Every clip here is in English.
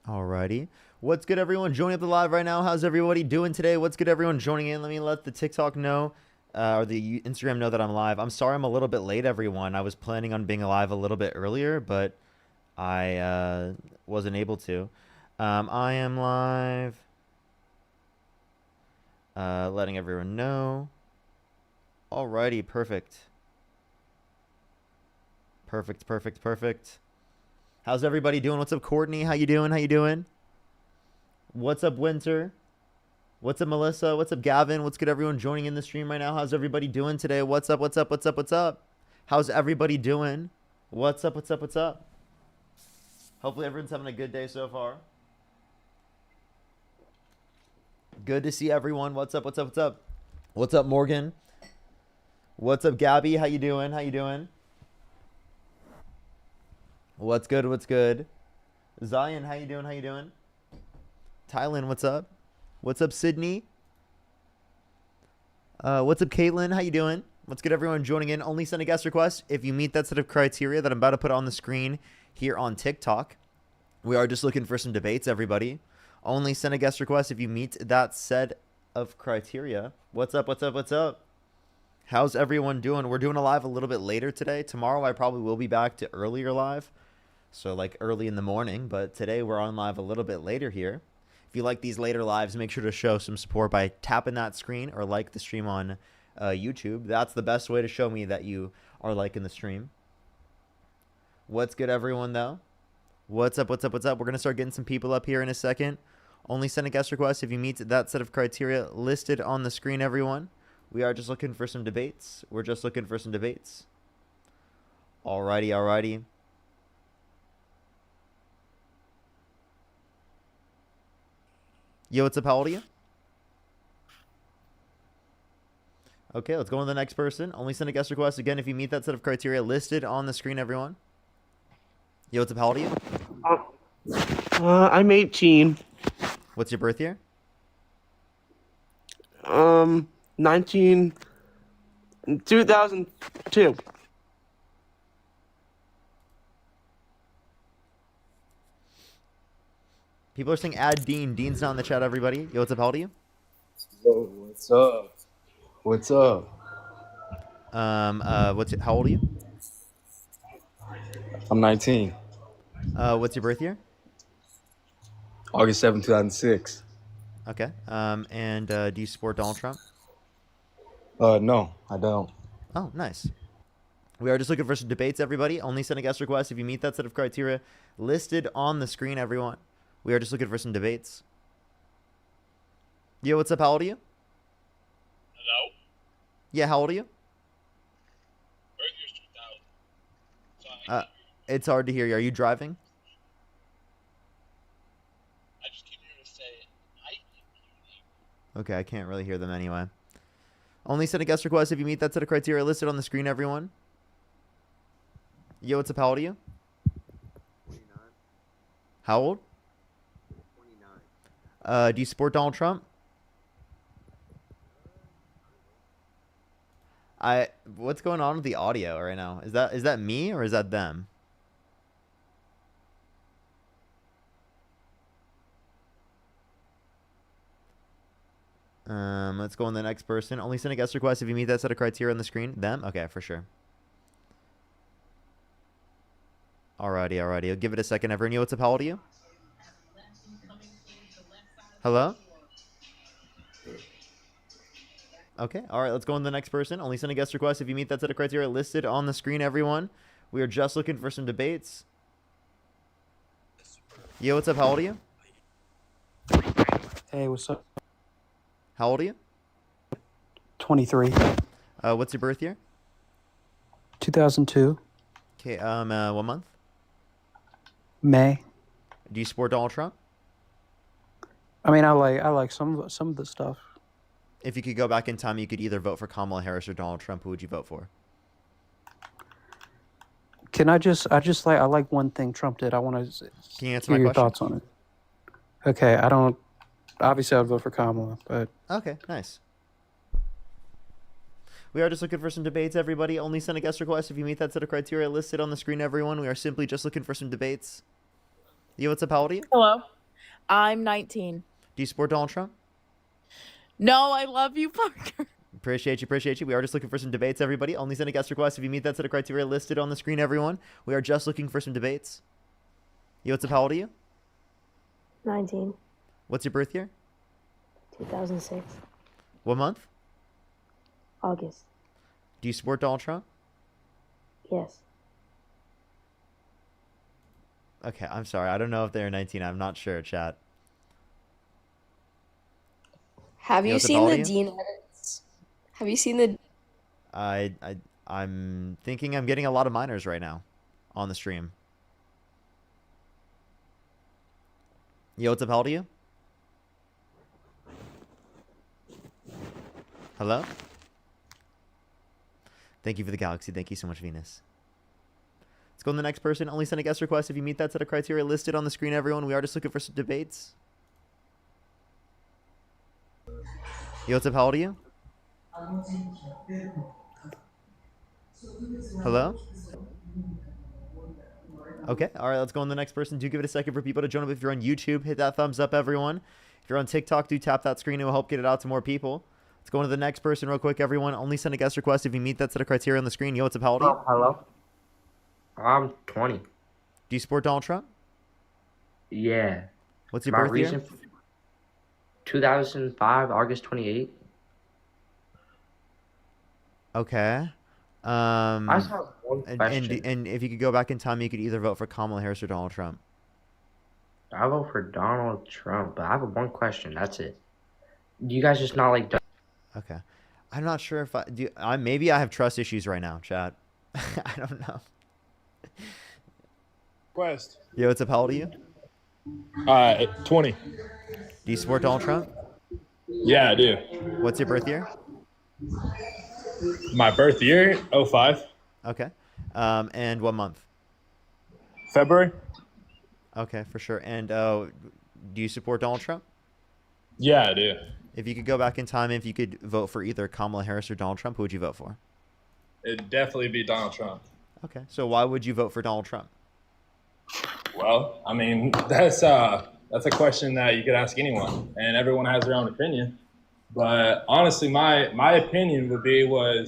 Alrighty. What's good, everyone? Joining up the live right now. How's everybody doing today? What's good, everyone joining in? Let me let the TikTok know, or the Instagram know that I'm live. I'm sorry I'm a little bit late, everyone. I was planning on being live a little bit earlier, but I wasn't able to. I am live. Letting everyone know. Alrighty, perfect. Perfect. How's everybody doing? What's up, Courtney? How you doing? What's up, Winter? What's up, Melissa? What's up, Gavin? What's good, everyone joining in the stream right now? How's everybody doing today? What's up? How's everybody doing? What's up? Hopefully everyone's having a good day so far. Good to see everyone. What's up? What's up, Morgan? What's up, Gabby? How you doing? What's good? Zion, how you doing? Tylen, what's up? What's up, Sydney? What's up, Caitlin? How you doing? What's good, everyone joining in? Only send a guest request if you meet that set of criteria that I'm about to put on the screen here on TikTok. We are just looking for some debates, everybody. Only send a guest request if you meet that set of criteria. What's up? How's everyone doing? We're doing a live a little bit later today. Tomorrow I probably will be back to earlier live. So like early in the morning, but today we're on live a little bit later here. If you like these later lives, make sure to show some support by tapping that screen or like the stream on YouTube. That's the best way to show me that you are liking the stream. What's good, everyone, though? What's up? We're going to start getting some people up here in a second. Only send a guest request if you meet that set of criteria listed on the screen, everyone. We are just looking for some debates. Alrighty. Yo, what's up? How old are you? Okay, let's go on to the next person. Only send a guest request again if you meet that set of criteria listed on the screen, everyone. Yo, what's up? How old are you? I'm 18. What's your birth year? 2002. People are saying add Dean. Dean's not in the chat, everybody. Yo, what's up? How old are you? Yo, what's up? How old are you? I'm 19. What's your birth year? August 7, 2006. Okay. And do you support Donald Trump? No, I don't. Oh, nice. We are just looking for some debates, everybody. Only send a guest request if you meet that set of criteria listed on the screen, everyone. We are just looking for some debates. Yo, what's up? How old are you? Hello? Yeah, how old are you? Birth year's 2000. It's hard to hear you. Are you driving? I just keep hearing to say height immunity. Okay, I can't really hear them anyway. Only send a guest request if you meet that set of criteria listed on the screen, everyone. Yo, what's up? How old are you? 29. How old? 29. Do you support Donald Trump? What's going on with the audio right now? Is that me or is that them? Let's go on the next person. Only send a guest request if you meet that set of criteria on the screen. Them? Okay, for sure. Alrighty. I'll give it a second. Everyone, yo, what's up? How old are you? Hello? Okay, alright, let's go on to the next person. Only send a guest request if you meet that set of criteria listed on the screen, everyone. We are just looking for some debates. Yo, what's up? How old are you? Hey, what's up? How old are you? 23. What's your birth year? 2002. Okay, what month? May. Do you support Donald Trump? I mean, I like some of the stuff. If you could go back in time, you could either vote for Kamala Harris or Donald Trump. Who would you vote for? I like one thing Trump did. I want to Can you answer hear my your question? thoughts on it. Okay, obviously I'd vote for Kamala, but Okay, nice. We are just looking for some debates, everybody. Only send a guest request if you meet that set of criteria listed on the screen, everyone. We are simply just looking for some debates. Yo, what's up? How old are you? Hello. I'm 19. Do you support Donald Trump? No, I love you, Parker. Appreciate you, appreciate you. We are just looking for some debates, everybody. Only send a guest request if you meet that set of criteria listed on the screen, everyone. We are just looking for some debates. Yo, what's up? How old are you? 19, What's your birth year? 2006, What month? August. Do you support Donald Trump? Yes. Okay, I'm sorry. I don't know if they're 19. I'm not sure, chat. Have Yo, you what's up? seen How old the are you? Dean edits? Have you seen the I'm thinking I'm getting a lot of minors right now on the stream. Yo, what's up? How old are you? Hello? Thank you for the galaxy. Thank you so much, Venus. Let's go to the next person. Only send a guest request if you meet that set of criteria listed on the screen, everyone. We are just looking for some debates. Yo, what's up? How old are you? Hello? Okay, all right, let's go on the next person. Do give it a second for people to join up. If you're on YouTube, hit that thumbs up, everyone. If you're on TikTok, do tap that screen. It will help get it out to more people. Let's go on to the next person real quick, everyone. Only send a guest request if you meet that set of criteria on the screen. Yo, what's up? How old are you? Hello. I'm 20. Do you support Donald Trump? Yeah. What's your My birth year? reason, 2005, August 28th. Okay. I just have one question. And if you could go back in time, you could either vote for Kamala Harris or Donald Trump. I vote for Donald Trump, but I have one question. That's it. You guys just not like. Okay. I'm not sure if I do. Maybe I have trust issues right now, chat. I don't know. Quest. Yo, what's up? How old are you? 20. Do you support Donald Trump? Yeah, I do. What's your birth year? My birth year, 05. Okay. And what month? February? Okay, for sure. And do you support Donald Trump? Yeah, I do. If you could go back in time, if you could vote for either Kamala Harris or Donald Trump, who would you vote for? It'd definitely be Donald Trump. Okay. So why would you vote for Donald Trump? Well, I mean, that's a question that you could ask anyone, and everyone has their own opinion. But honestly, my opinion would be what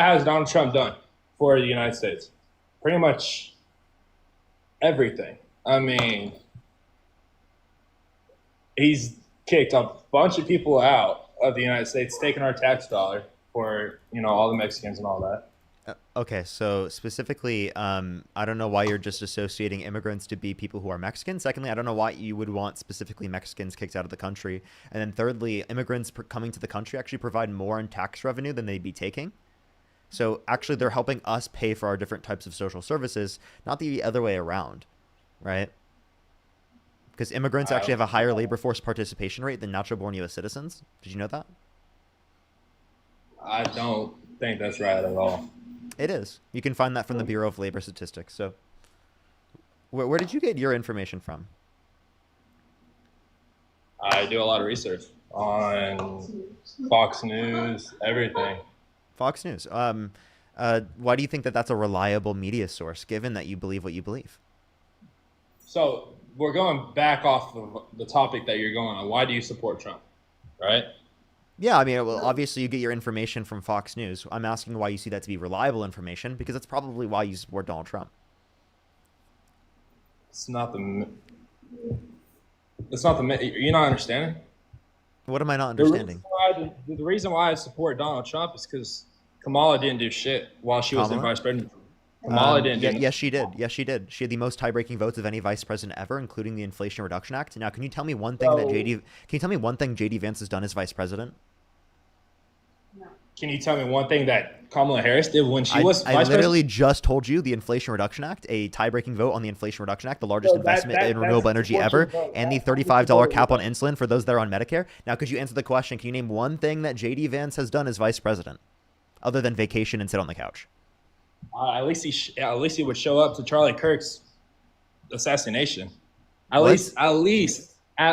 has Donald Trump done for the United States? Pretty much everything. I mean, he's kicked a bunch of people out of the United States, taken our tax dollar for, all the Mexicans and all that. Okay, so specifically, I don't know why you're just associating immigrants to be people who are Mexican. Secondly, I don't know why you would want specifically Mexicans kicked out of the country. And then thirdly, immigrants coming to the country actually provide more in tax revenue than they'd be taking. So actually, they're helping us pay for our different types of social services, not the other way around, right? Because immigrants actually have a higher labor force participation rate than natural-born U.S. citizens. Did you know that? I don't think that's right at all. It is. You can find that from the Bureau of Labor Statistics. So where did you get your information from? I do a lot of research on Fox News, everything. Fox News. Why do you think that that's a reliable media source, given that you believe what you believe? So we're going back off of the topic that you're going on. Why do you support Trump, right? Yeah, I mean, well, obviously you get your information from Fox News. I'm asking why you see that to be reliable information, because that's probably why you support Donald Trump. It's not the. You're not understanding. What am I not understanding? The reason why I support Donald Trump is because Kamala didn't do shit while she was in Kamala? vice president. Kamala didn't do Yes, she did. Yes, she did. She had the most tie-breaking votes of any vice president ever, including the Inflation Reduction Act. Now, can you tell me one thing that JD Vance has done as vice president? Can you tell me one thing that Kamala Harris did when she was I vice literally president? just told you the Inflation Reduction Act, a tie-breaking vote on the Inflation Reduction Act, the largest investment in renewable energy ever, and the $35 cap on insulin for those that are on Medicare. Now, could you answer the question? Can you name one thing that JD Vance has done as vice president, other than vacation and sit on the couch? At least he would show up to Charlie Kirk's assassination. At What? least Kamala You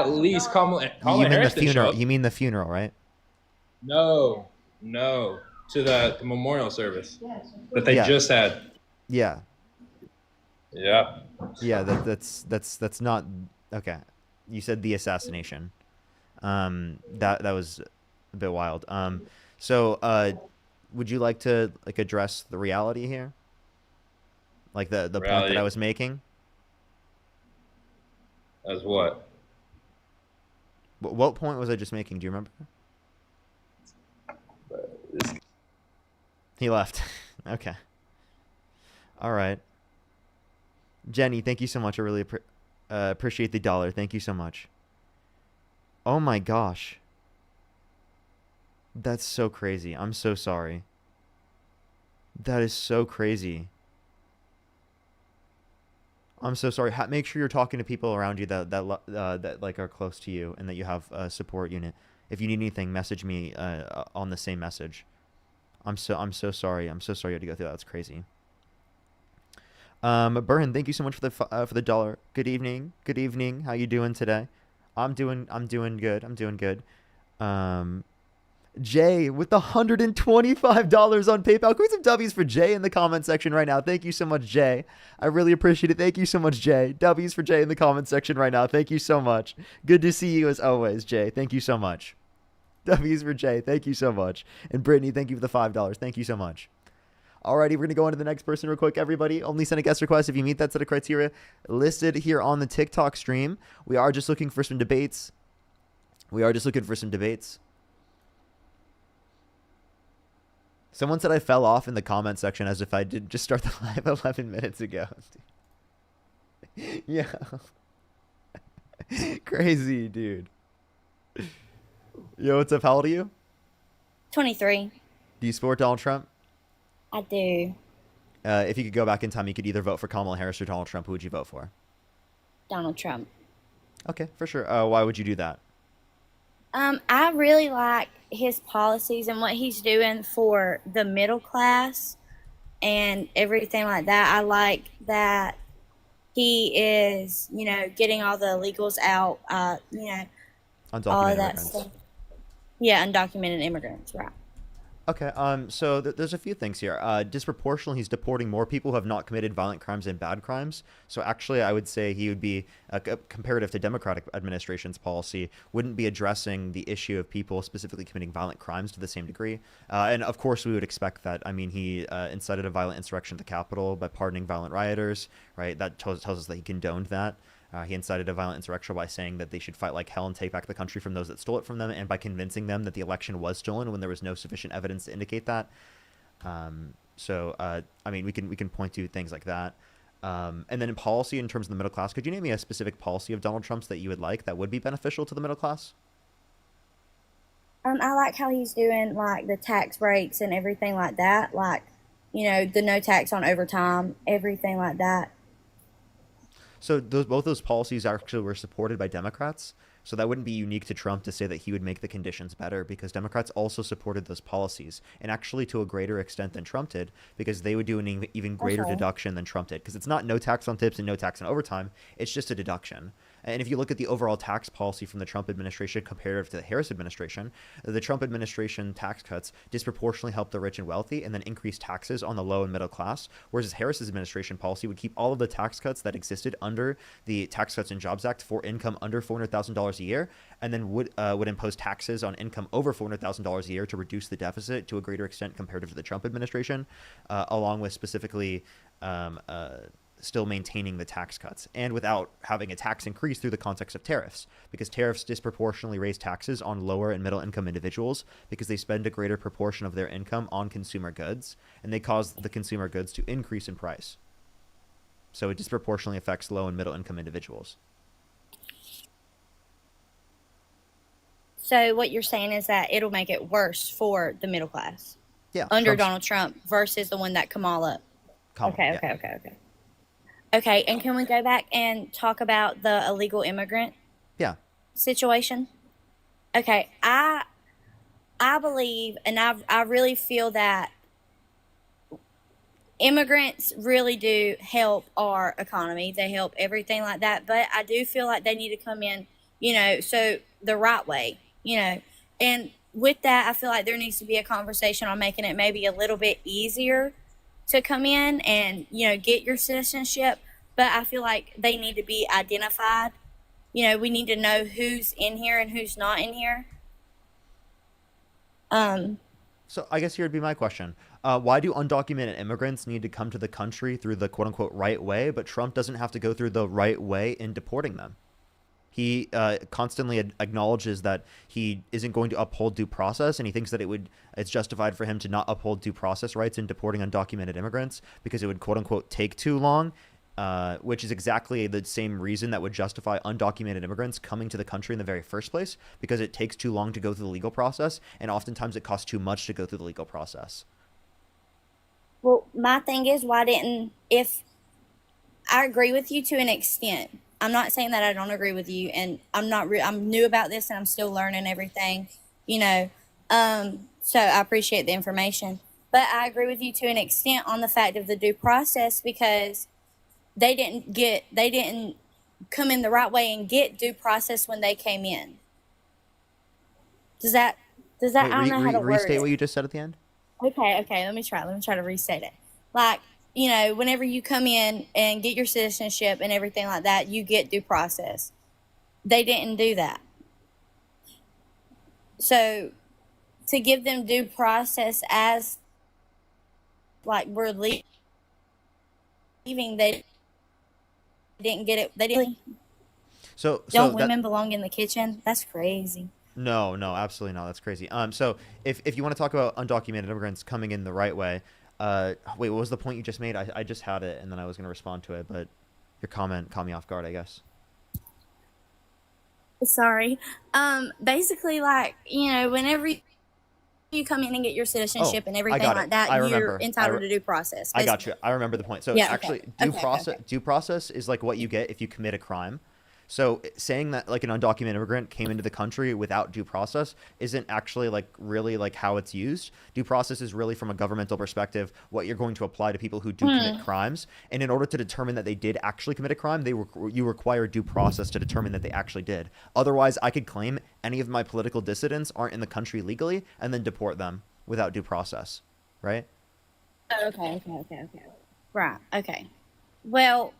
mean Harris the didn't show funeral? up. You mean the funeral, right? No, to the memorial service that they Yeah. just had. Yeah. Yeah. Yeah, that's not okay. You said the assassination. That was a bit wild. So would you like to like address the reality here? Like the point that I Reality was making? as what? What point was I just making? Do you remember? This He left. Okay. All right. Jenny, thank you so much. I really appreciate the dollar. Thank you so much. Oh my gosh. That's so crazy. I'm so sorry. That is so crazy. I'm so sorry. Make sure you're talking to people around you that like are close to you and that you have a support unit. If you need anything, message me on the same message. I'm so sorry. I'm so sorry you had to go through that. That's crazy. Burhan, thank you so much for the dollar. Good evening. Good evening. How you doing today? I'm doing good. I'm doing good. Jay with the $125 on PayPal. Can we some W's for Jay in the comment section right now? Thank you so much, Jay. I really appreciate it. Thank you so much, Jay. W's for Jay in the comment section right now. Thank you so much. Good to see you as always, Jay. Thank you so much. W's for Jay. Thank you so much. And Brittany, thank you for the $5. Thank you so much. Alrighty, we're going to go on to the next person real quick, everybody. Only send a guest request if you meet that set of criteria listed here on the TikTok stream. We are just looking for some debates. Someone said I fell off in the comment section as if I did just start the live 11 minutes ago. Yeah. Crazy, dude. Yo, what's up? How old are you? 23. Do you support Donald Trump? I do. If you could go back in time, you could either vote for Kamala Harris or Donald Trump. Who would you vote for? Donald Trump. Okay, for sure. Why would you do that? I really like his policies and what he's doing for the middle class and everything like that. I like that he is, getting all the illegals out, all Undocumented of that immigrants. stuff. Yeah, undocumented immigrants, right. Okay, so there's a few things here. Disproportionately, he's deporting more people who have not committed violent crimes and bad crimes. So actually, I would say he would be, comparative to Democratic administration's policy, wouldn't be addressing the issue of people specifically committing violent crimes to the same degree. And of course, we would expect that. I mean, he incited a violent insurrection at the Capitol by pardoning violent rioters, right? That tells us that he condoned that. He incited a violent insurrection by saying that they should fight like hell and take back the country from those that stole it from them, and by convincing them that the election was stolen when there was no sufficient evidence to indicate that. I mean, we can point to things like that. And then in policy, in terms of the middle class, could you name me a specific policy of Donald Trump's that you would like that would be beneficial to the middle class? I like how he's doing like the tax breaks and everything like that. Like, the no tax on overtime, everything like that. So both those policies actually were supported by Democrats. So that wouldn't be unique to Trump to say that he would make the conditions better, because Democrats also supported those policies, and actually to a greater extent than Trump did, because they would do an even greater deduction than Trump did, because it's not no tax on tips and no tax on overtime. It's just a deduction. And if you look at the overall tax policy from the Trump administration comparative to the Harris administration, the Trump administration tax cuts disproportionately help the rich and wealthy and then increase taxes on the low and middle class, whereas Harris's administration policy would keep all of the tax cuts that existed under the Tax Cuts and Jobs Act for income under $400,000 a year, and then would impose taxes on income over $400,000 a year to reduce the deficit to a greater extent comparative to the Trump administration, along with specifically still maintaining the tax cuts and without having a tax increase through the context of tariffs, because tariffs disproportionately raise taxes on lower and middle income individuals because they spend a greater proportion of their income on consumer goods, and they cause the consumer goods to increase in price. So it disproportionately affects low and middle income individuals. So what you're saying is that it'll make it worse for the middle class. Yeah. Under Donald Trump versus the one that Kamala. Okay. Okay, and can we go back and talk about the illegal immigrant situation? Okay, I believe, and I really feel that immigrants really do help our economy. They help everything like that, but I do feel like they need to come in, so the right way, and with that, I feel like there needs to be a conversation on making it maybe a little bit easier to come in and, get your citizenship, but I feel like they need to be identified. You know, we need to know who's in here and who's not in here. So I guess here would be my question. Why do undocumented immigrants need to come to the country through the quote unquote right way, but Trump doesn't have to go through the right way in deporting them? He constantly acknowledges that he isn't going to uphold due process, and he thinks that it's justified for him to not uphold due process rights in deporting undocumented immigrants because it would quote unquote take too long, which is exactly the same reason that would justify undocumented immigrants coming to the country in the very first place, because it takes too long to go through the legal process, and oftentimes it costs too much to go through the legal process. Well, my thing is, if I agree with you to an extent. I'm not saying that I don't agree with you, and I'm new about this, and I'm still learning everything, you know. So I appreciate the information, but I agree with you to an extent on the fact of the due process, because they didn't come in the right way and get due process when they came in. Does that? Wait, I don't know how to word restate it. what you just said at the end. Okay. Let me try to restate it. Like, you know, whenever you come in and get your citizenship and everything like that, you get due process. They didn't do that. So to give them due process as like we're leaving, they didn't get it. They didn't. So Don't women belong in the kitchen? That's crazy. No, absolutely not. That's crazy. So if you want to talk about undocumented immigrants coming in the right way, wait, what was the point you just made? I just had it, and then I was going to respond to it, but your comment caught me off guard, I guess. Sorry. Basically, like, you know, whenever you come in and get your citizenship and everything like that, you're entitled to due process. I got you. I remember the point. So Yeah, actually, okay. due process is like what you get if you commit a crime. So saying that like an undocumented immigrant came into the country without due process isn't actually like really like how it's used. Due process is really, from a governmental perspective, what you're going to apply to people who do commit crimes. And in order to determine that they did actually commit a crime, you require due process to determine that they actually did. Otherwise, I could claim any of my political dissidents aren't in the country legally and then deport them without due process, right? Okay. Right. Okay. Well,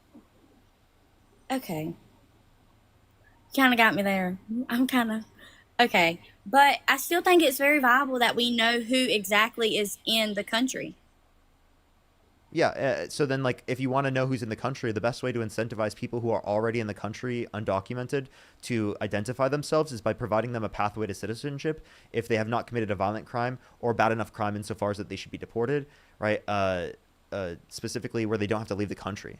okay. Kind of got me there. I'm kind of okay, but I still think it's very viable that we know who exactly is in the country. Yeah. So then, like, if you want to know who's in the country, the best way to incentivize people who are already in the country undocumented to identify themselves is by providing them a pathway to citizenship if they have not committed a violent crime or bad enough crime insofar as that they should be deported, right? Specifically where they don't have to leave the country.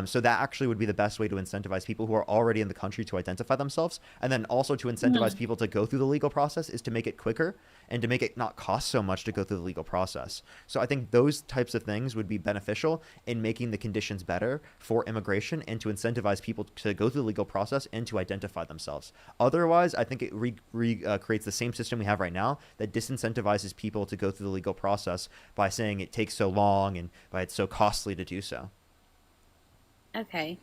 So that actually would be the best way to incentivize people who are already in the country to identify themselves. And then also to incentivize people to go through the legal process is to make it quicker and to make it not cost so much to go through the legal process. So I think those types of things would be beneficial in making the conditions better for immigration and to incentivize people to go through the legal process and to identify themselves. Otherwise, I think it creates the same system we have right now that disincentivizes people to go through the legal process by saying it takes so long and by it's so costly to do so. Okay.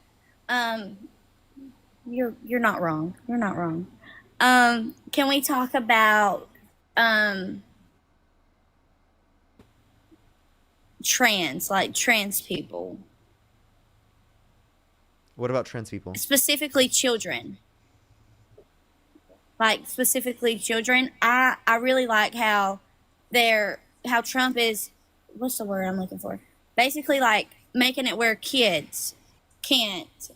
You're not wrong. You're not wrong. Can we talk about trans people? What about trans people? Specifically children. Specifically children. I really like how Trump is, what's the word I'm looking for? Basically like making it where kids can't,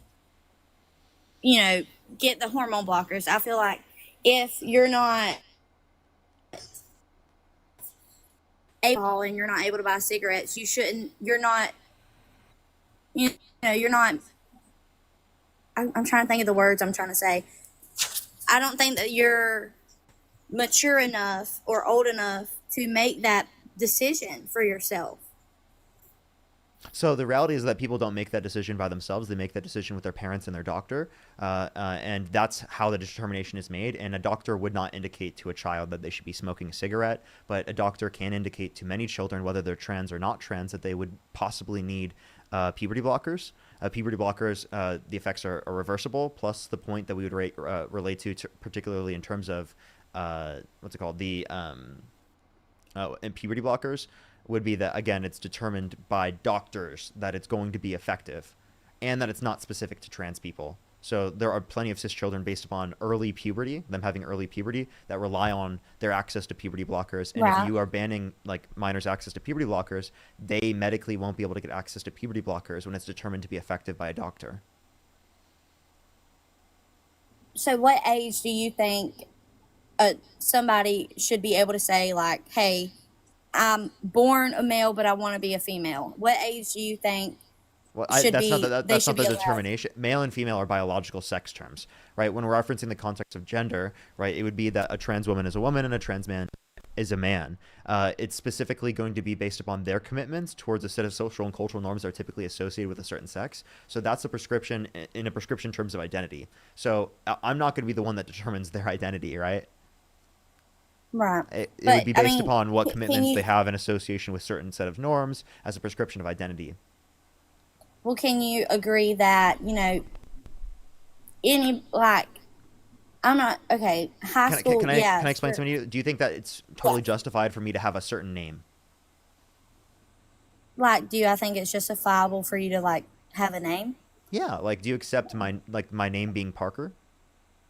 you know, get the hormone blockers. I feel like if you're not able and you're not able to buy cigarettes, you're not I'm trying to think of the words I'm trying to say. I don't think that you're mature enough or old enough to make that decision for yourself. So the reality is that people don't make that decision by themselves. They make that decision with their parents and their doctor. And that's how the determination is made. And a doctor would not indicate to a child that they should be smoking a cigarette, but a doctor can indicate to many children, whether they're trans or not trans, that they would possibly need puberty blockers. Puberty blockers, the effects are reversible, plus the point that we would relate to particularly in terms of, what's it called? And puberty blockers would be that, again, it's determined by doctors that it's going to be effective. and that it's not specific to trans people. So there are plenty of cis children based upon early puberty, them having early puberty, that rely on their access to puberty blockers. And if you are banning like minors' access to puberty blockers, they medically won't be able to get access to puberty blockers when it's determined to be effective by a doctor. So what age do you think somebody should be able to say, like, hey, I'm born a male, but I want to be a female? What age do you think? Well, that's not the determination. Male and female are biological sex terms, right? When we're referencing the context of gender, right, it would be that a trans woman is a woman and a trans man is a man. It's specifically going to be based upon their commitments towards a set of social and cultural norms that are typically associated with a certain sex. So that's a prescription in a prescription terms of identity. So I'm not going to be the one that determines their identity, right? Right. It would be based upon what commitments they have in association with certain set of norms as a prescription of identity. Well, can you agree that, any, like, I'm not, okay, high school, can I explain something to you? Do you think that it's totally justified for me to have a certain name? Like, I think it's justifiable for you to, like, have a name? Yeah, like, do you accept my name being Parker?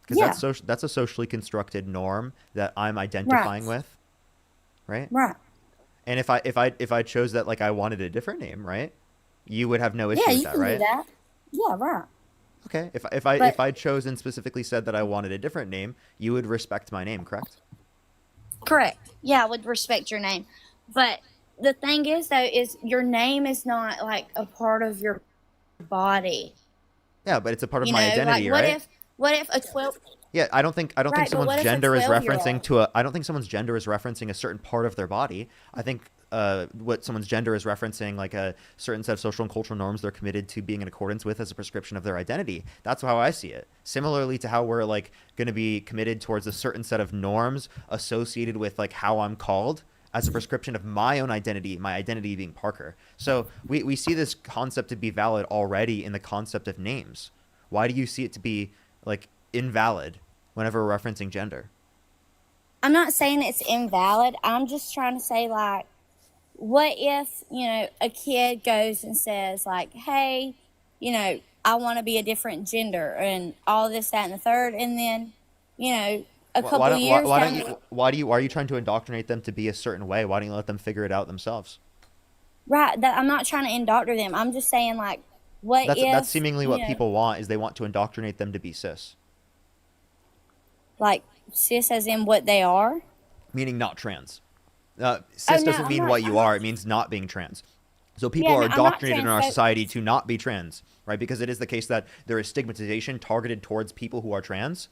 Because that's a socially constructed norm that I'm identifying with, right? Right. And if I chose that, like, I wanted a different name, right? You would have no issue with that, right? Do that. Yeah, right. Okay. If I chose and specifically said that I wanted a different name, you would respect my name, correct? Correct. Yeah, I would respect your name. But the thing is, though, is your name is not, like, a part of your body. Yeah, but it's a part of my identity, like, right? What if a 12... Yeah, I don't think someone's gender is referencing I don't think someone's gender is referencing a certain part of their body. I think what someone's gender is referencing, like a certain set of social and cultural norms they're committed to being in accordance with as a prescription of their identity. That's how I see it. Similarly to how we're like going to be committed towards a certain set of norms associated with like how I'm called as a prescription of my own identity, my identity being Parker. So we see this concept to be valid already in the concept of names. Why do you see it to be like invalid whenever we're referencing gender? I'm not saying it's invalid. I'm just trying to say, like, what if, a kid goes and says, like, hey, I want to be a different gender and all this, that, and the third. And then, a couple of years why are you trying to indoctrinate them to be a certain way? Why don't you let them figure it out themselves? Right. I'm not trying to indoctrinate them. I'm just saying, like, that's seemingly what people want, is they want to indoctrinate them to be cis. Like, cis as in what they are? Meaning not trans. Cis doesn't mean what you are. It means not being trans. So people are indoctrinated in our society to not be trans, right? Because it is the case that there is stigmatization targeted towards people who are trans.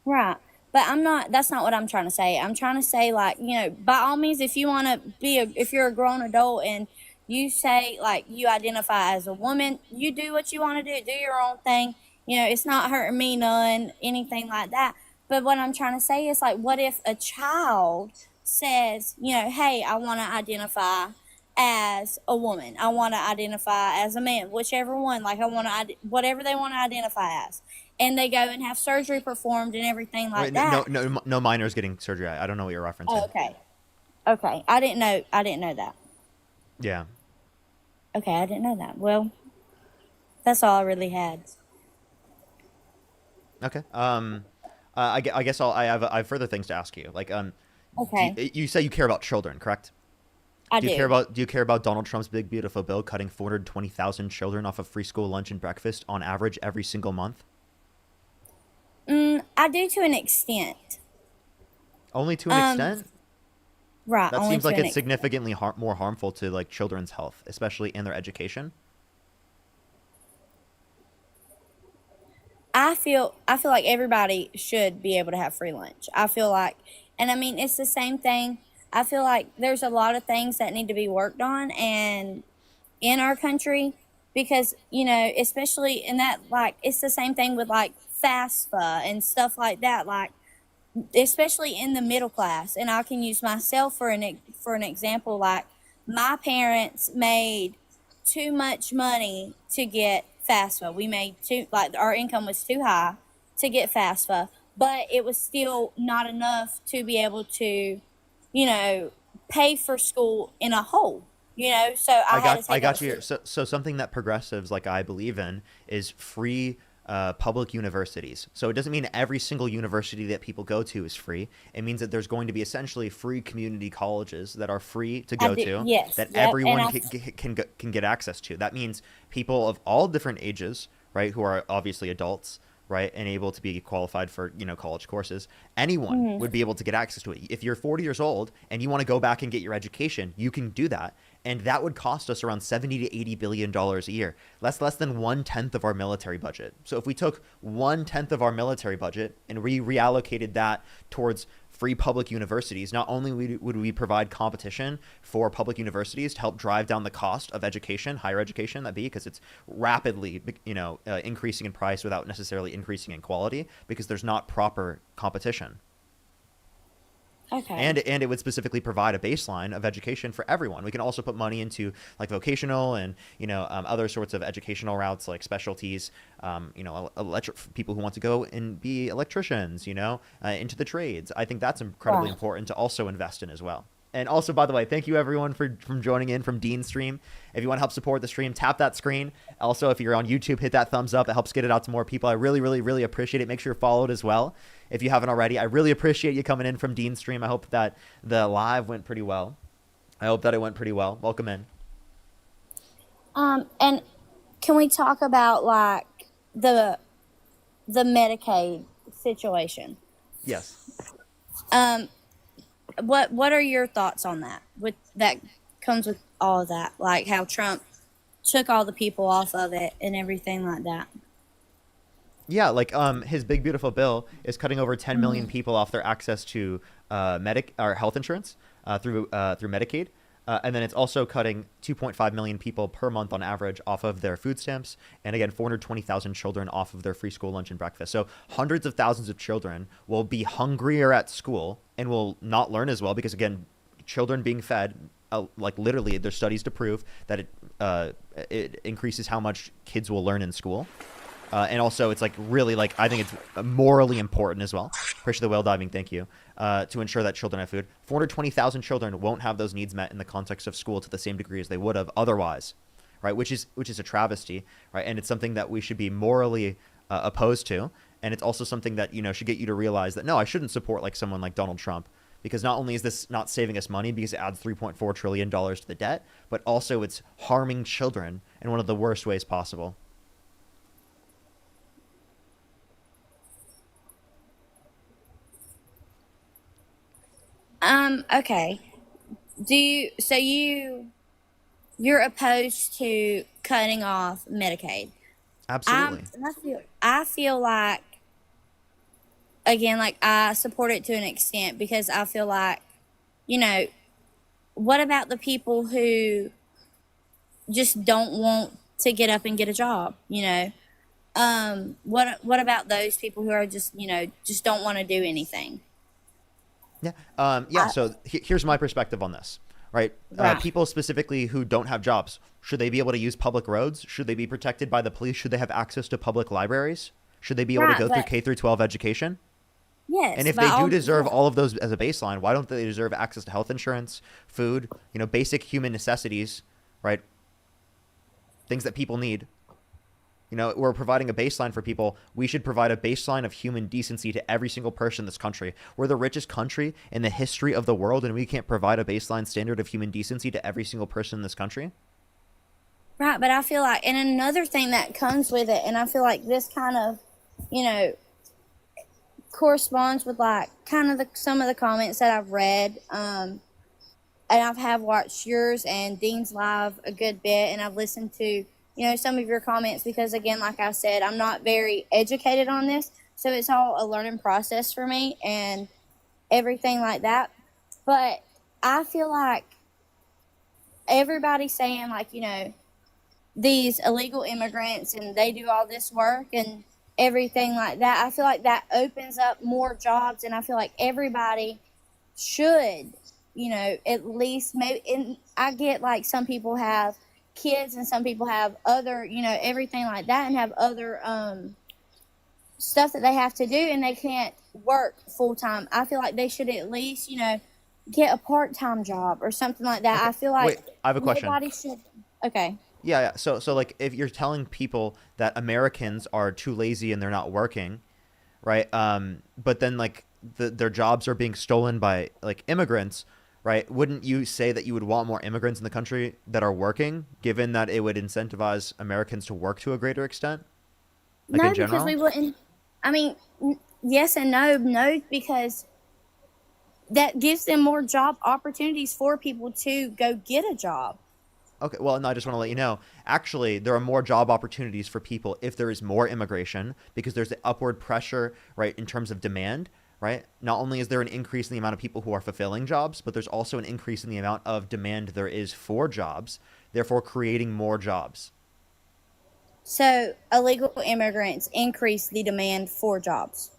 Right. But that's not what I'm trying to say. I'm trying to say, like, by all means, if you want to if you're a grown adult and you say, like, you identify as a woman, you do what you want to do your own thing. It's not hurting me none, anything like that. But what I'm trying to say is, like, what if a child says, hey, I want to identify as a woman. I want to identify as a man, whichever one. Like, I want to, whatever they want to identify as. And they go and have surgery performed and everything like that. No minors getting surgery. I don't know what you're referencing. Oh, okay. I didn't know that. Yeah. Okay, I didn't know that. Well, that's all I really had. Okay. I guess I have further things to ask you. Like, okay. You say you care about children, correct? I do. Do you care about Donald Trump's big beautiful bill cutting 420,000 children off of free school lunch and breakfast on average every single month? I do to an extent. Only to an extent? Right. That seems like it's significantly more harmful to like children's health, especially in their education. I feel like everybody should be able to have free lunch. I feel like, and I mean, it's the same thing. I feel like there's a lot of things that need to be worked on and in our country because, especially in that, like, it's the same thing with like FAFSA and stuff like that, like, especially in the middle class. And I can use myself for an example. Like, my parents made too much money to get FAFSA. We made our income was too high to get FAFSA, but it was still not enough to be able to, pay for school in a whole. You know, so I had to take I got that you. serious. So something that progressives like I believe in is free public universities. So it doesn't mean every single university that people go to is free. It means that there's going to be essentially free community colleges that are free to go to, Yes, that yep, and everyone can get access to. That means people of all different ages, right, who are obviously adults, right, and able to be qualified for, college courses. Anyone would be able to get access to it. If you're 40 years old and you want to go back and get your education, you can do that. And that would cost us around 70 to 80 billion dollars a year. That's less than 1/10 of our military budget. So if we took 1/10 of our military budget and we reallocated that towards free public universities, not only would we provide competition for public universities to help drive down the cost of education, higher education, because it's rapidly, increasing in price without necessarily increasing in quality because there's not proper competition. Okay. And it would specifically provide a baseline of education for everyone. We can also put money into like vocational and other sorts of educational routes like specialties. People who want to go and be electricians. Into the trades. I think that's incredibly important to also invest in as well. And also, by the way, thank you everyone from joining in from Dean's stream. If you want to help support the stream, tap that screen. Also, if you're on YouTube, hit that thumbs up. It helps get it out to more people. I really, really, really appreciate it. Make sure you're followed as well if you haven't already. I really appreciate you coming in from Dean's stream. I hope that the live went pretty well. I hope that it went pretty well. Welcome in. And can we talk about like the Medicaid situation? Yes. What are your thoughts on that? With that comes with all of that, like how Trump took all the people off of it and everything like that. Yeah, like his big beautiful bill is cutting over 10 million people off their access to health insurance through Medicaid. And then it's also cutting 2.5 million people per month on average off of their food stamps. And again, 420,000 children off of their free school lunch and breakfast. So hundreds of thousands of children will be hungrier at school and will not learn as well because, again, children being fed, like literally there's studies to prove that it increases how much kids will learn in school. And also, it's like really like I think it's morally important as well. Appreciate the whale diving, thank you. To ensure that children have food. 420,000 children won't have those needs met in the context of school to the same degree as they would have otherwise, right? Which is a travesty, right? And it's something that we should be morally opposed to. And it's also something that should get you to realize that no, I shouldn't support like someone like Donald Trump. Because not only is this not saving us money because it adds $3.4 trillion to the debt, but also it's harming children in one of the worst ways possible. Okay. You're opposed to cutting off Medicaid? Absolutely. I feel like, again, like I support it to an extent because I feel like, what about the people who just don't want to get up and get a job? What about those people who are just don't want to do anything? Yeah. So here's my perspective on this, right? People specifically who don't have jobs, should they be able to use public roads? Should they be protected by the police? Should they have access to public libraries? Should they be able to go through K through 12 education? Yes. And if they do deserve all of those as a baseline, why don't they deserve access to health insurance, food, basic human necessities, right? Things that people need. We're providing a baseline for people. We should provide a baseline of human decency to every single person in this country. We're the richest country in the history of the world, and we can't provide a baseline standard of human decency to every single person in this country. Right, but I feel like, and another thing that comes with it, and I feel like this kind of, corresponds with like kind of some of the comments that I've read, and have watched yours and Dean's live a good bit, and I've listened to some of your comments because, again, like I said, I'm not very educated on this, so it's all a learning process for me and everything like that. But I feel like everybody's saying, like, these illegal immigrants and they do all this work and everything like that. I feel like that opens up more jobs, and I feel like everybody should, at least maybe. And I get like some people have kids and some people have other everything like that and have other stuff that they have to do and they can't work full time. I feel like they should at least get a part-time job or something like that. Okay. I feel like Wait, I have a question. nobody should. Okay. Yeah. So like, if you're telling people that Americans are too lazy and they're not working, right? But then like their jobs are being stolen by like immigrants, right? Wouldn't you say that you would want more immigrants in the country that are working, given that it would incentivize Americans to work to a greater extent? Like No, in because general? we wouldn't. I mean, yes and no. No, because that gives them more job opportunities for people to go get a job. Okay, well, no, I just want to let you know. Actually, there are more job opportunities for people if there is more immigration, because there's the upward pressure, right, in terms of demand, right? Not only is there an increase in the amount of people who are fulfilling jobs, but there's also an increase in the amount of demand there is for jobs, therefore creating more jobs. So illegal immigrants increase the demand for jobs.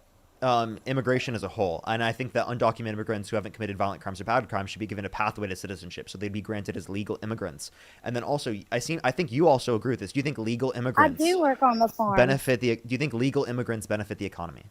Immigration as a whole. And I think that undocumented immigrants who haven't committed violent crimes or bad crimes should be given a pathway to citizenship, so they'd be granted as legal immigrants. And then also, I think you also agree with this. Do you think legal immigrants I do work on the farm. do you think legal immigrants benefit the economy?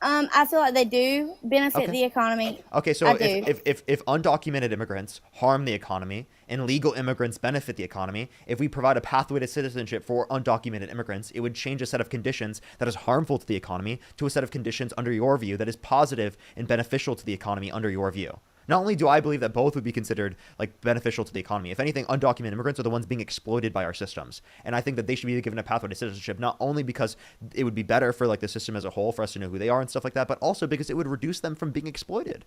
I feel like they do benefit the economy. Okay, so if undocumented immigrants harm the economy and legal immigrants benefit the economy, if we provide a pathway to citizenship for undocumented immigrants, it would change a set of conditions that is harmful to the economy to a set of conditions under your view that is positive and beneficial to the economy under your view. Not only do I believe that both would be considered like beneficial to the economy, if anything, undocumented immigrants are the ones being exploited by our systems. And I think that they should be given a pathway to citizenship, not only because it would be better for like the system as a whole for us to know who they are and stuff like that, but also because it would reduce them from being exploited.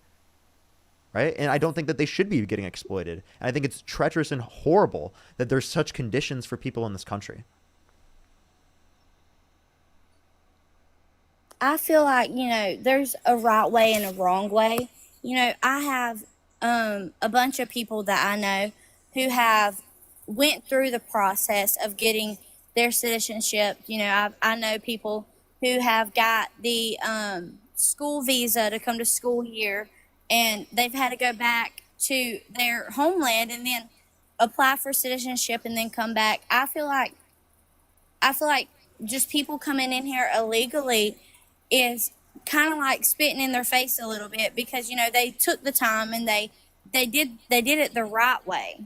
Right? And I don't think that they should be getting exploited. And I think it's treacherous and horrible that there's such conditions for people in this country. I feel like, there's a right way and a wrong way. I have a bunch of people that I know who have went through the process of getting their citizenship. I know people who have got the school visa to come to school here, and they've had to go back to their homeland and then apply for citizenship and then come back. I feel like just people coming in here illegally is kind of like spitting in their face a little bit, because they took the time and they did it the right way.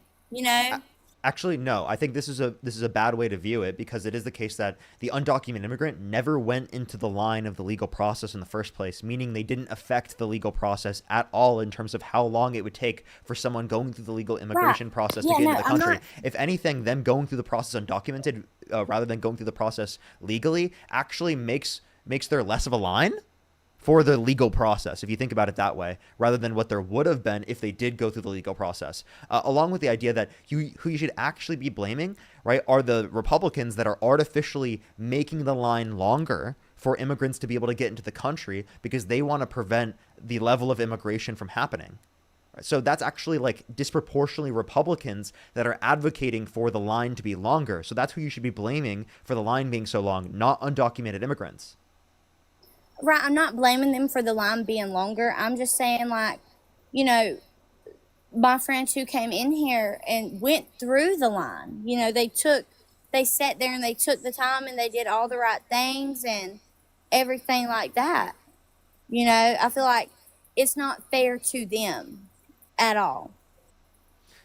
Actually, no. I think this is a bad way to view it, because it is the case that the undocumented immigrant never went into the line of the legal process in the first place, meaning they didn't affect the legal process at all in terms of how long it would take for someone going through the legal immigration process to get into the country. If anything, them going through the process undocumented rather than going through the process legally actually makes there less of a line for the legal process, if you think about it that way, rather than what there would have been if they did go through the legal process. Along with the idea that who you should actually be blaming, right, are the Republicans that are artificially making the line longer for immigrants to be able to get into the country because they want to prevent the level of immigration from happening. So that's actually like disproportionately Republicans that are advocating for the line to be longer. So that's who you should be blaming for the line being so long, not undocumented immigrants. Right, I'm not blaming them for the line being longer. I'm just saying, like, my friends who came in here and went through the line, they sat there and they took the time and they did all the right things and everything like that. I feel like it's not fair to them at all.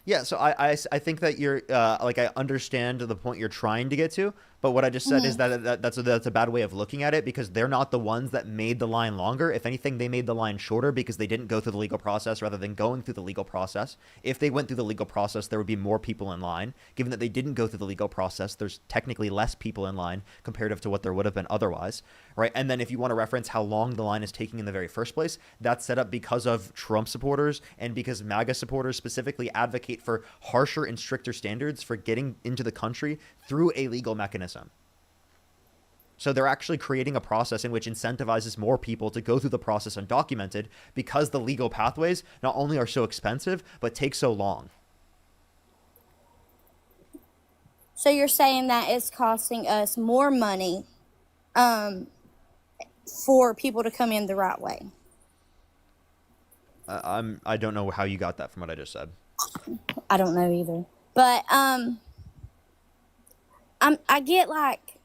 Yeah, so I think that you're I understand the point you're trying to get to, but what I just said is that's a bad way of looking at it, because they're not the ones that made the line longer. If anything, they made the line shorter because they didn't go through the legal process rather than going through the legal process. If they went through the legal process, there would be more people in line. Given that they didn't go through the legal process, there's technically less people in line comparative to what there would have been otherwise, right? And then if you want to reference how long the line is taking in the very first place, that's set up because of Trump supporters and because MAGA supporters specifically advocate for harsher and stricter standards for getting into the country through a legal mechanism. So they're actually creating a process in which incentivizes more people to go through the process undocumented, because the legal pathways not only are so expensive, but take so long. So you're saying that it's costing us more money for people to come in the right way? I don't know how you got that from what I just said. I don't know either. But I get like,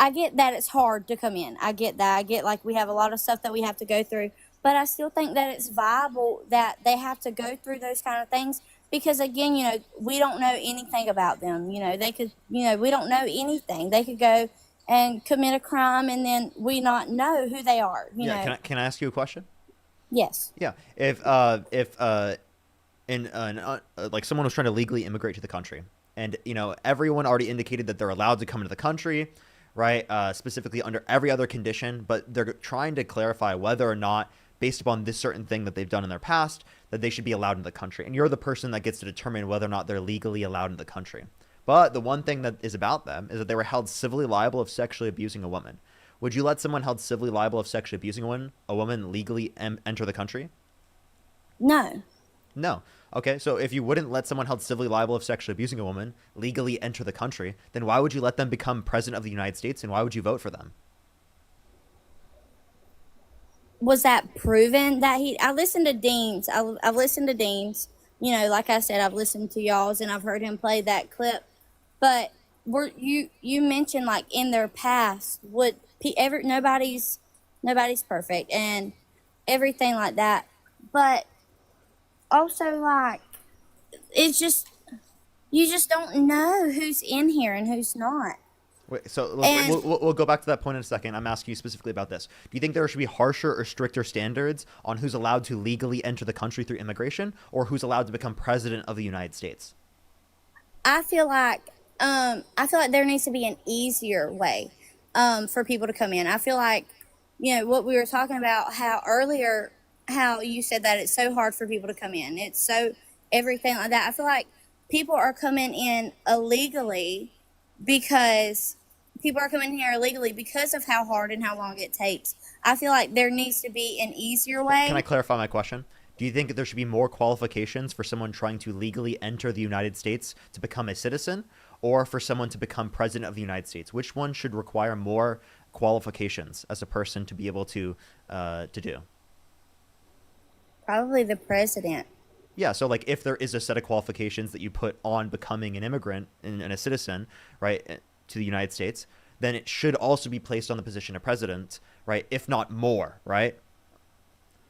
I get that it's hard to come in. I get that. I get like we have a lot of stuff that we have to go through, but I still think that it's viable that they have to go through those kind of things because again, you know, we don't know anything about them. You know, they could, you know, we don't know anything. They could go and commit a crime and then we not know who they are. You know. Can I ask you a question? Yes. Yeah. If like someone was trying to legally immigrate to the country, and you know everyone already indicated that they're allowed to come into the country, right? Specifically under every other condition, but they're trying to clarify whether or not, based upon this certain thing that they've done in their past, that they should be allowed in the country. And you're the person that gets to determine whether or not they're legally allowed in the country. But the one thing that is about them is that they were held civilly liable of sexually abusing a woman. Would you let someone held civilly liable of sexually abusing a woman legally enter the country? No. No. Okay, so if you wouldn't let someone held civilly liable of sexually abusing a woman legally enter the country, then why would you let them become president of the United States, and why would you vote for them? Was that proven that I listened to Dean's. I've listened to Dean's. You know, like I said, I've listened to y'all's and I've heard him play that clip. But you mentioned like in their past, nobody's perfect and everything like that. But also like it's just you just don't know who's in here and who's not. Wait, so we'll go back to that point in a second. I'm asking you specifically about this. Do you think there should be harsher or stricter standards on who's allowed to legally enter the country through immigration, or who's allowed to become president of the United States? I feel like there needs to be an easier way for people to come in. I feel like, you know, what we were talking about how you said that it's so hard for people to come in. It's so everything like that. I feel like people are coming in illegally because of how hard and how long it takes. I feel like there needs to be an easier way. Can I clarify my question? Do you think that there should be more qualifications for someone trying to legally enter the United States to become a citizen, or for someone to become president of the United States? Which one should require more qualifications as a person to be able to do? Probably the president. Yeah, so like if there is a set of qualifications that you put on becoming an immigrant and a citizen, right, to the United States, then it should also be placed on the position of president, right, if not more, right?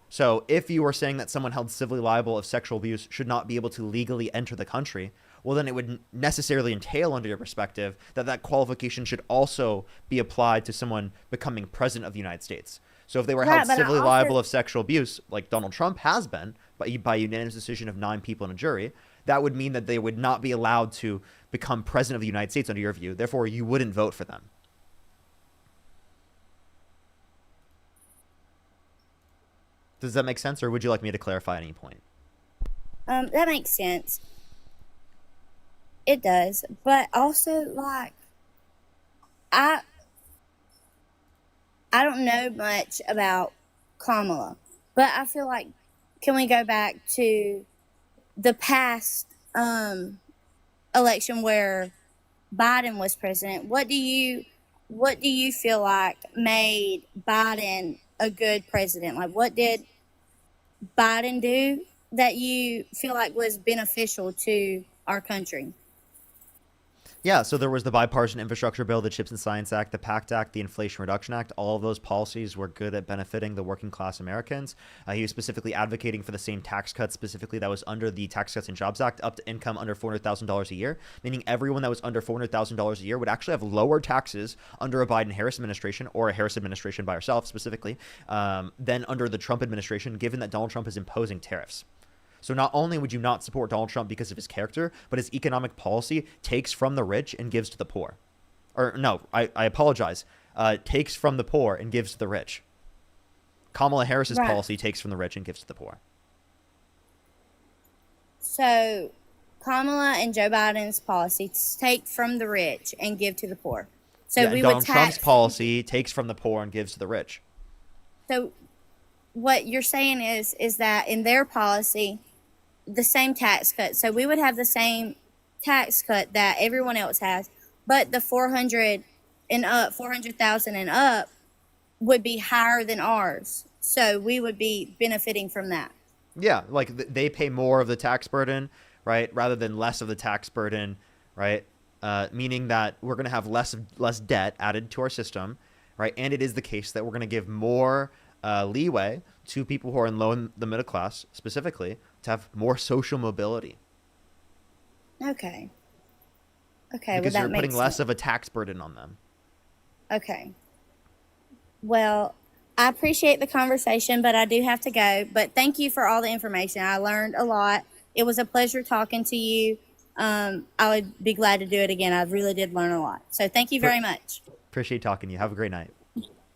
So if you were saying that someone held civilly liable of sexual abuse should not be able to legally enter the country, well, then it would necessarily entail, under your perspective, that qualification should also be applied to someone becoming president of the United States. So if they were held civilly liable of sexual abuse, like Donald Trump has been, by unanimous decision of 9 people in a jury, that would mean that they would not be allowed to become president of the United States under your view. Therefore, you wouldn't vote for them. Does that make sense, or would you like me to clarify at any point? That makes sense. It does, but also like I don't know much about Kamala, but I feel like can we go back to the past election where Biden was president? What do you feel like made Biden a good president? Like what did Biden do that you feel like was beneficial to our country? Yeah, so there was the Bipartisan Infrastructure Bill, the CHIPS and Science Act, the PACT Act, the Inflation Reduction Act. All of those policies were good at benefiting the working class Americans. He was specifically advocating for the same tax cuts, specifically that was under the Tax Cuts and Jobs Act, up to income under $400,000 a year, meaning everyone that was under $400,000 a year would actually have lower taxes under a Biden-Harris administration, or a Harris administration by herself specifically, than under the Trump administration, given that Donald Trump is imposing tariffs. So not only would you not support Donald Trump because of his character, but his economic policy takes from the rich and gives to the poor. Or no, I apologize. Takes from the poor and gives to the rich. Kamala Harris's policy takes from the rich and gives to the poor. So Kamala and Joe Biden's policies take from the rich and give to the poor. So we Donald would tax. Trump's policy takes from the poor and gives to the rich. So what you're saying is that in their policy, the same tax cut. So we would have the same tax cut that everyone else has, but the 400,000 and up would be higher than ours. So we would be benefiting from that. Yeah, like they pay more of the tax burden, right, rather than less of the tax burden, right? meaning that we're going to have less debt added to our system, right? And it is the case that we're going to give more leeway to people who are in low and the middle class, specifically, to have more social mobility. Okay. Because you're putting less of a tax burden on them. Okay. Well, I appreciate the conversation, but I do have to go. But thank you for all the information. I learned a lot. It was a pleasure talking to you. I would be glad to do it again. I really did learn a lot. So thank you very much. Appreciate talking to you. Have a great night.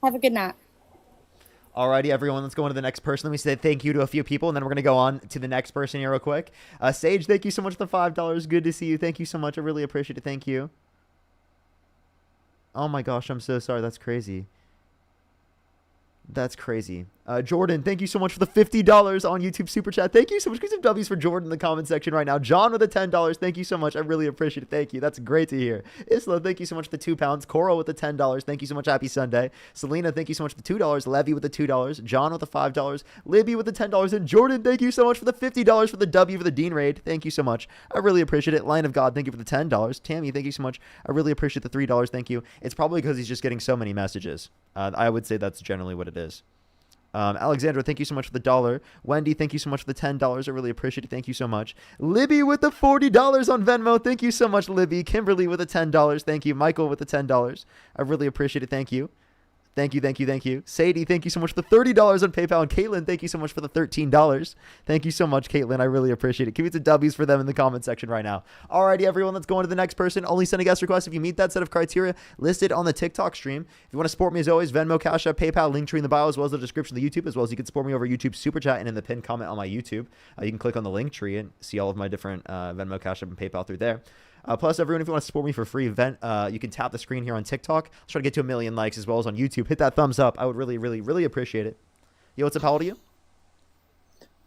Have a good night. Alrighty, everyone, let's go on to the next person. Let me say thank you to a few people, and then we're going to go on to the next person here real quick. Sage, thank you so much for the $5. Good to see you. Thank you so much. I really appreciate it. Thank you. Oh my gosh, I'm so sorry. That's crazy. That's crazy. Jordan, thank you so much for the $50 on YouTube Super Chat. Thank you so much. Give some W's for Jordan in the comment section right now. John with the $10. Thank you so much. I really appreciate it. Thank you. That's great to hear. Isla, thank you so much for the £2. Coral with the $10. Thank you so much. Happy Sunday. Selena, thank you so much for the $2. Levy with the $2. John with the $5. Libby with the $10. And Jordan, thank you so much for the $50 for the W for the Dean Raid. Thank you so much. I really appreciate it. Line of God, thank you for the $10. Tammy, thank you so much. I really appreciate the $3. Thank you. It's probably because he's just getting so many messages. I would say that's generally what it is. Alexandra, thank you so much for the $1. Wendy, thank you so much for the $10. I really appreciate it. Thank you so much. Libby with the $40 on Venmo. Thank you so much, Libby. Kimberly with the $10. Thank you. Michael with the $10. I really appreciate it. Thank you. Thank you, thank you, thank you. Sadie, thank you so much for the $30 on PayPal. And Caitlin, thank you so much for the $13. Thank you so much, Caitlin. I really appreciate it. Give me some W's for them in the comment section right now. Alrighty, everyone, let's go on to the next person. Only send a guest request if you meet that set of criteria listed on the TikTok stream. If you want to support me as always, Venmo, Cash App, PayPal, link tree in the bio, as well as the description of the YouTube, as well as you can support me over YouTube Super Chat and in the pinned comment on my YouTube. You can click on the link tree and see all of my different Venmo, Cash App, and PayPal through there. Plus, everyone, if you want to support me for free event, you can tap the screen here on TikTok. Let's try to get to 1 million likes as well as on YouTube. Hit that thumbs up. I would really, really, really appreciate it. Yo, what's up? How old are you?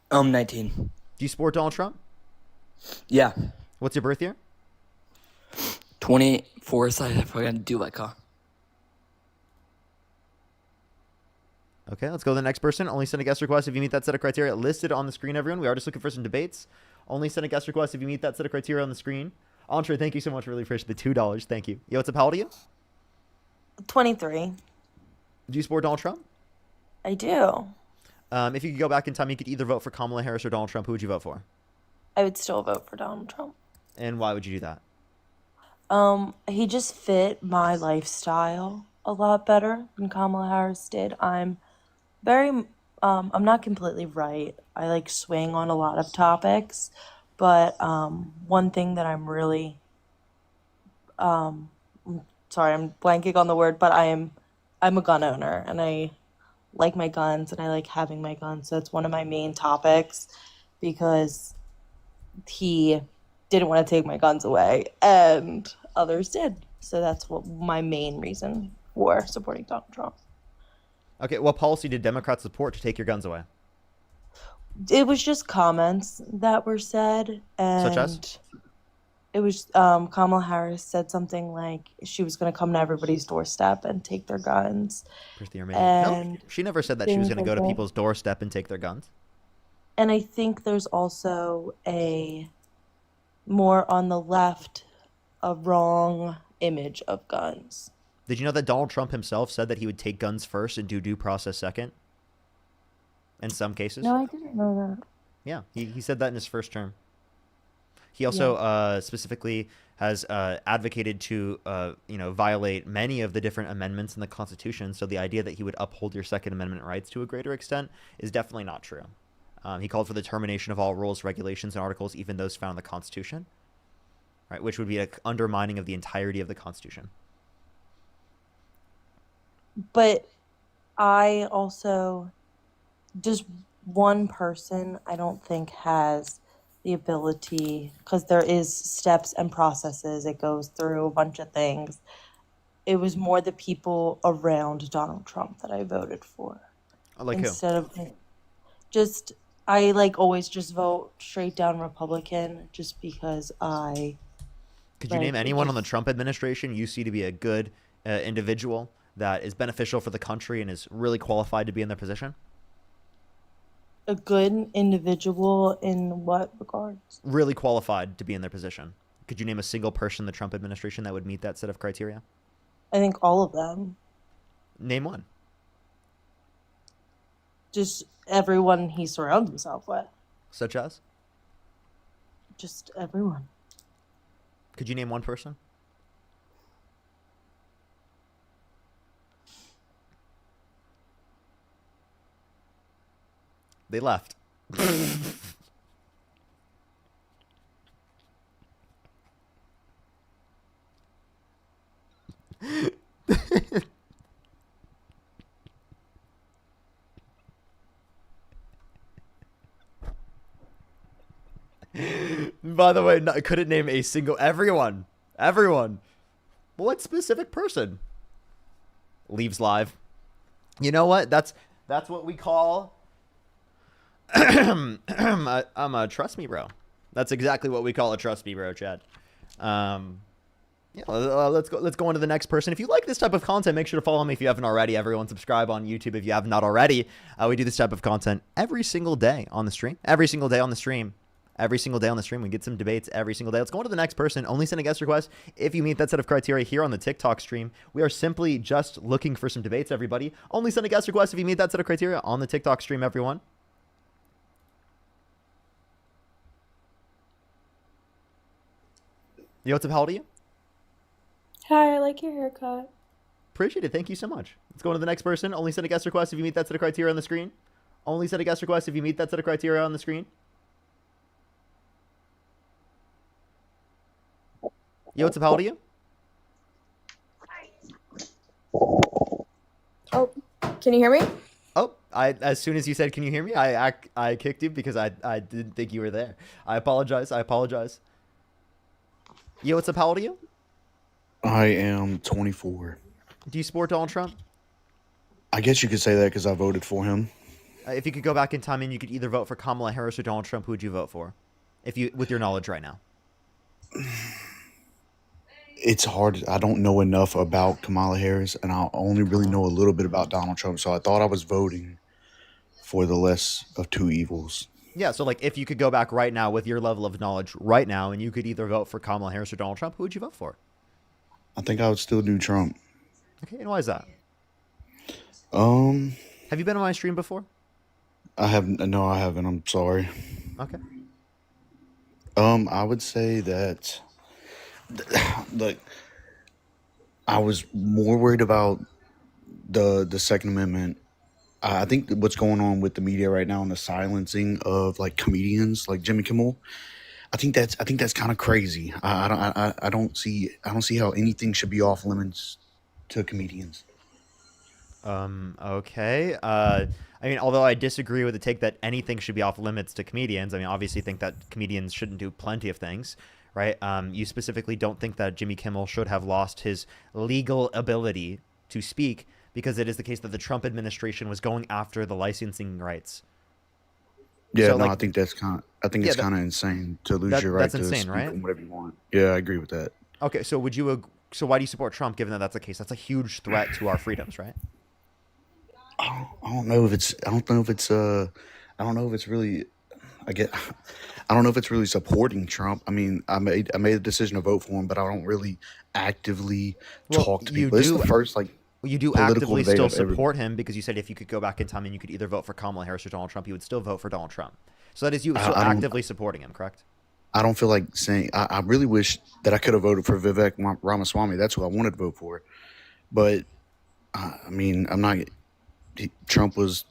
19. Do you support Donald Trump? Yeah. What's your birth year? 24th. I forgot to do like a. Okay, let's go to the next person. Only send a guest request if you meet that set of criteria listed on the screen, everyone. We are just looking for some debates. Only send a guest request if you meet that set of criteria on the screen. Entre, thank you so much. Really appreciate the $2. Thank you. Yo, what's up? How old are you? 23. Do you support Donald Trump? I do. If you could go back in time, you could either vote for Kamala Harris or Donald Trump. Who would you vote for? I would still vote for Donald Trump. And why would you do that? He just fit my lifestyle a lot better than Kamala Harris did. I'm not completely right. I like swing on a lot of topics, but one thing that I'm really, sorry, I'm blanking on the word, but I'm a gun owner and I like my guns and I like having my guns. So it's one of my main topics because he didn't want to take my guns away and others did. So that's what my main reason for supporting Donald Trump. Okay, what policy did Democrats support to take your guns away? It was just comments that were said, and such as? It was Kamala Harris said something like she was going to come to everybody's doorstep and take their guns. No, she never said that she was going to go to people's doorstep and take their guns. And I think there's also a more on the left, a wrong image of guns. Did you know that Donald Trump himself said that he would take guns first and do due process second? In some cases. No, I didn't know that. Yeah, he said that in his first term. He also specifically has advocated to violate many of the different amendments in the Constitution. So the idea that he would uphold your Second Amendment rights to a greater extent is definitely not true. He called for the termination of all rules, regulations, and articles, even those found in the Constitution, right? Which would be an undermining of the entirety of the Constitution. But I also, just one person, I don't think has the ability, because there is steps and processes. It goes through a bunch of things. It was more the people around Donald Trump that I voted for. Like Instead who? of just, I always just vote straight down Republican just because I... Could you name anyone on the Trump administration you see to be a good individual that is beneficial for the country and is really qualified to be in their position? A good individual in what regards? Really qualified to be in their position. Could you name a single person in the Trump administration that would meet that set of criteria? I think all of them. Name one. Just everyone he surrounds himself with. Such as? Just everyone. Could you name one person? They left. By the way, no, I couldn't name a single everyone. Everyone. What specific person? Leaves live. You know what? That's what we call a trust me bro. That's exactly what we call a trust me bro, Chad. Yeah, let's go on to the next person. If you like this type of content, make sure to follow me if you haven't already. Everyone, subscribe on YouTube if you have not already. We do this type of content every single day on the stream. Every single day on the stream. Every single day on the stream. We get some debates every single day. Let's go on to the next person. Only send a guest request if you meet that set of criteria here on the TikTok stream. We are simply just looking for some debates, everybody. Only send a guest request if you meet that set of criteria on the TikTok stream, everyone. Yo, what's up? How old are you? Hi, I like your haircut. Appreciate it. Thank you so much. Let's go on to the next person. Only send a guest request if you meet that set of criteria on the screen. Only send a guest request if you meet that set of criteria on the screen. Yo, what's up? How old are you? Oh, can you hear me? Oh, as soon as you said, "Can you hear me?" I kicked you because I didn't think you were there. I apologize. Yo, what's up? How old are you? I am 24. Do you support Donald Trump? I guess you could say that because I voted for him. If you could go back in time and you could either vote for Kamala Harris or Donald Trump, who would you vote for? With your knowledge right now. It's hard. I don't know enough about Kamala Harris, and I only really know a little bit about Donald Trump. So I thought I was voting for the less of two evils. Yeah, so like if you could go back right now with your level of knowledge right now and you could either vote for Kamala Harris or Donald Trump, who would you vote for? I think I would still do Trump. Okay, and why is that? Have you been on my stream before? I haven't. No, I haven't. I'm sorry. Okay. I would say that like I was more worried about the Second Amendment. I think what's going on with the media right now and the silencing of like comedians like Jimmy Kimmel, I think that's kind of crazy. I don't see how anything should be off limits to comedians. Okay. I mean, although I disagree with the take that anything should be off limits to comedians, I mean, obviously think that comedians shouldn't do plenty of things, right? You specifically don't think that Jimmy Kimmel should have lost his legal ability to speak because it is the case that the Trump administration was going after the licensing rights. Yeah, So, no, like, I think it's kind of insane to lose your right that's to insane, speak right? on whatever you want. Yeah, I agree with that. Okay, so so why do you support Trump given that that's the case? That's a huge threat to our freedoms, right? I don't know if it's really. I don't know if it's really supporting Trump. I mean, I made the decision to vote for him, but I don't really actively talk to people. It's the first you do political actively debate still I've ever- support him because you said if you could go back in time and you could either vote for Kamala Harris or Donald Trump, you would still vote for Donald Trump. So that is you still I don't- actively supporting him, correct? I don't feel like saying. I really wish that I could have voted for Vivek Ramaswamy. That's who I wanted to vote for, but I mean, I'm not. Trump was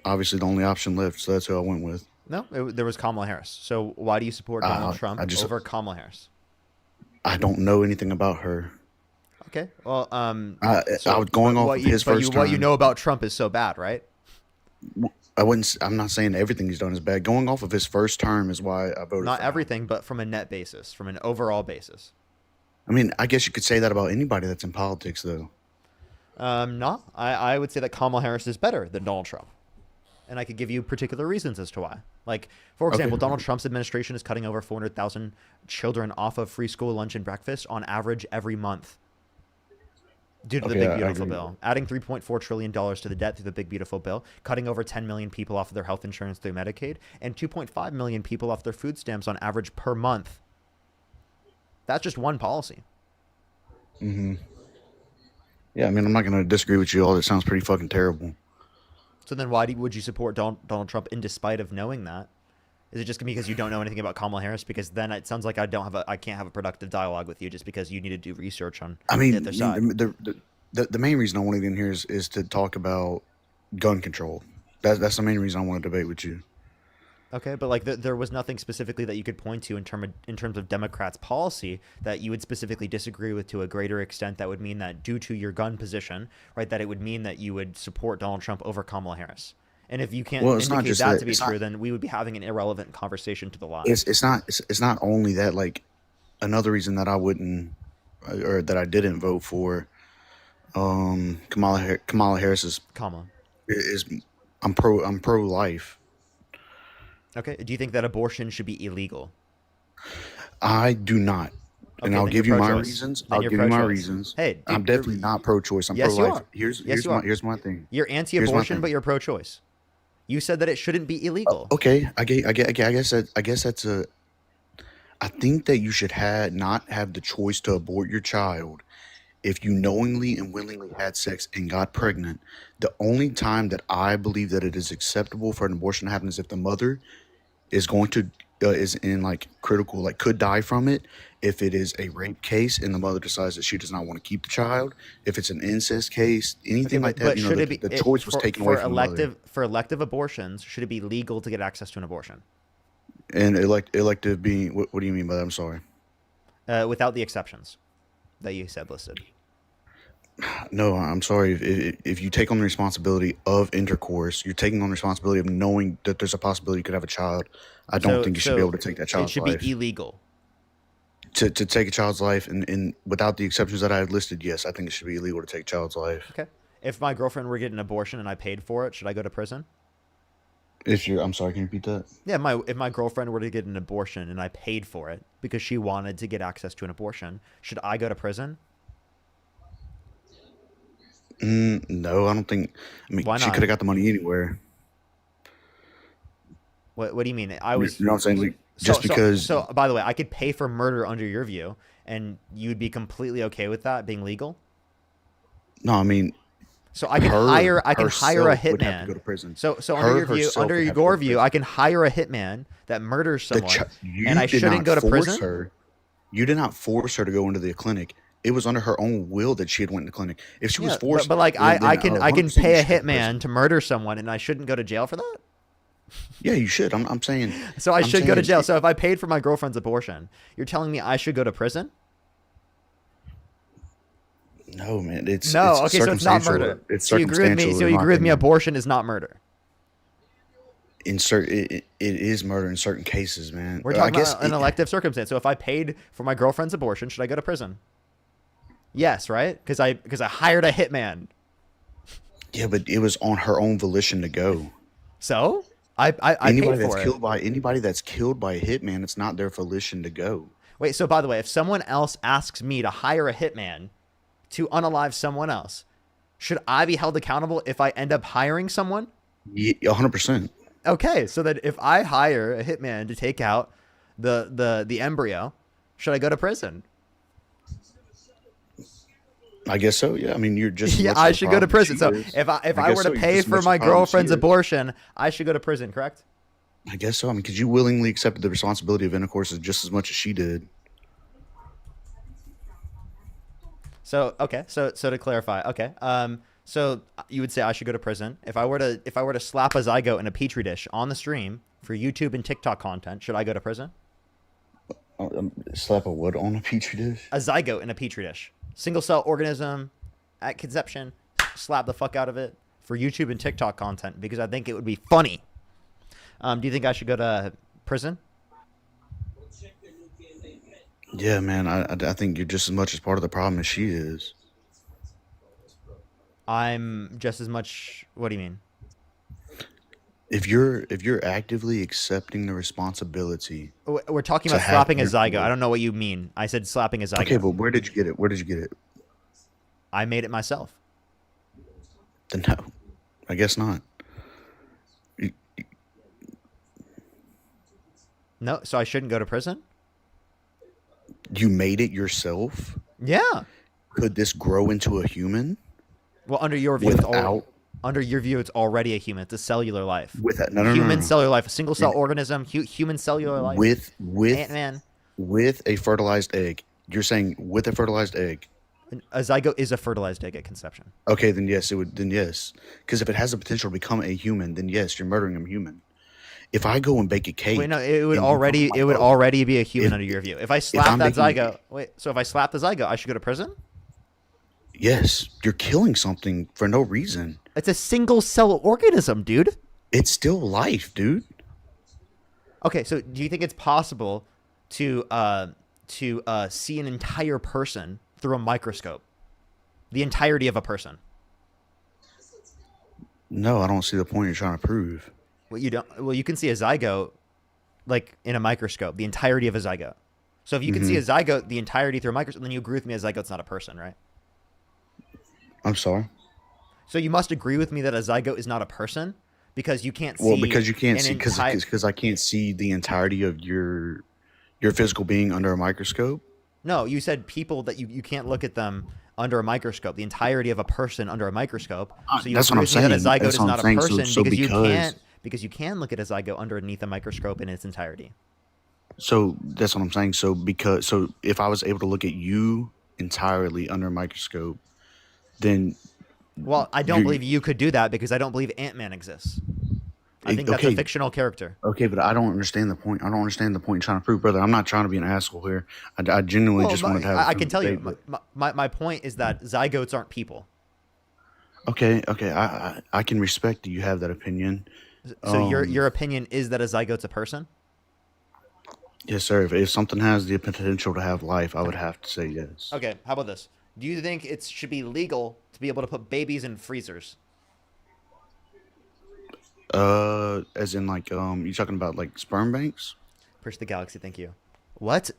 obviously the only option left, so that's who I went with. No, there was Kamala Harris. So why do you support Donald Trump over Kamala Harris? I don't know anything about her. Okay, well, I was going off of his first term. What you know about Trump is so bad, right? I'm not saying everything he's done is bad. Going off of his first term is why I voted. Not for everything, but from a net basis, from an overall basis. I mean, I guess you could say that about anybody that's in politics, though. No, I would say that Kamala Harris is better than Donald Trump. And I could give you particular reasons as to why. Like, for example, Donald Trump's administration is cutting over 400,000 children off of free school lunch and breakfast on average every month due to the Big Beautiful Bill. Adding $3.4 trillion to the debt through the Big Beautiful Bill, cutting over 10 million people off of their health insurance through Medicaid, and 2.5 million people off their food stamps on average per month. That's just one policy. Mm-hmm. Yeah, I mean, I'm not going to disagree with you all. It sounds pretty fucking terrible. So then why would you support Donald Trump in despite of knowing that? Is it just because you don't know anything about Kamala Harris? Because then it sounds like I can't have a productive dialogue with you just because you need to do research on the other side. The main reason I wanted in here is to talk about gun control. That's the main reason I want to debate with you. Okay, but like there was nothing specifically that you could point to in terms of Democrats' policy that you would specifically disagree with to a greater extent that would mean that due to your gun position, right, that it would mean that you would support Donald Trump over Kamala Harris. And if you can't indicate that to be true, then we would be having an irrelevant conversation to the line. It's not only that. Like, another reason that I wouldn't or that I didn't vote for Kamala Harris is I'm pro life. Okay. Do you think that abortion should be illegal? I do not. And I'll give you my reasons. Hey, I'm definitely not pro-choice. I'm pro-life. Here's my thing. You're anti-abortion, but you're pro-choice. You said that it shouldn't be illegal. Okay, I guess that's a. I think that you should not have the choice to abort your child if you knowingly and willingly had sex and got pregnant. The only time that I believe that it is acceptable for an abortion to happen is if the mother is going to is in like critical, like could die from it. If it is a rape case and the mother decides that she does not want to keep the child, if it's an incest case, anything like that, but you know, the choice was taken away from the mother. For elective abortions, should it be legal to get access to an abortion? And elective being, what do you mean by that? I'm sorry. Without the exceptions that you said listed. No, I'm sorry. If you take on the responsibility of intercourse, you're taking on the responsibility of knowing that there's a possibility you could have a child. I don't think you should be able to take that child's life. It should be illegal. To take a child's life, and without the exceptions that I had listed, yes, I think it should be illegal to take a child's life. Okay. If my girlfriend were getting an abortion and I paid for it, should I go to prison? I'm sorry, can you repeat that? Yeah, if my girlfriend were to get an abortion and I paid for it because she wanted to get access to an abortion, should I go to prison? No, I don't think. I mean, she could have got the money anywhere. What do you mean? You know what I'm saying? Like, because. So, by the way, I could pay for murder under your view, and you'd be completely okay with that being legal? No, I mean. So I can hire a hitman. Go to prison. So under your view, I can hire a hitman that murders someone, and I shouldn't go to prison. You did not force her to go into the clinic. It was under her own will that she had went to the clinic. If she was forced, but like I can pay a hitman to murder someone, and I shouldn't go to jail for that. Yeah, you should. I'm saying. So I should go to jail. So if I paid for my girlfriend's abortion, you're telling me I should go to prison? No, man. It's okay. So it's not murder. It's so you agree with me? So you agree with me? Abortion is not murder. It is murder in certain cases, man. We're talking about an elective circumstance. So if I paid for my girlfriend's abortion, should I go to prison? Yes, right? Because I hired a hitman. Yeah, but it was on her own volition to go. So I paid for it. Anybody that's killed by a hitman, it's not their volition to go. Wait, so by the way, if someone else asks me to hire a hitman to unalive someone else, should I be held accountable if I end up hiring someone? 100%. Okay, so that if I hire a hitman to take out the embryo, should I go to prison? I guess so. Yeah, I mean, you're just I should go to prison. So if I were to pay for my girlfriend's abortion, I should go to prison, correct? I guess so. I mean, because you willingly accepted the responsibility of intercourse just as much as she did. So okay, so to clarify, okay, so you would say I should go to prison if I were to slap a zygote in a petri dish on the stream for YouTube and TikTok content. Should I go to prison? Slap a what on a petri dish? A zygote in a petri dish. Single cell organism at conception, slap the fuck out of it for YouTube and TikTok content because I think it would be funny. Do you think I should go to prison? Yeah, man, I think you're just as much as part of the problem as she is. I'm just as much. What do you mean? If you're actively accepting the responsibility, we're talking about slapping a zygote. I don't know what you mean. I said slapping a zygote. Okay, but where did you get it? I made it myself. Then no, I guess not. No, so I shouldn't go to prison? You made it yourself. Yeah. Could this grow into a human? Well, under your view, it's already a human. It's a cellular life. Human cellular life, a single cell organism, human cellular life. With Ant-Man. With a fertilized egg. You're saying with a fertilized egg. A zygote is a fertilized egg at conception. Okay, then yes, it would. Then yes, because if it has the potential to become a human, then yes, you're murdering a human. If I go and bake a cake, wait, no, it would already be a human under your view. If I slap that zygote, so if I slap the zygote, I should go to prison? Yes, you're killing something for no reason. It's a single cell organism, dude. It's still life, dude. Okay, so do you think it's possible to see an entire person through a microscope? The entirety of a person? No, I don't see the point you're trying to prove. Well, you don't. Well, you can see a zygote, like in a microscope, the entirety of a zygote. So if you can see a zygote, the entirety through a microscope, then you agree with me a zygote's not a person, right? I'm sorry. So you must agree with me that a zygote is not a person because you can't see. Well, because you can't see because I can't see the entirety of your physical being under a microscope. No, you said people that you can't look at them under a microscope, the entirety of a person under a microscope. So you that's what I'm saying. That a zygote is not a person so because you can look at a zygote underneath a microscope in its entirety. So that's what I'm saying. So if I was able to look at you entirely under a microscope, then well, I don't believe you could do that because I don't believe Ant-Man exists. I think that's a fictional character. Okay, but I don't understand the point. I don't understand the point you're trying to prove, brother. I'm not trying to be an asshole here. I genuinely just wanted to have. I can tell you, my point is that zygotes aren't people. Okay. I can respect that you have that opinion. So your opinion is that a zygote's a person? Yes, sir. If something has the potential to have life, I would have to say yes. Okay, how about this? Do you think it should be legal to be able to put babies in freezers? As in like you talking about like sperm banks? Push the galaxy, thank you. What?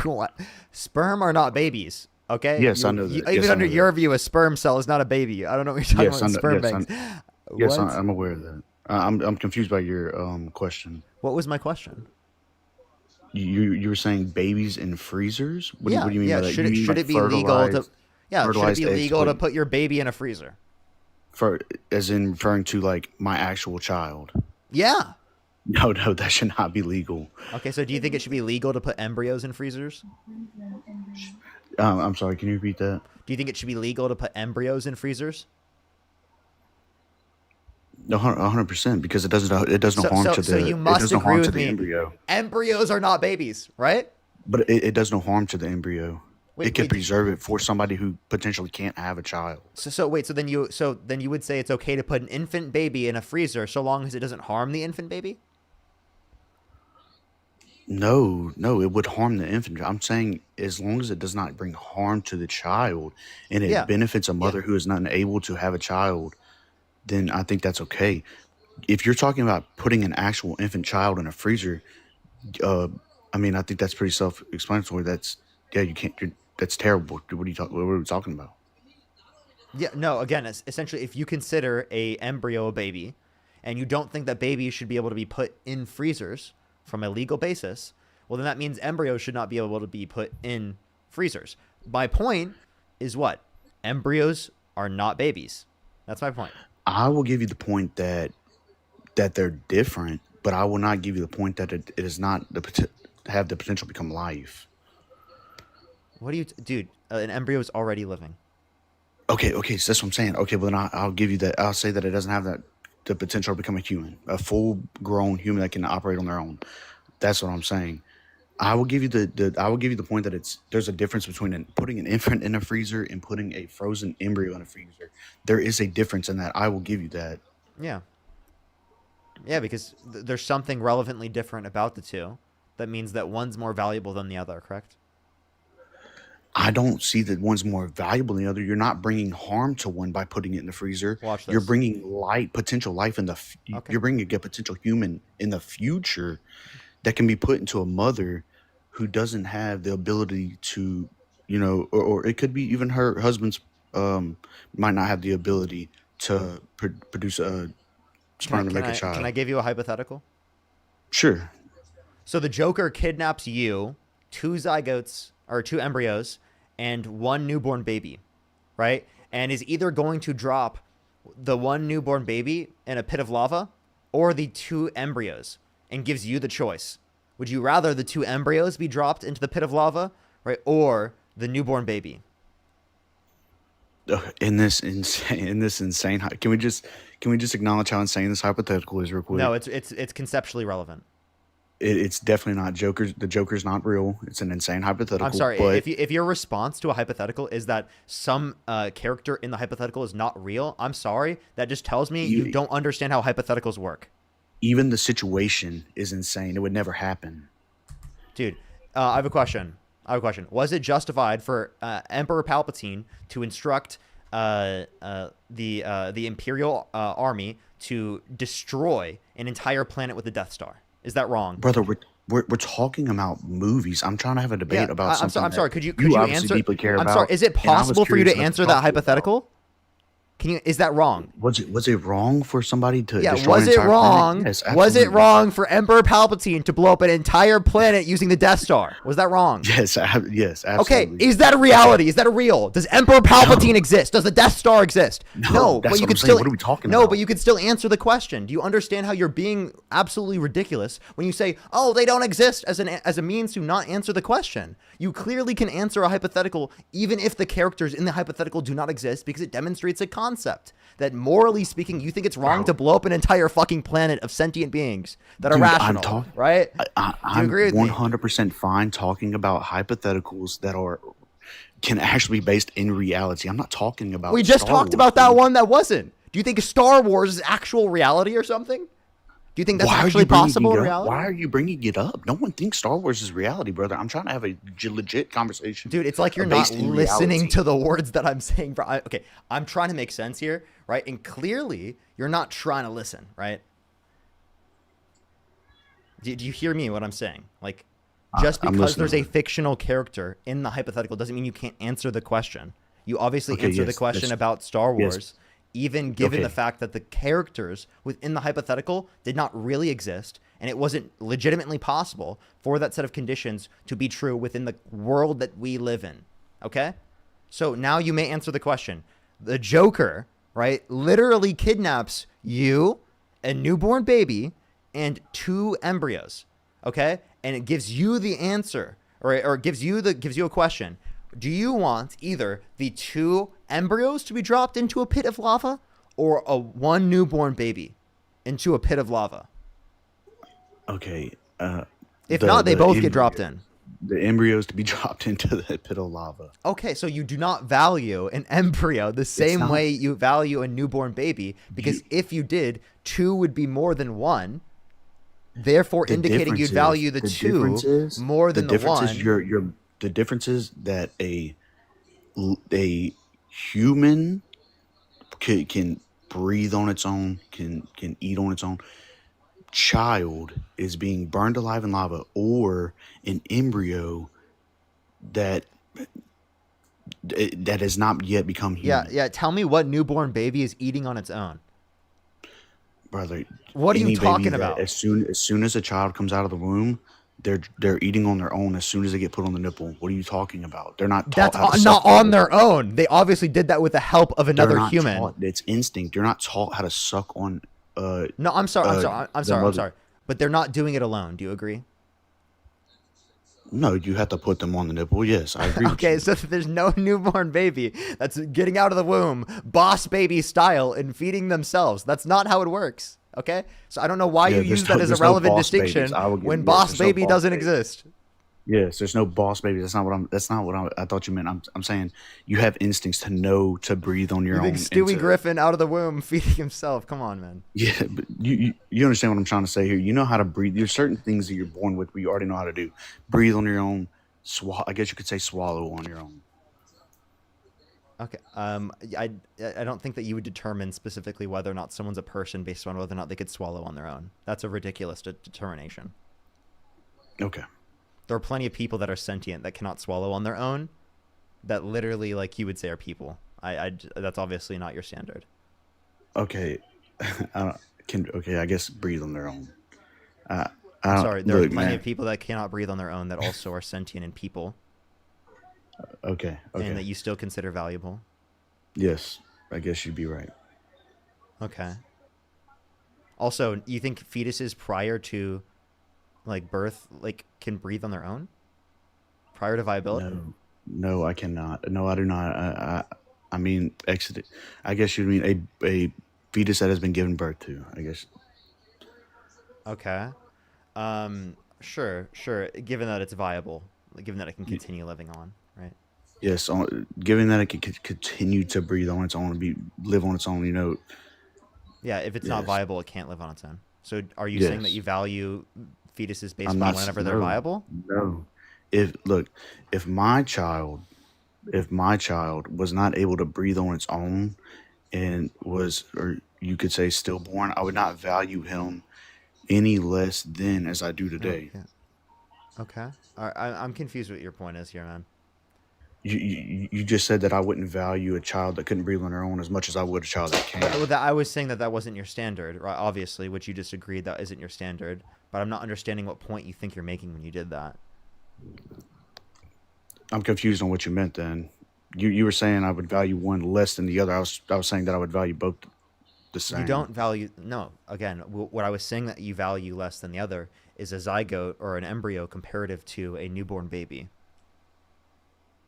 What? Sperm are not babies. Okay. Yes, I know that. Even under your view, a sperm cell is not a baby. I don't know what you're talking about. Sperm banks. Yes, I'm aware of that. I'm confused by your question. What was my question? You were saying babies in freezers? What do you mean by that? Should it be legal to? Yeah, should it be legal to put your baby in a freezer? As in referring to like my actual child? Yeah. No, that should not be legal. Okay, so do you think it should be legal to put embryos in freezers? I'm sorry, can you repeat that? Do you think it should be legal to put embryos in freezers? No, 100%, because it does no harm to the. So you must agree with me. Embryo. Embryos are not babies, right? But it does no harm to the embryo. It could preserve it for somebody who potentially can't have a child. So then you would say it's okay to put an infant baby in a freezer so long as it doesn't harm the infant baby? No, it would harm the infant. I'm saying as long as it does not bring harm to the child and it benefits a mother who is not able to have a child, then I think that's okay. If you're talking about putting an actual infant child in a freezer, I think that's pretty self-explanatory. You can't. That's terrible. What are we talking about? Yeah, no. Again, essentially, if you consider a embryo a baby, and you don't think that babies should be able to be put in freezers from a legal basis, well, then that means embryos should not be able to be put in freezers. My point is what? Embryos are not babies. That's my point. I will give you the point that they're different, but I will not give you the point that it is not have the potential to become life. What do you, dude? An embryo is already living. Okay, so that's what I'm saying. Okay, well then I'll give you that. I'll say that it doesn't have the potential to become a human, a full-grown human that can operate on their own. That's what I'm saying. I will give you the point that there's a difference between putting an infant in a freezer and putting a frozen embryo in a freezer. There is a difference in that. I will give you that. Yeah. Yeah, because there's something relevantly different about the two. That means that one's more valuable than the other, correct? I don't see that one's more valuable than the other. You're not bringing harm to one by putting it in the freezer. Watch this. You're bringing potential life in You're bringing a potential human in the future that can be put into a mother who doesn't have the ability to, or it could be even her husband's might not have the ability to produce a sperm to make a child. Can I give you a hypothetical? Sure. So the Joker kidnaps you 2 zygotes or 2 embryos and 1 newborn baby, right? And is either going to drop the 1 newborn baby in a pit of lava or the 2 embryos, and gives you the choice. Would you rather the 2 embryos be dropped into the pit of lava, right, or the newborn baby? In this insane, can we just acknowledge how insane this hypothetical is real quick? No, it's conceptually relevant. It's definitely not the Joker's not real. It's an insane hypothetical. I'm sorry, but if your response to a hypothetical is that some character in the hypothetical is not real, I'm sorry, that just tells me you don't understand how hypotheticals work. Even the situation is insane. It would never happen. Dude, I have a question. Was it justified for Emperor Palpatine to instruct the Imperial army to destroy an entire planet with the Death Star? Is that wrong? Brother, we're talking about movies. I'm trying to have a debate about something. I'm sorry. Could you obviously answer? deeply care I'm about, sorry. Is it possible for you to answer that hypothetical? Is that wrong? Was it wrong for somebody to destroy was an it entire wrong? planet? Yes, Was it absolutely. wrong for Emperor Palpatine to blow up an entire planet using the Death Star? Was that wrong? Yes, yes, absolutely. Okay, is that a reality? Is that a real? Does Emperor Palpatine exist? Does the Death Star exist? No, that's but you what could I'm saying. still. What are we talking no, about? but you could still answer the question. Do you understand how you're being absolutely ridiculous when you say, "Oh, they don't exist" as a means to not answer the question? You clearly can answer a hypothetical even if the characters in the hypothetical do not exist, because it demonstrates a concept that, morally speaking, you think it's wrong to blow up an entire fucking planet of sentient beings that are rational, right? I'm agree with me? 100% fine talking about hypotheticals that can actually be based in reality. I'm not talking about. We just Star talked Wars, about that dude. one that wasn't. Do you think Star Wars is actual reality or something? Do you think that's Why are actually you bringing possible it in up? reality? Why are you bringing it up? No one thinks Star Wars is reality, brother. I'm trying to have a legit conversation. Dude, it's like you're not listening to the words that I'm saying, bro. Okay, I'm trying to make sense here, right? And clearly, you're not trying to listen, right? Do you hear me, what I'm saying? Like, just because there's a fictional character in the hypothetical doesn't mean you can't answer the question. You obviously answer the question about Star Wars, even given the fact that the characters within the hypothetical did not really exist, and it wasn't legitimately possible for that set of conditions to be true within the world that we live in. Okay? So now you may answer the question. The Joker, right, literally kidnaps you, a newborn baby, and 2 embryos. Okay? And it gives you the answer, or gives you a question. Do you want either the 2 embryos to be dropped into a pit of lava, or one newborn baby into a pit of lava? Okay. If not, they both get dropped in. The embryos to be dropped into the pit of lava. Okay, so you do not value an embryo the same way you value a newborn baby, because if you did, 2 would be more than 1. Therefore, indicating you'd value the 2 more than the 1. The difference is that a human can breathe on its own, can eat on its own. Child is being burned alive in lava, or an embryo that has not yet become human. Yeah. Tell me what newborn baby is eating on its own. Brother, what are you talking baby about? As soon as a child comes out of the womb, they're eating on their own as soon as they get put on the nipple. What are you talking about? They're not taught how to not suck on their own. They obviously did that with the help of another human. Taught, it's instinct. They're not taught how to suck on. No, I'm sorry. But they're not doing it alone. Do you agree? No, you have to put them on the nipple. Yes, I agree. Okay, so there's no newborn baby that's getting out of the womb, boss baby style, and feeding themselves. That's not how it works. Okay, so I don't know why you use that as a relevant distinction when boss baby doesn't exist. Yes, there's no boss baby. That's not what I thought you meant. I'm saying you have instincts to know to breathe on your own. You think Stewie Griffin out of the womb feeding himself? Come on, man. Yeah, but you understand what I'm trying to say here. You know how to breathe. There's certain things that you're born with, but you already know how to do. Breathe on your own. I guess you could say swallow on your own. Okay. I don't think that you would determine specifically whether or not someone's a person based on whether or not they could swallow on their own. That's a ridiculous determination. Okay. There are plenty of people that are sentient that cannot swallow on their own, that literally, like you would say, are people. That's obviously not your standard. Okay. I guess breathe on their own. I'm sorry, there are look, plenty man. of people that cannot breathe on their own that also are sentient and people, Okay. and that you still consider valuable. Yes, I guess you'd be right. Okay. Also, you think fetuses prior to like birth can breathe on their own prior to viability? No, I cannot. No, I do not. I mean, exit. I guess you mean a fetus that has been given birth to. I guess. Okay. Sure. Given that it's viable, given that it can continue living on, right? Yes, given that it could continue to breathe on its own and live on its own, Yeah, if it's not viable, it can't live on its own. So are you Yes. saying that you value fetuses based I'm on not. whenever they're viable? No. If my child was not able to breathe on its own and was, or you could say, stillborn, I would not value him any less than as I do today. Yeah. Okay. All right, I'm confused what your point is here, man. You just said that I wouldn't value a child that couldn't breathe on their own as much as I would a child that can. I was saying that wasn't your standard, right? Obviously, which you just agreed that isn't your standard. But I'm not understanding what point you think you're making when you did that. I'm confused on what you meant then. You were saying I would value one less than the other. I was saying that I would value both the same. You don't value... No. Again, what I was saying that you value less than the other is a zygote or an embryo comparative to a newborn baby.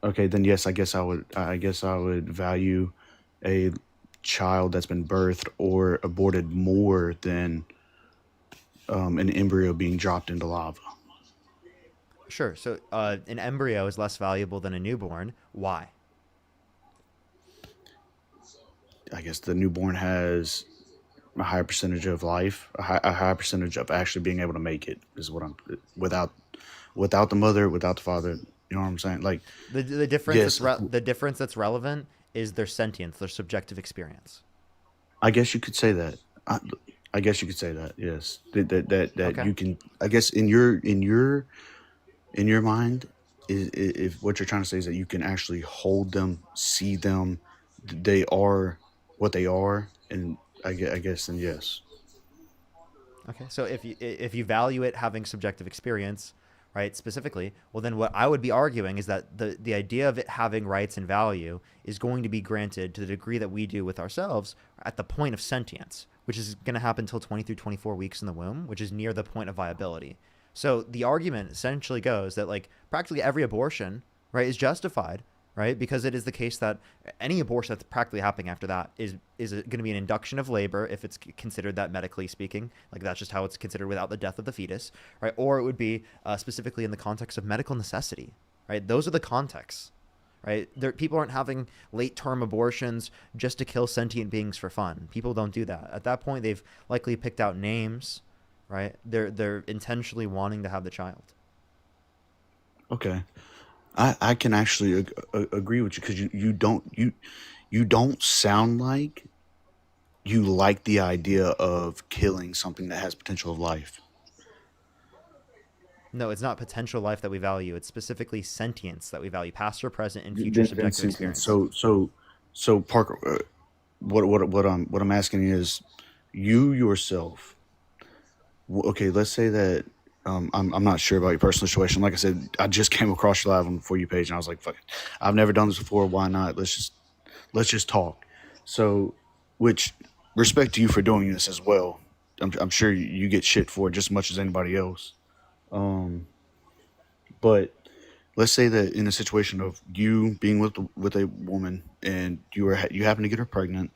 Okay, then yes, I guess I would value a child that's been birthed or aborted more than an embryo being dropped into lava. Sure. So an embryo is less valuable than a newborn. Why? I guess the newborn has a higher percentage of life, a higher percentage of actually being able to make it. Is what I'm without the mother, without the father. You know what I'm saying? Like the difference. Yes. The difference that's relevant is their sentience, their subjective experience. I guess you could say that. I guess you could say that. Yes, that Okay. You can. I guess in your mind, if what you're trying to say is that you can actually hold them, see them, they are what they are, and I guess then yes. Okay. So if you value it having subjective experience, right, specifically, well, then what I would be arguing is that the idea of it having rights and value is going to be granted to the degree that we do with ourselves at the point of sentience, which is going to happen until 20 through 24 weeks in the womb, which is near the point of viability. So the argument essentially goes that like practically every abortion, right, is justified, right, because it is the case that any abortion that's practically happening after that is going to be an induction of labor if it's considered that medically speaking, like that's just how it's considered without the death of the fetus, right, or it would be specifically in the context of medical necessity, right? Those are the contexts, right? People aren't having late-term abortions just to kill sentient beings for fun. People don't do that. At that point, they've likely picked out names, right? They're intentionally wanting to have the child. Okay. I can actually agree with you because you don't sound like you like the idea of killing something that has potential of life. No, it's not potential life that we value. It's specifically sentience that we value, past or present and future subjective experience. So Parker, what I'm asking is, you yourself. Okay, let's say that. I'm not sure about your personal situation. Like I said, I just came across your live on the For You page, and I was like, "Fuck it, I've never done this before. Why not? Let's just talk." So, which respect to you for doing this as well. I'm sure you get shit for it just as much as anybody else. But let's say that in a situation of you being with a woman and you happen to get her pregnant,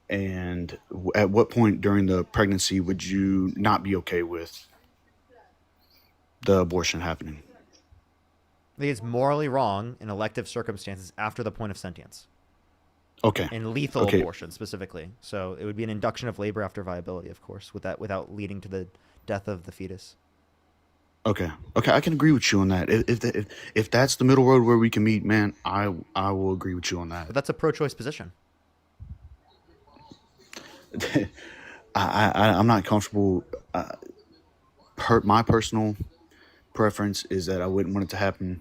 and at what point during the pregnancy would you not be okay with the abortion happening? I think it's morally wrong in elective circumstances after the point of sentience. Okay. In lethal abortion specifically. So it would be an induction of labor after viability, of course, without leading to the death of the fetus. Okay, I can agree with you on that. If that's the middle road where we can meet, man, I will agree with you on that. But that's a pro-choice position. I'm not comfortable. My personal preference is that I wouldn't want it to happen,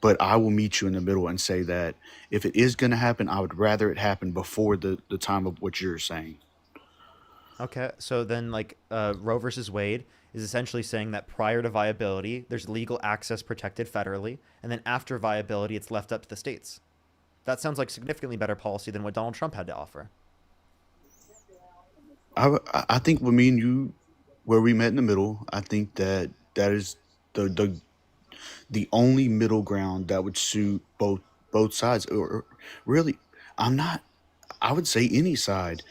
but I will meet you in the middle and say that if it is going to happen, I would rather it happen before the time of what you're saying. Okay, so then like Roe versus Wade is essentially saying that prior to viability, there's legal access protected federally, and then after viability, it's left up to the states. That sounds like significantly better policy than what Donald Trump had to offer. I think with me and you, where we met in the middle, I think that is the only middle ground that would suit both sides. Or really, I'm not. I would say any side.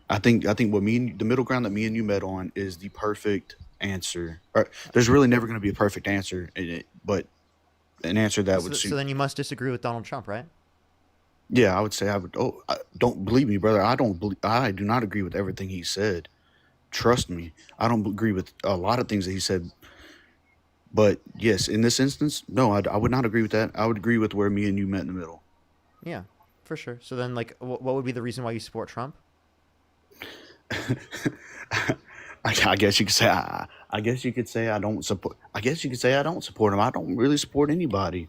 I think what the middle ground that me and you met on is the perfect answer. There's really never going to be a perfect answer in it, but an answer that would suit. So then you must disagree with Donald Trump, right? Yeah, I would say I would. Oh, don't believe me, brother. I do not agree with everything he said. Trust me, I don't agree with a lot of things that he said. But yes, in this instance, no, I would not agree with that. I would agree with where me and you met in the middle. Yeah, for sure. So then, like, what would be the reason why you support Trump? I guess you could say I guess you could say I don't support. I guess you could say I don't support him. I don't really support anybody.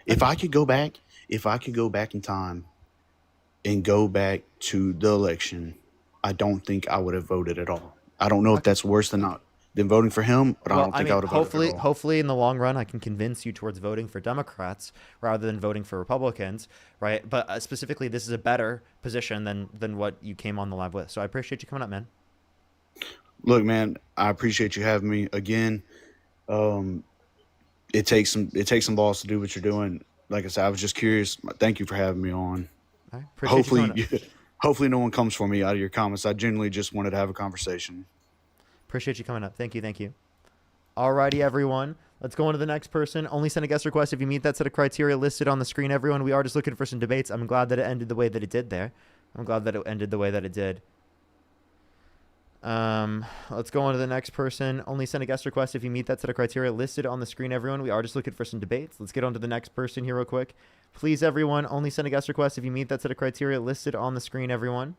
If I could go back in time and go back to the election, I don't think I would have voted at all. I don't know if that's worse than voting for him, but I don't think I would have voted at all. Hopefully in the long run, I can convince you towards voting for Democrats rather than voting for Republicans, right? But specifically, this is a better position than what you came on the live with. So I appreciate you coming up, man. Look, man, I appreciate you having me again. It takes some balls to do what you're doing. Like I said, I was just curious. Thank you for having me on. Hopefully no one comes for me out of your comments. I genuinely just wanted to have a conversation. Appreciate you coming up. Thank you. Alrighty, everyone. Let's go on to the next person. Only send a guest request if you meet that set of criteria listed on the screen, everyone. We are just looking for some debates. I'm glad that it ended the way that it did there. Let's go on to the next person. Only send a guest request if you meet that set of criteria listed on the screen, everyone. We are just looking for some debates. Let's get on to the next person here real quick. Please, everyone, only send a guest request if you meet that set of criteria listed on the screen, everyone.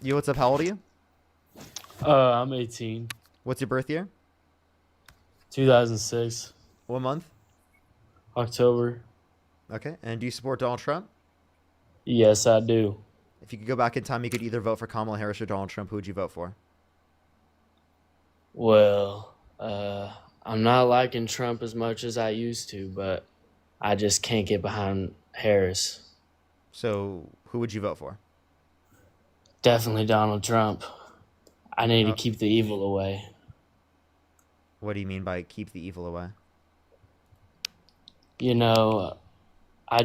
Yo, what's up? How old are you? I'm 18. What's your birth year? 2006. What month? October. Okay. And do you support Donald Trump? Yes, I do. If you could go back in time, you could either vote for Kamala Harris or Donald Trump. Who would you vote for? Well, I'm not liking Trump as much as I used to, but I just can't get behind Harris. So who would you vote for? Definitely Donald Trump. I need to keep the evil away. What do you mean by keep the evil away? You know, I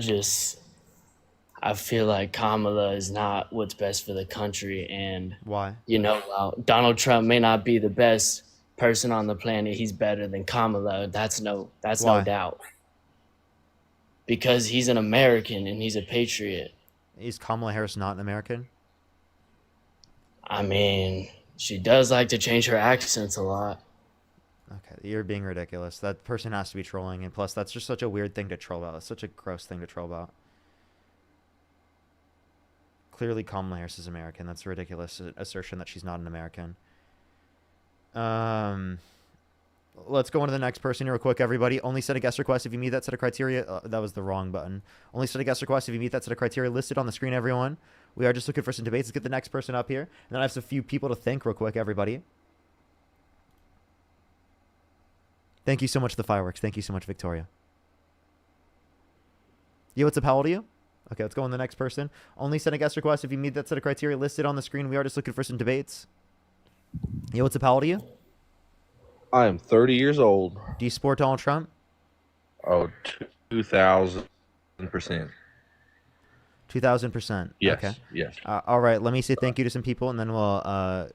feel like Kamala is not what's best for the country. And why? You know, while Donald Trump may not be the best person on the planet, he's better than Kamala. That's no doubt. Because he's an American and he's a patriot. Is Kamala Harris not an American? I mean, she does like to change her accents a lot. Okay, you're being ridiculous. That person has to be trolling, and plus, that's just such a weird thing to troll about. It's such a gross thing to troll about. Clearly, Kamala Harris is American. That's a ridiculous assertion that she's not an American. Let's go on to the next person real quick, everybody. Only send a guest request if you meet that set of criteria. That was the wrong button. Only send a guest request if you meet that set of criteria listed on the screen, everyone. We are just looking for some debates. Let's get the next person up here. And then I have a few people to thank real quick, everybody. Thank you so much for the fireworks. Thank you so much, Victoria. Yo, what's up? How old are you? Okay, let's go on to the next person. Only send a guest request if you meet that set of criteria listed on the screen. We are just looking for some debates. Yo, what's up? How old are you? I am 30 years old. Do you support Donald Trump? Oh, 2,000%. 2,000%. Yes. Okay. Yes. All right. Let me say thank you to some people, and then we'll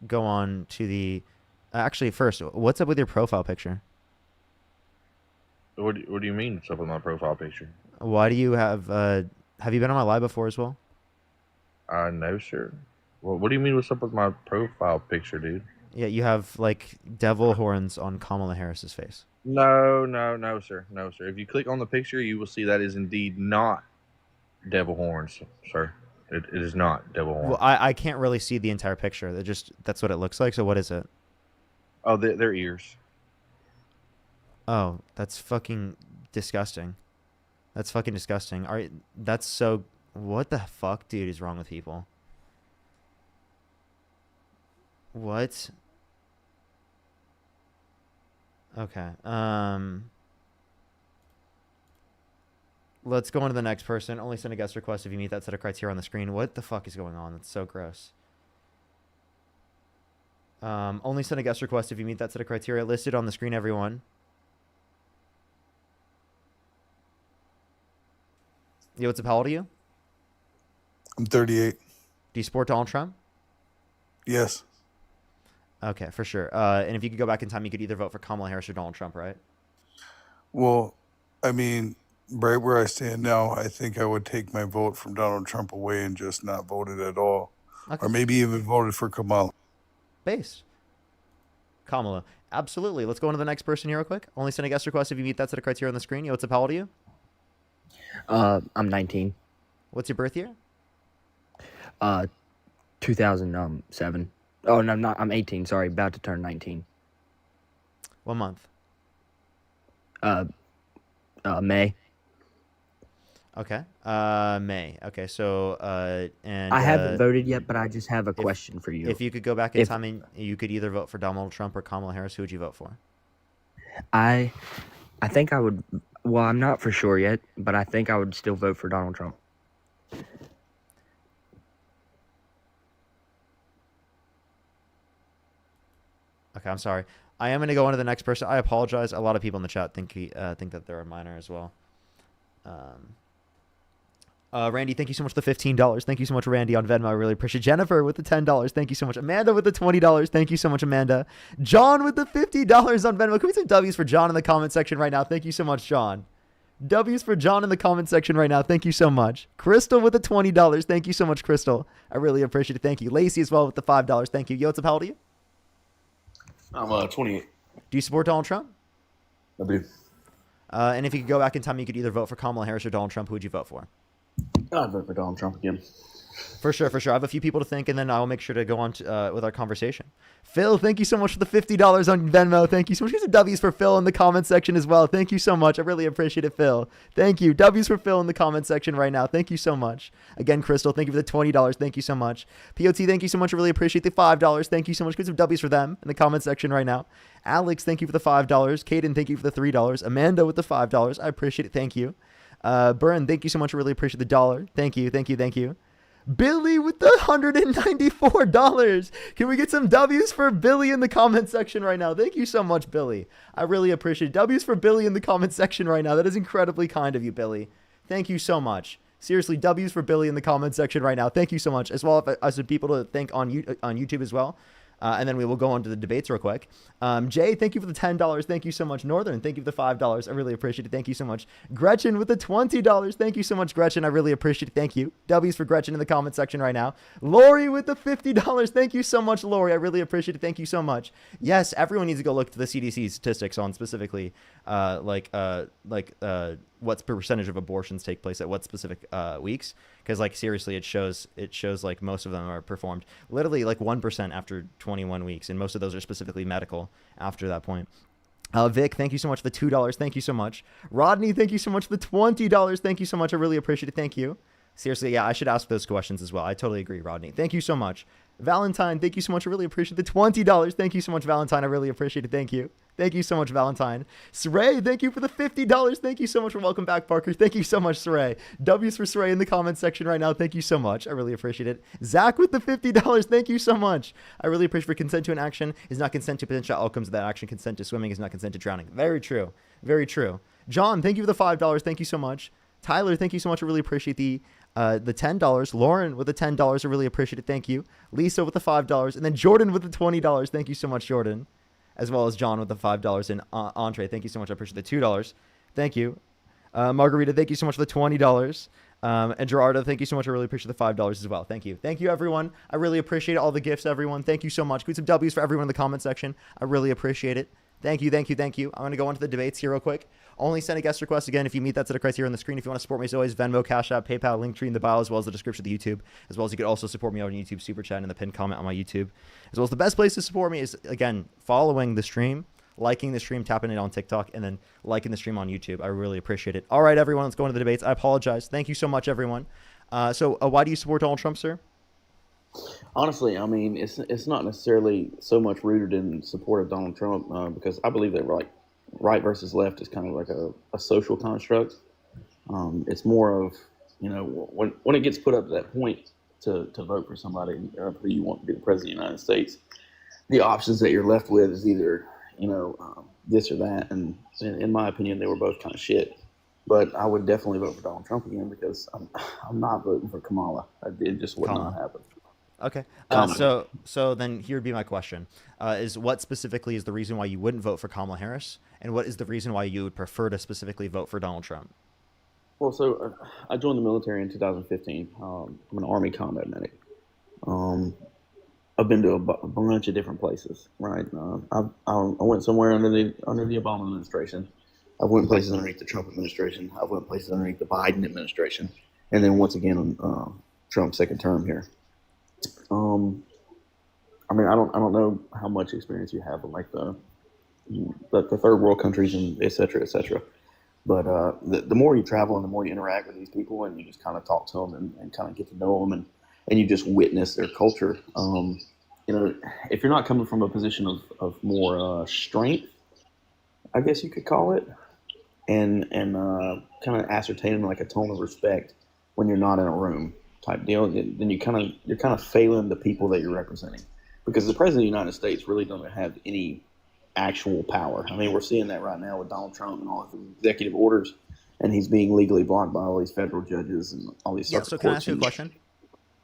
go on to the. Actually, first, what's up with your profile picture? What do you mean? What's up with my profile picture? Why do you have? Have you been on my live before as well? No, sir. Well, what do you mean? What's up with my profile picture, dude? Yeah, you have like devil horns on Kamala Harris's face. No, sir. No, sir. If you click on the picture, you will see that is indeed not devil horns, sir. It is not devil horns. Well, I can't really see the entire picture. That's what it looks like. So what is it? Oh, they're ears. Oh, that's fucking disgusting. That's fucking disgusting. All right, that's so. What the fuck, dude, is wrong with people? What? Okay. Let's go on to the next person. Only send a guest request if you meet that set of criteria on the screen. What the fuck is going on? That's so gross. Only send a guest request if you meet that set of criteria listed on the screen, everyone. Yo, what's up? How old are you? I'm 38. Do you support Donald Trump? Yes. Okay, for sure. And if you could go back in time, you could either vote for Kamala Harris or Donald Trump, right? Well, I mean, right where I stand now, I think I would take my vote from Donald Trump away and just not vote it at all. Okay. Or maybe even voted for Kamala. Base. Kamala. Absolutely. Let's go on to the next person here real quick. Only send a guest request if you meet that set of criteria on the screen. Yo, what's up? How old are you? I'm 19. What's your birth year? 2007. Oh, no, I'm 18. Sorry, about to turn 19. What month? May. Okay. May. Okay, so and I haven't voted yet, but I just have a question for you. If you could go back in time and you could either vote for Donald Trump or Kamala Harris, who would you vote for? I think I would. Well, I'm not for sure yet, but I think I would still vote for Donald Trump. Okay, I'm sorry. I am going to go on to the next person. I apologize. A lot of people in the chat think that they're a minor as well. Randy, thank you so much for the $15. Thank you so much, Randy, on Venmo. I really appreciate it. Jennifer with the $10. Thank you so much. Amanda with the $20. Thank you so much, Amanda. John with the $50 on Venmo. Can we say W's for John in the comment section right now? Thank you so much, John. W's for John in the comment section right now. Thank you so much. Crystal with the $20. Thank you so much, Crystal. I really appreciate it. Thank you. Lacey as well with the $5. Thank you. Yo, what's up? How old are you? I'm 28. Do you support Donald Trump? I do. And if you could go back in time, you could either vote for Kamala Harris or Donald Trump. Who would you vote for? I'd vote for Donald Trump again. For sure, for sure. I have a few people to thank, and then I'll make sure to go on to, with our conversation. Phil, thank you so much for the $50 on Venmo. Thank you so much. Here's some W's for Phil in the comment section as well. Thank you so much. I really appreciate it, Phil. Thank you. W's for Phil in the comment section right now. Thank you so much. Again, Crystal, thank you for the $20. Thank you so much. POT, thank you so much. I really appreciate the $5. Thank you so much. Get some W's for them in the comment section right now. Alex, thank you for the $5. Caden, thank you for the $3. Amanda with the $5. I appreciate it. Thank you. Byrne, thank you so much. I really appreciate the $1. Thank you. Thank you. Thank you. Billy with the $194. Can we get some W's for Billy in the comment section right now? Thank you so much, Billy. I really appreciate it. W's for Billy in the comment section right now. That is incredibly kind of you, Billy. Thank you so much. Seriously, W's for Billy in the comment section right now. Thank you so much. As well as some people to thank on YouTube as well. And then we will go on to the debates real quick. Jay, thank you for the $10. Thank you so much. Northern, thank you for the $5. I really appreciate it. Thank you so much. Gretchen with the $20. Thank you so much, Gretchen. I really appreciate it. Thank you. W's for Gretchen in the comment section right now. Lori with the $50. Thank you so much, Lori. I really appreciate it. Thank you so much. Yes, everyone needs to go look to the CDC statistics on specifically what percentage of abortions take place at what specific weeks. Because like seriously, it shows like most of them are performed literally like 1% after 21 weeks, and most of those are specifically medical after that point. Vic, thank you so much for the $2. Thank you so much. Rodney, thank you so much for the $20. Thank you so much. I really appreciate it. Thank you. Seriously, yeah, I should ask those questions as well. I totally agree, Rodney. Thank you so much. Valentine, thank you so much. I really appreciate the $20. Thank you so much, Valentine. I really appreciate it. Thank you. Thank you so much, Valentine. Saray, thank you for the $50. Thank you so much for welcome back, Parker. Thank you so much, Saray. W's for Saray in the comment section right now. Thank you so much. I really appreciate it. Zach with the $50. Thank you so much. I really appreciate for consent to an action is not consent to potential outcomes of that action. Consent to swimming is not consent to drowning. Very true. Very true. John, thank you for the $5. Thank you so much. Tyler, thank you so much. I really appreciate the $10. Lauren with the $10. I really appreciate it. Thank you. Lisa with the $5. And then Jordan with the $20. Thank you so much, Jordan. As well as John with the $5. And Andre, thank you so much. I appreciate the $2. Thank you. Margarita, thank you so much for the $20. And Gerardo, thank you so much. I really appreciate the $5 as well. Thank you. Thank you, everyone. I really appreciate all the gifts, everyone. Thank you so much. Put some W's for everyone in the comment section. I really appreciate it. Thank you, thank you, thank you. I'm going to go on to the debates here real quick. Only send a guest request again if you meet that set of criteria on the screen. If you want to support me as always, Venmo, Cash App, PayPal, Linktree in the bio, as well as the description of the YouTube. As well as you could also support me on YouTube Super Chat in the pinned comment on my YouTube. As well as the best place to support me is, again, following the stream, liking the stream, tapping it on TikTok, and then liking the stream on YouTube. I really appreciate it. All right, everyone, let's go into the debates. I apologize. Thank you so much, everyone. So why do you support Donald Trump, sir? Honestly, I mean, it's not necessarily so much rooted in support of Donald Trump because I believe that right versus left is kind of like a social construct. It's more of, when it gets put up to that point to vote for somebody who you want to be the president of the United States, the options that you're left with is either, this or that. And in my opinion, they were both kind of shit. But I would definitely vote for Donald Trump again because I'm not voting for Kamala. It just would not happen. Okay. So then here would be my question: is what specifically is the reason why you wouldn't vote for Kamala Harris, and what is the reason why you would prefer to specifically vote for Donald Trump? Well, so I joined the military in 2015. I'm an Army combat medic. I've been to a bunch of different places, right? I went somewhere under the Obama administration. I went places underneath the Trump administration. I went places underneath the Biden administration, and then once again on Trump's second term here. I mean, I don't know how much experience you have in like the third world countries and et cetera, et cetera. But the more you travel and the more you interact with these people and you just kind of talk to them and kind of get to know them and you just witness their culture, if you're not coming from a position of more strength, I guess you could call it, and kind of ascertaining like a tone of respect when you're not in a room type deal, then you're kind of failing the people that you're representing, because the president of the United States really doesn't have any actual power. I mean, we're seeing that right now with Donald Trump and all his executive orders, and he's being legally blocked by all these federal judges and all these. Yeah. So can I ask you a question?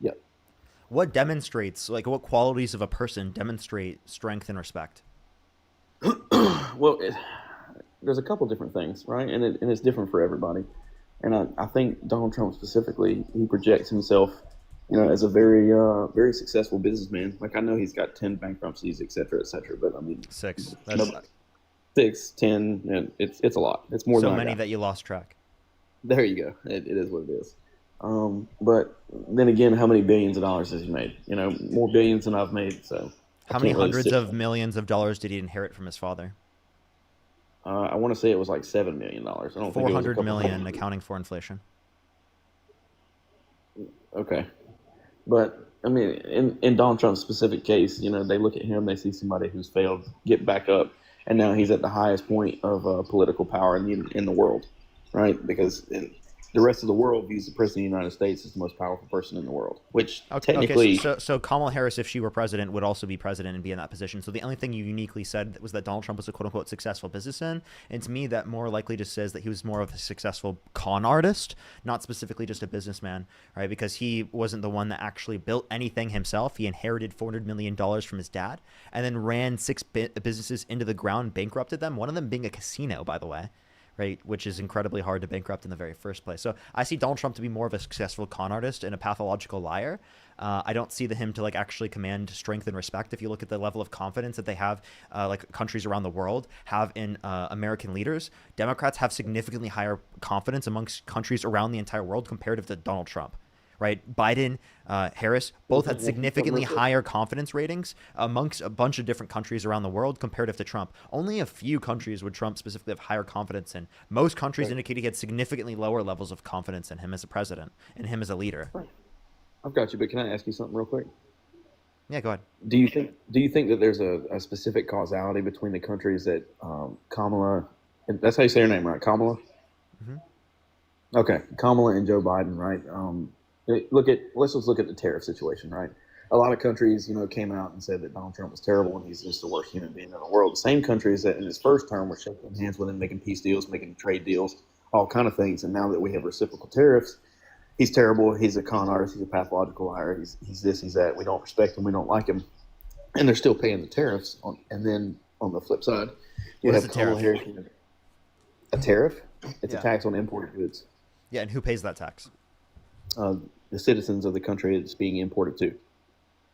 Yeah. What demonstrates, like, what qualities of a person demonstrate strength and respect? Well, there's a couple different things, right? And it's different for everybody. And I think Donald Trump specifically, he projects himself, as a very, very successful businessman. Like, I know he's got 10 bankruptcies, et cetera, but I mean, 6. That's 6, 10, and it's a lot. It's more so than many that you lost track. There you go. It is what it is. But then again, how many billions of dollars has he made? More billions than I've made. So how many hundreds of millions of dollars did he inherit from his father? I want to say it was like $7 million. I don't think it was 400 million, accounting for inflation. Okay, but I mean, in Donald Trump's specific case, they look at him, they see somebody who's failed, get back up, and now he's at the highest point of political power in the world, right? Because the rest of the world views the president of the United States as the most powerful person in the world, which technically... Okay, so Kamala Harris, if she were president, would also be president and be in that position. So the only thing you uniquely said was that Donald Trump was a quote-unquote successful businessman, and to me that more likely just says that he was more of a successful con artist, not specifically just a businessman, right? Because he wasn't the one that actually built anything himself. He inherited $400 million from his dad and then ran 6 businesses into the ground, bankrupted them, one of them being a casino, by the way. Right, which is incredibly hard to bankrupt in the very first place. So I see Donald Trump to be more of a successful con artist and a pathological liar. I don't see him to actually command strength and respect. If you look at the level of confidence that they have, countries around the world have in American leaders, Democrats have significantly higher confidence amongst countries around the entire world comparative to Donald Trump. Right, Biden, Harris, both had significantly higher confidence ratings amongst a bunch of different countries around the world comparative to Trump. Only a few countries would Trump specifically have higher confidence in. Most countries indicated he had significantly lower levels of confidence in him as a president and him as a leader. I've got you, but can I ask you something real quick? Yeah, go ahead. Do you think that there's a specific causality between the countries that Kamala, that's how you say her name, right? Kamala? Mm-hmm. Okay, Kamala and Joe Biden, right? Let's just look at the tariff situation, right? A lot of countries, came out and said that Donald Trump was terrible and he's just the worst human being in the world. The same countries that in his first term were shaking hands with him, making peace deals, making trade deals, all kind of things. And now that we have reciprocal tariffs, he's terrible. He's a con artist. He's a pathological liar. He's this, he's that. We don't respect him. We don't like him. And they're still paying the tariffs. And then on the flip side, you have Kamala Harris. A tariff? It's a tax on imported goods. Yeah, and who pays that tax? The citizens of the country it's being imported to.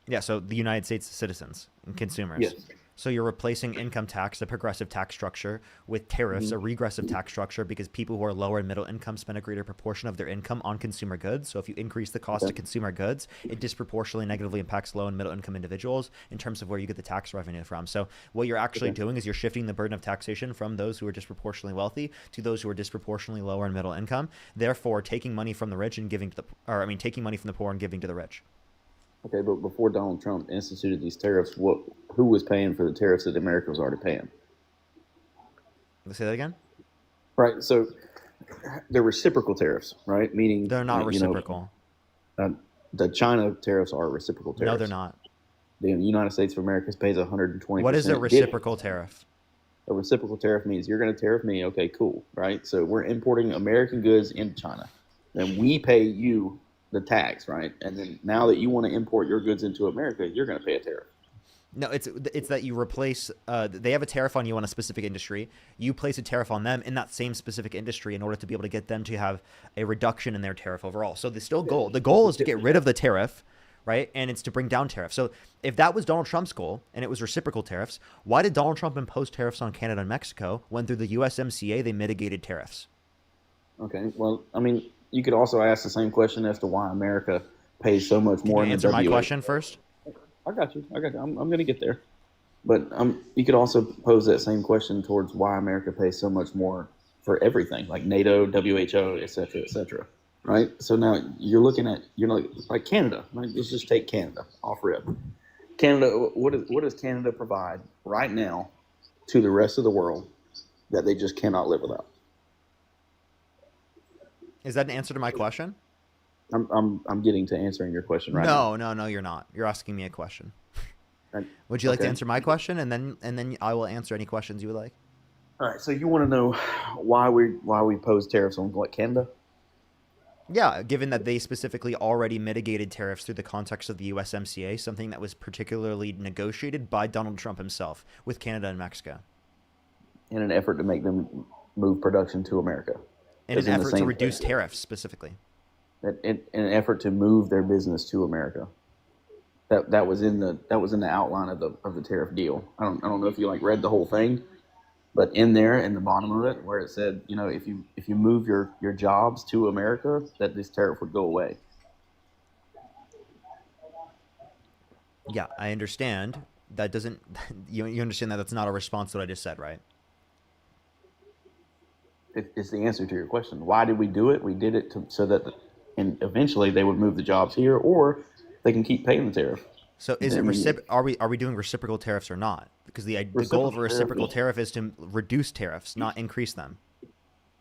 Yeah, so the United States citizens and consumers. Yes. So you're replacing income tax, a progressive tax structure, with tariffs, Mhm. a regressive tax structure, because people who are lower and middle income spend a greater proportion of their income on consumer goods. So if you increase the cost Okay. of consumer goods, it disproportionately negatively impacts low and middle income individuals in terms of where you get the tax revenue from. So what you're actually Okay. doing is you're shifting the burden of taxation from those who are disproportionately wealthy to those who are disproportionately lower and middle income, therefore taking money from the rich and giving to the, or I mean, taking money from the poor and giving to the rich. Okay, but before Donald Trump instituted these tariffs, who was paying for the tariffs that America was already paying? Let's say that again. Right. So they're reciprocal tariffs, right? Meaning They're not you know, reciprocal. the China tariffs are reciprocal tariffs. No, they're not. The United States of America pays 120%. What is a reciprocal tariff? A reciprocal tariff means you're going to tariff me. Okay, cool, right? So we're importing American goods into China, then we pay you the tax, right? And then now that you want to import your goods into America, you're going to pay a tariff. No, it's that you replace. They have a tariff on you on a specific industry. You place a tariff on them in that same specific industry in order to be able to get them to have a reduction in their tariff overall. So the goal is to get rid of the tariff, right? And it's to bring down tariffs. So if that was Donald Trump's goal and it was reciprocal tariffs, why did Donald Trump impose tariffs on Canada and Mexico when through the USMCA they mitigated tariffs? Okay, well, I mean, you could also ask the same question as to why America pays so much more. Can you answer my question first? I got you. I'm going to get there. But you could also pose that same question towards why America pays so much more for everything, like NATO, WHO, et cetera, right? So now you're looking at, like Canada. Right? Let's just take Canada off rip. Canada, what does Canada provide right now to the rest of the world that they just cannot live without? Is that an answer to my question? I'm getting to answering your question right No, now. no, you're not. You're asking me a question. Right. Would you like to Okay. answer my question, and then I will answer any questions you would like? All right. So you want to know why we pose tariffs on what, Canada? Yeah, given that they specifically already mitigated tariffs through the context of the USMCA, something that was particularly negotiated by Donald Trump himself with Canada and Mexico. In an effort to make them move production to America. In It's an in the effort to same reduce place. tariffs specifically. In an effort to move their business to America. That was in the outline of the tariff deal. I don't know if you read the whole thing, but in the bottom of it, where it said, if you move your jobs to America, that this tariff would go away. Yeah, I understand. That doesn't. You understand that that's not a response to what I just said, right? It's the answer to your question. Why did we do it? We did it so that and eventually they would move the jobs here, or they can keep paying the tariff. So is it are we doing reciprocal tariffs or not? Because the goal of a reciprocal tariff is to reduce tariffs, not increase them.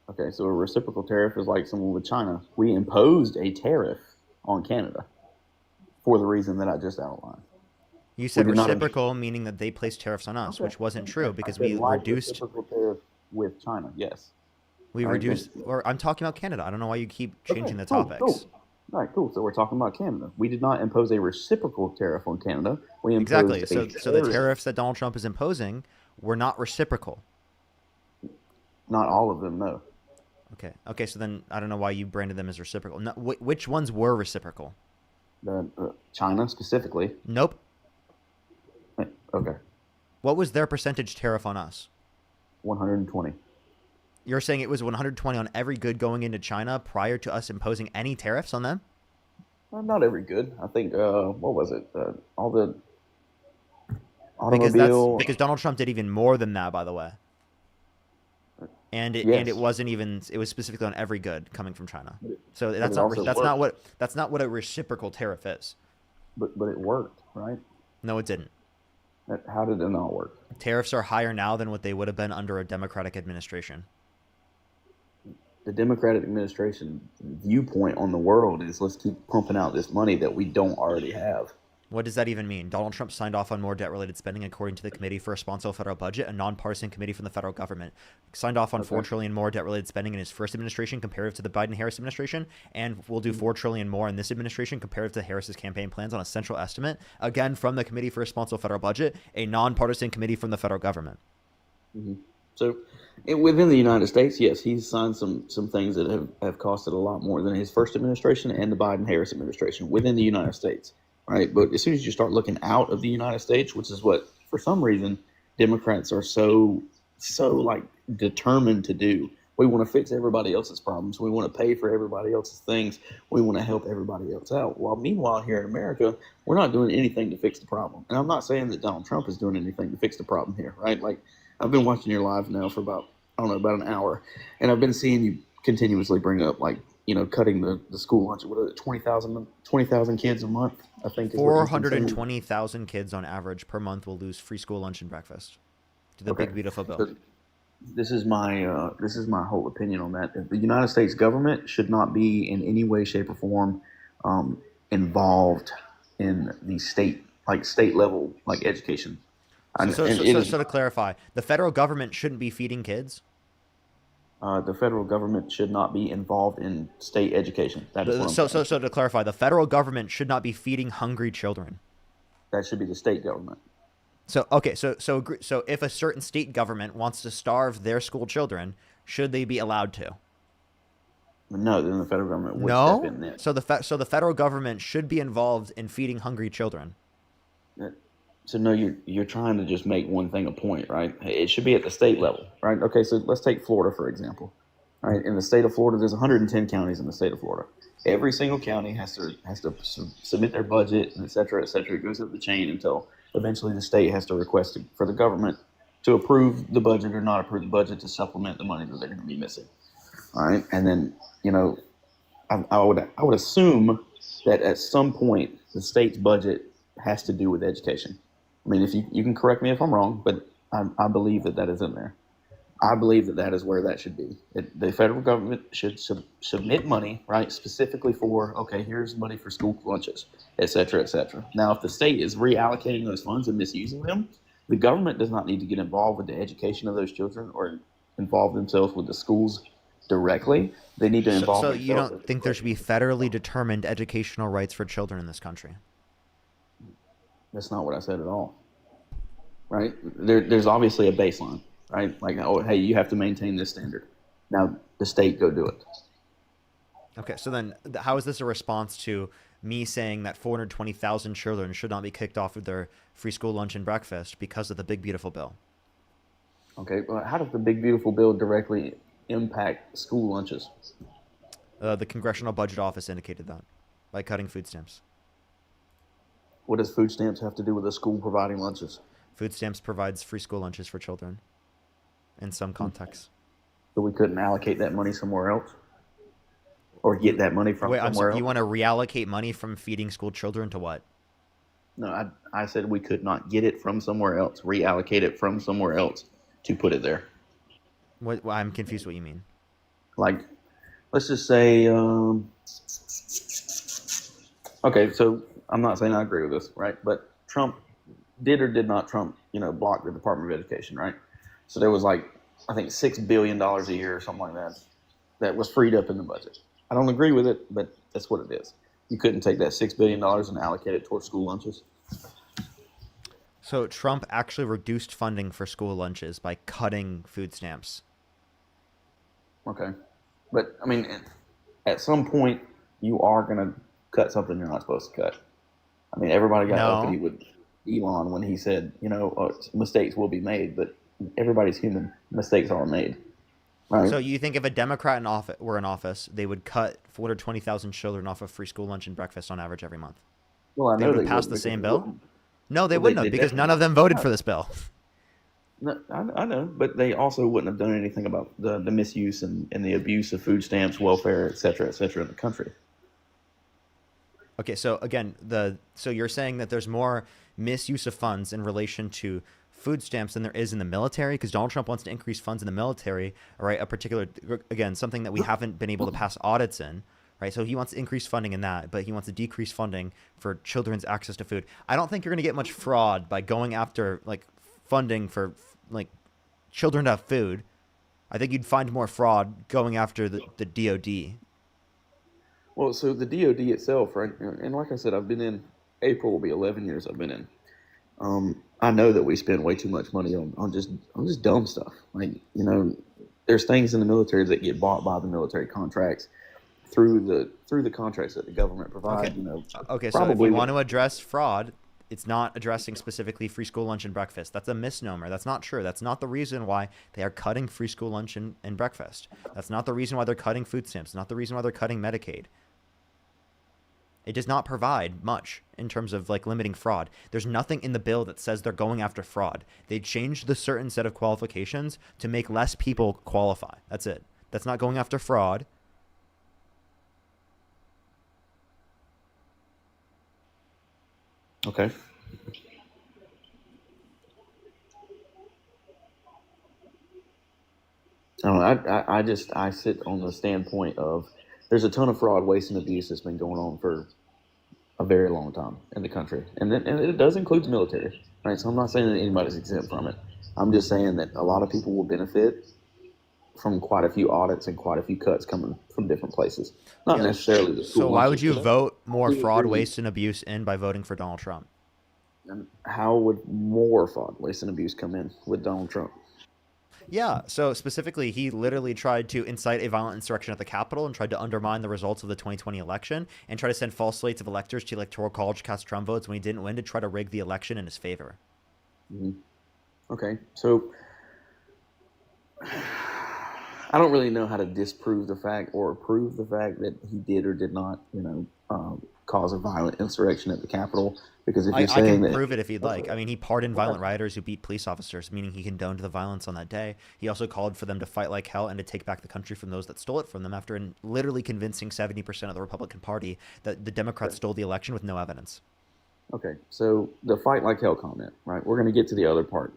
Okay, so a reciprocal tariff is like someone with China. We imposed a tariff on Canada for the reason that I just outlined. You said We did not- reciprocal, meaning that they placed tariffs on us, Okay. which wasn't true because I said we like reduced. reciprocal tariff with China. Yes. We All right, reduced, good. or I'm talking about Canada. I don't know why you keep changing the cool, topics. Cool. All right, cool. So we're talking about Canada. We did not impose a reciprocal tariff on Canada. We imposed Exactly. a So the tariffs that Donald Trump is imposing were not reciprocal. Not all of them, no. Okay. Okay. So then I don't know why you branded them as reciprocal. No, which ones were reciprocal? China specifically. Nope. Okay. What was their percentage tariff on us? 120. You're saying it was 120 on every good going into China prior to us imposing any tariffs on them? Not every good. I think, what was it? All the Because automobile. because Donald Trump did even more than that, by the way. And it Yes. wasn't even, it was specifically on every good coming from China. So but that's it not also that's not what a reciprocal tariff is. But it worked, right? No, it didn't. How did it not work? Tariffs are higher now than what they would have been under a Democratic administration. The Democratic administration viewpoint on the world is let's keep pumping out this money that we don't already have. What does that even mean? Donald Trump signed off on more debt-related spending according to the Committee for Responsible Federal Budget, a nonpartisan committee from the federal government. Signed off on $4 trillion more debt-related spending in his first administration comparative to the Biden-Harris administration, and will do $4 trillion more in this administration comparative to Harris's campaign plans on a central estimate, again from the Committee for Responsible Federal Budget, a nonpartisan committee from the federal government. Mm-hmm. So within the United States, yes, he's signed some things that have costed a lot more than his first administration and the Biden-Harris administration within the United States. Right, but as soon as you start looking out of the United States, which is what for some reason, Democrats are so like determined to do. We want to fix everybody else's problems. We want to pay for everybody else's things. We want to help everybody else out. While meanwhile, here in America, we're not doing anything to fix the problem. And I'm not saying that Donald Trump is doing anything to fix the problem here, right? Like, I've been watching your live now for about an hour, and I've been seeing you continuously bring up, like, cutting the school lunch. What is it, 20,000 kids a month, I think. 420,000 kids on average per month will lose free school lunch and breakfast to the big beautiful bill. So this is my whole opinion on that. The United States government should not be in any way, shape, or form involved in the state level education. So to clarify, the federal government shouldn't be feeding kids? The federal government should not be involved in state education. That is what I'm saying. So to clarify, the federal government should not be feeding hungry children. That should be the state government. So if a certain state government wants to starve their school children, should they be allowed to? No, then the federal government would step in there. So the federal government should be involved in feeding hungry children. So no, you're trying to just make one thing a point, right? It should be at the state level, right? Okay, so let's take Florida for example, right? In the state of Florida, there's 110 counties in the state of Florida. Every single county has to submit their budget, and et cetera, et cetera. It goes up the chain until eventually the state has to request for the government to approve the budget or not approve the budget to supplement the money that they're going to be missing. All right, and then I would assume that at some point the state's budget has to do with education. I mean, if you can correct me if I'm wrong, but I believe that is in there. I believe that is where that should be. The federal government should submit money, right, specifically for, okay, here's money for school lunches, et cetera, et cetera. Now, if the state is reallocating those funds and misusing them, the government does not need to get involved with the education of those children or involve themselves with the schools directly. They need to involve So you don't think there should be federally determined educational rights for children in this country? That's not what I said at all. Right? There's obviously a baseline, right? Like, oh, hey, you have to maintain this standard. Now, the state go do it. Okay, so then how is this a response to me saying that 420,000 children should not be kicked off of their free school lunch and breakfast because of the Big Beautiful Bill? Okay, well, how does the Big Beautiful Bill directly impact school lunches? The Congressional Budget Office indicated that by cutting food stamps. What does food stamps have to do with a school providing lunches? Food stamps provides free school lunches for children in some contexts. So we couldn't allocate that money somewhere else? Or get that money from somewhere else? You want to reallocate money from feeding school children to what? No, I said we could not get it from somewhere else, reallocate it from somewhere else to put it there. What? I'm confused what you mean. Like, let's just say, okay, so I'm not saying I agree with this, right? But Trump did or did not block the Department of Education, right? So there was like, I think $6 billion a year or something like that was freed up in the budget. I don't agree with it, but that's what it is. You couldn't take that $6 billion and allocate it towards school lunches. So Trump actually reduced funding for school lunches by cutting food stamps. Okay. But, I mean, at some point, you are going to cut something you're not supposed to cut. I mean, everybody got uppity with Elon when he said, mistakes will be made, but everybody's human. Mistakes are made. Right? So you think if a Democrat were in office, they would cut 420,000 children off of free school lunch and breakfast on average every month? Well, I know they would pass the same bill? No, they wouldn't have, because none of them voted for this bill. No, I know, but they also wouldn't have done anything about the misuse and the abuse of food stamps, welfare, et cetera, in the country. Okay, so again, so you're saying that there's more misuse of funds in relation to food stamps than there is in the military, because Donald Trump wants to increase funds in the military, all right? Something that we haven't been able to pass audits in, right? So he wants to increase funding in that, but he wants to decrease funding for children's access to food. I don't think you're going to get much fraud by going after funding for children to have food. I think you'd find more fraud going after the DOD. Well, so the DOD itself, right? And like I said, April will be 11 years I've been in. I know that we spend way too much money on just dumb stuff. There's things in the military that get bought by the military contracts through the contracts that the government provides. Okay, so if we want to address fraud, it's not addressing specifically free school lunch and breakfast. That's a misnomer. That's not true. That's not the reason why they are cutting free school lunch and breakfast. That's not the reason why they're cutting food stamps. Not the reason why they're cutting Medicaid. It does not provide much in terms of like limiting fraud. There's nothing in the bill that says they're going after fraud. They changed the certain set of qualifications to make less people qualify. That's it. That's not going after fraud. Okay. I don't know. I sit on the standpoint of there's a ton of fraud, waste, and abuse that's been going on for a very long time in the country, and it does include the military, right? So I'm not saying that anybody's exempt from it. I'm just saying that a lot of people will benefit from quite a few audits and quite a few cuts coming from different places. Not necessarily the school. So why would you vote more fraud, waste, and abuse in by voting for Donald Trump? And how would more fraud, waste, and abuse come in with Donald Trump? Yeah, so specifically, he literally tried to incite a violent insurrection at the Capitol and tried to undermine the results of the 2020 election and try to send false slates of electors to Electoral College to cast Trump votes when he didn't win to try to rig the election in his favor. Mm-hmm. Okay, so I don't really know how to disprove the fact or prove the fact that he did or did not, cause a violent insurrection at the Capitol. Because if you're saying I can that, prove it if you'd like. I mean, he pardoned violent rioters who beat police officers, meaning he condoned the violence on that day. He also called for them to fight like hell and to take back the country from those that stole it from them after literally convincing 70% of the Republican Party that the Democrats stole the election with no evidence. Okay, so the fight like hell comment, right? We're going to get to the other part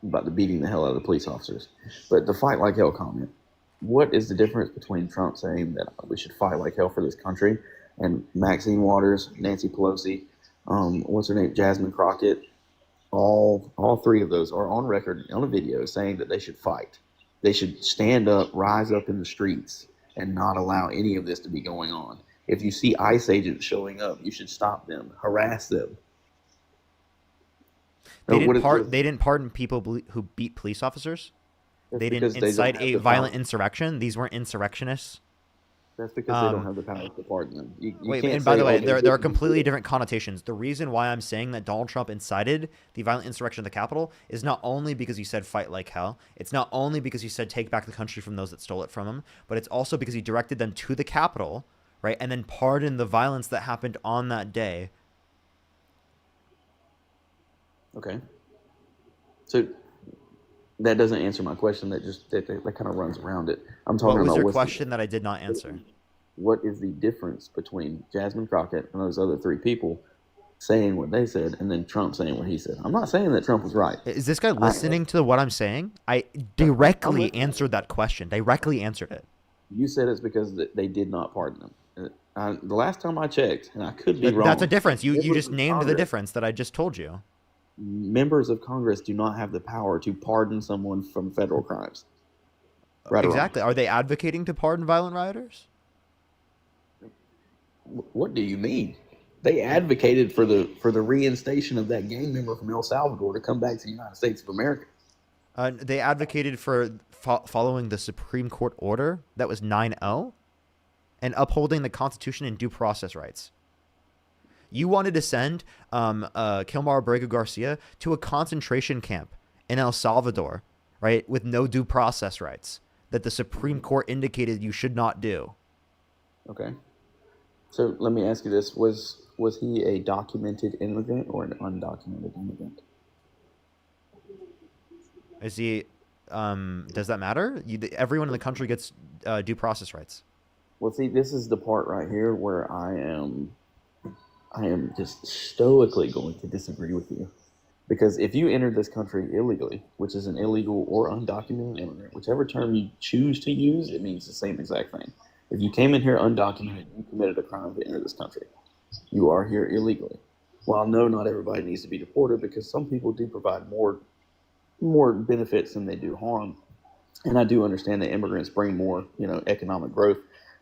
about the beating the hell out of the police officers. But the fight like hell comment, what is the difference between Trump saying that we should fight like hell for this country and Maxine Waters, Nancy Pelosi, what's her name, Jasmine Crockett, all three of those are on record on a video saying that they should fight. They should stand up, rise up in the streets, and not allow any of this to be going on. If you see ICE agents showing up, you should stop them, harass them. They didn't pardon people who beat police officers. They didn't incite a violent insurrection. These weren't insurrectionists. That's because they don't have the power to pardon them. You wait, can't and by say, the way, oh, there are completely different connotations. The reason why I'm saying that Donald Trump incited the violent insurrection at the Capitol is not only because he said fight like hell. It's not only because he said take back the country from those that stole it from him, but it's also because he directed them to the Capitol, right, and then pardoned the violence that happened on that day. Okay. So that doesn't answer my question. That kind of runs around it. I'm talking about what was your question that I did not answer? What is the difference between Jasmine Crockett and those other three people saying what they said and then Trump saying what he said? I'm not saying that Trump was right. Is this guy listening to what I'm saying? I directly answered that question. Directly answered it. You said it's because they did not pardon them. The last time I checked, and I could be wrong. That's a difference. You just named the difference that I just told you. Members of Congress do not have the power to pardon someone from federal crimes. Right. Exactly. Are they advocating to pardon violent rioters? What do you mean? They advocated for the reinstation of that gang member from El Salvador to come back to the United States of America. They advocated for following the Supreme Court order that was 9-0 and upholding the Constitution and due process rights. You wanted to send Kilmar Abrego Garcia to a concentration camp in El Salvador, right, with no due process rights that the Supreme Court indicated you should not do. Okay. So let me ask you this. Was he a documented immigrant or an undocumented immigrant? Is he, does that matter? Everyone in the country gets due process rights. Well, see, this is the part right here where I am just stoically going to disagree with you. Because if you entered this country illegally, which is an illegal or undocumented immigrant, whichever term you choose to use, it means the same exact thing. If you came in here undocumented, you committed a crime to enter this country. You are here illegally. While no, not everybody needs to be deported because some people do provide more benefits than they do harm. And I do understand that immigrants bring more, economic growth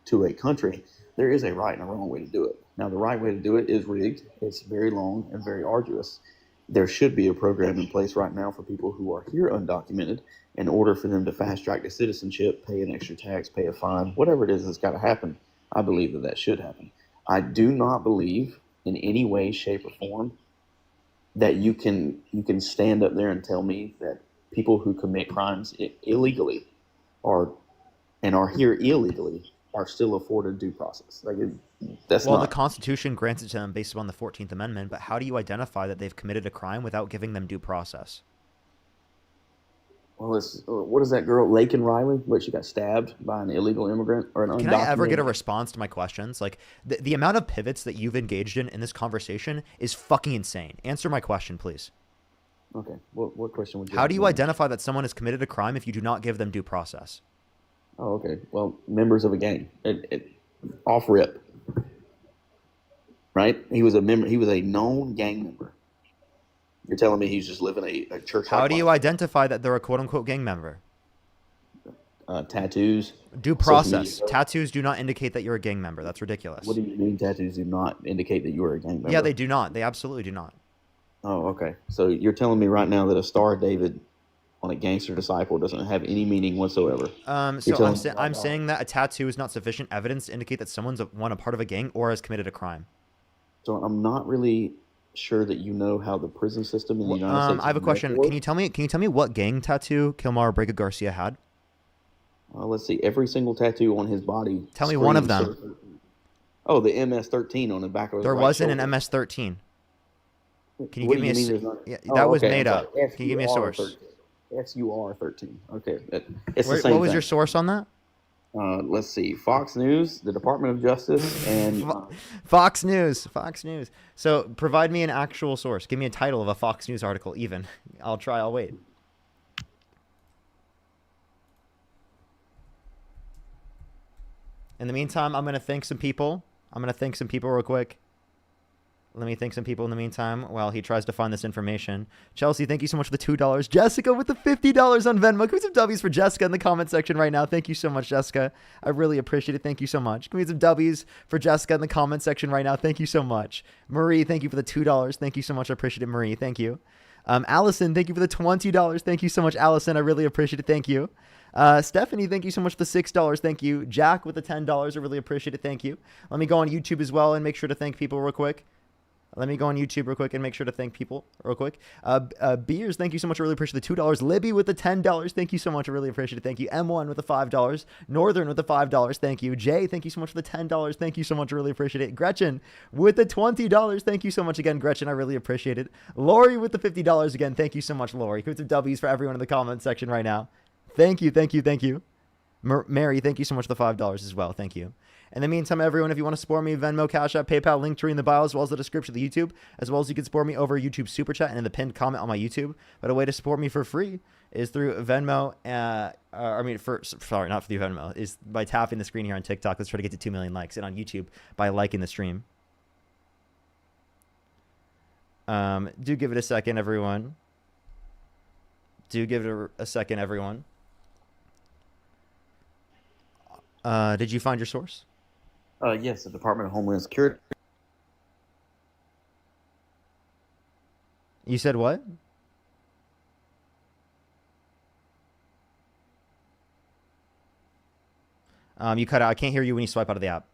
to a country. There is a right and a wrong way to do it. Now, the right way to do it is rigged. It's very long and very arduous. There should be a program in place right now for people who are here undocumented in order for them to fast track to citizenship, pay an extra tax, pay a fine, whatever it is that's got to happen. I believe that should happen. I do not believe in any way, shape, or form that you can stand up there and tell me that people who commit crimes illegally are here illegally are still afforded due process. Like that's well, not. the Constitution grants it to them based upon the 14th Amendment, but how do you identify that they've committed a crime without giving them due process? Well, what is that girl, Laken Riley? What, she got stabbed by an illegal immigrant or an undocumented? Can I ever get a response to my questions? Like, the amount of pivots that you've engaged in this conversation is fucking insane. Answer my question, please. Okay. What question would you How ask do you me? identify that someone has committed a crime if you do not give them due process? Oh, okay. Well, members of a gang. Off rip. Right? He was a member. He was a known gang member. You're telling me he's just living a church. How do you identify that they're a quote-unquote gang member? Tattoos. Due process. Tattoos do not indicate that you're a gang member. That's ridiculous. What do you mean tattoos do not indicate that you are a gang member? Yeah, they do not. They absolutely do not. Oh, okay. So you're telling me right now that a Star of David on a gangster disciple doesn't have any meaning whatsoever? So I'm saying that a tattoo is not sufficient evidence to indicate that someone's a part of a gang or has committed a crime. So I'm not really sure that you know how the prison system in the United States. I have a question. Can you tell me what gang tattoo Kilmar Brega Garcia had? Let's see. Every single tattoo on his body. Tell me one of them. Oh, the MS-13 on the back of his There right wasn't shoulder. an MS-13. Can you What give do me mean a? there's not- Yeah, Oh, that was okay, made I'm up. sorry. Can you give me a source? SUR-13. Okay. It's the same What was thing. your source on that? Let's see. Fox News, the Department of Justice, and Fox News. Fox News. So provide me an actual source. Give me a title of a Fox News article. Even. I'll wait. In the meantime, I'm gonna thank some people. Real quick. Let me thank some people in the meantime while he tries to find this information. Chelsea, thank you so much for the $2. Jessica with the $50 on Venmo. Give me some W's for Jessica in the comment section right now. Thank you so much, Jessica. I really appreciate it. Thank you so much. Give me some W's for Jessica in the comment section right now. Thank you so much. Marie, thank you for the $2. Thank you so much. I appreciate it, Marie. Thank you. Allison, thank you for the $20. Thank you so much, Allison. I really appreciate it. Thank you. Stephanie, thank you so much for the $6. Thank you. Jack with the $10. I really appreciate it. Thank you. Let me go on YouTube as well and make sure to thank people real quick. Let me go on YouTube real quick and make sure to thank people real quick. Beers, thank you so much. I really appreciate the $2. Libby with the $10. Thank you so much. I really appreciate it. Thank you. M1 with the $5. Northern with the $5. Thank you. Jay, thank you so much for the $10. Thank you so much. I really appreciate it. Gretchen with the $20. Thank you so much again, Gretchen. I really appreciate it. Lori with the $50 again. Thank you so much, Lori. Put some W's for everyone in the comment section right now. Thank you. Thank you. Thank you. Mary, thank you so much for the $5 as well. Thank you. In the meantime, everyone, if you want to support me, Venmo, Cash App, PayPal, link tree in the bio, as well as the description of the YouTube, as well as you can support me over YouTube Super Chat and in the pinned comment on my YouTube. But a way to support me for free is through Venmo. Sorry, not through Venmo, is by tapping the screen here on TikTok. Let's try to get to 2 million likes, and on YouTube by liking the stream. Do give it a second, everyone. Did you find your source? Yes, the Department of Homeland Security. You said what? You cut out. I can't hear you when you swipe out of the app.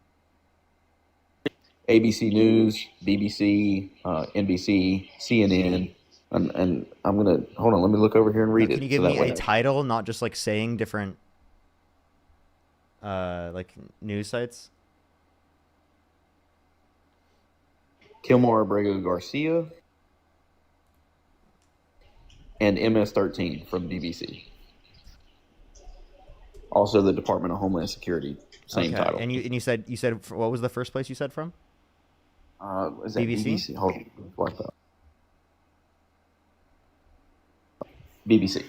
ABC News, BBC, NBC, CNN, and I'm gonna hold on. Let me look over here and read it. Can you give me a title, not just like saying different like news sites? Kilmar Abrego Garcia and MS-13 from BBC. Also, the Department of Homeland Security, same title. And you said what was the first place you said from? Is that BBC? BBC? Hold on, wipe out. BBC.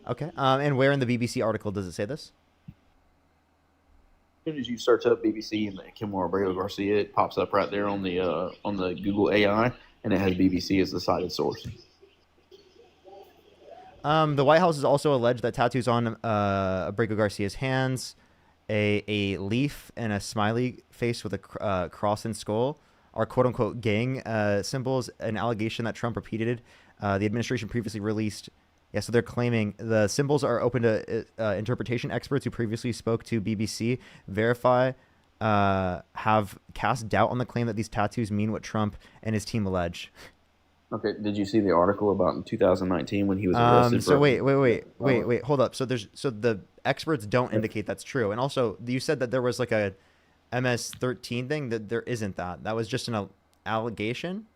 Okay. And where in the BBC article does it say this? As soon as you search up BBC and the Kilmar Abrego Garcia, it pops up right there on the Google AI, and it has BBC as the cited source. The White House has also alleged that tattoos on Abrego Garcia's hands, a leaf and a smiley face with a cross and skull are quote-unquote gang symbols, an allegation that Trump repeated. The administration previously released. Yeah, so they're claiming the symbols are open to interpretation experts who previously spoke to BBC verify have cast doubt on the claim that these tattoos mean what Trump and his team allege. Okay, did you see the article about in 2019 when he was arrested? So wait, hold up. So the experts don't indicate that's true. And also, you said that there was like a MS-13 thing. That there isn't that. That was just an allegation.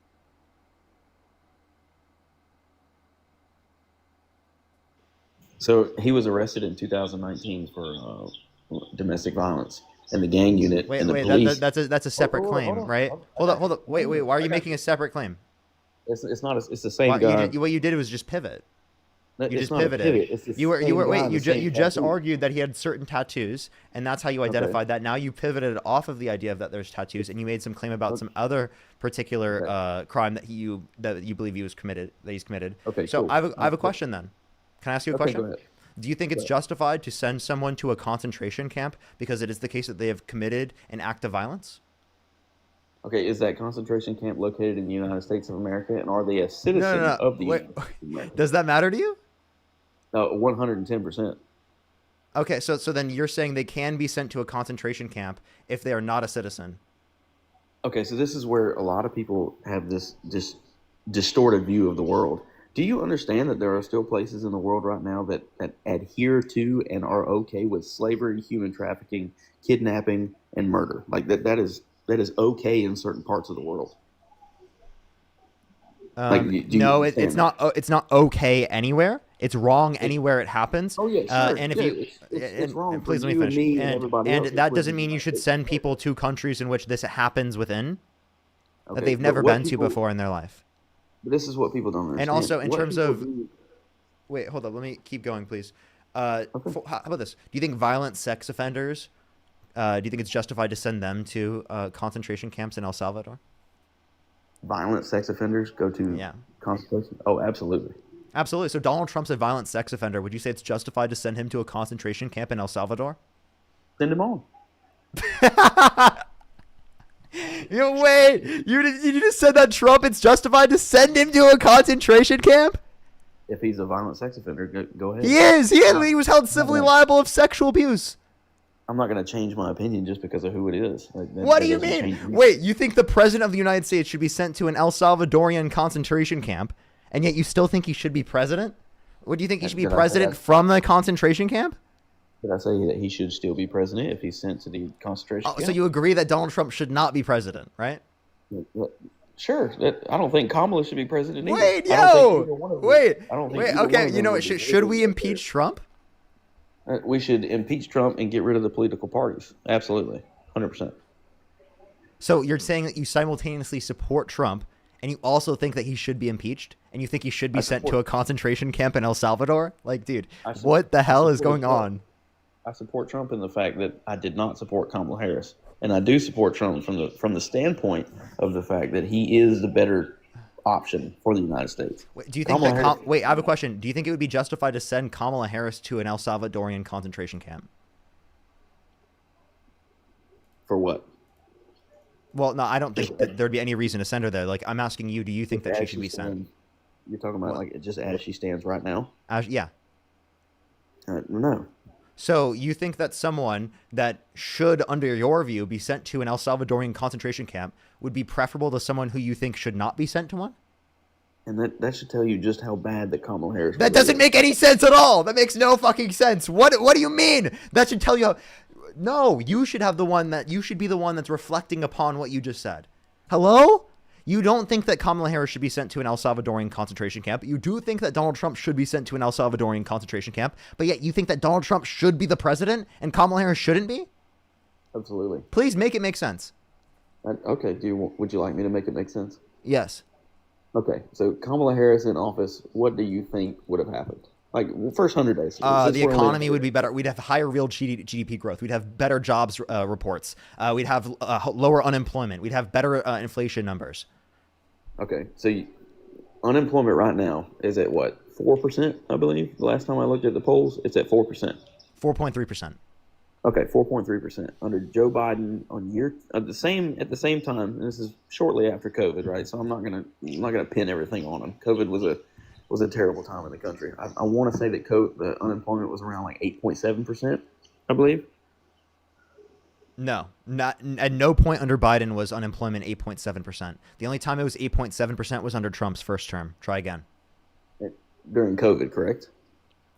So he was arrested in 2019 for domestic violence, and the gang unit and the police. That's a separate claim, right? Hold up. Wait. Why are you making a separate claim? It's not. It's the same guy. What you did was just pivot. You It's just not a pivoted. pivot. It's the You were same guy wait. with You the same just tattoo. argued that he had certain tattoos, and that's how you identified that. Now you pivoted off of the idea of that there's tattoos, and you made some claim about some other particular crime that you believe he's committed. Okay. So Cool. I have a question then. Can I ask you a Okay, question? go ahead. Do you think it's justified to send someone to a concentration camp because it is the case that they have committed an act of violence? Okay, is that concentration camp located in the United States of America, and are they a citizen of the United States of America? Does that matter to you? 110%. Okay, so then you're saying they can be sent to a concentration camp if they are not a citizen. Okay, so this is where a lot of people have this distorted view of the world. Do you understand that there are still places in the world right now that adhere to and are okay with slavery, human trafficking, kidnapping, and murder? Like that is okay in certain parts of the world. No, it's not. It's not okay anywhere. It's wrong anywhere it happens. Oh yeah, sure. And if it's wrong. Please for let you me and finish. me and everybody else And that who doesn't lives mean in you the should United send States. people to countries in which this happens within that Okay, they've but never what been to people- before in their life. But this is what people don't understand. And also in What terms people of do- wait, hold up. Let me keep going, please. How about this? Do you think violent sex offenders? Do you think it's justified to send them to concentration camps in El Salvador? violent sex offenders go to concentration? Oh, absolutely. Absolutely. So Donald Trump's a violent sex offender. Would you say it's justified to send him to a concentration camp in El Salvador? Send him on. Wait, you just said that Trump, it's justified to send him to a concentration camp? If he's a violent sex offender, go ahead. He is. He was held civilly liable of sexual abuse. I'm not going to change my opinion just because of who it is. What do you mean? Wait, you think the president of the United States should be sent to an El Salvadorian concentration camp, and yet you still think he should be president? What do you think he should be president from the concentration camp? Did I say that he should still be president if he's sent to the concentration camp? So you agree that Donald Trump should not be president, right? Sure. I don't think Kamala should be president either. Wait, okay. You know what? Should we impeach Trump? We should impeach Trump and get rid of the political parties. Absolutely. 100%. So you're saying that you simultaneously support Trump and you also think that he should be impeached and you think he should be sent to a concentration camp in El Salvador? Like, dude, what the hell is going on? I support Trump in the fact that I did not support Kamala Harris. And I do support Trump from the standpoint of the fact that he is the better option for the United States. Wait, do you think wait, I have a question. Do you think it would be justified to send Kamala Harris to an El Salvadorian concentration camp? For what? Well, no, I don't think that there'd be any reason to send her there. Like, I'm asking you, do you think that she should be sent? You're talking about like just as she stands right now? Yeah. No. So you think that someone that should, under your view, be sent to an El Salvadorian concentration camp would be preferable to someone who you think should not be sent to one? And that should tell you just how bad that Kamala Harris. That doesn't make any sense at all. That makes no fucking sense. What do you mean? That should tell you. No, you should have you should be the one that's reflecting upon what you just said. Hello? You don't think that Kamala Harris should be sent to an El Salvadorian concentration camp. You do think that Donald Trump should be sent to an El Salvadorian concentration camp, but yet you think that Donald Trump should be the president and Kamala Harris shouldn't be? Absolutely. Please make it make sense. Okay. Would you like me to make it make sense? Yes. Okay. So Kamala Harris in office, what do you think would have happened? Like first 100 days. The economy would be better. We'd have higher real GDP growth. We'd have better jobs reports. We'd have lower unemployment. We'd have better inflation numbers. Okay, so unemployment right now is at what, 4%? I believe the last time I looked at the polls, it's at 4%. 4.3%. Okay, 4.3% under Joe Biden at the same time. And this is shortly after COVID, right? So I'm not gonna pin everything on him. COVID was a terrible time in the country. I want to say that the unemployment was around like 8.7%, I believe. No, not at no point under Biden was unemployment 8.7%. The only time it was 8.7% was under Trump's first term. Try again. During COVID, correct?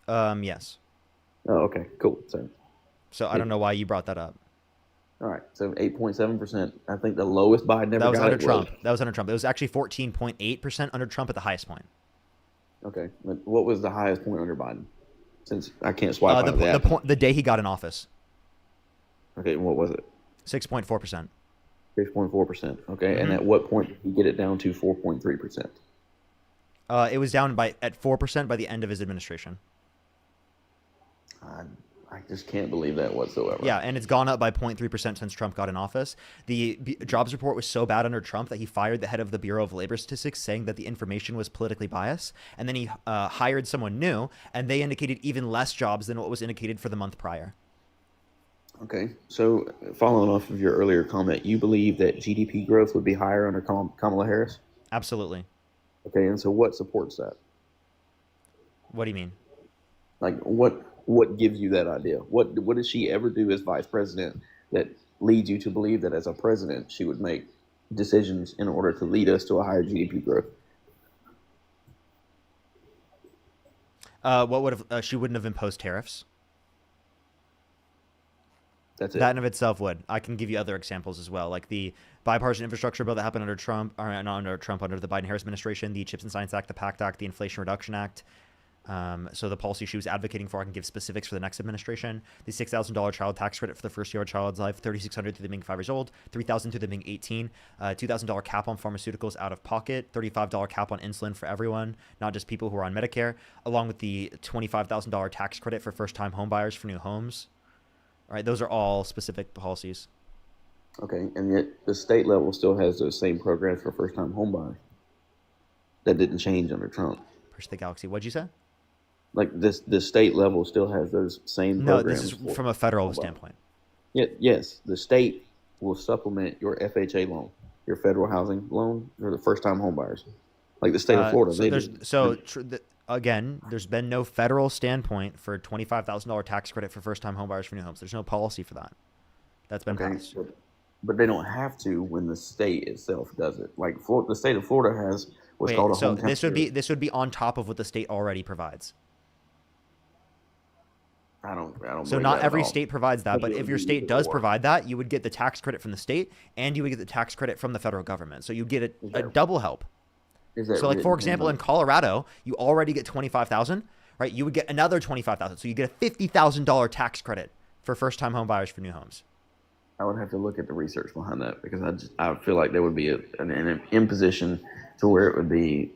Yes. Oh, okay, cool. So I don't know why you brought that up. All right, so 8.7%. I think the lowest Biden ever That was got under it Trump. That was under Trump. It was actually 14.8% under Trump at the highest point. Okay, but what was the highest point under Biden? Since I can't swipe out of that. The day he got in office. Okay, what was it? 6.4%. 6.4%. Okay, and at what point did he get it down to 4.3%? It was down at 4% by the end of his administration. I just can't believe that whatsoever. Yeah, and it's gone up by 0.3% since Trump got in office. The jobs report was so bad under Trump that he fired the head of the Bureau of Labor Statistics, saying that the information was politically biased. And then he hired someone new, and they indicated even less jobs than what was indicated for the month prior. Okay, so following off of your earlier comment, you believe that GDP growth would be higher under Kamala Harris? Absolutely. Okay, and so what supports that? What do you mean? Like, what gives you that idea? What does she ever do as vice president that leads you to believe that as a president she would make decisions in order to lead us to a higher GDP growth? What would have she wouldn't have imposed tariffs? That's it. That in of itself would. I can give you other examples as well, like the bipartisan infrastructure bill that happened under Trump, or not under Trump, under the Biden-Harris administration, the Chips and Science Act, the PACT Act, the Inflation Reduction Act. So the policy she was advocating for, I can give specifics for the next administration. The $6,000 child tax credit for the first year of a child's life, $3,600 through them being 5 years old, $3,000 through them being 18, $2,000 cap on pharmaceuticals out of pocket, $35 cap on insulin for everyone, not just people who are on Medicare, along with the $25,000 tax credit for first-time homebuyers for new homes. All right, those are all specific policies. Okay, and yet the state level still has those same programs for first-time homebuyers. That didn't change under Trump. Push the galaxy. What'd you say? Like the state level still has those same No, programs. this is from a federal standpoint. Yes, the state will supplement your FHA loan, your federal housing loan, for the first-time homebuyers. Like the state of Florida. Again, there's been no federal standpoint for $25,000 tax credit for first-time homebuyers for new homes. There's no policy for that. That's been passed. But they don't have to when the state itself does it. Like the state of Florida has what's called a home temperature. This would be on top of what the state already provides. I don't. So not every state provides that, but if your state does provide that, you would get the tax credit from the state, and you would get the tax credit from the federal government. So you get a double help. So, like, for example, in Colorado, you already get $25,000, right? You would get another $25,000. So you get a $50,000 tax credit for first-time home buyers for new homes. I would have to look at the research behind that, because I feel like there would be an imposition to where it would be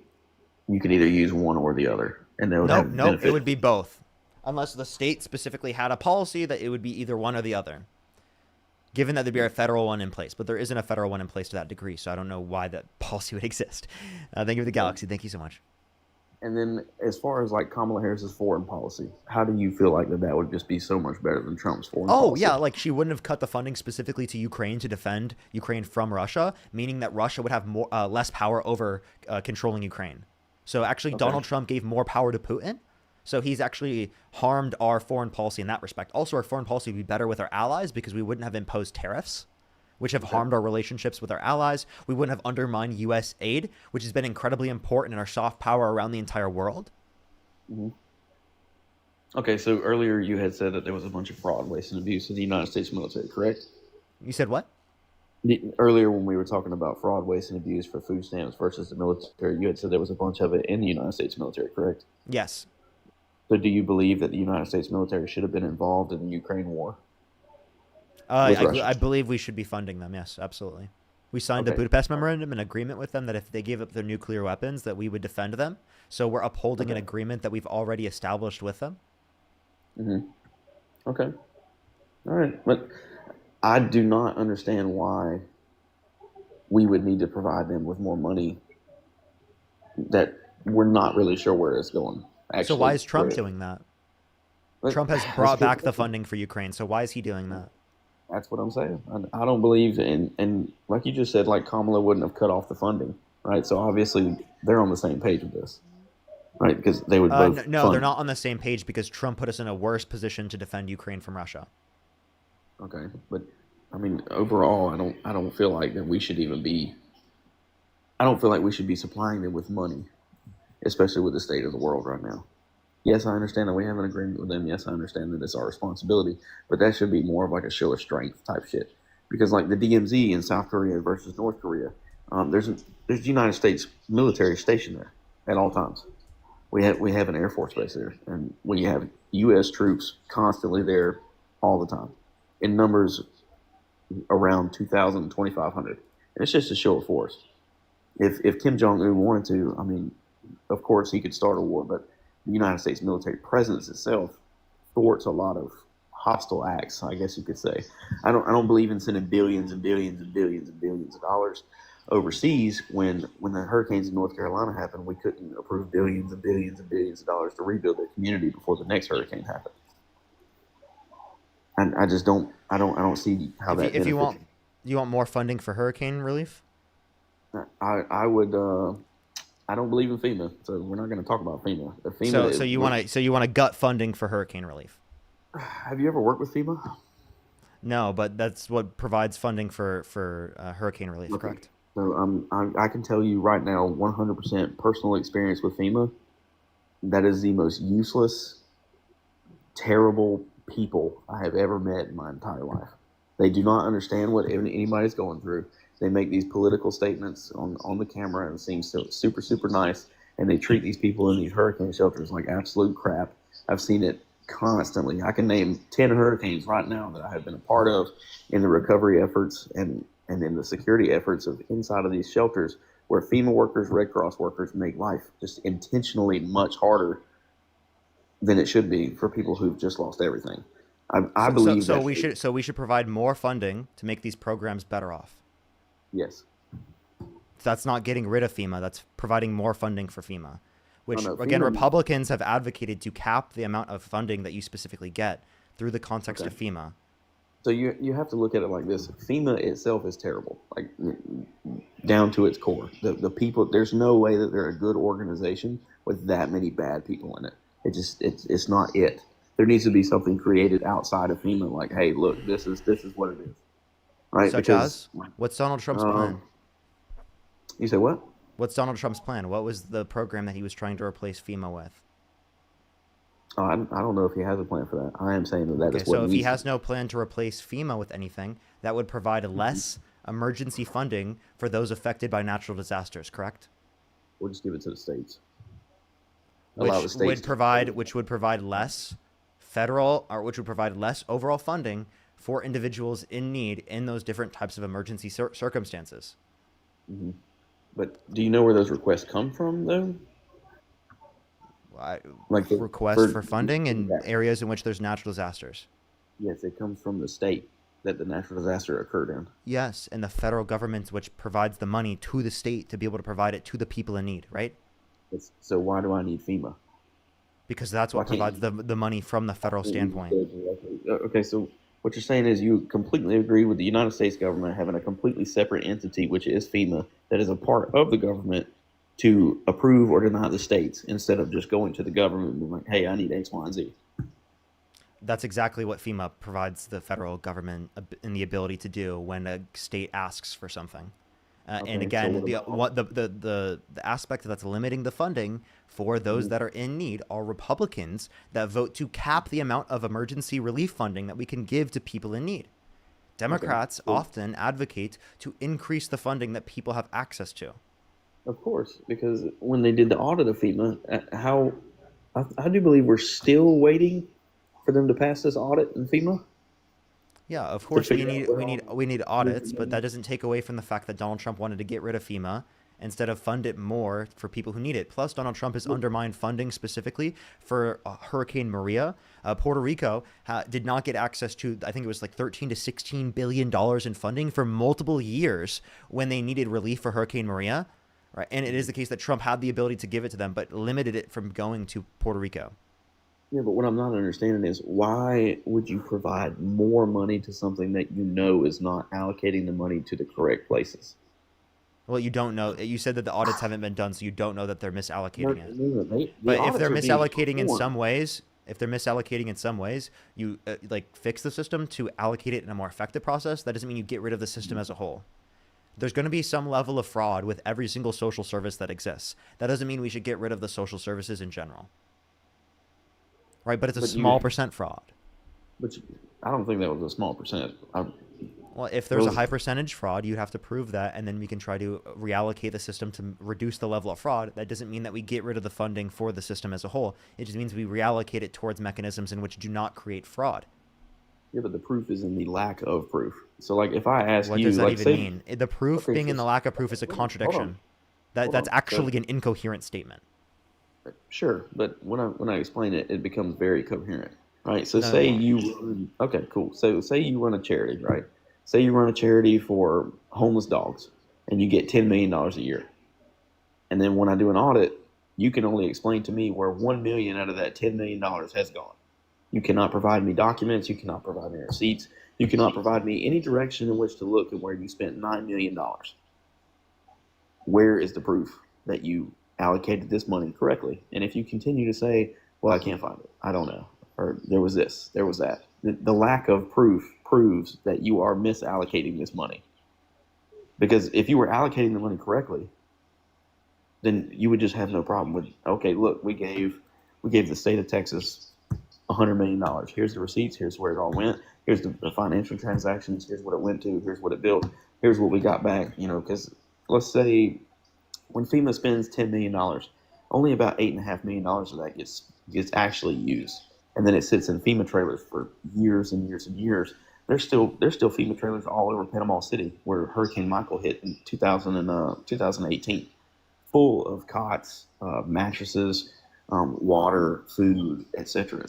you could either use one or the other, and they would have benefits. It would be both, unless the state specifically had a policy that it would be either one or the other. Given that there'd be a federal one in place, but there isn't a federal one in place to that degree, so I don't know why that policy would exist. Thank you for the galaxy. Thank you so much. And then, as far as like Kamala Harris's foreign policy, how do you feel like that would just be so much better than Trump's foreign policy? Oh yeah, like she wouldn't have cut the funding specifically to Ukraine to defend Ukraine from Russia, meaning that Russia would have less power over controlling Ukraine. So actually, Donald Trump gave more power to Putin. So he's actually harmed our foreign policy in that respect. Also, our foreign policy would be better with our allies because we wouldn't have imposed tariffs, which have harmed our relationships with our allies. We wouldn't have undermined U.S. aid, which has been incredibly important in our soft power around the entire world. Mm-hmm. Okay, so earlier you had said that there was a bunch of fraud, waste, and abuse in the United States military, correct? You said what? Earlier when we were talking about fraud, waste, and abuse for food stamps versus the military, you had said there was a bunch of it in the United States military, correct? Yes. So do you believe that the United States military should have been involved in the Ukraine war? I believe we should be funding them. Yes, absolutely. We signed the Budapest Memorandum, an agreement with them that if they gave up their nuclear weapons, that we would defend them. So we're upholding an agreement that we've already established with them. Mm-hmm. Okay. All right. But I do not understand why we would need to provide them with more money that we're not really sure where it's going. Actually, so why is Trump doing that? Trump has brought back the funding for Ukraine. So why is he doing that? That's what I'm saying. I don't believe and like you just said, like Kamala wouldn't have cut off the funding, right? So obviously they're on the same page with this, right? Because they would both. No, they're not on the same page because Trump put us in a worse position to defend Ukraine from Russia. Okay, but I mean, overall, I don't feel like that we should even be. I don't feel like we should be supplying them with money, especially with the state of the world right now. Yes, I understand that we have an agreement with them. Yes, I understand that it's our responsibility, but that should be more of like a show of strength type shit. Because like the DMZ in South Korea versus North Korea, there's the United States military stationed there at all times. We have an Air Force base there, and we have U.S. troops constantly there all the time in numbers around 2,000, 2,500. And it's just a show of force. If Kim Jong-un wanted to, I mean, of course he could start a war, but the United States military presence itself thwarts a lot of hostile acts, I guess you could say. I don't believe in sending billions and billions and billions and billions of dollars overseas. When the hurricanes in North Carolina happened, we couldn't approve billions and billions and billions of dollars to rebuild their community before the next hurricane happened. And I just don't see how that. If you want more funding for hurricane relief, I would. I don't believe in FEMA, so we're not going to talk about FEMA. FEMA so you want to gut funding for hurricane relief. Have you ever worked with FEMA? No, but that's what provides funding for hurricane relief, Okay. correct? So I can tell you right now, 100% personal experience with FEMA. That is the most useless, terrible people I have ever met in my entire life. They do not understand what anybody's going through. They make these political statements on the camera and it seems so super, super nice. And they treat these people in these hurricane shelters like absolute crap. I've seen it constantly. I can name 10 hurricanes right now that I have been a part of in the recovery efforts and in the security efforts of inside of these shelters where FEMA workers, Red Cross workers make life just intentionally much harder than it should be for people who've just lost everything. I believe we should provide more funding to make these programs better off. Yes. That's not getting rid of FEMA. That's providing more funding for FEMA, which again, FEMA, Republicans have advocated to cap the amount of funding that you specifically get through the context of FEMA. So you have to look at it like this. FEMA itself is terrible, like down to its core. The people, there's no way that they're a good organization with that many bad people in it. It's not it. There needs to be something created outside of FEMA, like, hey, look, this is what it is, right? Such as, what's Donald Trump's plan? You say what? What's Donald Trump's plan? What was the program that he was trying to replace FEMA with? I don't know if he has a plan for that. I am saying that is what. So if he has no plan to replace FEMA with anything, that would provide less emergency funding for those affected by natural disasters, correct? We'll just give it to the states. Which would provide less federal, or which would provide less overall funding for individuals in need in those different types of emergency circumstances. Mm-hmm. But do you know where those requests come from, though? Like requests for funding in areas in which there's natural disasters. Yes, it comes from the state that the natural disaster occurred in. Yes, and the federal government, which provides the money to the state to be able to provide it to the people in need, right? So why do I need FEMA? Because that's what provides the money from the federal standpoint. Okay, so what you're saying is you completely agree with the United States government having a completely separate entity, which is FEMA, that is a part of the government to approve or deny the states instead of just going to the government and being like, hey, I need X, Y, and Z. That's exactly what FEMA provides the federal government in the ability to do when a state asks for something. And again, the aspect that's limiting the funding for those that are in need are Republicans that vote to cap the amount of emergency relief funding that we can give to people in need. Democrats often advocate to increase the funding that people have access to. Of course, because when they did the audit of FEMA, I do believe we're still waiting for them to pass this audit in FEMA. Yeah, of course we need audits, but that doesn't take away from the fact that Donald Trump wanted to get rid of FEMA instead of fund it more for people who need it. Plus, Donald Trump has undermined funding specifically for Hurricane Maria. Puerto Rico did not get access to, I think it was like $13 to $16 billion in funding for multiple years when they needed relief for Hurricane Maria. Right, and it is the case that Trump had the ability to give it to them, but limited it from going to Puerto Rico. Yeah, but what I'm not understanding is why would you provide more money to something that you know is not allocating the money to the correct places? Well, you don't know. You said that the audits haven't been done, so you don't know that they're misallocating it. No, but if they're misallocating in some ways, If they're misallocating in some ways, you like fix the system to allocate it in a more effective process. That doesn't mean you get rid of the system as a whole. There's going to be some level of fraud with every single social service that exists. That doesn't mean we should get rid of the social services in general. Right? But it's a small percent fraud. But I don't think that was a small percent. Well, if there's a high percentage fraud, you'd have to prove that, and then we can try to reallocate the system to reduce the level of fraud. That doesn't mean that we get rid of the funding for the system as a whole. It just means we reallocate it towards mechanisms in which do not create fraud. Yeah, but the proof is in the lack of proof. So, like, if I ask what you, does that like, even say, mean? The proof being in the lack of proof is a contradiction. That's actually an incoherent statement. Sure, but when I explain it, it becomes very coherent, right? So say you okay, cool. So say you run a charity, right? Say you run a charity for homeless dogs, and you get $10 million a year. And then when I do an audit, you can only explain to me where $1 million out of that $10 million has gone. You cannot provide me documents. You cannot provide me receipts. You cannot provide me any direction in which to look at where you spent $9 million. Where is the proof that you allocated this money correctly? And if you continue to say, well, I can't find it, I don't know, or there was this, there was that, the lack of proof proves that you are misallocating this money. Because if you were allocating the money correctly, then you would just have no problem with, okay, look, we gave the state of Texas $100 million. Here's the receipts. Here's where it all went. Here's the financial transactions. Here's what it went to. Here's what it built. Here's what we got back. Because let's say when FEMA spends $10 million, only about $8.5 million of that gets actually used, and then it sits in FEMA trailers for years and years and years. There's still FEMA trailers all over Panama City, where Hurricane Michael hit in 2018, full of cots, mattresses, water, food, etc.,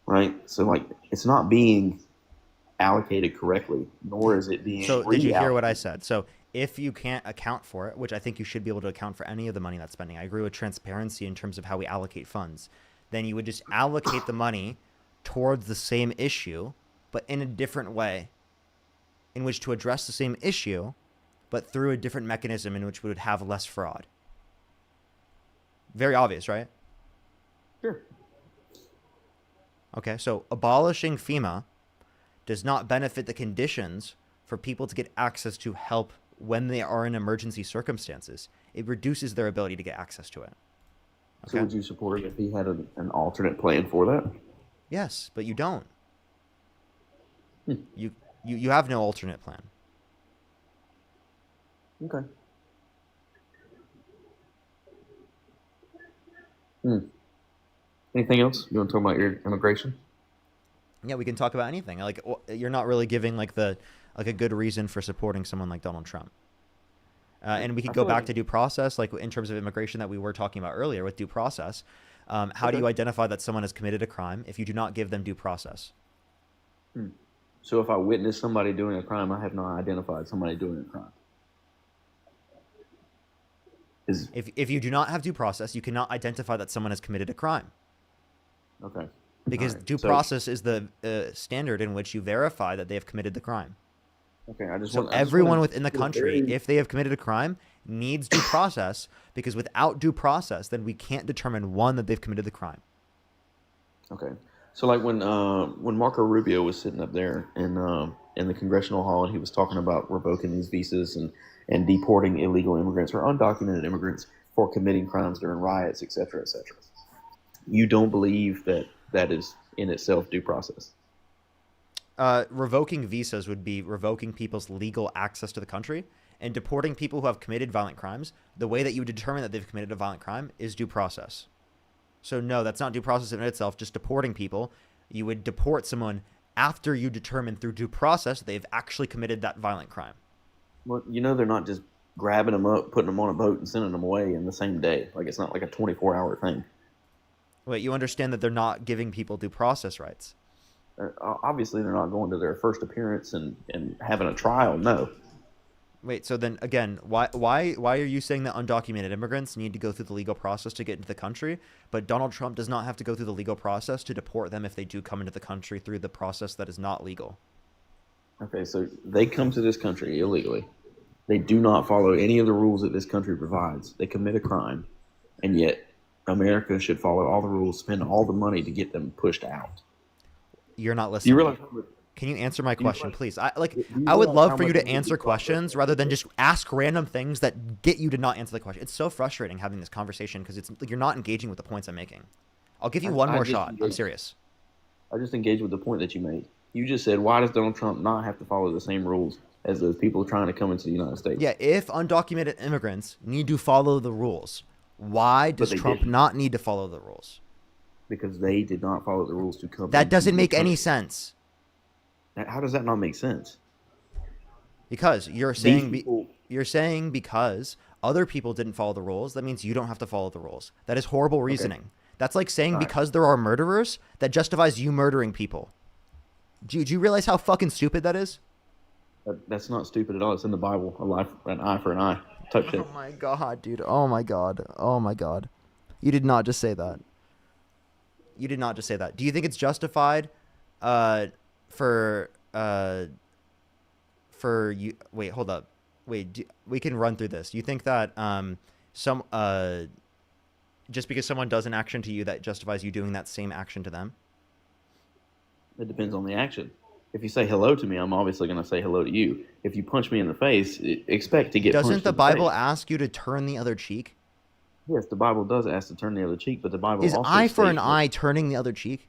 right? So, like, it's not being allocated correctly, nor is it being So did you hear what I said? So if you can't account for it, which I think you should be able to account for any of the money that's spending, I agree with transparency in terms of how we allocate funds, then you would just allocate the money towards the same issue, but in a different way, in which to address the same issue, but through a different mechanism in which we would have less fraud. Very obvious, right? Sure. Okay, so abolishing FEMA does not benefit the conditions for people to get access to help when they are in emergency circumstances. It reduces their ability to get access to it. Okay. So would you support it if he had an alternate plan for that? Yes, but you don't. You have no alternate plan. Okay. Anything else? You want to talk about your immigration? Yeah, we can talk about anything. Like, you're not really giving like a good reason for supporting someone like Donald Trump. And we could go back to due process, like in terms of immigration that we were talking about earlier with due process. How do you identify that someone has committed a crime if you do not give them due process? So if I witness somebody doing a crime, I have not identified somebody doing a crime. If you do not have due process, you cannot identify that someone has committed a crime. Okay. Because due process is the standard in which you verify that they have committed the crime. Okay, everyone within the country, if they have committed a crime, needs due process, because without due process, then we can't determine, one, that they've committed the crime. Okay. So like when Marco Rubio was sitting up there in the congressional hall, and he was talking about revoking these visas and deporting illegal immigrants or undocumented immigrants for committing crimes during riots, et cetera, et cetera. You don't believe that is in itself due process? Revoking visas would be revoking people's legal access to the country, and deporting people who have committed violent crimes. The way that you determine that they've committed a violent crime is due process. So no, that's not due process in itself, just deporting people. You would deport someone after you determine through due process that they've actually committed that violent crime. Well, they're not just grabbing them up, putting them on a boat and sending them away in the same day. Like, it's not like a 24-hour thing. Wait, you understand that they're not giving people due process rights? Obviously, they're not going to their first appearance and having a trial, no. Wait, so then again, why are you saying that undocumented immigrants need to go through the legal process to get into the country, but Donald Trump does not have to go through the legal process to deport them if they do come into the country through the process that is not legal? Okay, so they come to this country illegally. They do not follow any of the rules that this country provides. They commit a crime, and yet America should follow all the rules, spend all the money to get them pushed out. You're not Do listening. you realize? Can you answer my Do you question, realize- please? I do you would realize love how for you much to money answer we cost questions rather than just ask random things that get you to not answer the question. It's so frustrating having this conversation because it's like you're not engaging with the points I'm making. I'll give you one more shot. I'm serious. I just engaged with the point that you made. You just said, why does Donald Trump not have to follow the same rules as those people trying to come into the United States? Yeah, if undocumented immigrants need to follow the rules, why does they Trump didn't. not need to follow the rules? Because they did not follow the rules to come. That into doesn't the make any country. sense. How does that not make sense? Because you're These saying people- you're saying because other people didn't follow the rules, that means you don't have to follow the rules. That is horrible reasoning. That's like saying Alright. because there are murderers, that justifies you murdering people. Do you realize how fucking stupid that is? That's not stupid at all. It's in the Bible. An eye for an eye. Type shit. Oh my god, dude. Oh my god. Oh my god. You did not just say that. You did not just say that. Do you think it's justified for you? Wait, hold up. Wait, we can run through this. You think that just because someone does an action to you, that justifies you doing that same action to them? It depends on the action. If you say hello to me, I'm obviously going to say hello to you. If you punch me in the face, expect to get punched Doesn't the in Bible face. ask you to turn the other cheek? Yes, the Bible does ask to turn the other cheek, but the Bible Is also eye for an states eye turning the other cheek?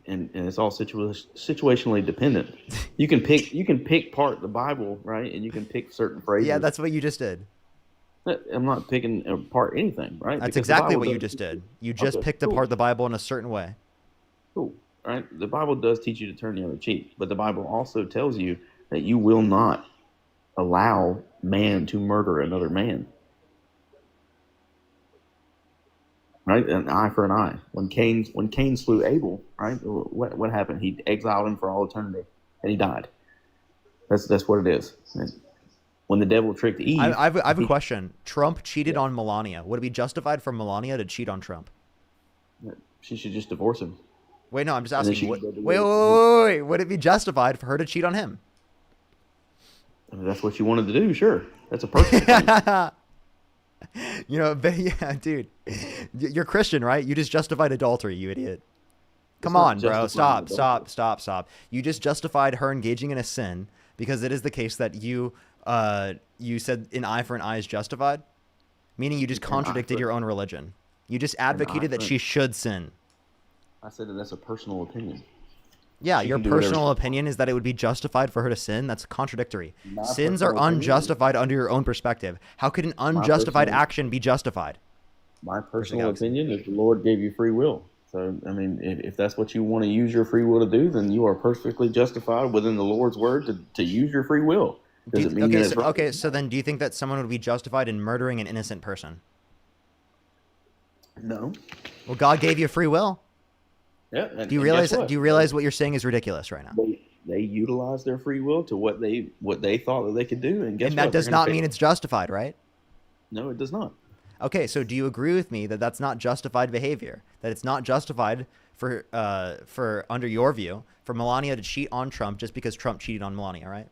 and it's all situationally dependent. You can pick part of the Bible, right? And you can pick certain phrases. Yeah, that's what you just did. I'm not picking apart anything, right? That's Because the exactly Bible what you does- just did. You just Okay, picked cool. apart the Bible in a certain way. Cool, right? The Bible does teach you to turn the other cheek, but the Bible also tells you that you will not allow man to murder another man. Right, an eye for an eye. When Cain slew Abel, right? What happened? He exiled him for all eternity, and he died. That's what it is. And when the devil tricked Eve, I have a question. Trump cheated on Melania. Would it be justified for Melania to cheat on Trump? she should just divorce him. Wait, no, I'm just And then asking. she Wait, could go do wait. Would it be justified for her to cheat on him? I mean, that's what you wanted to do. Sure, that's a personal thing. You know, but yeah, dude. You're Christian, right? You just justified adultery, you idiot. Come not on, bro. justifying Stop. You just justified her engaging in a sin because it is the case that you said an eye for an eye is justified, meaning you just contradicted your own religion. You just advocated that she should sin. I said that that's a personal opinion. Yeah, She your can do whatever personal she opinion is that it would be justified for her to sin. That's contradictory. My Sins are personal opinion- unjustified under your own perspective. How could an unjustified personal- action be justified? My personal opinion is the Lord gave you free will. So, I mean, if that's what you want to use your free will to do, then you are perfectly justified within the Lord's word to use your free will. Does it mean that it's right? So then do you think that someone would be justified in murdering an innocent person? No. Well, God gave you free will. Yeah. Do you realize what you're saying is ridiculous right now? They utilize their free will to what they thought that they could do, and guess And what? that does They're gonna not pay- mean it's justified, right? No, it does not. Okay, so do you agree with me that that's not justified behavior? That it's not justified for under your view for Melania to cheat on Trump just because Trump cheated on Melania, right?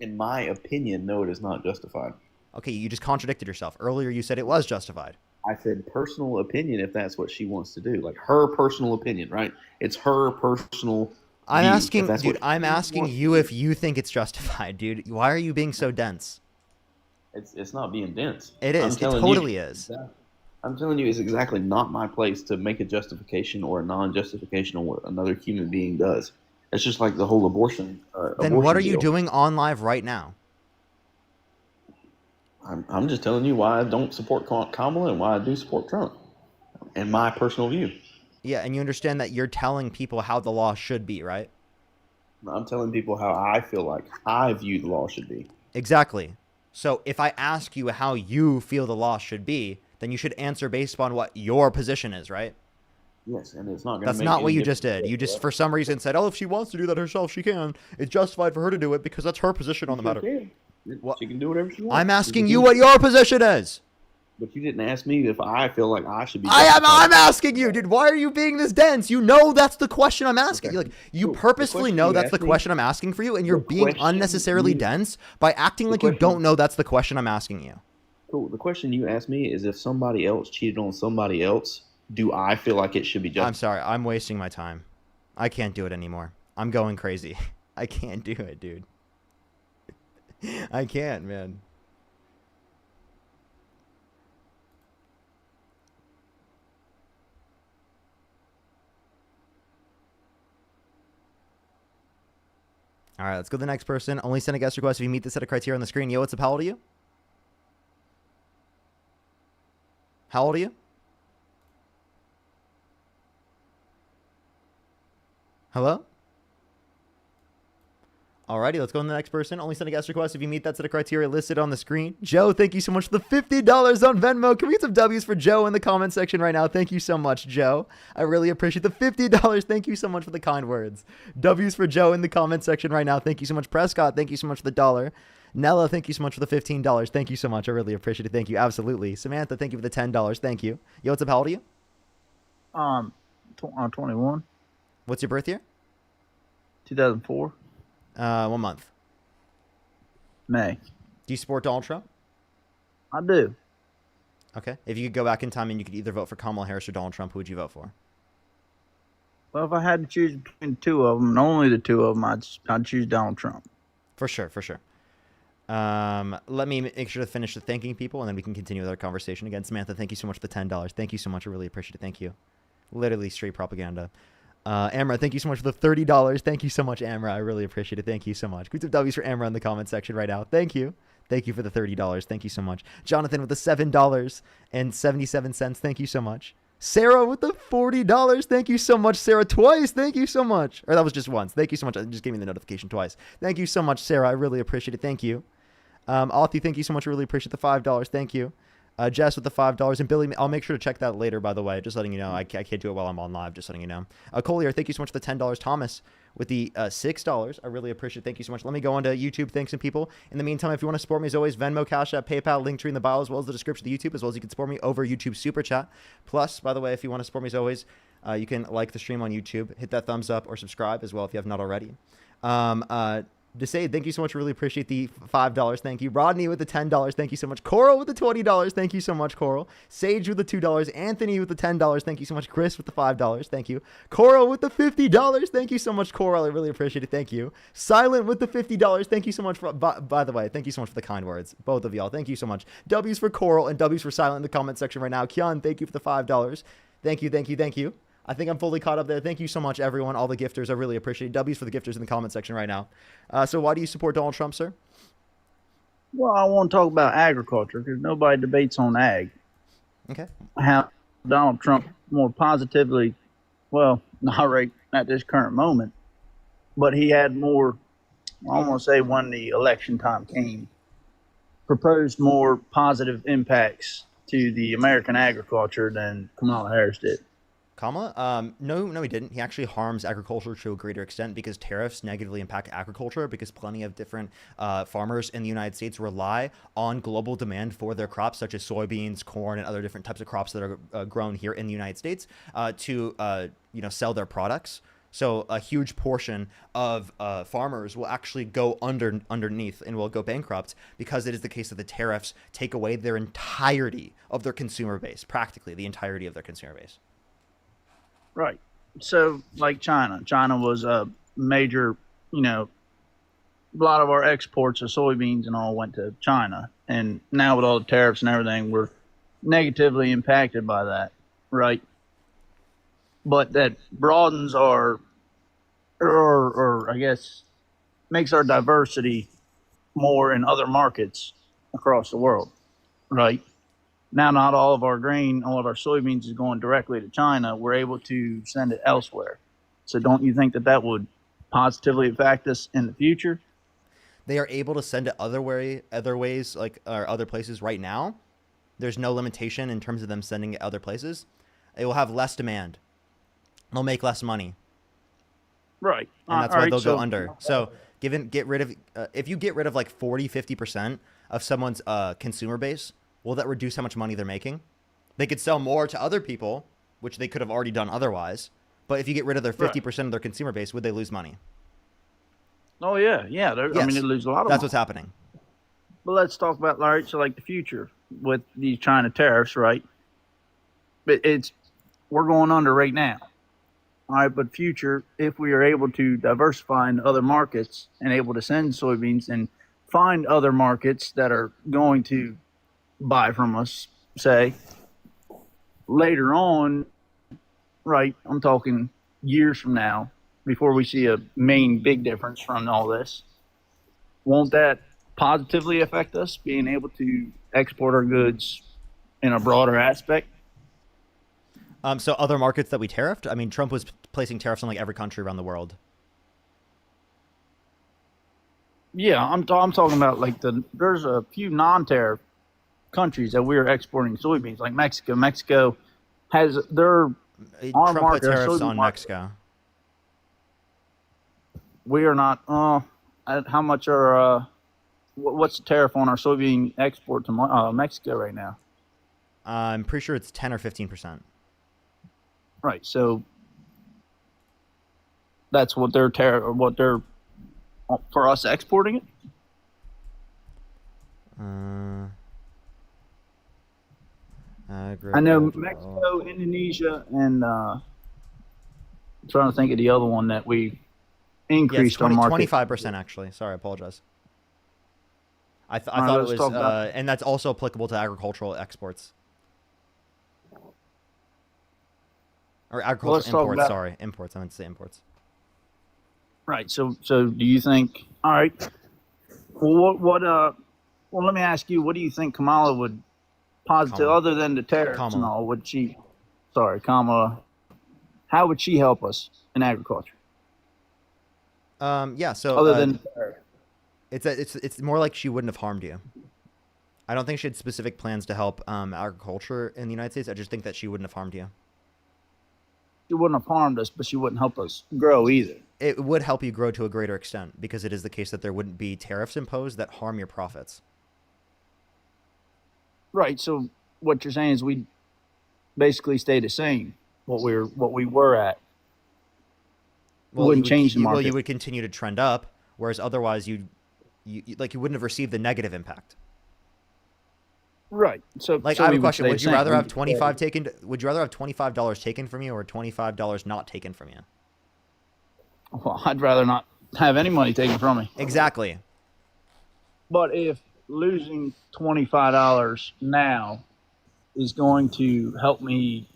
In my opinion, no, it is not justified. Okay, you just contradicted yourself. Earlier you said it was justified. I said personal opinion if that's what she wants to do. Like her personal opinion, right? It's her personal I'm view, if asking, that's dude, what I'm she asking wants you to do. if you think it's justified, dude. Why are you being so dense? It's not being dense. It is. I'm It telling totally you, is. I'm telling you, it's exactly not my place to make a justification or a non-justification on what another human being does. It's just like the whole abortion. Then what are you doing on live right now? I'm just telling you why I don't support Kamala and why I do support Trump, in my personal view. Yeah, and you understand that you're telling people how the law should be, right? I'm telling people how I feel like I view the law should be. Exactly. So if I ask you how you feel the law should be, then you should answer based upon what your position is, right? Yes, and it's not going to That's make not what any you just difference did. You to just, us. for some reason, said, oh, if she wants to do that herself, she can. It's justified for her to do it because that's her position on the matter. She can do whatever she wants. I'm She asking can you do what it. your position is. But you didn't ask me if I feel like I should be. I'm asking you, dude. Why are you being this dense? You know that's the question I'm asking. Like you purposefully question know you that's the asked me- question I'm asking for you, and you're being question unnecessarily you- dense by acting the like you question- don't know that's the question I'm asking you. Cool. The question you asked me is if somebody else cheated on somebody else, do I feel like it should be justified? I'm sorry. I'm wasting my time. I can't do it anymore. I'm going crazy. I can't do it, dude. I can't, man. All right, let's go to the next person. Only send a guest request if you meet the set of criteria on the screen. Yo, what's up? How old are you? How old are you? Hello? Alrighty, let's go to the next person. Only send a guest request if you meet that set of criteria listed on the screen. Joe, thank you so much for the $50 on Venmo. Can we get some W's for Joe in the comment section right now? Thank you so much, Joe. I really appreciate the $50. Thank you so much for the kind words. W's for Joe in the comment section right now. Thank you so much, Prescott. Thank you so much for the $1. Nella, thank you so much for the $15. Thank you so much. I really appreciate it. Thank you. Absolutely. Samantha, thank you for the $10. Thank you. Yo, what's up? How old are you? 21. What's your birth year? 2004. 1 month. May. Do you support Donald Trump? I do. Okay. If you could go back in time and you could either vote for Kamala Harris or Donald Trump, who would you vote for? Well, if I had to choose between the two of them, and only the two of them, I'd choose Donald Trump. For sure, for sure. Let me make sure to finish the thanking people, and then we can continue with our conversation. Again, Samantha, thank you so much for the $10. Thank you so much. I really appreciate it. Thank you. Literally straight propaganda. Amra, thank you so much for the $30. Thank you so much, Amra. I really appreciate it. Thank you so much. Good of W's for Amra in the comment section right now. Thank you. Thank you for the $30. Thank you so much. Jonathan with the $7.77. Thank you so much. Sarah with the $40. Thank you so much, Sarah. Twice. Thank you so much. Or that was just once. Thank you so much. It just gave me the notification twice. Thank you so much, Sarah. I really appreciate it. Thank you. Althi, thank you so much. I really appreciate the $5. Thank you. Jess with the $5. And Billy, I'll make sure to check that later, by the way. Just letting you know. I can't do it while I'm on live. Just letting you know. Collier, thank you so much for the $10. Thomas with the $6. I really appreciate it. Thank you so much. Let me go on to YouTube. Thanks, some people. In the meantime, if you want to support me, as always, Venmo, Cash App, PayPal, link tree in the bio, as well as the description of the YouTube, as well as you can support me over YouTube Super Chat. Plus, by the way, if you want to support me, as always, you can like the stream on YouTube, hit that thumbs up, or subscribe as well if you have not already. Desade, thank you so much. Really appreciate the $5. Thank you. Rodney with the $10. Thank you so much. Coral with the $20. Thank you so much, Coral. Sage with the $2. Anthony with the $10. Thank you so much. Chris with the $5. Thank you. Coral with the $50. Thank you so much, Coral. I really appreciate it. Thank you. Silent with the $50. Thank you so much. By the way, thank you so much for the kind words. Both of y'all. Thank you so much. W's for Coral and W's for Silent in the comment section right now. Kian, thank you for the $5. Thank you, thank you, thank you. I think I'm fully caught up there. Thank you so much, everyone, all the gifters. I really appreciate it. W's for the gifters in the comment section right now. So why do you support Donald Trump, sir? Well, I want to talk about agriculture because nobody debates on ag. Okay. How Donald Trump more positively, well, not right at this current moment, but he had more, I want to say when the election time came, proposed more positive impacts to the American agriculture than Kamala Harris did. Kamala? No, he didn't. He actually harms agriculture to a greater extent because tariffs negatively impact agriculture because plenty of different farmers in the United States rely on global demand for their crops, such as soybeans, corn, and other different types of crops that are grown here in the United States to sell their products. So a huge portion of farmers will actually go underneath and will go bankrupt because it is the case that the tariffs take away their entirety of their consumer base, practically the entirety of their consumer base. Right. So, like China was a major, a lot of our exports of soybeans and all went to China. And now with all the tariffs and everything, we're negatively impacted by that. Right. But that broadens or I guess makes our diversity more in other markets across the world. Right. Now, not all of our grain, all of our soybeans is going directly to China. We're able to send it elsewhere. So don't you think that would positively affect us in the future? They are able to send it other ways, or other places right now. There's no limitation in terms of them sending it other places. It will have less demand. They'll make less money. Right. And that's why they'll go under. So if you get rid of like 40-50% of someone's consumer base, will that reduce how much money they're making? They could sell more to other people, which they could have already done otherwise. But if you get rid of their 50% of their consumer base, would they lose money? Oh, yeah. Yeah. Yes. I mean, they lose a lot of money. That's what's happening. But let's talk about, like the future. with these China tariffs, right? But we're going under right now. All right, but future, if we are able to diversify into other markets and able to send soybeans and find other markets that are going to buy from us, say, later on, right, I'm talking years from now, before we see a main big difference from all this, won't that positively affect us being able to export our goods in a broader aspect? So other markets that we tariffed? I mean, Trump was placing tariffs on like every country around the world. Yeah, I'm talking about like there's a few non-tariff countries that we're exporting soybeans, like Mexico. Mexico has our Trump put market, tariffs on market. Mexico. We are not. How much are? What's the tariff on our soybean export to Mexico right now? I'm pretty sure it's 10 or 15%. Right. So that's what they're for us exporting it. I know Mexico, Indonesia, and I'm trying to think of the other one that we increased our market. 25% actually. Sorry, I apologize. I thought it was, and that's also applicable to agricultural exports. Or agricultural imports, sorry. Imports, I meant to say imports. Right, so do you think, all right, well, well, let me ask you, what do you think Kamala would other than the tariffs and all, Kamala, how would she help us in agriculture? Yeah, so other than it's more like she wouldn't have harmed you. I don't think she had specific plans to help agriculture in the United States. I just think that she wouldn't have harmed you. She wouldn't have harmed us, but she wouldn't help us grow either. It would help you grow to a greater extent because it is the case that there wouldn't be tariffs imposed that harm your profits. Right. So what you're saying is we basically stay the same. What we were at. Well, wouldn't change the market. Well, you would continue to trend up, whereas otherwise you wouldn't have received the negative impact. Right. So I have a question. Would you rather have Would you rather have $25 taken from you or $25 not taken from you? Well, I'd rather not have any money taken from me. Exactly. But if losing $25 now is going to help me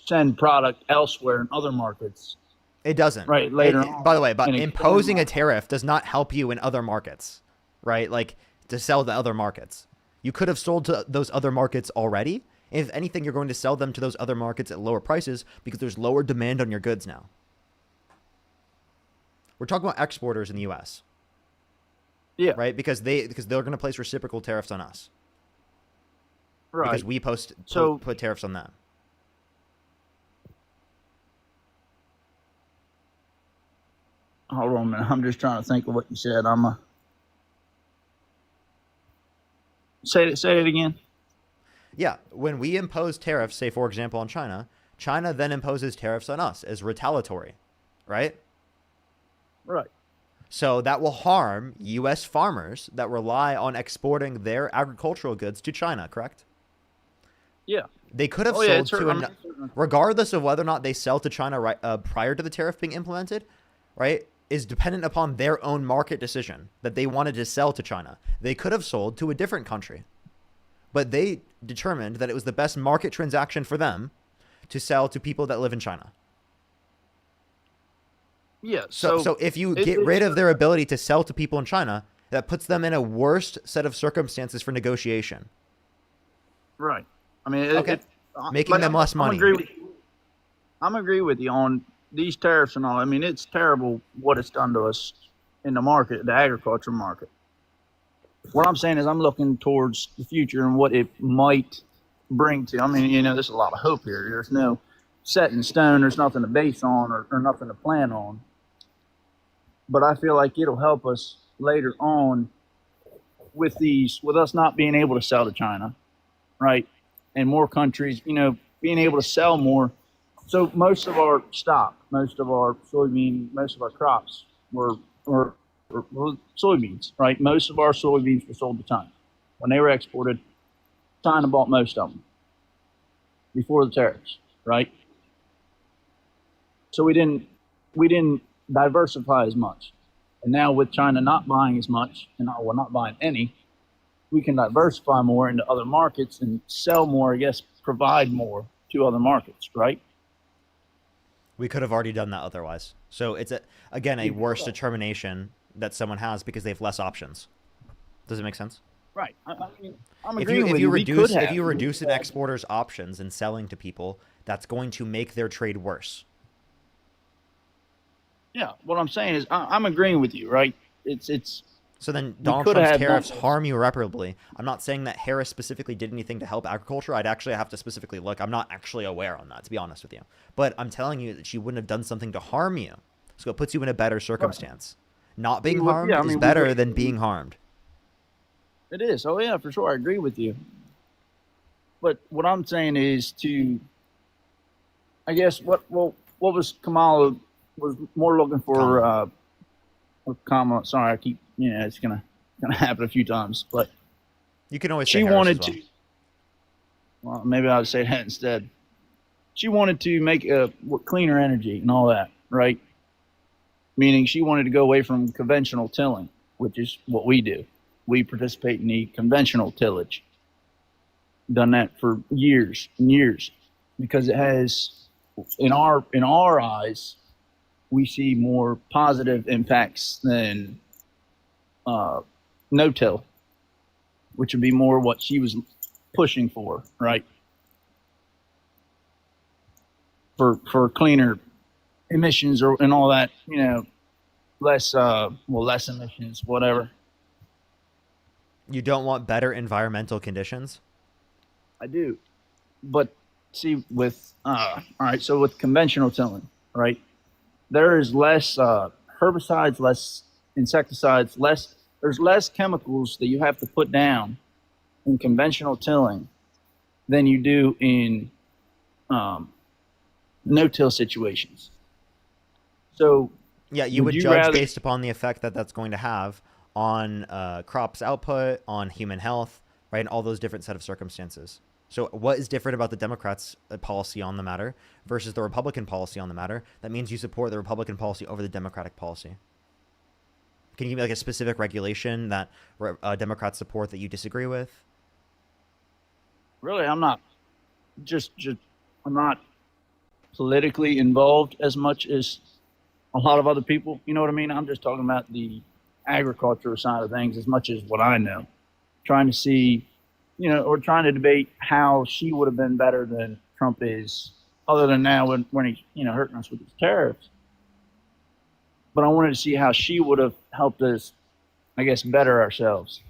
send product elsewhere in other markets, it doesn't. Right. Later on. By the way, but imposing a tariff does not help you in other markets, right? Like to sell to other markets. You could have sold to those other markets already. If anything, you're going to sell them to those other markets at lower prices because there's lower demand on your goods now. We're talking about exporters in the U.S. Yeah. Right? Because they're going to place reciprocal tariffs on us. Right. Because we put tariffs on them. Hold on a minute. I'm just trying to think of what you said. Say it again. Yeah. When we impose tariffs, say, for example, on China, China then imposes tariffs on us as retaliatory, right? Right. So that will harm U.S. farmers that rely on exporting their agricultural goods to China, correct? Yeah. They could have sold to, regardless of whether or not they sell to China prior to the tariff being implemented, right, is dependent upon their own market decision that they wanted to sell to China. They could have sold to a different country, but they determined that it was the best market transaction for them to sell to people that live in China. Yeah. So if you get rid of their ability to sell to people in China, that puts them in a worse set of circumstances for negotiation. Right. I mean, making them less money. I'm agree with you on these tariffs and all. I mean, it's terrible what it's done to us in the market, the agriculture market. What I'm saying is I'm looking towards the future and what it might bring to. I mean, there's a lot of hope here. There's no set in stone. There's nothing to base on or nothing to plan on. But I feel like it'll help us later on with us not being able to sell to China, right? And more countries, being able to sell more. So most of our stock, most of our soybean, most of our crops were soybeans, right? Most of our soybeans were sold to China. When they were exported, China bought most of them before the tariffs, right? So we didn't diversify as much. And now with China not buying as much, and we're not buying any, we can diversify more into other markets and sell more, I guess, provide more to other markets, right? We could have already done that otherwise. So it's, a worse determination that someone has because they have less options. Does it make sense? Right. I mean, I'm If agreeing you with you. if you reduce an exporter's options in selling to people, that's going to make their trade worse. Yeah, what I'm saying is I'm agreeing with you, right? It's So then Donald Trump's tariffs harm you irreparably. I'm not saying that Harris specifically did anything to help agriculture. I'd actually have to specifically look. I'm not actually aware on that, to be honest with you. But I'm telling you that she wouldn't have done something to harm you. So it puts you in a better circumstance. Not being harmed is better than being harmed. It is. Oh yeah, for sure. I agree with you. But what I'm saying is I guess what was Kamala was more looking for Kamala. Sorry, I keep it's gonna happen a few times, but you can always. She wanted to. Well, maybe I'll say that instead. She wanted to make cleaner energy and all that, right? Meaning she wanted to go away from conventional tilling, which is what we do. We participate in the conventional tillage. Done that for years and years, because it has, in our eyes, we see more positive impacts than no-till, which would be more what she was pushing for, right? For cleaner emissions and all that, less emissions, whatever. You don't want better environmental conditions? I do. But see, with all right, so with conventional tilling, right, there is less herbicides, less insecticides, there's less chemicals that you have to put down in conventional tilling than you do in no-till situations. So yeah, you would judge based upon the effect that that's going to have on crops output, on human health, right, and all those different set of circumstances. So what is different about the Democrats' policy on the matter versus the Republican policy on the matter? That means you support the Republican policy over the Democratic policy. Can you give me like a specific regulation that Democrats support that you disagree with? Really, I'm not I'm not politically involved as much as a lot of other people. You know what I mean? I'm just talking about the agriculture side of things as much as what I know. Trying to see, or trying to debate how she would have been better than Trump is, other than now when he's, hurting us with his tariffs. But I wanted to see how she would have helped us, I guess, better ourselves.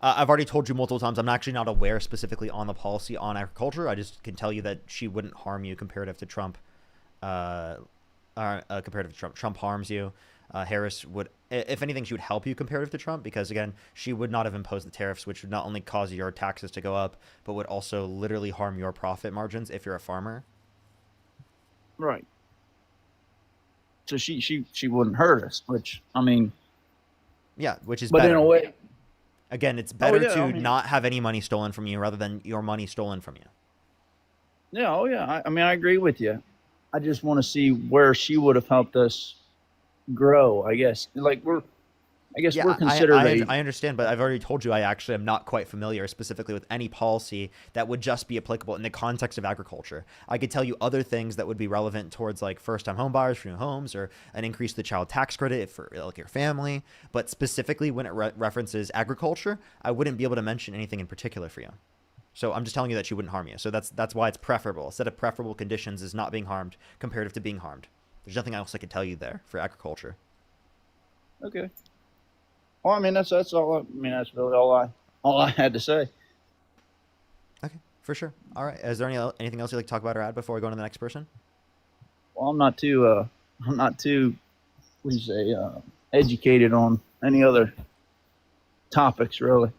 I've already told you multiple times, I'm actually not aware specifically on the policy on agriculture. I just can tell you that she wouldn't harm you comparative to Trump. Comparative to Trump. Trump harms you. Harris would, if anything, she would help you comparative to Trump because, again, she would not have imposed the tariffs, which would not only cause your taxes to go up, but would also literally harm your profit margins if you're a farmer. Right. So she wouldn't hurt us, which, I mean... Yeah, which is but better. In a way... Again, it's better to not have any money stolen from you rather than your money stolen from you. Yeah, I agree with you. I just want to see where she would have helped us grow, I guess. Like we're considered. I understand, but I've already told you I actually am not quite familiar specifically with any policy that would just be applicable in the context of agriculture. I could tell you other things that would be relevant towards like first-time home buyers for new homes or an increase to the child tax credit for like your family, but specifically when it references agriculture, I wouldn't be able to mention anything in particular for you. So I'm just telling you that she wouldn't harm you. So that's why it's preferable. A set of preferable conditions is not being harmed comparative to being harmed. There's nothing else I could tell you there for agriculture. Okay. Well, I mean that's all. That's really all I had to say. Okay, for sure. All right. Is there anything else you'd like to talk about or add before we go on to the next person? Well, I'm not too educated on any other topics really.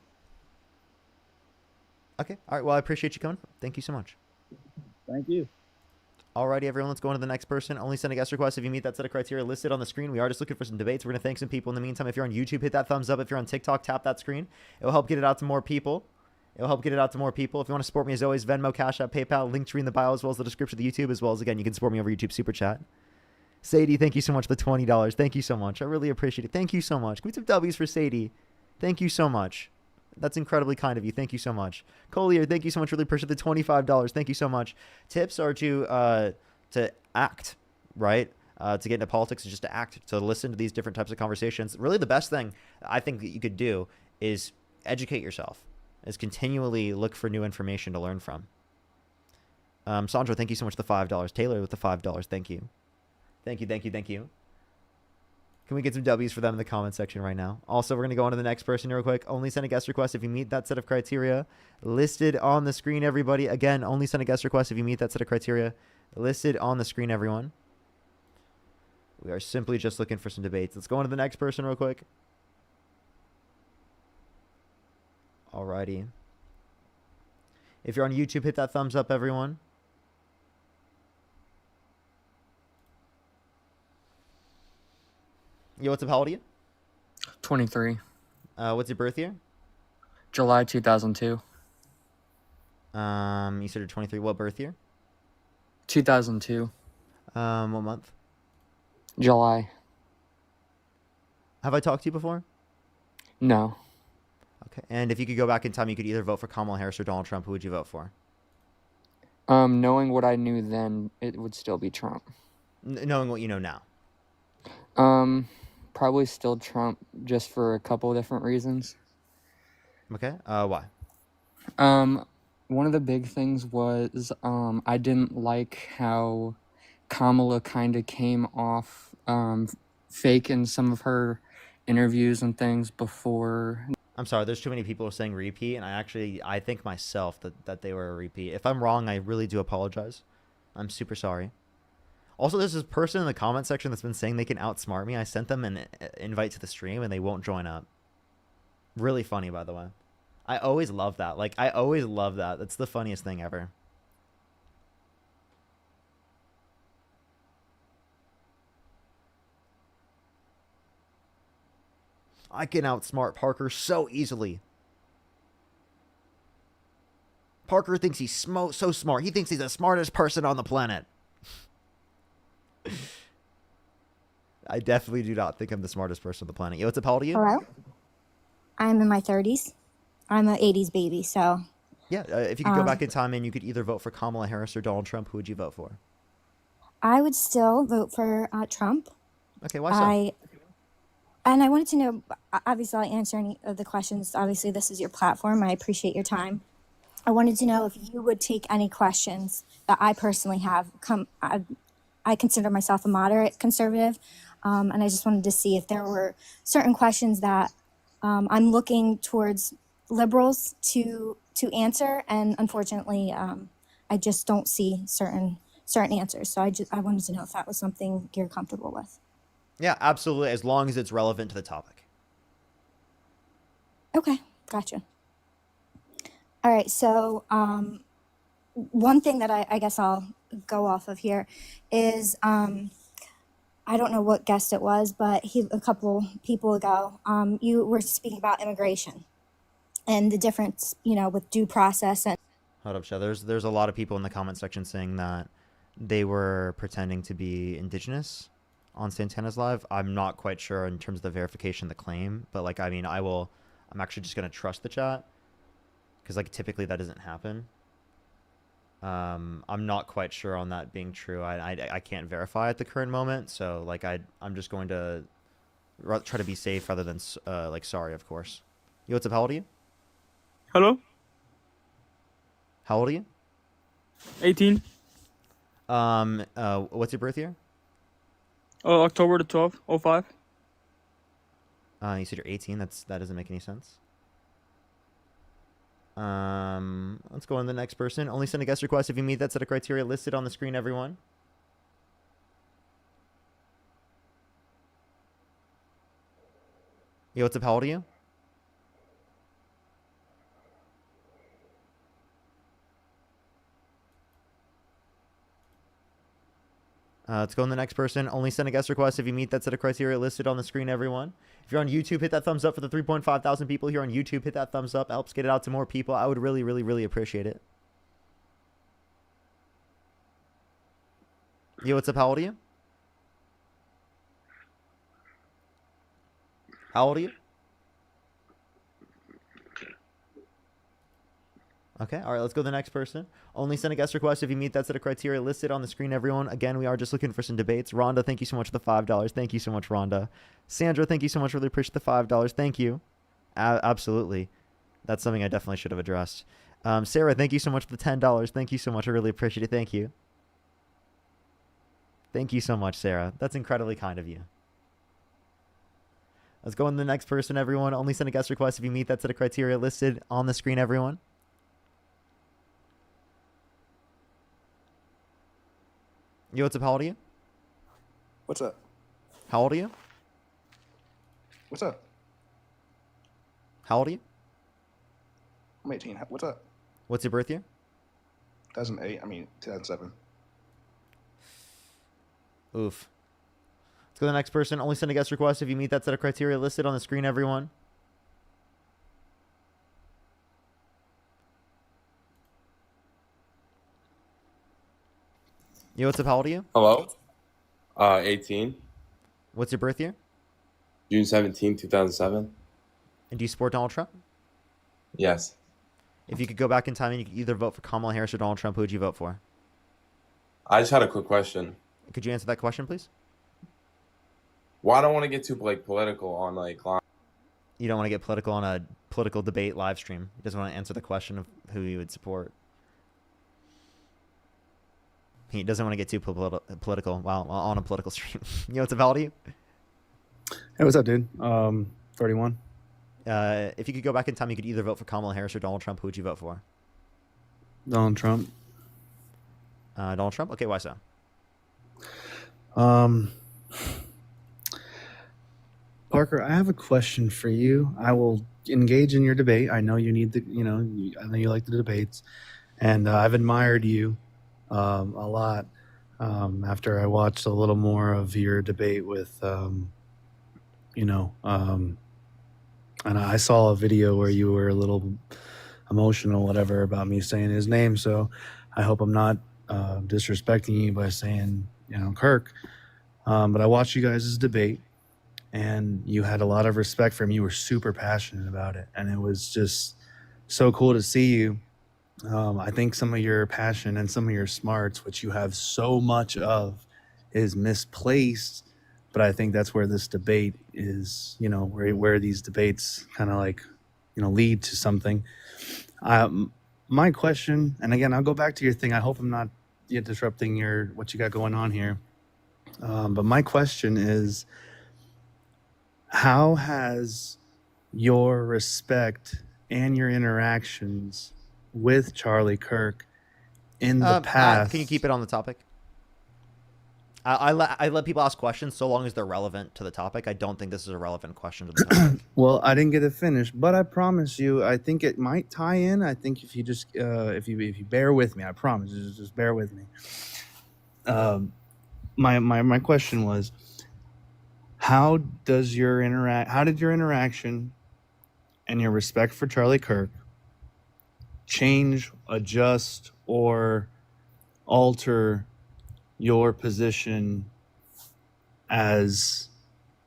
Okay. All right. Well, I appreciate you coming. Thank you so much. Thank you. Alrighty, everyone, let's go on to the next person. Only send a guest request if you meet that set of criteria listed on the screen. We are just looking for some debates. We're going to thank some people in the meantime. If you're on YouTube, hit that thumbs up. If you're on TikTok, tap that screen. It will help get it out to more people. It'll help get it out to more people. If you want to support me, as always, Venmo, Cash App, PayPal, link tree in the bio, as well as the description of the YouTube, as well as, again, you can support me over YouTube Super Chat. Sadie, thank you so much for the $20. Thank you so much. I really appreciate it. Thank you so much. Can we have some W's for Sadie? Thank you so much. That's incredibly kind of you. Thank you so much. Collier, thank you so much. Really appreciate the $25. Thank you so much. Tips are to act, right? To get into politics is just to act, to listen to these different types of conversations. Really, the best thing I think that you could do is educate yourself, is continually look for new information to learn from. Sandra, thank you so much for the $5. Taylor with the $5. Thank you. Thank you, thank you, thank you. Can we get some W's for them in the comment section right now? Also, we're going to go on to the next person real quick. Only send a guest request if you meet that set of criteria listed on the screen, everybody. Again, only send a guest request if you meet that set of criteria listed on the screen, everyone. We are simply just looking for some debates. Let's go on to the next person real quick. Alrighty. If you're on YouTube, hit that thumbs up, everyone. Yo, what's up? How old are you? 23. What's your birth year? July 2002. You said you're 23. What birth year? 2002. What month? July. Have I talked to you before? No. Okay. And if you could go back in time, you could either vote for Kamala Harris or Donald Trump. Who would you vote for? Knowing what I knew then, it would still be Trump. Knowing what you know now. Probably still Trump, just for a couple of different reasons. Okay. Why? One of the big things was I didn't like how Kamala kind of came off fake in some of her interviews and things before. I'm sorry, there's too many people who are saying repeat, and I think myself that they were a repeat. If I'm wrong, I really do apologize. I'm super sorry. Also, there's this person in the comment section that's been saying they can outsmart me. I sent them an invite to the stream, and they won't join up. Really funny, by the way. I always love that. Like, I always love that. That's the funniest thing ever. I can outsmart Parker so easily. Parker thinks he's so smart. He thinks he's the smartest person on the planet. I definitely do not think I'm the smartest person on the planet. Yo, what's up? How old are you? Hello? I'm in my 30s. I'm an 80s baby, so... Yeah, if you could go back in time and you could either vote for Kamala Harris or Donald Trump, who would you vote for? I would still vote for Trump. Okay, why so? And I wanted to know, obviously I'll answer any of the questions. Obviously, this is your platform. I appreciate your time. I wanted to know if you would take any questions that I personally have. I consider myself a moderate conservative, and I just wanted to see if there were certain questions that I'm looking towards liberals to answer, and unfortunately, I just don't see certain answers. So I wanted to know if that was something you're comfortable with. Yeah, absolutely, as long as it's relevant to the topic. Okay, gotcha. All right, so one thing that I guess I'll go off of here is I don't know what guest it was, but a couple people ago, you were speaking about immigration and the difference, with due process. And Hold up, Shah. There's a lot of people in the comment section saying that they were pretending to be indigenous on Santana's live. I'm not quite sure in terms of the verification of the claim, but I'm actually just going to trust the chat because typically that doesn't happen. I'm not quite sure on that being true. I can't verify at the current moment. So I'm just going to try to be safe rather than sorry, of course. Yo, what's up? How old are you? Hello? How old are you? 18. What's your birth year? October the 12th, 05. You said you're 18. That doesn't make any sense. Let's go on to the next person. Only send a guest request if you meet that set of criteria listed on the screen, everyone. Yo, what's up? How old are you? Let's go on the next person. Only send a guest request if you meet that set of criteria listed on the screen, everyone. If you're on YouTube, hit that thumbs up for the 3.5 thousand people here on YouTube. Hit that thumbs up. It helps get it out to more people. I would really, really, really appreciate it. Yo, what's up? How old are you? How old are you? Okay, all right, let's go to the next person. Only send a guest request if you meet that set of criteria listed on the screen, everyone. Again, we are just looking for some debates. Rhonda, thank you so much for the $5. Thank you so much, Rhonda. Sandra, thank you so much. Really appreciate the $5. Thank you. Absolutely. That's something I definitely should have addressed. Sarah, thank you so much for the $10. Thank you so much. I really appreciate it. Thank you. Thank you so much, Sarah. That's incredibly kind of you. Let's go on to the next person, everyone. Only send a guest request if you meet that set of criteria listed on the screen, everyone. Yo, what's up? How old are you? What's up? How old are you? What's up? How old are you? I'm 18. What's up? What's your birth year? 2007. Oof. Let's go to the next person. Only send a guest request if you meet that set of criteria listed on the screen, everyone. Yo, what's up? How old are you? Hello. 18. What's your birth year? June 17, 2007. And do you support Donald Trump? Yes. If you could go back in time and you could either vote for Kamala Harris or Donald Trump, who would you vote for? I just had a quick question. Could you answer that question, please? Well, I don't want to get too political on You don't want to get political on a political debate live stream. He doesn't want to answer the question of who he would support. He doesn't want to get too political while on a political stream. You know what's up, how old are you? Hey, what's up, dude? 31. If you could go back in time, you could either vote for Kamala Harris or Donald Trump. Who would you vote for? Donald Trump. Donald Trump? Okay, why so? Parker, I have a question for you. I will engage in your debate. I know you need I know you like the debates, and I've admired you a lot after I watched a little more of your debate with, and I saw a video where you were a little emotional, whatever, about me saying his name. So I hope I'm not disrespecting you by saying, Kirk. But I watched you guys' debate, and you had a lot of respect for him. You were super passionate about it, and it was just so cool to see you. I think some of your passion and some of your smarts, which you have so much of, is misplaced. But I think that's where this debate is, where these debates kind of lead to something. My question, and again, I'll go back to your thing. I hope I'm not disrupting what you got going on here. But my question is, how has your respect and your interactions with Charlie Kirk in the past? Can you keep it on the topic? I let people ask questions so long as they're relevant to the topic. I don't think this is a relevant question to the topic. Well, I didn't get it finished, but I promise you, I think it might tie in. I think if you just if you bear with me, I promise, just bear with me. My question was, how did your interaction and your respect for Charlie Kirk change, adjust, or alter your position as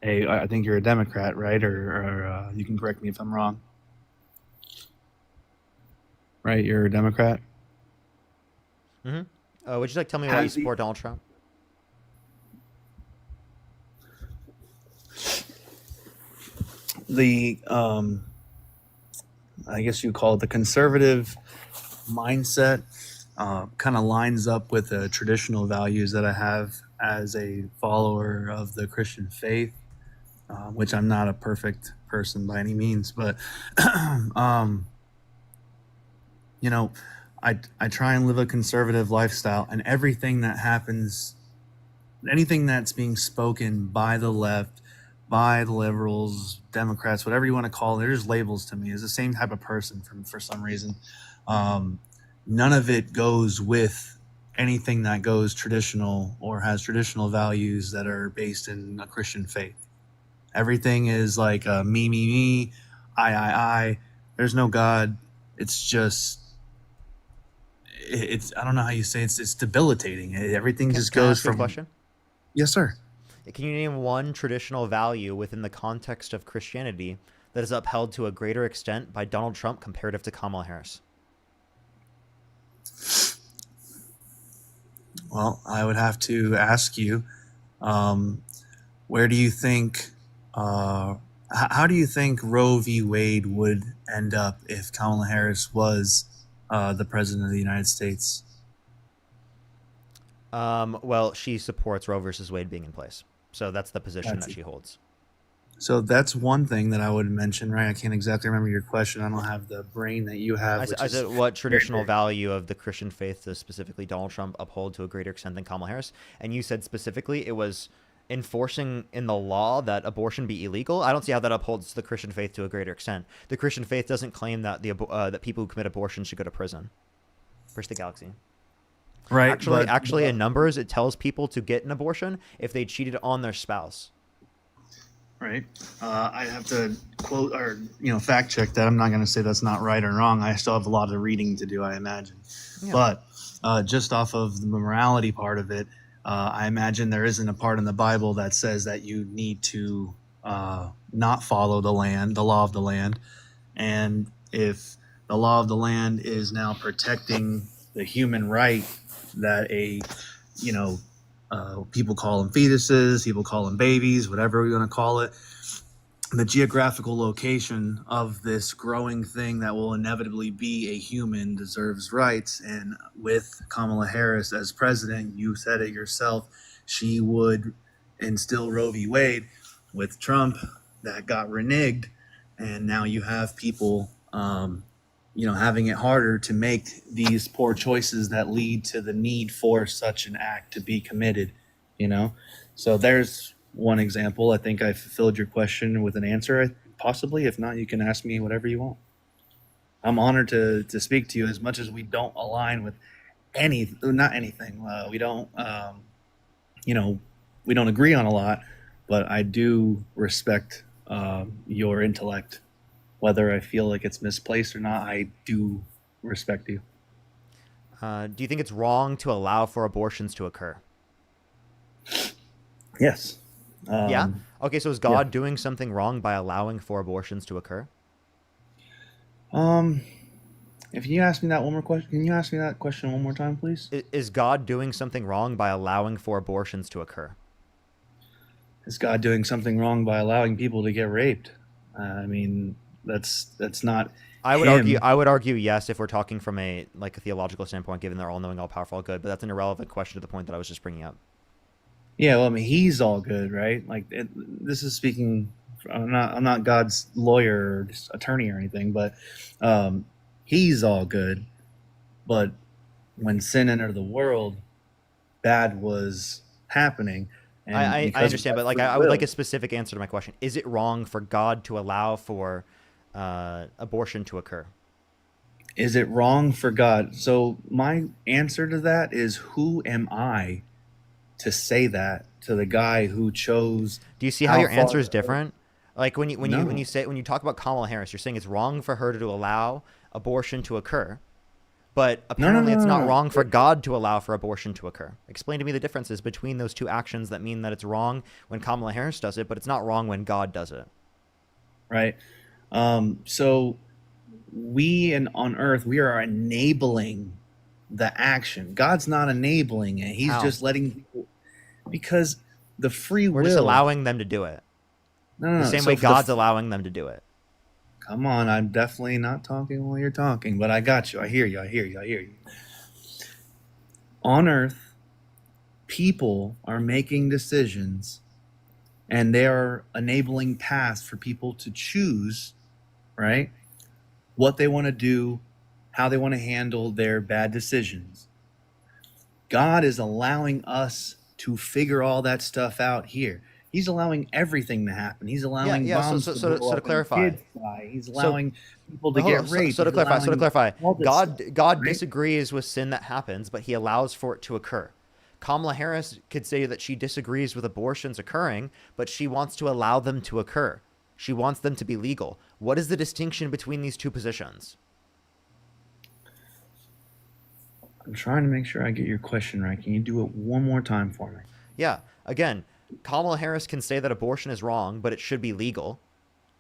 I think you're a Democrat, right? Or you can correct me if I'm wrong. Right, you're a Democrat? Mm-hmm. Would you tell me why you support Donald Trump? The I guess you call it the conservative mindset kind of lines up with the traditional values that I have as a follower of the Christian faith, which I'm not a perfect person by any means, but I try and live a conservative lifestyle, and everything that happens, anything that's being spoken by the left, by the liberals, Democrats, whatever you want to call it, they're just labels to me. It's the same type of person for some reason. None of it goes with anything that goes traditional or has traditional values that are based in a Christian faith. Everything is like me, I. There's no God. It's just, it's, I don't know how you say it's debilitating. Everything just Can I goes ask you a from. question? Yes, sir. Can you name one traditional value within the context of Christianity that is upheld to a greater extent by Donald Trump comparative to Kamala Harris? Well, I would have to ask you, where do you think, how do you think Roe v. Wade would end up if Kamala Harris was the president of the United States? Well, she supports Roe versus Wade being in place. So that's the position that she holds. So that's one thing that I would mention, right? I can't exactly remember your question. I don't have the brain that you have. I said, what traditional value of the Christian faith does specifically Donald Trump uphold to a greater extent than Kamala Harris? And you said specifically it was enforcing in the law that abortion be illegal. I don't see how that upholds the Christian faith to a greater extent. The Christian faith doesn't claim that that people who commit abortion should go to prison. First the galaxy. Right. Actually, in numbers, it tells people to get an abortion if they cheated on their spouse. Right. I have to quote or fact check that. I'm not going to say that's not right or wrong. I still have a lot of reading to do, I imagine. Yeah. But just off of the morality part of it, I imagine there isn't a part in the Bible that says that you need to not follow the law of the land. And if the law of the land is now protecting the human right that people call them fetuses, people call them babies, whatever we want to call it, the geographical location of this growing thing that will inevitably be a human deserves rights. And with Kamala Harris as president, you said it yourself, she would instill Roe v. Wade. With Trump, that got reneged, and now you have people having it harder to make these poor choices that lead to the need for such an act to be committed, So there's one example. I think I fulfilled your question with an answer, possibly. If not, you can ask me whatever you want. I'm honored to speak to you, as much as we don't align with not anything. We don't, we don't agree on a lot, but I do respect your intellect. Whether I feel like it's misplaced or not, I do respect you. Do you think it's wrong to allow for abortions to occur? Yes. Yeah? Okay, so is God doing something wrong by allowing for abortions to occur? If you ask me that one more question, can you ask me that question one more time, please? Is God doing something wrong by allowing for abortions to occur? Is God doing something wrong by allowing people to get raped? That's not. I would argue yes, if we're talking from a theological standpoint, given they're all knowing, all powerful, all good. But that's an irrelevant question to the point that I was just bringing up. Yeah, well, he's all good, right? This is speaking. I'm not God's lawyer or attorney or anything, but he's all good. But when sin entered the world, bad was happening. And I understand, but I would like a specific answer to my question. Is it wrong for God to allow for abortion to occur? Is it wrong for God? So my answer to that is, who am I to say that to the guy who chose? Do you see how your answer is different? When you talk about Kamala Harris, you're saying it's wrong for her to allow abortion to occur, but apparently it's not wrong for God to allow for abortion to occur. Explain to me the differences between those two actions that mean that it's wrong when Kamala Harris does it, but it's not wrong when God does it. Right. So on earth, we are enabling the action. God's not enabling it. He's just letting people, because the free will. We're just allowing them to do it. No. The same way God's allowing them to do it. Come on, I'm definitely not talking while you're talking, but I got you. I hear you. On earth, people are making decisions, and they are enabling paths for people to choose, right, what they want to do, how they want to handle their bad decisions. God is allowing us to figure all that stuff out here. He's allowing everything to happen. He's allowing bombs to blow to up clarify, and kids die. He's allowing people to But hold get on, raped. So to He's clarify, allowing all this God stuff, God right? disagrees with sin that happens, but he allows for it to occur. Kamala Harris could say that she disagrees with abortions occurring, but she wants to allow them to occur. She wants them to be legal. What is the distinction between these two positions? I'm trying to make sure I get your question right. Can you do it one more time for me? Yeah. Again, Kamala Harris can say that abortion is wrong, but it should be legal,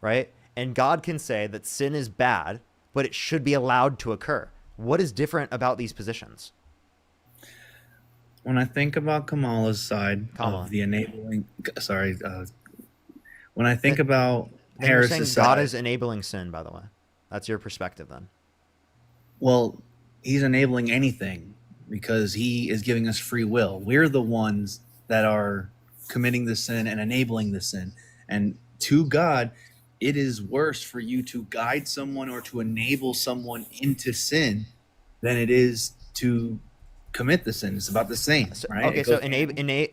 right? And God can say that sin is bad, but it should be allowed to occur. What is different about these positions? When I think about Kamala's side Kamala. of the enabling, when I think about Then you're saying Harris's God side, is enabling sin, by the way. That's your perspective then. well, he's enabling anything because he is giving us free will. We're the ones that are committing the sin and enabling the sin. And to God, it is worse for you to guide someone or to enable someone into sin than it is to commit the sin. It's about the same, right? Okay, It so goes-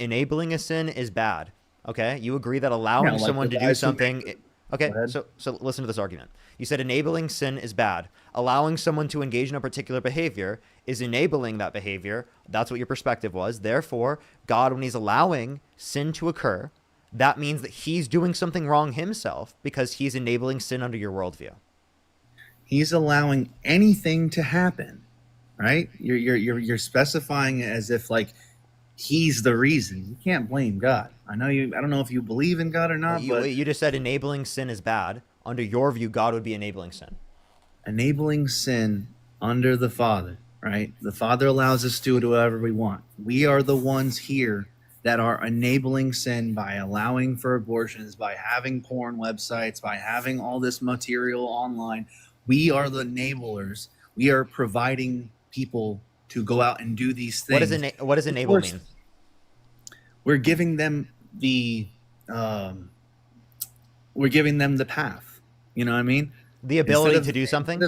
enabling a sin is bad. Okay, you agree that allowing like someone the to do guys who something. make Okay, Go ahead. so listen to this argument. You said enabling sin is bad. Allowing someone to engage in a particular behavior is enabling that behavior. That's what your perspective was. Therefore, God, when he's allowing sin to occur, that means that he's doing something wrong himself because he's enabling sin under your worldview. He's allowing anything to happen, right? You're specifying it as if like he's the reason. You can't blame God. I don't know if you believe in God or not, but You just said enabling sin is bad. Under your view, God would be enabling sin. enabling sin under the Father, right? The Father allows us to do whatever we want. We are the ones here that are enabling sin by allowing for abortions, by having porn websites, by having all this material online. We are the enablers. We are providing people to go out and do these things. What does enable Of course, mean? We're giving them the path. You know what I mean? The ability Instead of- to do something?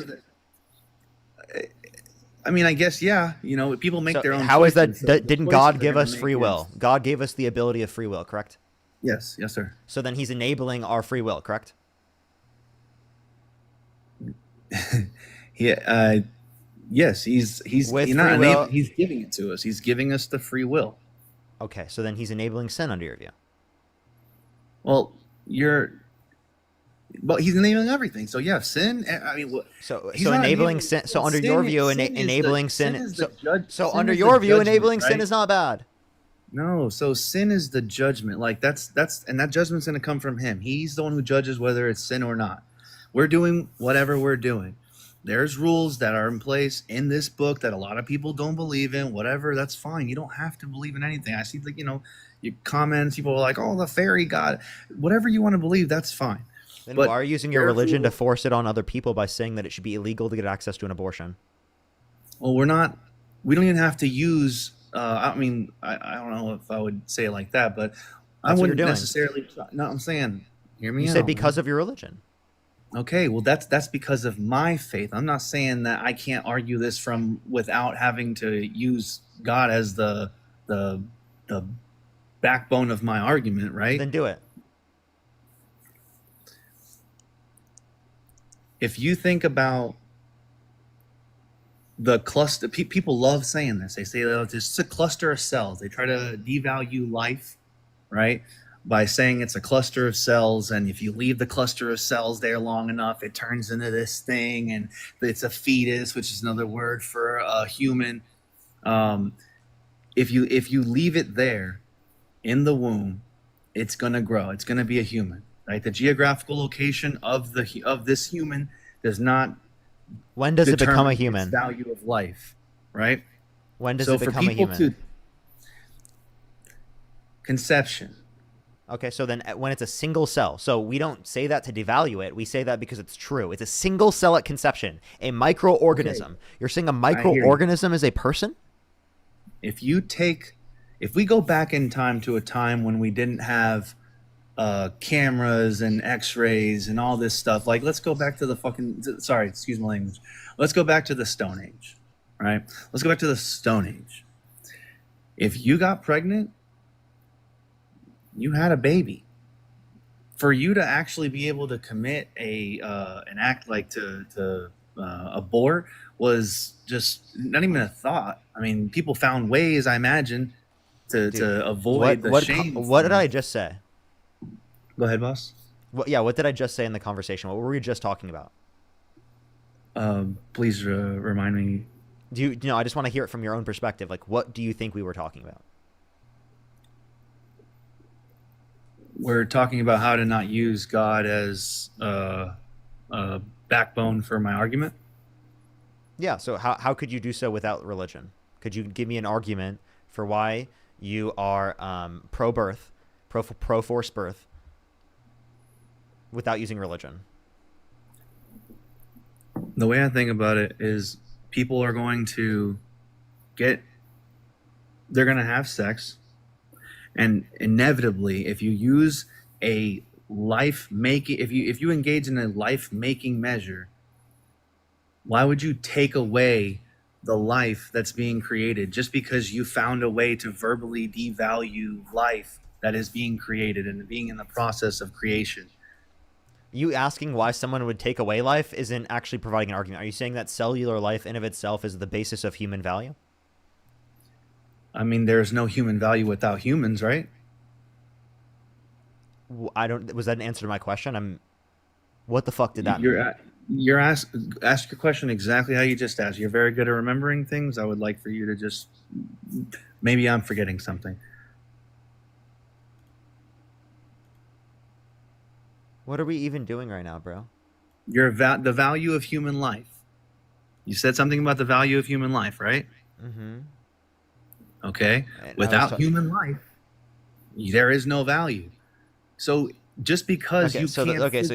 I mean, I guess, yeah. You know, people make their own. How is that? choices, so the Didn't choices God they're give gonna us make free is- will? God gave us the ability of free will, correct? Yes, sir. So then he's enabling our free will, correct? Yeah. Yes, he's With he's not free will- he's giving it to us. He's giving us the free will. Okay, so then he's enabling sin under your view. Well, but he's enabling everything. So yeah, sin. I mean, So he's so not enabling sin. So under your view, enabling sin. So under your view, enabling sin is not bad. No, so sin is the judgment. Like that's and that judgment's going to come from him. He's the one who judges whether it's sin or not. We're doing whatever we're doing. There's rules that are in place in this book that a lot of people don't believe in. Whatever, that's fine. You don't have to believe in anything. I see, like, you comments. People are like, "Oh, the fairy god." Whatever you want to believe, that's fine. Then But why are you using your there's religion to rules- force it on other people by saying that it should be illegal to get access to an abortion? Well, we don't even have to use. I mean, I don't know if I would say it like that, but I That's what you're wouldn't doing. necessarily. No, I'm saying, hear me You out. said because of your religion. Okay, well that's because of my faith. I'm not saying that I can't argue this from without having to use God as the backbone of my argument, right? Then do it. If you think about the cluster, people love saying this. They say, oh, it's just a cluster of cells. They try to devalue life, right? By saying it's a cluster of cells, and if you leave the cluster of cells there long enough, it turns into this thing, and it's a fetus, which is another word for a human. If you leave it there in the womb, it's gonna grow. It's gonna be a human, right? The geographical location of this human does not. When does it become a determine its human? value of life, right? When does So it for become a people human? Conception. Okay, so then when it's a single cell, so we don't say that to devalue it. We say that because it's true. It's a single cell at conception, a microorganism. Okay. You're saying a hear you. microorganism is a person? If we go back in time to a time when we didn't have cameras and x-rays and all this stuff, like let's go back to excuse my language. Let's go back to the Stone Age, right? Let's go back to the Stone Age. If you got pregnant, You had a baby. For you to actually be able to commit an act like to abort was just not even a thought. I mean, people found ways, I imagine, to avoid the shame. What did I just say? Go ahead, boss. What did I just say in the conversation? What were we just talking about? Please remind me. I just want to hear it from your own perspective. Like, what do you think we were talking about? We're talking about how to not use God as a backbone for my argument. Yeah. So how could you do so without religion? Could you give me an argument for why you are pro-birth, pro forced birth, without using religion? The way I think about it is people are going to they're going to have sex. And inevitably, if you use a if you engage in a life-making measure, why would you take away the life that's being created just because you found a way to verbally devalue life that is being created and being in the process of creation? You asking why someone would take away life isn't actually providing an argument. Are you saying that cellular life in of itself is the basis of human value? I mean, there's no human value without humans, right? Was that an answer to my question? What the fuck did that mean? Ask your question exactly how you just asked. You're very good at remembering things. I would like for you to just, maybe I'm forgetting something. What are we even doing right now, bro? The value of human life. You said something about the value of human life, right? Mm-hmm. Okay. Without human life, there is no value. So just because so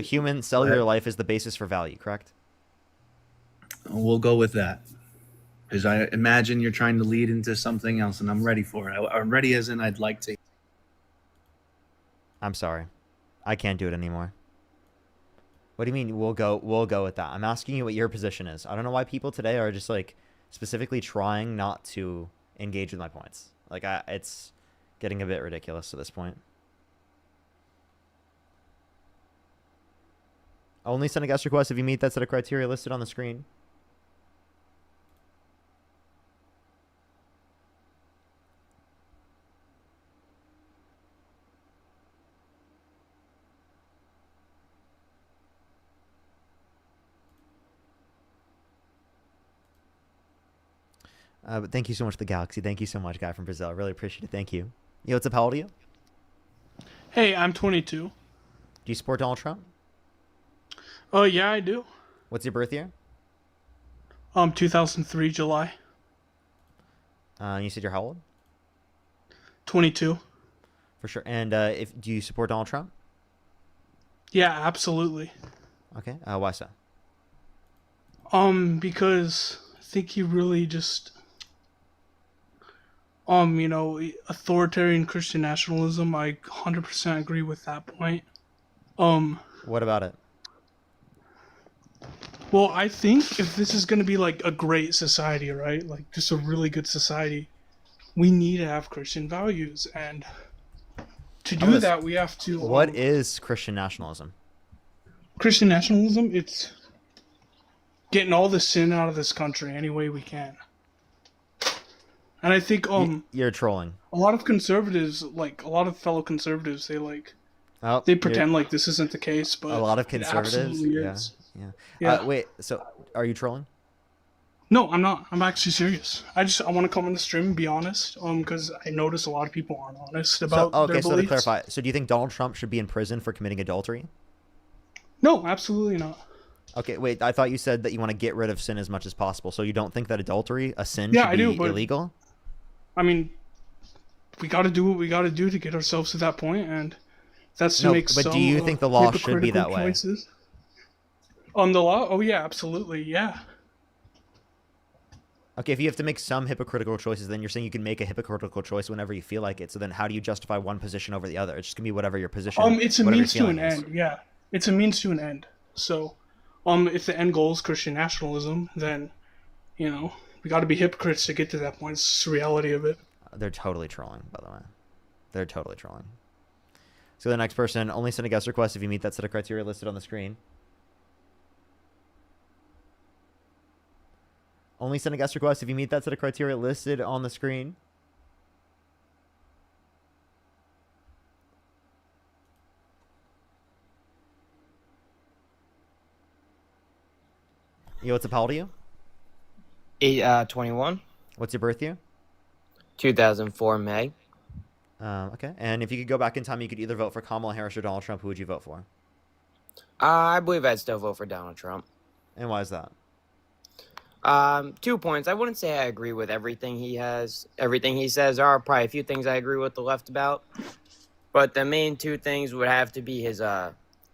human cellular life is the basis for value, correct? We'll go with that. Because I imagine you're trying to lead into something else, and I'm ready for it. I'm ready as in I'd like to. I'm sorry. I can't do it anymore. What do you mean we'll go with that? I'm asking you what your position is. I don't know why people today are just like specifically trying not to engage with my points. Like it's getting a bit ridiculous at this point. Only send a guest request if you meet that set of criteria listed on the screen. But thank you so much, The Galaxy. Thank you so much, guy from Brazil. I really appreciate it. Thank you. Yo, what's up? How old are you? Hey, I'm 22. Do you support Donald Trump? Oh, yeah, I do. What's your birth year? 2003, July. You said you're how old? 22. For sure. And do you support Donald Trump? Yeah, absolutely. Okay. Why so? Because I think he really just, authoritarian Christian nationalism. I 100% agree with that point. What about it? Well, I think if this is going to be like a great society, right? Like just a really good society, we need to have Christian values, and to do that, we have to. What is Christian nationalism? Christian nationalism, it's getting all the sin out of this country any way we can. And I think you're trolling. A lot of conservatives, like a lot of fellow conservatives, they pretend like this isn't the case, but a lot of conservatives, it absolutely is. Yeah. Wait, so are you trolling? No, I'm not. I'm actually serious. I want to come on the stream and be honest, because I notice a lot of people aren't honest about their beliefs. So to clarify, so do you think Donald Trump should be in prison for committing adultery? No, absolutely not. Okay, wait, I thought you said that you want to get rid of sin as much as possible, so you don't think that adultery, a sin, should be illegal? I mean, we got to do what we got to do to get ourselves to that point, and that's to make some but do you think the law should be that way? Choices. On the law? Oh, yeah, absolutely, yeah. Okay, if you have to make some hypocritical choices, then you're saying you can make a hypocritical choice whenever you feel like it. So then how do you justify one position over the other? It's just going to be whatever your position is. It's a means to an end, yeah. It's a means to an end. So, if the end goal is Christian nationalism, then, we got to be hypocrites to get to that point. It's just the reality of it. They're totally trolling, by the way. They're totally trolling. So the next person, only send a guest request if you meet that set of criteria listed on the screen. Only send a guest request if you meet that set of criteria listed on the screen. Yo, what's up? How old are you? 21. What's your birth year? 2004 May. Okay. And if you could go back in time, you could either vote for Kamala Harris or Donald Trump. Who would you vote for? I believe I'd still vote for Donald Trump. And why is that? 2 points. I wouldn't say I agree with everything he has. Everything he says. There are probably a few things I agree with the left about. But the main two things would have to be his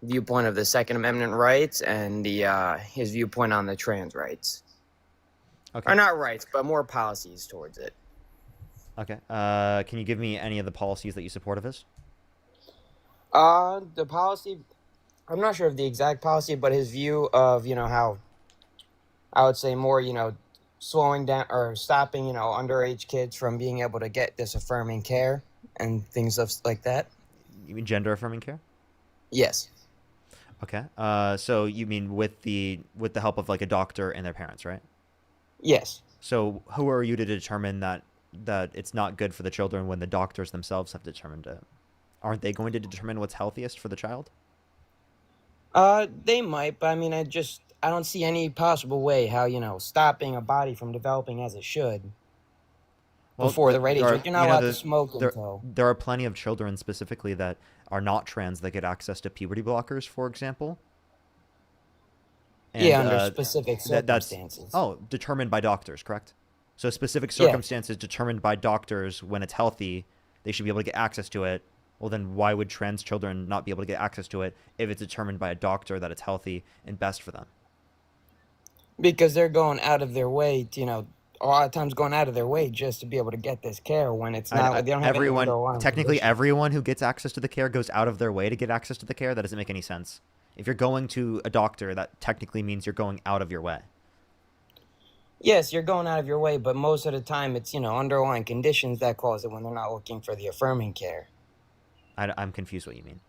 viewpoint of the Second Amendment rights and his viewpoint on the trans rights. Okay. Or not rights, but more policies towards it. Okay. Can you give me any of the policies that you support of his? The policy, I'm not sure of the exact policy, but his view of, how I would say more, slowing down or stopping, underage kids from being able to get this affirming care and things like that. You mean gender affirming care? Yes. Okay. So you mean with the help of like a doctor and their parents, right? Yes. So who are you to determine that it's not good for the children when the doctors themselves have determined it? Aren't they going to determine what's healthiest for the child? They might, but I mean, I don't see any possible way how, stopping a body from developing as it should before the right age. Like, you're not allowed to smoke until. There are plenty of children specifically that are not trans that get access to puberty blockers, for example. And, under specific circumstances. Determined by doctors, correct? So specific circumstances determined by doctors when it's healthy, they should be able to get access to it. Well, then why would trans children not be able to get access to it if it's determined by a doctor that it's healthy and best for them? Because they're going out of their way to, a lot of times going out of their way just to be able to get this care when it's not. They don't have everyone who gets access to the care goes out of their way to get access to the care. That doesn't make any sense. If you're going to a doctor, that technically means you're going out of your way. Yes, you're going out of your way, but most of the time it's, underlying conditions that cause it when they're not looking for the affirming care. I'm confused what you mean.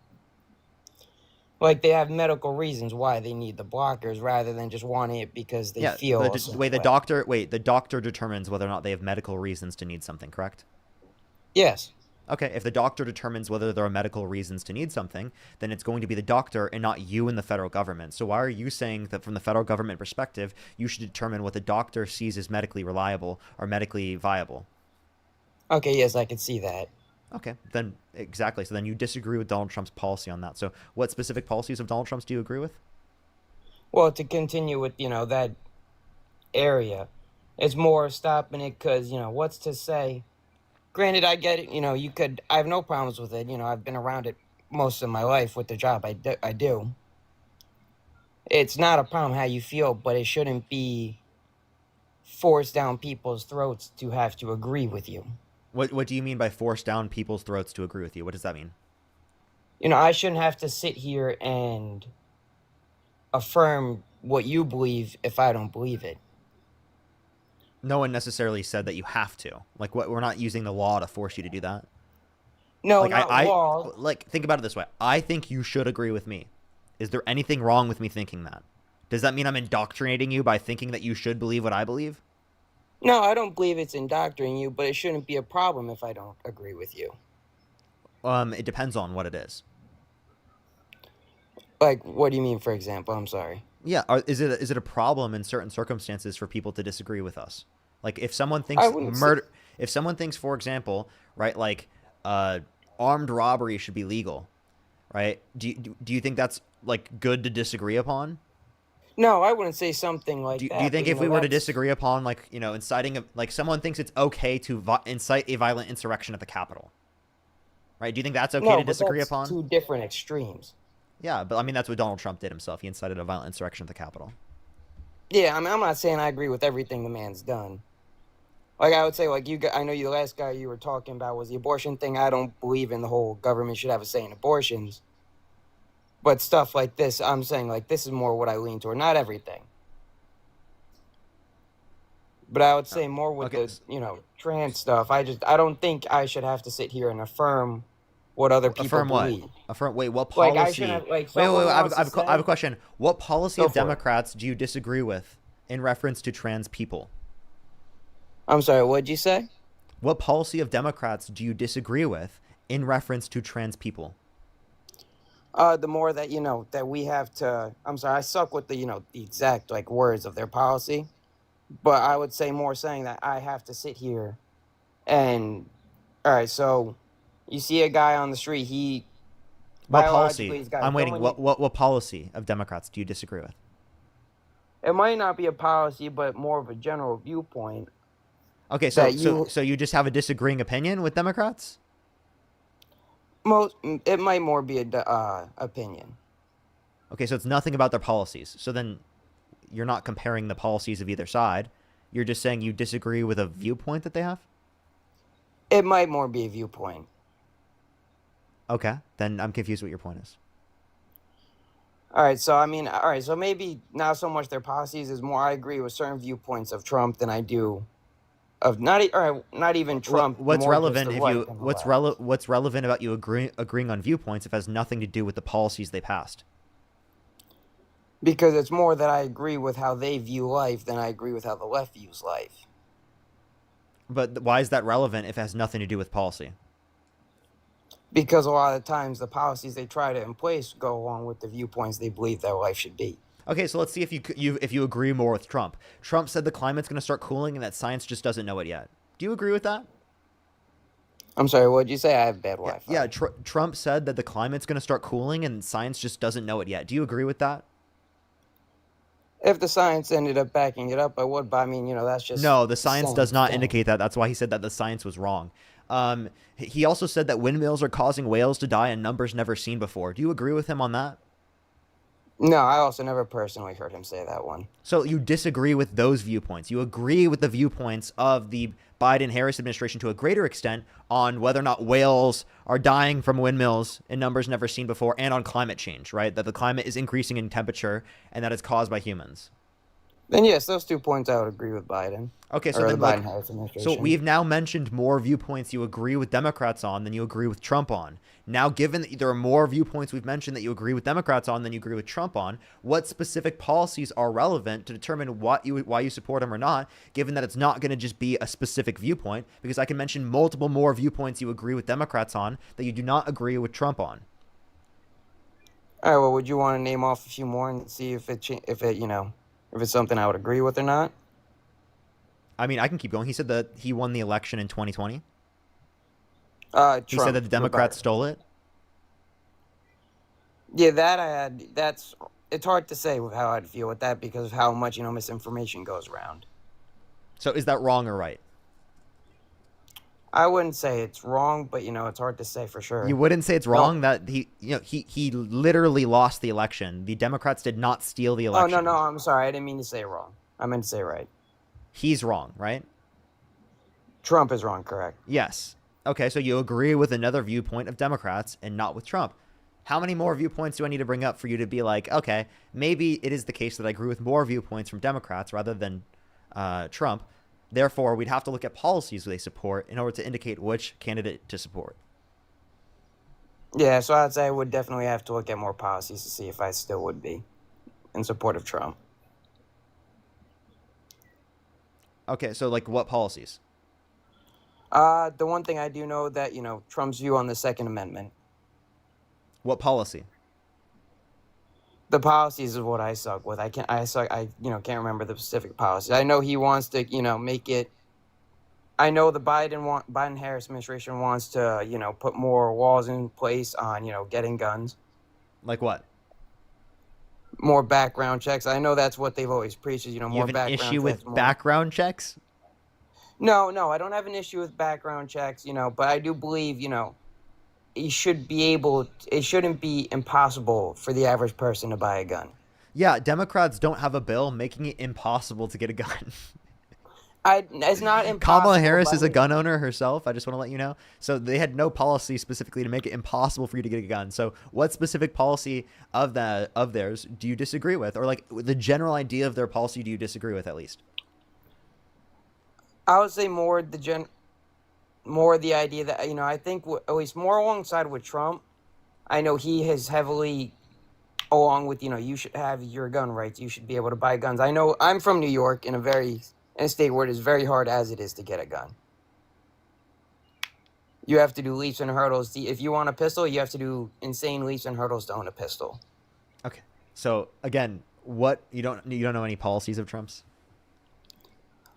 Like they have medical reasons why they need the blockers rather than just wanting it because they feel. The doctor determines whether or not they have medical reasons to need something, correct? Yes. Okay, if the doctor determines whether there are medical reasons to need something, then it's going to be the doctor and not you and the federal government. So why are you saying that from the federal government perspective, you should determine what the doctor sees as medically reliable or medically viable? Okay, yes, I can see that. Okay, then exactly. So then you disagree with Donald Trump's policy on that. So what specific policies of Donald Trump's do you agree with? Well, to continue with, that area, it's more stopping it because, what's to say? Granted, I get it. I have no problems with it. I've been around it most of my life with the job I do. It's not a problem how you feel, but it shouldn't be forced down people's throats to have to agree with you. What do you mean by force down people's throats to agree with you? What does that mean? I shouldn't have to sit here and affirm what you believe if I don't believe it. No one necessarily said that you have to. Like, we're not using the law to force you to do that. No, like, not law. Like, think about it this way. I think you should agree with me. Is there anything wrong with me thinking that? Does that mean I'm indoctrinating you by thinking that you should believe what I believe? No, I don't believe it's indoctrinating you, but it shouldn't be a problem if I don't agree with you. It depends on what it is. Like, what do you mean, for example? I'm sorry. Yeah, is it a problem in certain circumstances for people to disagree with us? Like, if someone thinks if someone thinks, for example, right, like armed robbery should be legal, right? Do you think that's like good to disagree upon? No, I wouldn't say something like that. Do you think if we were to disagree upon, like, inciting like someone thinks it's okay to incite a violent insurrection at the Capitol, right? Do you think that's okay to disagree upon? Two different extremes. Yeah, but I mean, that's what Donald Trump did himself. He incited a violent insurrection at the Capitol. Yeah, I mean, I'm not saying I agree with everything the man's done. Like, I would say, like, I know the last guy you were talking about was the abortion thing. I don't believe in the whole government should have a say in abortions. But stuff like this, I'm saying, like, this is more what I lean toward. Not everything. But I would say more with the, trans stuff. I don't think I should have to sit here and affirm what other people Affirm what? believe. Affirm. Wait, what Like, policy? I shouldn't, like, wait. someone I have, wants I have, to I have a say- question. What policy Go of for it. Democrats do you disagree with in reference to trans people? I'm sorry, what'd you say? What policy of Democrats do you disagree with in reference to trans people? The more that, that we have to, I'm sorry, I suck with the, the exact, like, words of their policy. But I would say more saying that I have to sit here and, all right, so you see a guy on the street, he, What biologically, policy? he's got I'm waiting. going- What policy of Democrats do you disagree with? It might not be a policy, but more of a general viewpoint. Okay, so that so you just have a disagreeing opinion with Democrats? It might more be a opinion. Okay, so it's nothing about their policies. So then you're not comparing the policies of either side. You're just saying you disagree with a viewpoint that they have? It might more be a viewpoint. Okay, then I'm confused what your point is. All right, so I mean, all right, so maybe not so much their policies is more I agree with certain viewpoints of Trump than I do of not even Trump. What's more just relevant the if right you and the left. what's relevant about you agreeing on viewpoints if it has nothing to do with the policies they passed? Because it's more that I agree with how they view life than I agree with how the left views life. But why is that relevant if it has nothing to do with policy? Because a lot of times the policies they try to in place go along with the viewpoints they believe their life should be. Okay, so let's see if you agree more with Trump. Trump said the climate's going to start cooling and that science just doesn't know it yet. Do you agree with that? I'm sorry, what did you say? I have bad Wi-Fi. Yeah, Trump said that the climate's going to start cooling and science just doesn't know it yet. Do you agree with that? If the science ended up backing it up, I would, but I mean, that's just... No, the science does not saying. indicate that. That's why he said that the science was wrong. He also said that windmills are causing whales to die in numbers never seen before. Do you agree with him on that? No, I also never personally heard him say that one. So you disagree with those viewpoints. You agree with the viewpoints of the Biden-Harris administration to a greater extent on whether or not whales are dying from windmills in numbers never seen before and on climate change, right? That the climate is increasing in temperature and that it's caused by humans. Then yes, those 2 points I would agree with Biden. Okay, so or then the Biden-Harris administration. so we've now mentioned more viewpoints you agree with Democrats on than you agree with Trump on. Now, given that there are more viewpoints we've mentioned that you agree with Democrats on than you agree with Trump on, what specific policies are relevant to determine why you support them or not, given that it's not going to just be a specific viewpoint? Because I can mention multiple more viewpoints you agree with Democrats on that you do not agree with Trump on. All right, well, would you want to name off a few more and see if it's something I would agree with or not? I mean, I can keep going. He said that he won the election in 2020. Trump, he said that the Democrats stole it. Yeah, it's hard to say how I'd feel with that because of how much, misinformation goes around. So is that wrong or right? I wouldn't say it's wrong, but, it's hard to say for sure. You wouldn't say it's wrong that he literally lost the election. The Democrats did not steal the election. Oh, no, I'm sorry. I didn't mean to say wrong. I meant to say right. He's wrong, right? Trump is wrong, correct. Yes. Okay, so you agree with another viewpoint of Democrats and not with Trump. How many more viewpoints do I need to bring up for you to be like, okay, maybe it is the case that I agree with more viewpoints from Democrats rather than Trump. Therefore, we'd have to look at policies they support in order to indicate which candidate to support. Yeah, so I'd say I would definitely have to look at more policies to see if I still would be in support of Trump. Okay, so like what policies? The one thing I do know that, Trump's view on the Second Amendment. What policy? The policies is what I suck with. I can't remember the specific policies. I know he wants to, make it. I know the Biden-Harris administration wants to, put more walls in place on, getting guns. Like what? More background checks. I know that's what they've always preached. More you have an background issue checks, with background checks? No, I don't have an issue with background checks. But I do believe, it shouldn't be impossible for the average person to buy a gun. Yeah, Democrats don't have a bill making it impossible to get a gun. It's not impossible. Kamala Harris is a gun owner herself. I just want to let you know. So they had no policy specifically to make it impossible for you to get a gun. So what specific policy of theirs do you disagree with? Or like the general idea of their policy do you disagree with at least? I would say more more the idea that, I think at least more alongside with Trump, I know he has heavily, along with, you should have your gun rights. You should be able to buy guns. I know I'm from New York in a state where it is very hard as it is to get a gun. You have to do leaps and hurdles. If you want a pistol, you have to do insane leaps and hurdles to own a pistol. Okay. So again, what you don't know any policies of Trump's?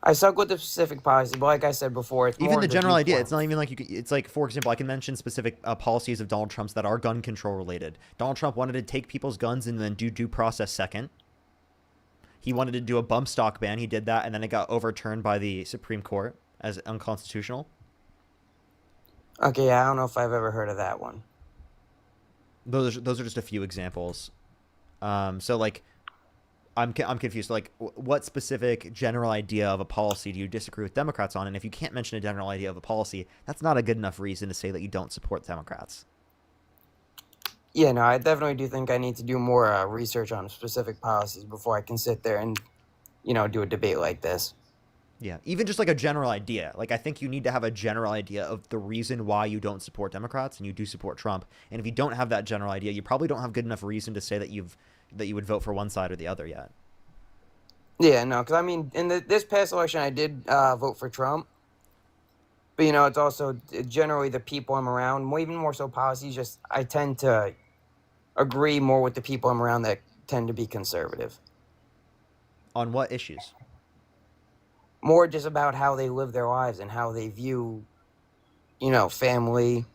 I suck with the specific policy, but like I said before, it's Even more the the general idea. viewpoint. It's not even like you could, it's like, for example, I can mention specific policies of Donald Trump's that are gun control related. Donald Trump wanted to take people's guns and then do due process second. He wanted to do a bump stock ban. He did that, and then it got overturned by the Supreme Court as unconstitutional. Okay, I don't know if I've ever heard of that one. Those are just a few examples. So like, I'm confused. Like, what specific general idea of a policy do you disagree with Democrats on? And if you can't mention a general idea of a policy, that's not a good enough reason to say that you don't support Democrats. Yeah, no, I definitely do think I need to do more research on specific policies before I can sit there and, do a debate like this. Yeah, even just like a general idea. Like, I think you need to have a general idea of the reason why you don't support Democrats and you do support Trump. And if you don't have that general idea, you probably don't have good enough reason to say that you would vote for one side or the other yet. Yeah, no, because in this past election, I did vote for Trump. But, it's also generally the people I'm around, even more so policies, just I tend to agree more with the people I'm around that tend to be conservative. On what issues? More just about how they live their lives and how they view, family,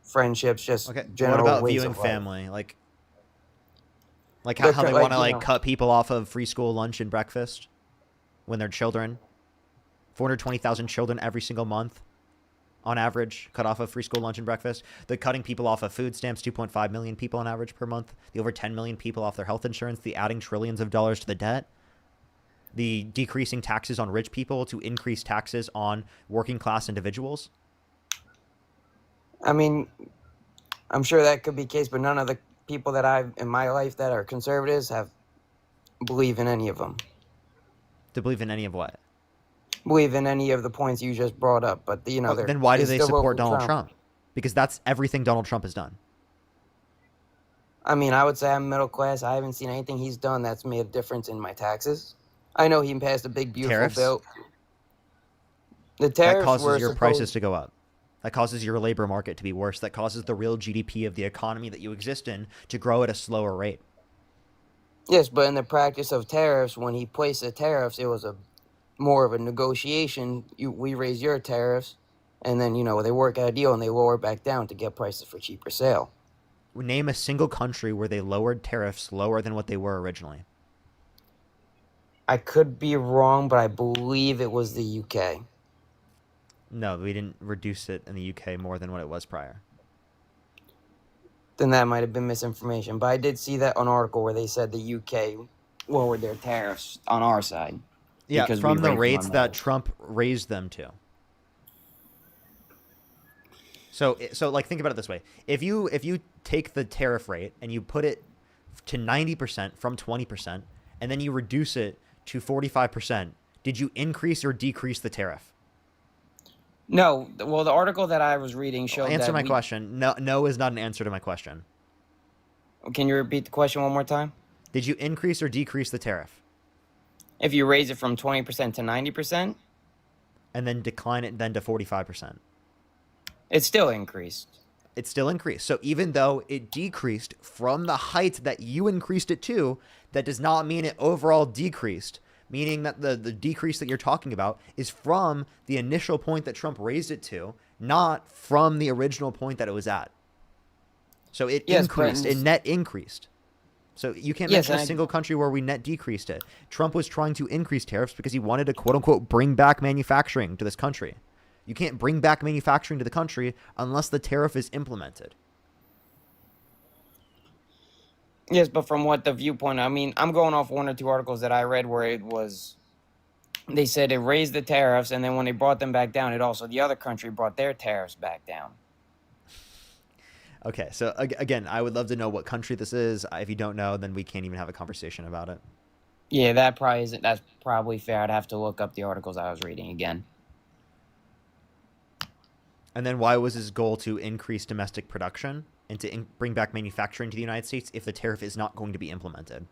friendships, just general What about ways viewing of life. family? Like how they want to cut people off of free school lunch and breakfast when they're children. 420,000 children every single month, on average, cut off of free school lunch and breakfast. The cutting people off of food stamps, 2.5 million people on average per month. The over 10 million people off their health insurance. The adding trillions of dollars to the debt. The decreasing taxes on rich people to increase taxes on working class individuals. I mean, I'm sure that could be the case, but none of the people that I've in my life that are conservatives believe in any of them. To believe in any of what? Believe in any of the points you just brought up, but then why do they still vote support for Donald Trump? Because that's everything Donald Trump has done. I mean, I would say I'm middle class. I haven't seen anything he's done that's made a difference in my taxes. I know he passed a big, beautiful Tariffs? bill. The tariffs That causes were your supposed- prices to go up. That causes your labor market to be worse. That causes the real GDP of the economy that you exist in to grow at a slower rate. Yes, but in the practice of tariffs, when he placed the tariffs, it was more of a negotiation. We raise your tariffs, and then they work out a deal and they lower back down to get prices for cheaper sale. Name a single country where they lowered tariffs lower than what they were originally. I could be wrong, but I believe it was the UK. No, we didn't reduce it in the UK more than what it was prior. Then that might have been misinformation. But I did see that on an article where they said the UK lowered their tariffs on our side. Yeah, because from we the raised rates them on that theirs. Trump raised them to. So like, think about it this way: if you take the tariff rate and you put it to 90% from 20%, and then you reduce it to 45%, did you increase or decrease the tariff? No, well, the article that I was reading showed Answer that my question. No is not an answer to my question. Can you repeat the question one more time? Did you increase or decrease the tariff? If you raise it from 20% to 90%, and then decline it then to 45%. It's still increased. It's still increased. So even though it decreased from the height that you increased it to, that does not mean it overall decreased. Meaning that the decrease that you're talking about is from the initial point that Trump raised it to, not from the original point that it was at. So it increased. It net increased. So you can't mention a single country where we net decreased it. Trump was trying to increase tariffs because he wanted to, quote unquote, bring back manufacturing to this country. You can't bring back manufacturing to the country unless the tariff is implemented. Yes, but from what the viewpoint, I mean, I'm going off one or two articles that I read where they said it raised the tariffs, and then when they brought them back down, the other country brought their tariffs back down. Okay, so again, I would love to know what country this is. If you don't know, then we can't even have a conversation about it. Yeah, that's probably fair. I'd have to look up the articles I was reading again. And then why was his goal to increase domestic production and to bring back manufacturing to the United States if the tariff is not going to be implemented?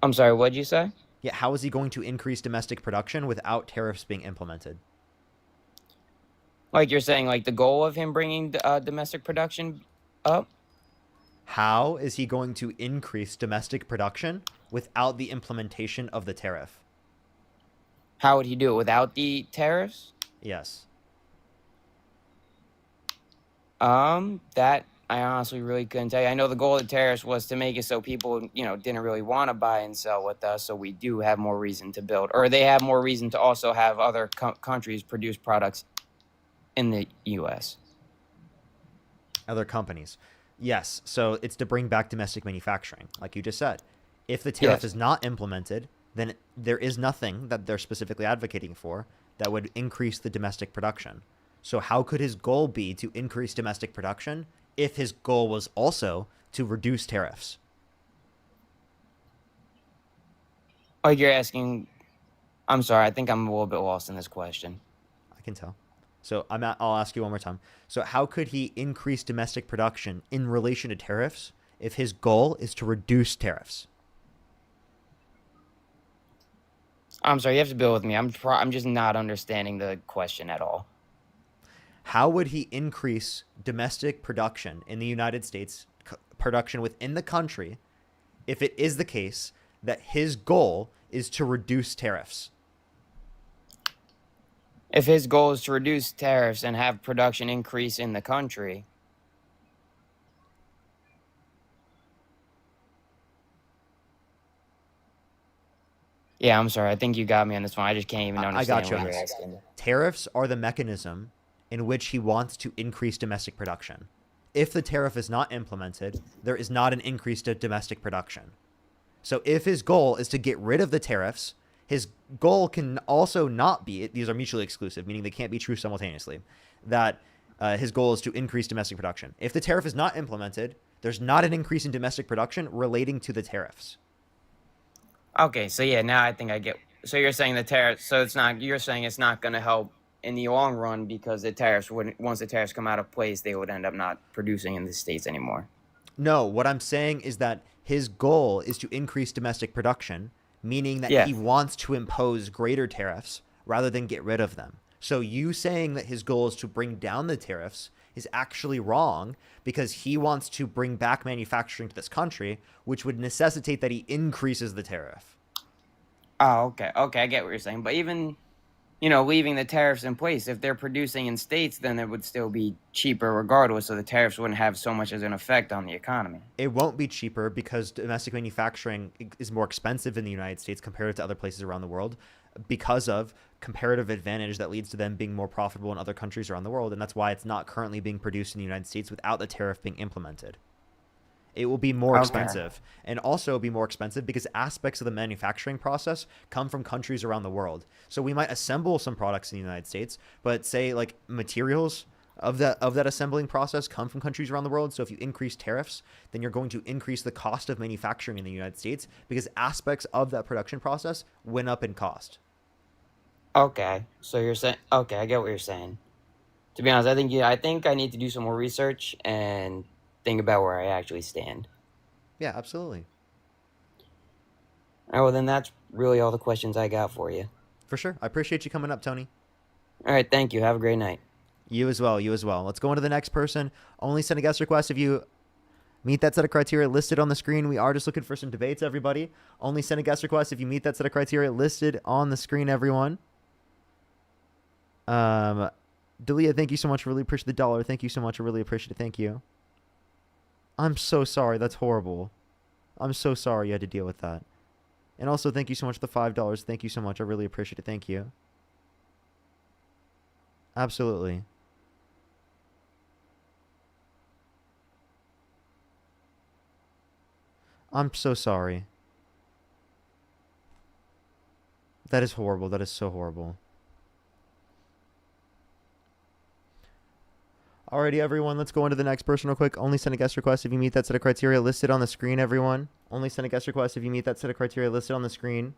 I'm sorry, what'd you say? Yeah, how is he going to increase domestic production without tariffs being implemented? Like you're saying, like the goal of him bringing domestic production up? How is he going to increase domestic production without the implementation of the tariff? How would he do it without the tariffs? Yes. That I honestly really couldn't tell you. I know the goal of the tariffs was to make it so people, didn't really want to buy and sell with us, so we do have more reason to build, or they have more reason to also have other countries produce products in the U.S. Other companies. Yes. So it's to bring back domestic manufacturing, like you just said. If the tariff is not implemented, then there is nothing that they're specifically advocating for that would increase the domestic production. So how could his goal be to increase domestic production if his goal was also to reduce tariffs? Like you're asking, I'm sorry, I think I'm a little bit lost in this question. I can tell. So I'll ask you one more time. So how could he increase domestic production in relation to tariffs if his goal is to reduce tariffs? I'm sorry, you have to bear with me. I'm just not understanding the question at all. How would he increase domestic production in the United States, production within the country, if it is the case that his goal is to reduce tariffs? If his goal is to reduce tariffs and have production increase in the country, yeah, I'm sorry. I think you got me on this one. I just can't even understand I got you what on you're this. asking. Tariffs are the mechanism in which he wants to increase domestic production. If the tariff is not implemented, there is not an increase to domestic production. So if his goal is to get rid of the tariffs, his goal can also not be, these are mutually exclusive, meaning they can't be true simultaneously, that his goal is to increase domestic production. If the tariff is not implemented, there's not an increase in domestic production relating to the tariffs. Okay, so yeah, now I think I get. So you're saying the tariffs. So it's not. You're saying it's not going to help in the long run because the tariffs wouldn't. Once the tariffs come out of place, they would end up not producing in the states anymore. No, what I'm saying is that his goal is to increase domestic production, meaning that he wants to impose greater tariffs rather than get rid of them. So you saying that his goal is to bring down the tariffs is actually wrong because he wants to bring back manufacturing to this country, which would necessitate that he increases the tariff. Oh, okay. Okay, I get what you're saying. But even, leaving the tariffs in place, if they're producing in states, then it would still be cheaper regardless, so the tariffs wouldn't have so much as an effect on the economy. It won't be cheaper because domestic manufacturing is more expensive in the United States compared to other places around the world because of comparative advantage that leads to them being more profitable in other countries around the world. And that's why it's not currently being produced in the United States without the tariff being implemented. It will be more expensive, and also be more expensive because aspects of the manufacturing process come from countries around the world. So we might assemble some products in the United States, but say like materials of that assembling process come from countries around the world. So if you increase tariffs, then you're going to increase the cost of manufacturing in the United States because aspects of that production process went up in cost. Okay, so you're saying. Okay, I get what you're saying. To be honest, I think I need to do some more research and think about where I actually stand. Yeah, absolutely. All right, well, then that's really all the questions I got for you. For sure. I appreciate you coming up, Tony. All right, thank you. Have a great night. You as well. You as well. Let's go on to the next person. Only send a guest request if you meet that set of criteria listed on the screen. We are just looking for some debates, everybody. Only send a guest request if you meet that set of criteria listed on the screen, everyone. Dalia, thank you so much. Really appreciate the dollar. Thank you so much. I really appreciate it. Thank you. I'm so sorry. That's horrible. I'm so sorry you had to deal with that. And also, thank you so much for the $5. Thank you so much. I really appreciate it. Thank you. Absolutely. I'm so sorry. That is horrible. That is so horrible. Alrighty, everyone, let's go on to the next person real quick. Only send a guest request if you meet that set of criteria listed on the screen, everyone. Only send a guest request if you meet that set of criteria listed on the screen.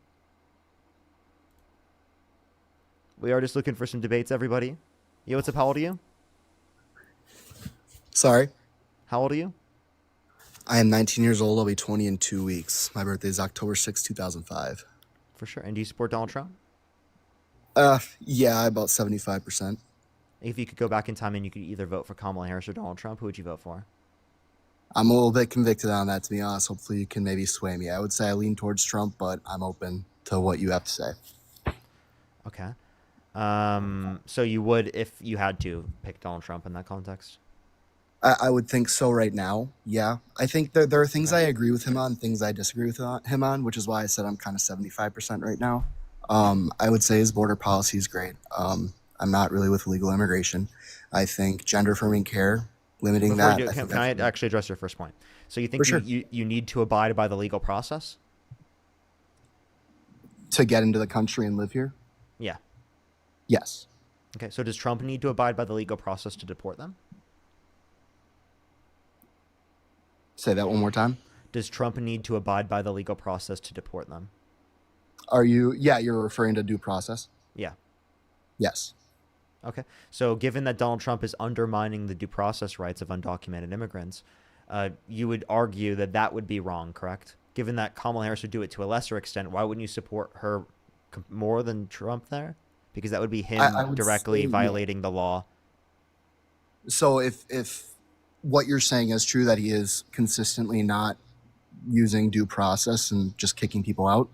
We are just looking for some debates, everybody. Yeah, what's up? How old are you? Sorry, How old are you? I am 19 years old. I'll be 20 in 2 weeks. My birthday is October 6, 2005. For sure. And do you support Donald Trump? Yeah, about 75%. If you could go back in time and you could either vote for Kamala Harris or Donald Trump, who would you vote for? I'm a little bit convicted on that, to be honest. Hopefully you can maybe sway me. I would say I lean towards Trump, but I'm open to what you have to say. Okay. So you would, if you had to, pick Donald Trump in that context? I would think so right now. Yeah. I think there are things I agree with him on, things I disagree with him on, which is why I said I'm kind of 75% right now. I would say his border policy is great. I'm not really with illegal immigration. I think gender affirming care, limiting Before that. you do, can I actually address your first point? So you think For sure. you need to abide by the legal process? To get into the country and live here? Yeah. Yes. Okay, so does Trump need to abide by the legal process to deport them? Say that one more time. Does Trump need to abide by the legal process to deport them? You're referring to due process? Yeah. Yes. Okay. So given that Donald Trump is undermining the due process rights of undocumented immigrants, you would argue that that would be wrong, correct? Given that Kamala Harris would do it to a lesser extent, why wouldn't you support her more than Trump there? Because that would be him I would directly say, violating the law. So if what you're saying is true, that he is consistently not using due process and just kicking people out,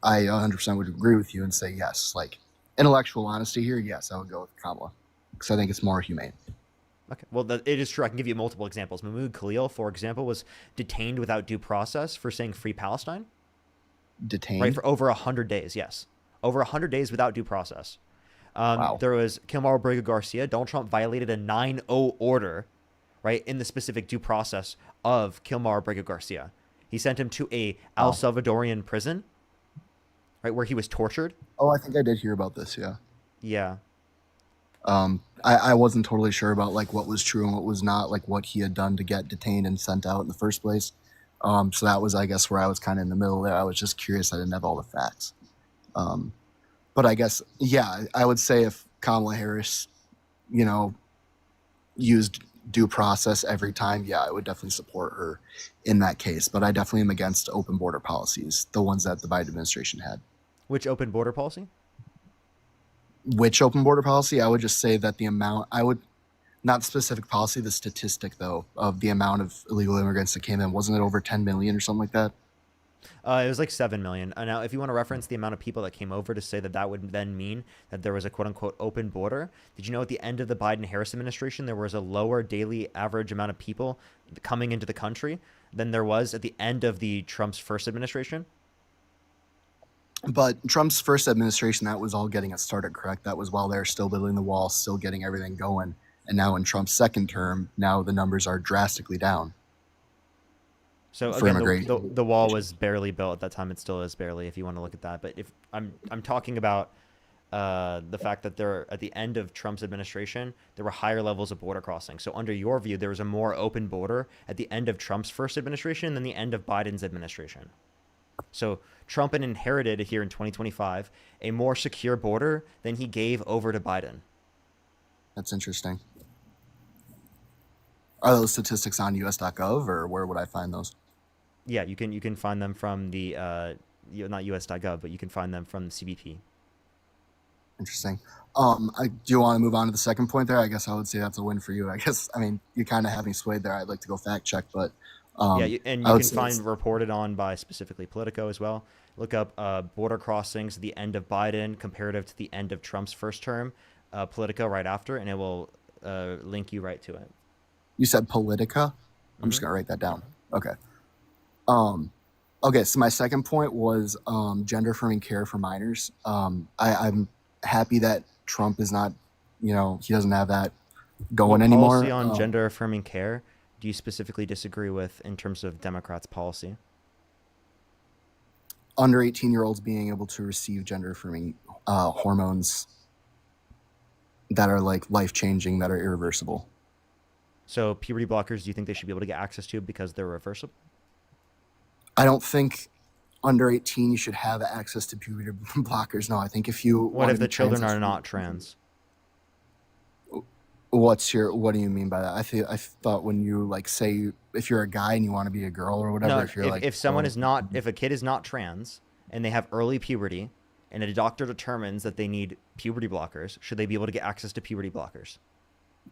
I 100% would agree with you and say yes. Like, intellectual honesty here, yes, I would go with Kamala because I think it's more humane. Okay. Well, it is true. I can give you multiple examples. Mahmoud Khalil, for example, was detained without due process for saying free Palestine. Detained? Right, for over 100 days, yes. Over 100 days without due process. Wow. There was Kilmar Brega Garcia. Donald Trump violated a 9-0 order, right, in the specific due process of Kilmar Brega Garcia. He sent him to a El Salvadorian prison, right, where he was tortured. Oh, I think I did hear about this, yeah. Yeah. I wasn't totally sure about like what was true and what was not, like what he had done to get detained and sent out in the first place. So that was, I guess, where I was kind of in the middle there. I was just curious. I didn't have all the facts. But I guess, yeah, I would say if Kamala Harris, used due process every time, yeah, I would definitely support her in that case. But I definitely am against open border policies, the ones that the Biden administration had. Which open border policy? Which open border policy? I would just say that not the specific policy, the statistic though, of the amount of illegal immigrants that came in. Wasn't it over 10 million or something like that? It was like 7 million. Now, if you want to reference the amount of people that came over to say that would then mean that there was a quote-unquote open border, did you know at the end of the Biden-Harris administration, there was a lower daily average amount of people coming into the country than there was at the end of the Trump's first administration? But Trump's first administration, that was all getting it started, correct? That was while they're still building the wall, still getting everything going. And now in Trump's second term, now the numbers are drastically down. So for again, immigration. the wall was barely built at that time. It still is barely, if you want to look at that. But if I'm talking about the fact that at the end of Trump's administration, there were higher levels of border crossing. So under your view, there was a more open border at the end of Trump's first administration than the end of Biden's administration. So Trump inherited here in 2025 a more secure border than he gave over to Biden. That's interesting. Are those statistics on US.gov or where would I find those? Yeah, you can find them from the not US.gov, but you can find them from the CBP. Interesting. Do you want to move on to the second point there? I guess I would say that's a win for you. I mean, you kind of have me swayed there. I'd like to go fact check, but and you can find reported on by specifically Politico as well. Look up border crossings at the end of Biden comparative to the end of Trump's first term, Politico right after, and it will link you right to it. You said Politica? I'm just going to write that down. Okay. Okay, so my second point was gender affirming care for minors. I'm happy that Trump is not, he doesn't have that going anymore. Policy on gender affirming care, do you specifically disagree with in terms of Democrats' policy? Under 18-year-olds being able to receive gender affirming hormones that are like life-changing, that are irreversible. So puberty blockers, do you think they should be able to get access to because they're reversible? I don't think under 18 you should have access to puberty blockers. No, I think if you... What if the children are not trans? What do you mean by that? I thought when you like say if you're a guy and you want to be a girl or whatever, No, if you're like if someone oh, is not, if a kid is not trans and they have early puberty, and a doctor determines that they need puberty blockers, should they be able to get access to puberty blockers?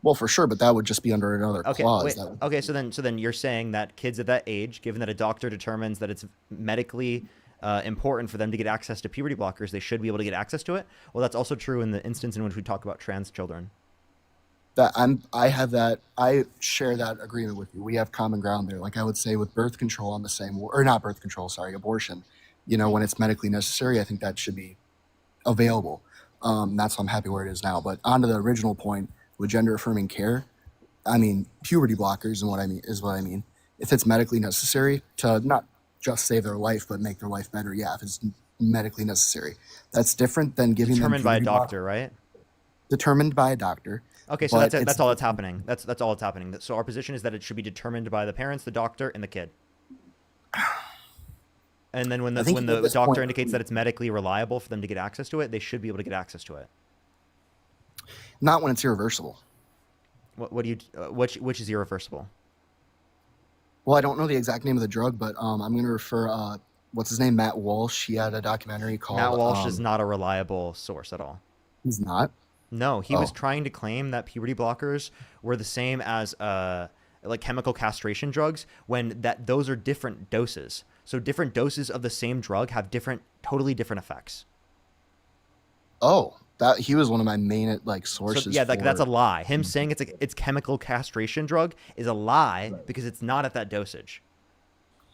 well, for sure, but that would just be under another Okay, clause. wait. That would, Okay, so then you're saying that kids at that age, given that a doctor determines that it's medically important for them to get access to puberty blockers, they should be able to get access to it. Well, that's also true in the instance in which we talk about trans children. I share that agreement with you. We have common ground there. Like I would say with birth control on the same, or not birth control, sorry, abortion. You know, when it's medically necessary, I think that should be available. That's why I'm happy where it is now. But on to the original point with gender affirming care, I mean puberty blockers and what I mean. If it's medically necessary to not just save their life but make their life better, yeah, if it's medically necessary, that's different than giving Determined them by a puberty doctor, right? determined by a doctor. Okay, so but that's all that's happening. That's all that's happening. So our position is that it should be determined by the parents, the doctor, and the kid. And then when the doctor point, indicates that it's medically reliable for them to get access to it, they should be able to get access to it. Not when it's irreversible. What do you which is irreversible? Well, I don't know the exact name of the drug, but I'm going to refer what's his name, Matt Walsh. He had a documentary called Matt Walsh is not a reliable source at all. He's not. No, he was trying to claim that puberty blockers were the same as like chemical castration drugs when those are different doses. So different doses of the same drug have totally different effects. Oh, that he was one of my main like sources. So, yeah, like that's a lie. Him saying it's chemical castration drug is a lie because it's not at that dosage.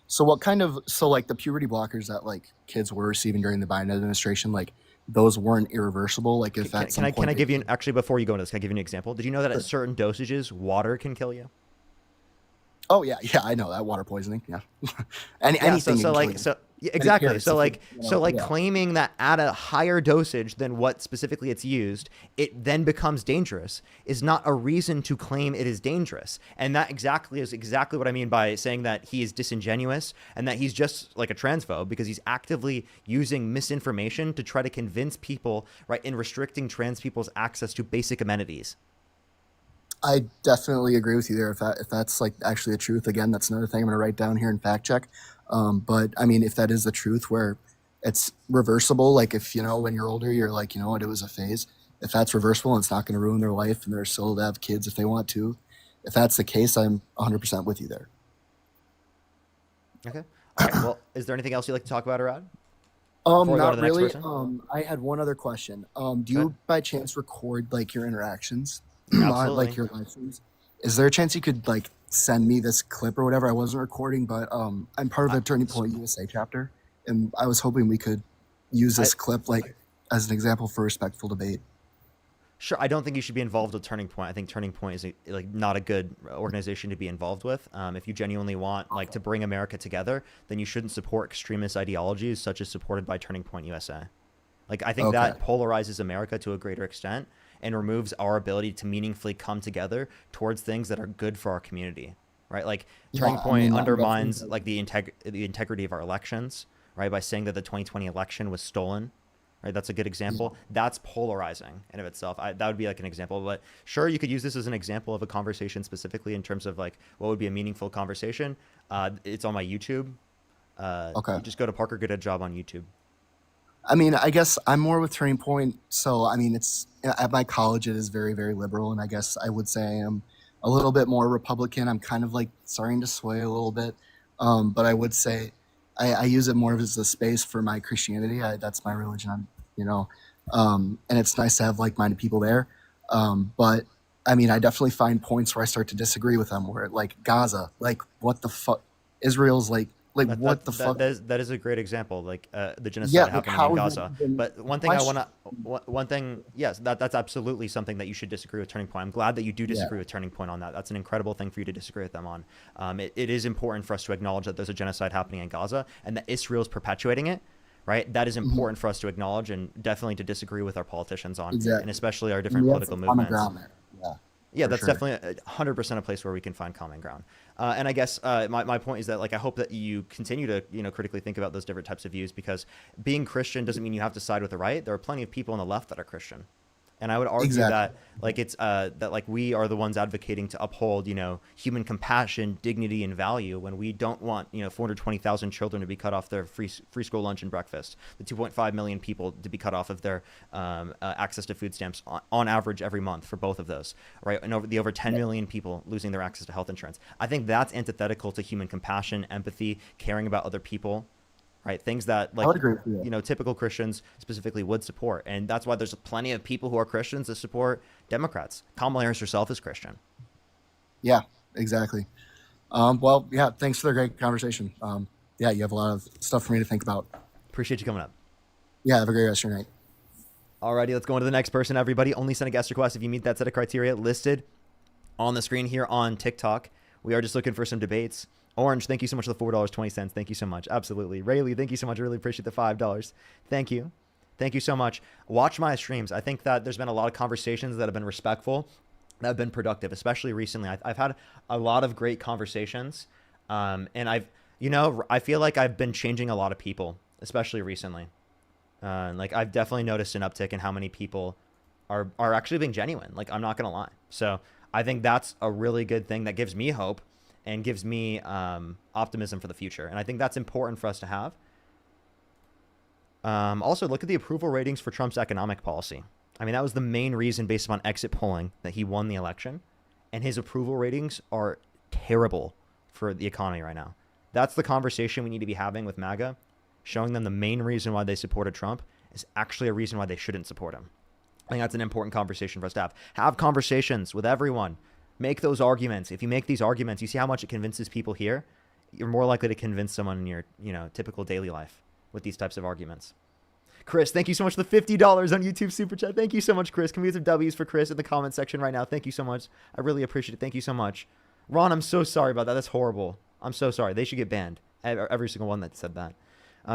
So like the puberty blockers that like kids were receiving during the Biden administration, like those weren't irreversible. Like if at some point can I give you actually before you go into this, can I give you an example? Did you know that at certain dosages, water can kill you? Oh yeah, I know that water poisoning. Yeah, anything. Exactly. Claiming that at a higher dosage than what specifically it's used, it then becomes dangerous is not a reason to claim it is dangerous. And that is exactly what I mean by saying that he is disingenuous and that he's just like a transphobe because he's actively using misinformation to try to convince people, right, in restricting trans people's access to basic amenities. I definitely agree with you there. If that's like actually the truth, again, that's another thing I'm going to write down here and fact check. But I mean, if that is the truth where it's reversible, like if, you know, when you're older, you're like, you know what, it was a phase. If that's reversible and it's not going to ruin their life and they're still to have kids if they want to, if that's the case, I'm 100% with you there. Okay. All right. Well, is there anything else you'd like to talk about, Arad? Not really. I had one other question. Do you by chance record like your interactions? Absolutely. Like your live streams? Is there a chance you could like send me this clip or whatever? I wasn't recording, but I'm part of the Turning Point USA chapter, and I was hoping we could use this clip like as an example for respectful debate. Sure. I don't think you should be involved with Turning Point. I think Turning Point is not a good organization to be involved with. If you genuinely want like to bring America together, then you shouldn't support extremist ideologies such as supported by Turning Point USA. Like I think that polarizes America to a greater extent and removes our ability to meaningfully come together towards things that are good for our community, right? Like Turning Point undermines like the integrity of our elections, right? By saying that the 2020 election was stolen, right? That's a good example. That's polarizing in of itself. That would be like an example, but sure, you could use this as an example of a conversation specifically in terms of like what would be a meaningful conversation. It's on my YouTube. You just go to Parker Good Job on YouTube. I mean, I guess I'm more with Turning Point. So, I mean, it's at my college, it is very, very liberal. And I guess I would say I am a little bit more Republican. I'm kind of like starting to sway a little bit. But I would say I use it more as a space for my Christianity. That's my religion, you know, and it's nice to have like-minded people there. But I mean, I definitely find points where I start to disagree with them where like Gaza, like what the fuck, Israel's like what the fuck? That is a great example, like the genocide happening in Gaza. But one thing yes, that's absolutely something that you should disagree with Turning Point. I'm glad that you do disagree with Turning Point on that. That's an incredible thing for you to disagree with them on. It is important for us to acknowledge that there's a genocide happening in Gaza and that Israel is perpetuating it. Right, that is important for us to acknowledge and definitely to disagree with our politicians on, and especially our different political movements. Yeah, that's definitely 100% a place where we can find common ground. And I guess my point is that like I hope that you continue to critically think about those different types of views because being Christian doesn't mean you have to side with the right. There are plenty of people on the left that are Christian, And I would argue Exactly. that like it's that like we are the ones advocating to uphold, you know, human compassion, dignity, and value when we don't want, you know, 420,000 children to be cut off their free school lunch and breakfast, the 2.5 million people to be cut off of their access to food stamps on average every month for both of those, right? And over 10 million people losing their access to health insurance. I think that's antithetical to human compassion, empathy, caring about other people. Right, things that I would like agree with you. you know typical Christians specifically would support, and that's why there's plenty of people who are Christians that support Democrats. Kamala Harris herself is Christian. Yeah, exactly. Well, yeah, thanks for the great conversation. Yeah, you have a lot of stuff for me to think about. Appreciate you coming up. Yeah, have a great rest of your night. Alrighty, let's go on to the next person. Everybody, only send a guest request if you meet that set of criteria listed on the screen here on TikTok. We are just looking for some debates. Orange, thank you so much for the $4.20. Thank you so much. Absolutely. Rayleigh, thank you so much. I really appreciate the $5. Thank you. Thank you so much. Watch my streams. I think that there's been a lot of conversations that have been respectful, that have been productive, especially recently. I've had a lot of great conversations. And I feel like I've been changing a lot of people, especially recently. Like I've definitely noticed an uptick in how many people are actually being genuine. Like I'm not going to lie. So I think that's a really good thing that gives me hope and gives me optimism for the future. And I think that's important for us to have. Also, look at the approval ratings for Trump's economic policy. I mean, that was the main reason based upon exit polling that he won the election. And his approval ratings are terrible for the economy right now. That's the conversation we need to be having with MAGA, showing them the main reason why they supported Trump is actually a reason why they shouldn't support him. I think that's an important conversation for us to have. Have conversations with everyone. Make those arguments. If you make these arguments, you see how much it convinces people here. You're more likely to convince someone in your, typical daily life with these types of arguments. Chris, thank you so much for the $50 on YouTube Super Chat. Thank you so much, Chris. Can we get some W's for Chris in the comment section right now? Thank you so much. I really appreciate it. Thank you so much. Ron, I'm so sorry about that. That's horrible. I'm so sorry. They should get banned. Every single one that said that.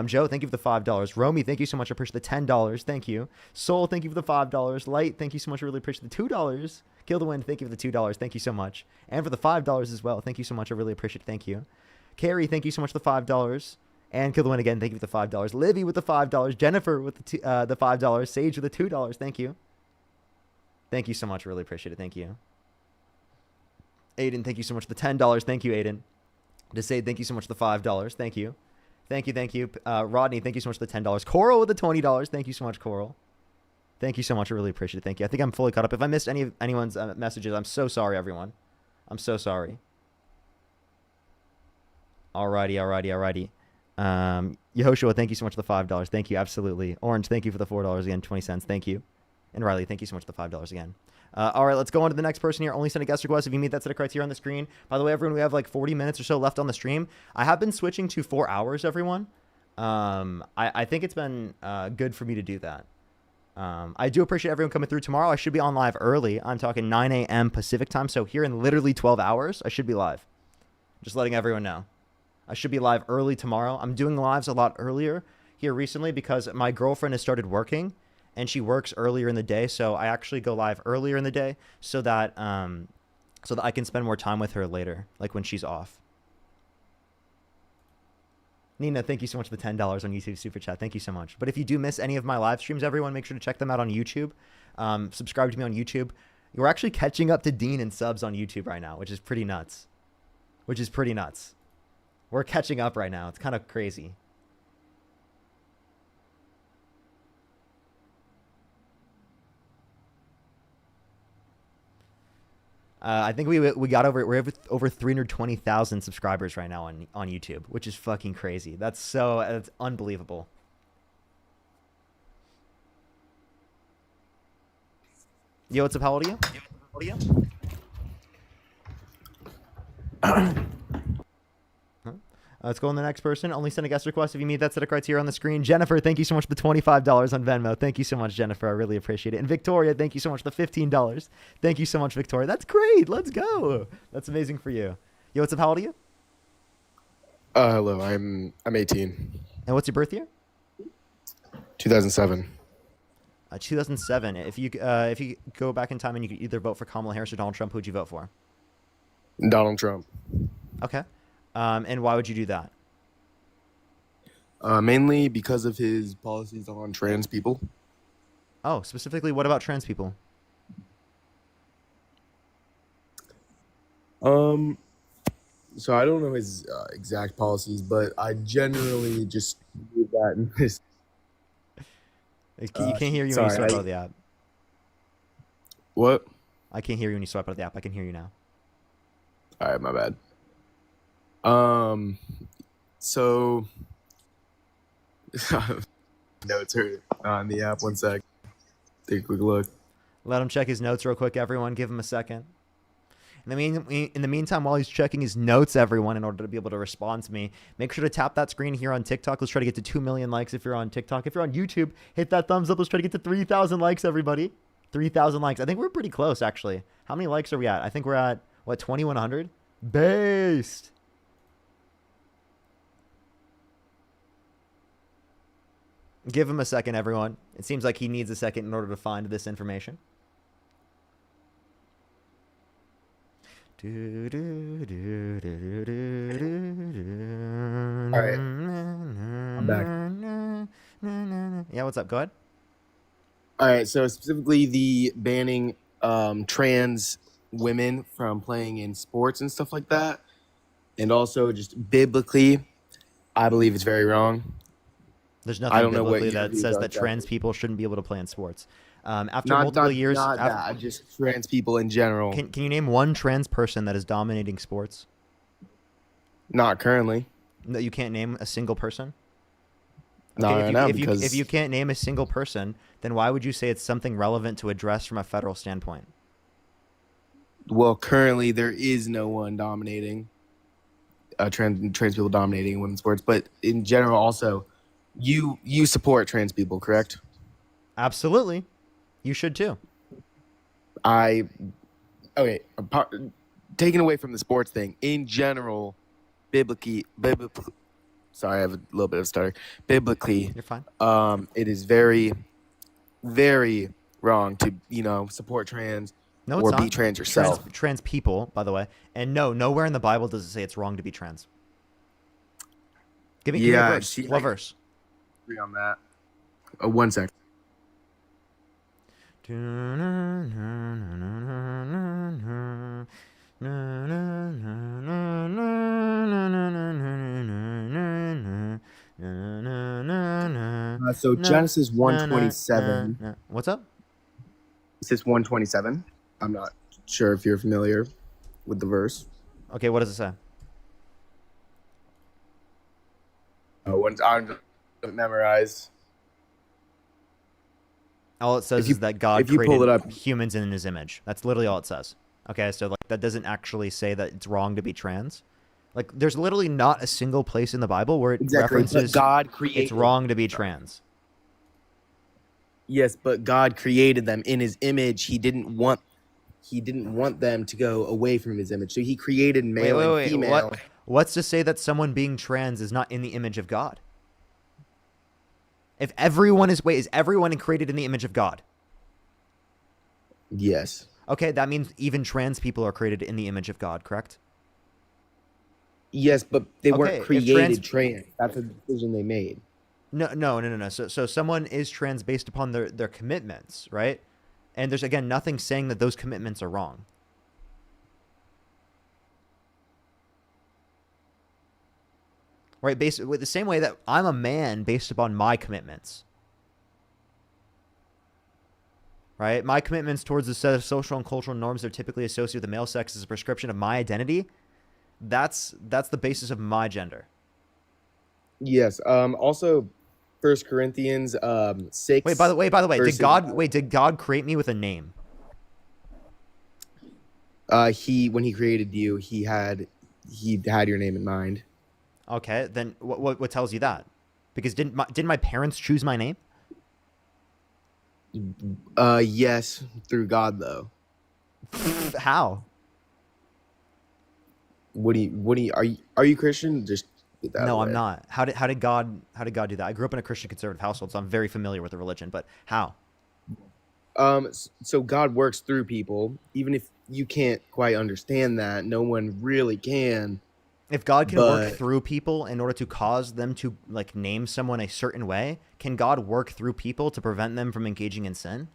Joe, thank you for the $5. Romy, thank you so much. I appreciate the $10. Thank you. Soul, thank you for the $5. Light, thank you so much. I really appreciate the $2. Kill the Wind, thank you for the $2. Thank you so much. And for the $5 as well. Thank you so much. I really appreciate it. Thank you. Carrie, thank you so much for the $5. And Kill the Wind again, thank you for the $5. Livy with the $5. Jennifer with the $5. Sage with the $2. Thank you. Thank you so much. I really appreciate it. Thank you. Aiden, thank you so much for the $10. Thank you, Aiden. Desade, thank you so much for the $5. Thank you. Thank you. Rodney, thank you so much for the $10. Coral with the $20. Thank you so much, Coral. Thank you so much. I really appreciate it. Thank you. I think I'm fully caught up. If I missed anyone's messages, I'm so sorry, everyone. I'm so sorry. Alrighty. Yehoshua, thank you so much for the $5. Thank you. Absolutely. Orange, thank you for the $4 again, 20 cents. Thank you. And Riley, thank you so much for the $5 again. All right, let's go on to the next person here. Only send a guest request if you meet that set of criteria on the screen. By the way, everyone, we have like 40 minutes or so left on the stream. I have been switching to 4 hours, everyone. I think it's been good for me to do that. I do appreciate everyone coming through. Tomorrow I should be on live early. I'm talking 9 a.m. Pacific time. So here in literally 12 hours, I should be live. Just letting everyone know. I should be live early tomorrow. I'm doing lives a lot earlier here recently because my girlfriend has started working and she works earlier in the day. So I actually go live earlier in the day so that I can spend more time with her later, like when she's off. Nina, thank you so much for the $10 on YouTube Super Chat. Thank you so much. But if you do miss any of my live streams, everyone, make sure to check them out on YouTube. Subscribe to me on YouTube. We're actually catching up to Dean in subs on YouTube right now, which is pretty nuts. We're catching up right now. It's kind of crazy. I think we're over 320,000 subscribers right now on YouTube, which is fucking crazy. That's unbelievable. Yo, what's up? How old are you? Let's go on the next person. Only send a guest request if you meet that set of criteria on the screen. Jennifer, thank you so much for the $25 on Venmo. Thank you so much, Jennifer. I really appreciate it. And Victoria, thank you so much for the $15. Thank you so much, Victoria. That's great. Let's go. That's amazing for you. Yo, what's up? How old are you? Hello. I'm 18. And what's your birth year? 2007. 2007. If you go back in time and you could either vote for Kamala Harris or Donald Trump, who'd you vote for? Donald Trump. Okay. And why would you do that? Mainly because of his policies on trans people. Oh, specifically, what about trans people? So I don't know his exact policies, but I generally just believe that in this. You can't hear you when you Sorry, swipe out of the app. What? I can't hear you when you swipe out of the app. I can hear you now. All right, my bad. So notes are on the app. One sec. Take a quick look. Let him check his notes real quick, everyone. Give him a second. In the meantime, while he's checking his notes, everyone, in order to be able to respond to me, make sure to tap that screen here on TikTok. Let's try to get to 2 million likes if you're on TikTok. If you're on YouTube, hit that thumbs up. Let's try to get to 3,000 likes, everybody. 3,000 likes. I think we're pretty close, actually. How many likes are we at? I think we're at, what, 2,100? Based. Give him a second, everyone. It seems like he needs a second in order to find this information. All right. I'm back. Yeah, what's up? Go ahead. All right. So specifically the banning trans women from playing in sports and stuff like that. And also just biblically, I believe it's very wrong. There's nothing biblically that says that trans people shouldn't be able to play in sports. After multiple years, just trans people in general. Can you name one trans person that is dominating sports? Not currently. No, you can't name a single person? Not right now, if you can't name a single person, then why would you say it's something relevant to address from a federal standpoint? Well, currently there is no one dominating, trans people dominating women's sports. But in general, also, you support trans people, correct? Absolutely. You should too. Taken away from the sports thing, in general, biblically, sorry, I have a little bit of a stutter. Biblically, you're fine. It is very, very wrong to support trans or be trans yourself. Trans people, by the way, and no, nowhere in the Bible does it say it's wrong to be trans. Give me a verse. What verse? Agree on that. 1 sec. So Genesis 1:27. What's up? It says 1:27. I'm not sure if you're familiar with the verse. Okay, what does it say? I'm memorized. All it says is that God created humans in his image. That's literally all it says. Okay, so like that doesn't actually say that it's wrong to be trans. Like there's literally not a single place in the Bible where it references God created it's wrong to be trans. Yes, but God created them in his image. He didn't want them to go away from his image. So he created male and female. What's to say that someone being trans is not in the image of God? If everyone is everyone created in the image of God? Yes. Okay, that means even trans people are created in the image of God, correct? Yes, but they weren't created trans. That's a decision they made. No. So someone is trans based upon their commitments, right? And there's, again, nothing saying that those commitments are wrong. Right? With the same way that I'm a man based upon my commitments. Right? My commitments towards a set of social and cultural norms that are typically associated with the male sex as a prescription of my identity. That's the basis of my gender. Yes. Also, 1 Corinthians 6. Wait, by the way, did God create me with a name? When he created you, he had your name in mind. Okay, then what tells you that? Because didn't my parents choose my name? Yes, through God though. How? Are you Christian? Just get that No, away. I'm not. How did God do that? I grew up in a Christian conservative household, so I'm very familiar with the religion, but how? So God works through people, even if you can't quite understand that. No one really can. If God can work But through people in order to cause them to like name someone a certain way, can God work through people to prevent them from engaging in sin?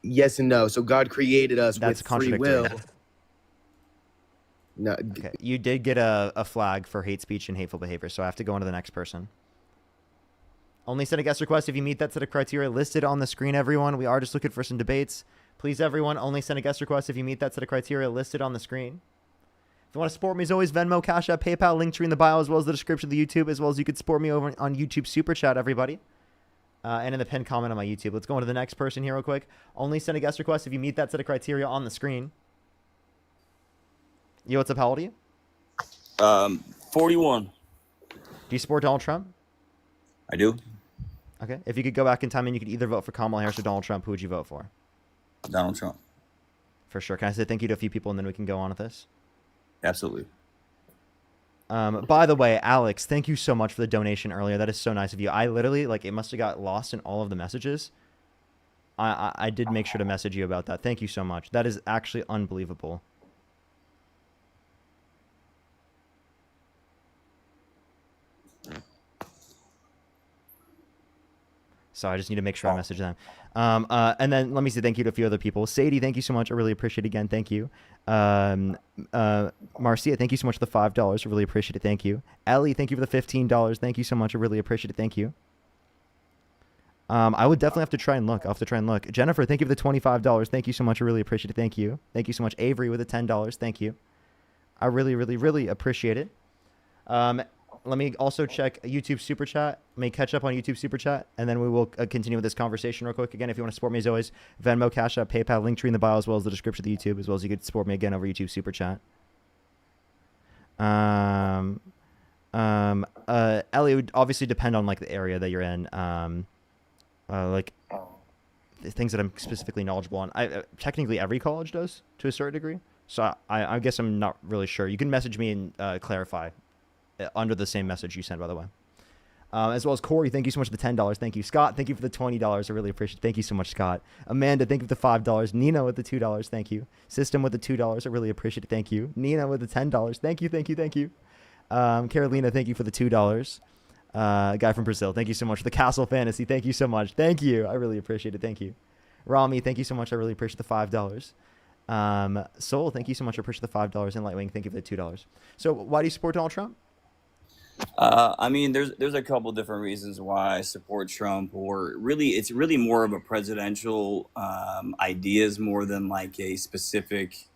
yes and no. So God created us That's with free contradictory. will. No, Okay, you did get a flag for hate speech and hateful behavior, so I have to go on to the next person. Only send a guest request if you meet that set of criteria listed on the screen, everyone. We are just looking for some debates. Please, everyone, only send a guest request if you meet that set of criteria listed on the screen. If you want to support me, as always, Venmo, Cash App, PayPal, link tree in the bio, as well as the description of the YouTube, as well as you could support me over on YouTube Super Chat, everybody. And in the pinned comment on my YouTube. Let's go on to the next person here real quick. Only send a guest request if you meet that set of criteria on the screen. Yo, what's up? How old are you? 41. Do you support Donald Trump? I do. Okay. If you could go back in time and you could either vote for Kamala Harris or Donald Trump, who would you vote for? Donald Trump. For sure. Can I say thank you to a few people and then we can go on with this? Absolutely. By the way, Alex, thank you so much for the donation earlier. That is so nice of you. I literally, like, it must have got lost in all of the messages. I did make sure to message you about that. Thank you so much. That is actually unbelievable. So I just need to make sure I message them. And then let me say thank you to a few other people. Sadie, thank you so much. I really appreciate it again. Thank you. Marcia, thank you so much for the $5. I really appreciate it. Thank you. Ellie, thank you for the $15. Thank you so much. I really appreciate it. Thank you. I would definitely have to try and look. I'll have to try and look. Jennifer, thank you for the $25. Thank you so much. I really appreciate it. Thank you. Thank you so much. Avery with the $10. Thank you. I really, really, really appreciate it. Let me also check YouTube Super Chat. Let me catch up on YouTube Super Chat, and then we will continue with this conversation real quick. Again, if you want to support me, as always, Venmo, Cash App, PayPal, link tree in the bio, as well as the description of the YouTube, as well as you could support me again over YouTube Super Chat. Ellie, it would obviously depend on like the area that you're in. Like the things that I'm specifically knowledgeable on. Technically every college does to a certain degree. So I guess I'm not really sure. You can message me and clarify under the same message you sent, by the way. As well as Corey, thank you so much for the $10. Thank you. Scott, thank you for the $20. I really appreciate it. Thank you so much, Scott. Amanda, thank you for the $5. Nina with the $2. Thank you. System with the $2. I really appreciate it. Thank you. Nina with the $10. Thank you, thank you, thank you. Carolina, thank you for the $2. Guy from Brazil, thank you so much for the Castle Fantasy. Thank you so much. Thank you. I really appreciate it. Thank you. Rami, thank you so much. I really appreciate the $5. Soul, thank you so much. I appreciate the $5. And Lightwing, thank you for the $2. So why do you support Donald Trump? I mean, there's a couple different reasons why I support Trump, or really, it's really more of a presidential ideas more than like a specific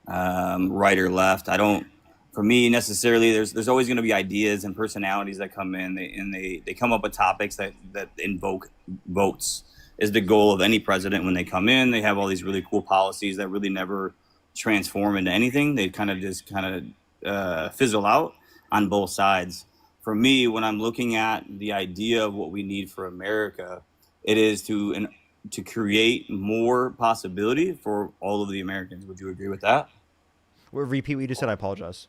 right or left. I don't, for me necessarily. There's always going to be ideas and personalities that come in, they come up with topics that invoke votes. Is the goal of any president when they come in? They have all these really cool policies that really never transform into anything. They kind of fizzle out on both sides. For me, when I'm looking at the idea of what we need for America, it is to create more possibility for all of the Americans. Would you agree with that? Repeat what you just said. I apologize.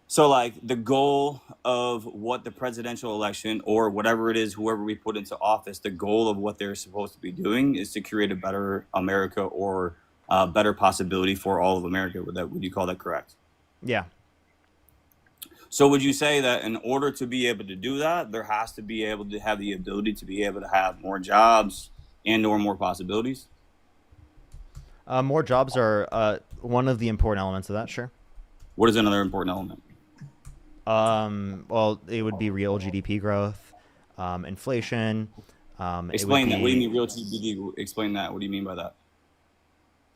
So, like, the goal of what the presidential election or whatever it is, whoever we put into office, the goal of what they're supposed to be doing is to create a better America or a better possibility for all of America. Would you call that correct? Yeah. So would you say that in order to be able to do that, there has to be able to have the ability to be able to have more jobs and or more possibilities? More jobs are one of the important elements of that, sure. What is another important element? Well, it would be real GDP growth, inflation. Explain that. What do you mean real GDP? Explain that. What do you mean by that?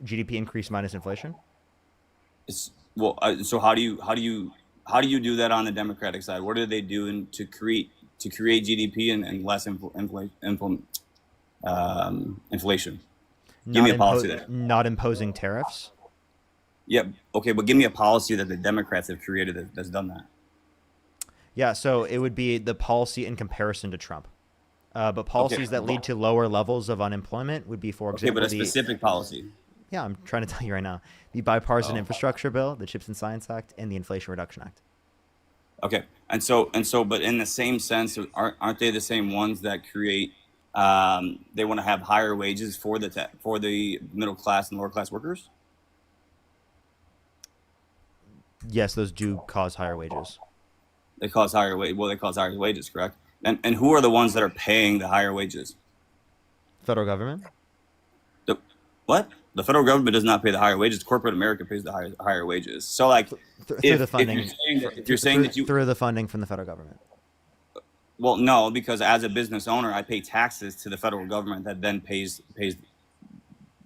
GDP increase minus inflation. So how do you do that on the Democratic side? What are they doing to create GDP and less inflation? Give me a policy there. Not imposing tariffs. Yeah. Okay, but give me a policy that the Democrats have created that's done that. Yeah, so it would be the policy in comparison to Trump. But policies that lead to lower levels of unemployment would be, for example, but a specific policy. Yeah, I'm trying to tell you right now. The Bipartisan Infrastructure Bill, the CHIPS and Science Act, and the Inflation Reduction Act. Okay, and so, but in the same sense, aren't they the same ones that create? They want to have higher wages for the middle class and lower class workers. Yes, those do cause higher wages. They cause higher wage. Well, they cause higher wages, correct? And who are the ones that are paying the higher wages? Federal government. The, what? The federal government does not pay the higher wages. Corporate America pays the higher wages. So like, Through the funding. If you're saying that you through the funding from the federal government. well, no, because as a business owner, I pay taxes to the federal government that then pays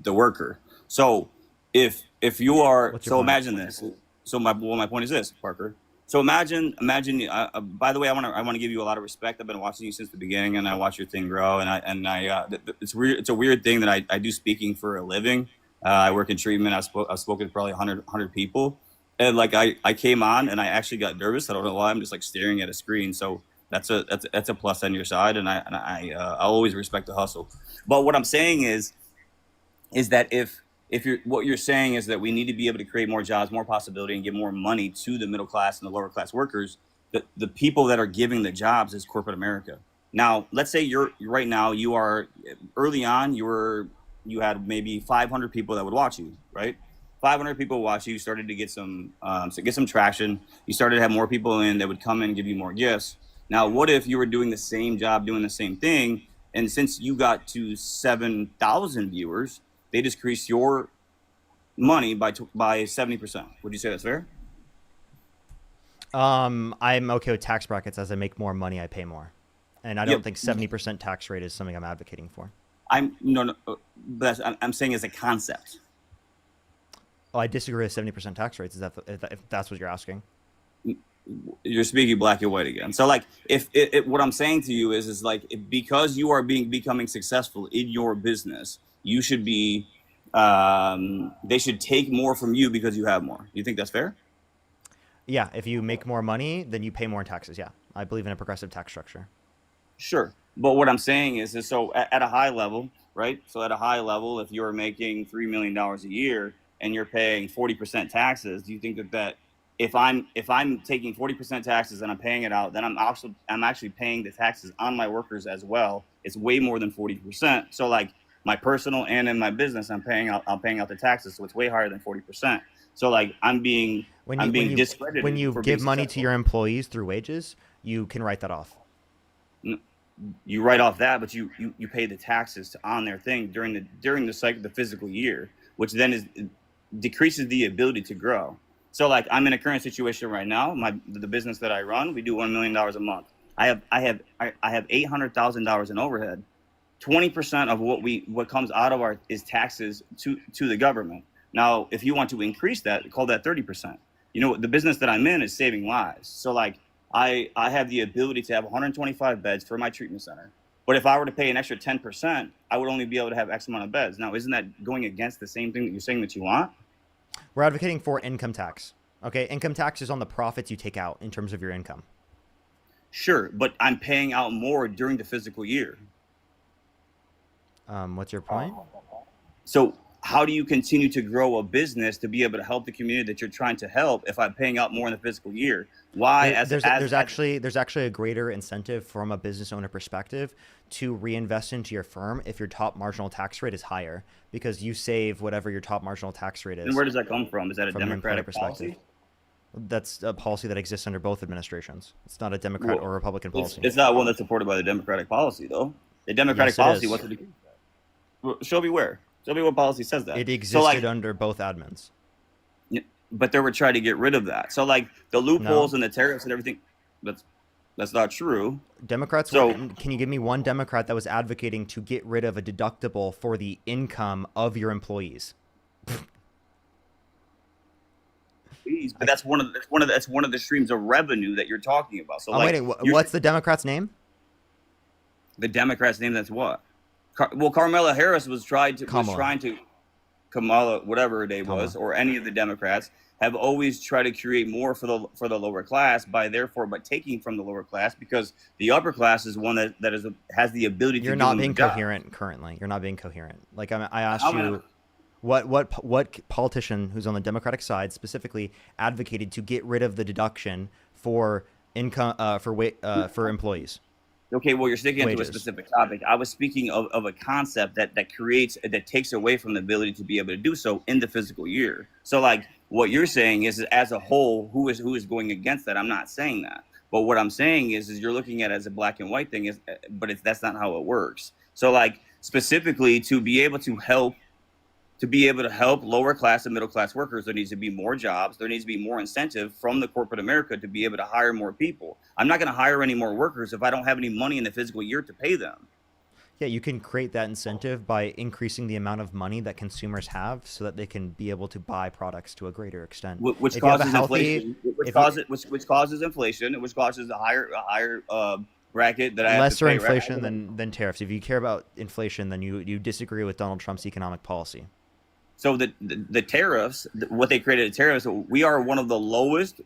the worker. So if you are What's your so point? imagine this. So my point is this, Parker. So imagine. By the way, I want to give you a lot of respect. I've been watching you since the beginning, and I watch your thing grow. And it's weird. It's a weird thing that I do speaking for a living. I work in treatment. I've spoken to probably 100 people, and like I came on and I actually got nervous. I don't know why. I'm just like staring at a screen. So that's a plus on your side, and I always respect the hustle. But what I'm saying is that if what you're saying is that we need to be able to create more jobs, more possibility, and give more money to the middle class and the lower class workers, the people that are giving the jobs is corporate America. Now, let's say you are early on, you had maybe 500 people that would watch you, right? 500 people watch you. You started to get some traction. You started to have more people in that would come in and give you more gifts. Now, what if you were doing the same job, doing the same thing, and since you got to 7,000 viewers, they decrease your money by 70%. Would you say that's fair? I'm okay with tax brackets. As I make more money, I pay more, and I don't think 70% tax rate is something I'm advocating for. I'm saying as a concept. Oh, I disagree with 70% tax rates. Is that if that's what you're asking? You're speaking black and white again. So like, if what I'm saying to you is like, because you are becoming successful in your business, you should be, they should take more from you because you have more. You think that's fair? Yeah. If you make more money, then you pay more in taxes. Yeah. I believe in a progressive tax structure. Sure. But what I'm saying is so at a high level, right? So at a high level, if you're making $3 million a year and you're paying 40% taxes, do you think that if I'm taking 40% taxes and I'm paying it out, then I'm actually paying the taxes on my workers as well? It's way more than 40%. So like my personal and in my business, I'm paying out the taxes, so it's way higher than 40%. So like I'm being discredited. When you give money to your employees through wages, you can write that off. You write off that, but you pay the taxes on their thing during the cycle, the physical year, which then decreases the ability to grow. So like I'm in a current situation right now. The business that I run, we do $1 million a month. I have $800,000 in overhead. 20% of what comes out of is taxes to the government. Now, if you want to increase that, call that 30%. You know, the business that I'm in is saving lives. So like I have the ability to have 125 beds for my treatment center. But if I were to pay an extra 10%, I would only be able to have X amount of beds. Now, isn't that going against the same thing that you're saying that you want? We're advocating for income tax. Okay, income tax is on the profits you take out in terms of your income. Sure, but I'm paying out more during the physical year. What's your point? So how do you continue to grow a business to be able to help the community that you're trying to help if I'm paying out more in the physical year? Why? There's actually a greater incentive from a business owner perspective to reinvest into your firm if your top marginal tax rate is higher, because you save whatever your top marginal tax rate is. And where does that come from? Is that a from an employer Democratic policy? That's a policy that exists under both administrations. It's not a Democrat or Republican policy. It's not one that's supported by the Democratic policy, though. The Democratic policy, what's it? Show me where. Show me what policy says that. It existed under both admins. But they were trying to get rid of that. So like the loopholes and the tariffs and everything, that's not true. Democrats. So can you give me one Democrat that was advocating to get rid of a deductible for the income of your employees? But that's one of the streams of revenue that you're talking about. So what's the Democrat's name? The Democrat's name. That's what. Carmela Harris was trying to Kamala, whatever her name was, or any of the Democrats have always tried to create more for the lower class by taking from the lower class, because the upper class is one that has the ability to. You're not being coherent currently. You're not being coherent. Like I asked you, what politician who's on the Democratic side specifically advocated to get rid of the deduction for income for employees? Okay, well, you're sticking into a specific topic. I was speaking of a concept that takes away from the ability to be able to do so in the physical year. So like what you're saying is as a whole, who is going against that. I'm not saying that. But what I'm saying is you're looking at it as a black and white thing, but that's not how it works. So like specifically to be able to help lower class and middle class workers, there needs to be more jobs. There needs to be more incentive from the corporate America to be able to hire more people. I'm not going to hire any more workers if I don't have any money in the fiscal year to pay them. Yeah, you can create that incentive by increasing the amount of money that consumers have so that they can be able to buy products to a greater extent. Which causes inflation, which causes inflation, which causes a higher bracket that I have lesser to pay, inflation right? than tariffs. If you care about inflation, then you disagree with Donald Trump's economic policy. So the tariffs, what they created, tariffs, we are one of the lowest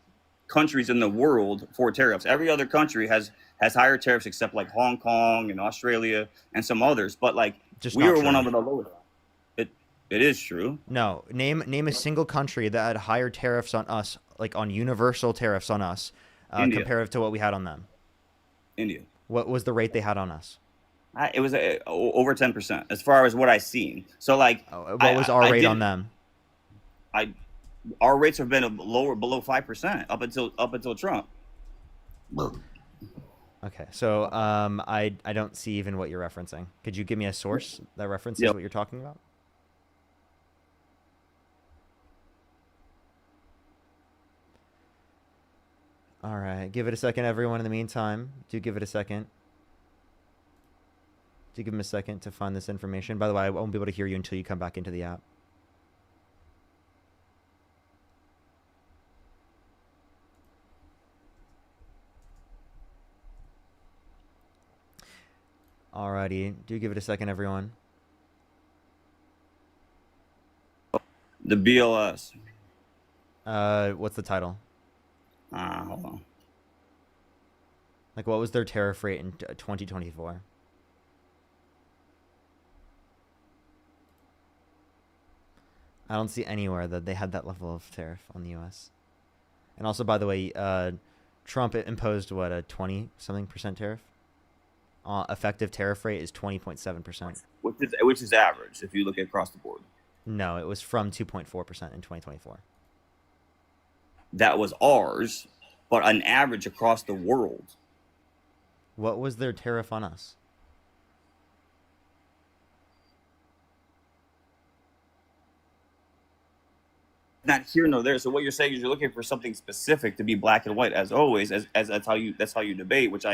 countries in the world for tariffs. Every other country has higher tariffs except like Hong Kong and Australia and some others. But like we are one of the lowest. It is true. No, name a single country that had higher tariffs on us, like on universal tariffs on us, comparative to what we had on them. India. What was the rate they had on us? It was over 10% as far as what I seen. So like, what was our rate on them? Our rates have been below 5% up until Trump. Okay, so I don't see even what you're referencing. Could you give me a source that references what you're talking about? All right, give it a second, everyone. In the meantime, do give it a second. Do give him a second to find this information. By the way, I won't be able to hear you until you come back into the app. Alrighty, do give it a second, everyone. The BLS. What's the title? Hold on. Like, what was their tariff rate in 2024? I don't see anywhere that they had that level of tariff on the U.S. And also, by the way, Trump imposed what, a 20-something% tariff? Effective tariff rate is 20.7%. Which is average if you look across the board. No, it was from 2.4% in 2024. That was ours, but an average across the world. What was their tariff on us? Not here nor there. So what you're saying is you're looking for something specific to be black and white, as always, as that's how you debate, which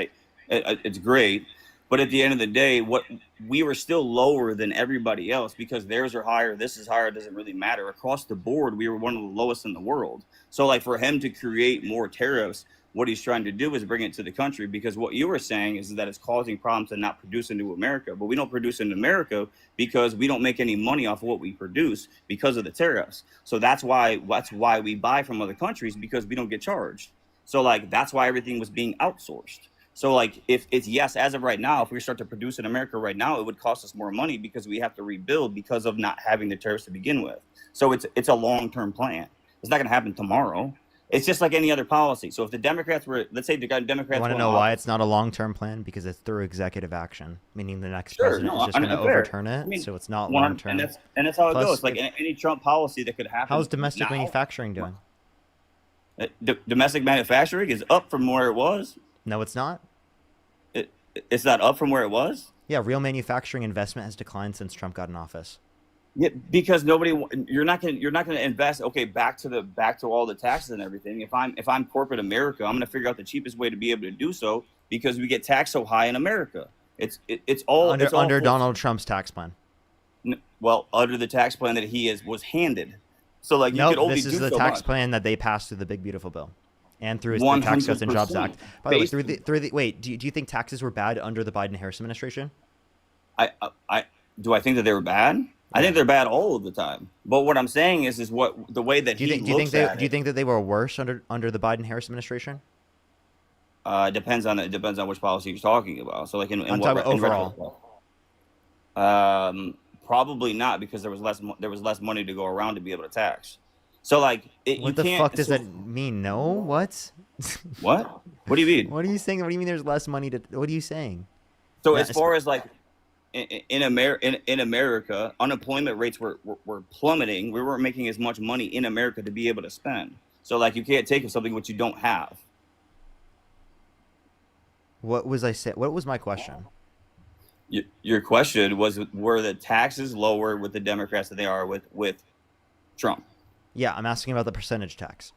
it's great. But at the end of the day, what we were still lower than everybody else because theirs are higher, this is higher, it doesn't really matter. Across the board, we were one of the lowest in the world. So like for him to create more tariffs, what he's trying to do is bring it to the country, because what you were saying is that it's causing problems to not produce into America. But we don't produce in America because we don't make any money off of what we produce because of the tariffs. So that's why we buy from other countries, because we don't get charged. So like that's why everything was being outsourced. So like if it's as of right now, if we start to produce in America right now, it would cost us more money because we have to rebuild because of not having the tariffs to begin with. So it's a long-term plan. It's not going to happen tomorrow. It's just like any other policy. So if the Democrats were, let's say the Democrats I want to know why it's not a long-term plan, because it's through executive action, meaning the next president is just going to overturn it. I mean, so it's not long-term. And that's how it goes. Like any Trump policy that could happen. How's domestic manufacturing doing? Domestic manufacturing is up from where it was. No, it's not. It's not up from where it was. Yeah, real manufacturing investment has declined since Trump got in office. Yeah, because you're not gonna invest. Okay, back to all the taxes and everything. If I'm corporate America, I'm gonna figure out the cheapest way to be able to do so, because we get taxed so high in America. It's all under Donald Trump's tax plan. Well, under the tax plan that he was handed. So like you could only this is do the so tax much. plan that they passed through the Big Beautiful Bill, and through the Tax Cuts and Jobs Act. By the way, wait, do you think taxes were bad under the Biden-Harris administration? Do I think that they were bad? I think they're bad all of the time. But what I'm saying is what the way that do you think that they were worse under the Biden-Harris administration? Depends on which policy you're talking about. So like in overall. Probably not, because there was less money to go around to be able to tax. So like what the fuck does that mean? No, what? What? What do you mean? What are you saying? What do you mean there's less money to? What are you saying? So as far as like, in America, unemployment rates were plummeting. We weren't making as much money in America to be able to spend. So like you can't take something which you don't have. What was I say? What was my question? Your question was, were the taxes lower with the Democrats than they are with Trump? Yeah, I'm asking about the percentage tax.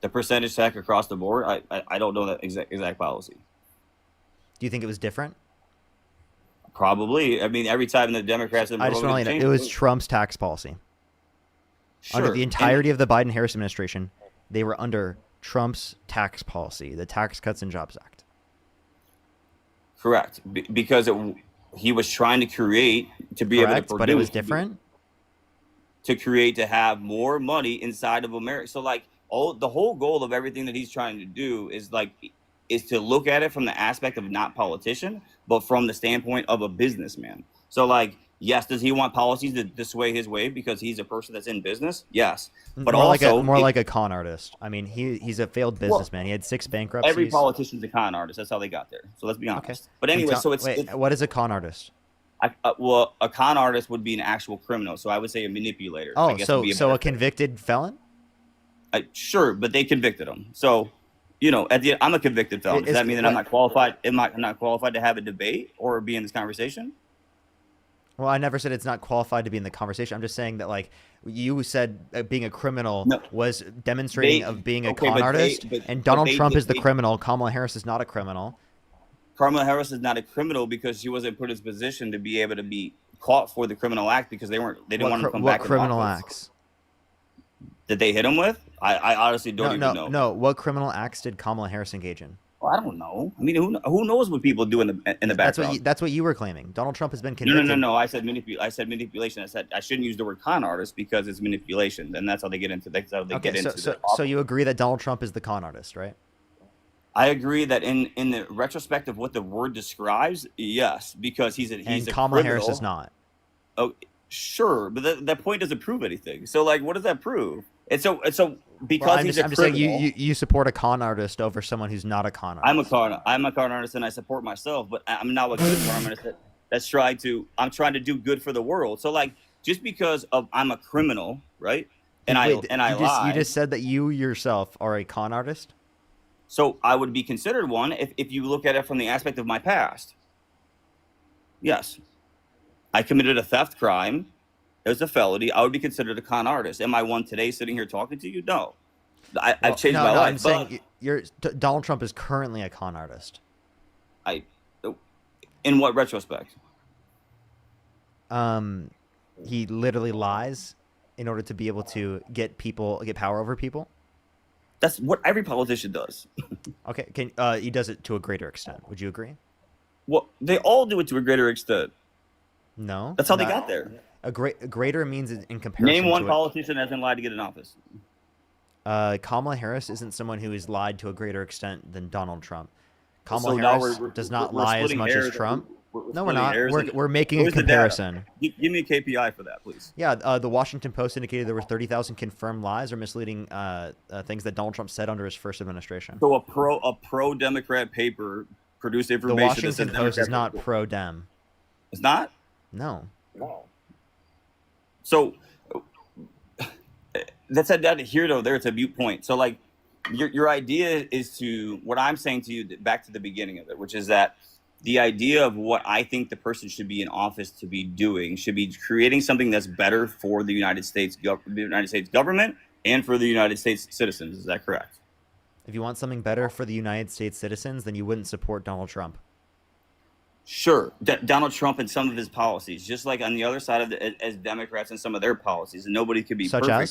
The percentage tax across the board? I don't know that exact policy. Do you think it was different? Probably. I mean, every time the Democrats and I just want to know, it was Trump's tax policy. Sure. Under the entirety of the Biden-Harris administration, they were under Trump's tax policy, the Tax Cuts and Jobs Act. Correct. Because he was trying to create to be able to produce. But it was different? To have more money inside of America. So like the whole goal of everything that he's trying to do is to look at it from the aspect of not politician, but from the standpoint of a businessman. So like, yes, does he want policies to sway his way because he's a person that's in business? Yes. But more like a con artist. I mean, he's a failed businessman. He had 6 bankruptcies. Every politician's a con artist. That's how they got there. So let's be honest. Okay. But anyway, what is a con artist? Well, a con artist would be an actual criminal. So I would say a manipulator. Oh, I guess so a convicted felon? Sure, but they convicted him. So, I'm a convicted felon. Does that mean that I'm not qualified? I'm not qualified to have a debate or be in this conversation? Well, I never said it's not qualified to be in the conversation. I'm just saying that, like, you said being a criminal was demonstrating of being a con artist, and Donald Trump is the criminal. Kamala Harris is not a criminal. Kamala Harris is not a criminal because she wasn't put in position to be able to be caught for the criminal act because they didn't want to come back. What criminal acts? Did they hit him with? I honestly don't even know. No, what criminal acts did Kamala Harris engage in? Well, I don't know. I mean, who knows what people do in the background? That's what you were claiming. Donald Trump has been convicted. No. I said manipulation. I said I shouldn't use the word con artist because it's manipulation, and that's how they get into. So you agree that Donald Trump is the con artist, right? I agree that in the retrospect of what the word describes, yes, because he's a Kamala criminal. Harris does not. Oh, sure, but that point doesn't prove anything. So, like, what does that prove? And so because I'm just saying you support a con artist over someone who's not a con artist. I'm a con artist, and I support myself, but I'm not a good con artist that's trying to. I'm trying to do good for the world. So, like, just because I'm a criminal, right? And I lie. You just said that you yourself are a con artist. So I would be considered one if you look at it from the aspect of my past. Yes. I committed a theft crime. It was a felony. I would be considered a con artist. Am I one today sitting here talking to you? No. I've changed my life. I'm saying Donald Trump is currently a con artist. In what retrospect? He literally lies in order to be able to get power over people. That's what every politician does. Okay, he does it to a greater extent. Would you agree? Well, they all do it to a greater extent. No, that's how they got there. A greater means in comparison. Name one politician that hasn't lied to get in office. Kamala Harris isn't someone who has lied to a greater extent than Donald Trump. Kamala Harris does not lie as much as Trump. No, we're not. We're making a comparison. Give me a KPI for that, please. Yeah, the Washington Post indicated there were 30,000 confirmed lies or misleading things that Donald Trump said under his first administration. So a pro Democrat paper produced information. The Washington Post is not pro Dem. It's not? No. So that's neither here nor there. It's a viewpoint. So like your idea is to what I'm saying to you back to the beginning of it, which is that the idea of what I think the person should be in office to be doing should be creating something that's better for the United States government and for the United States citizens. Is that correct? If you want something better for the United States citizens, then you wouldn't support Donald Trump. Sure, Donald Trump and some of his policies, just like on the other side of as Democrats and some of their policies, and nobody could be perfect.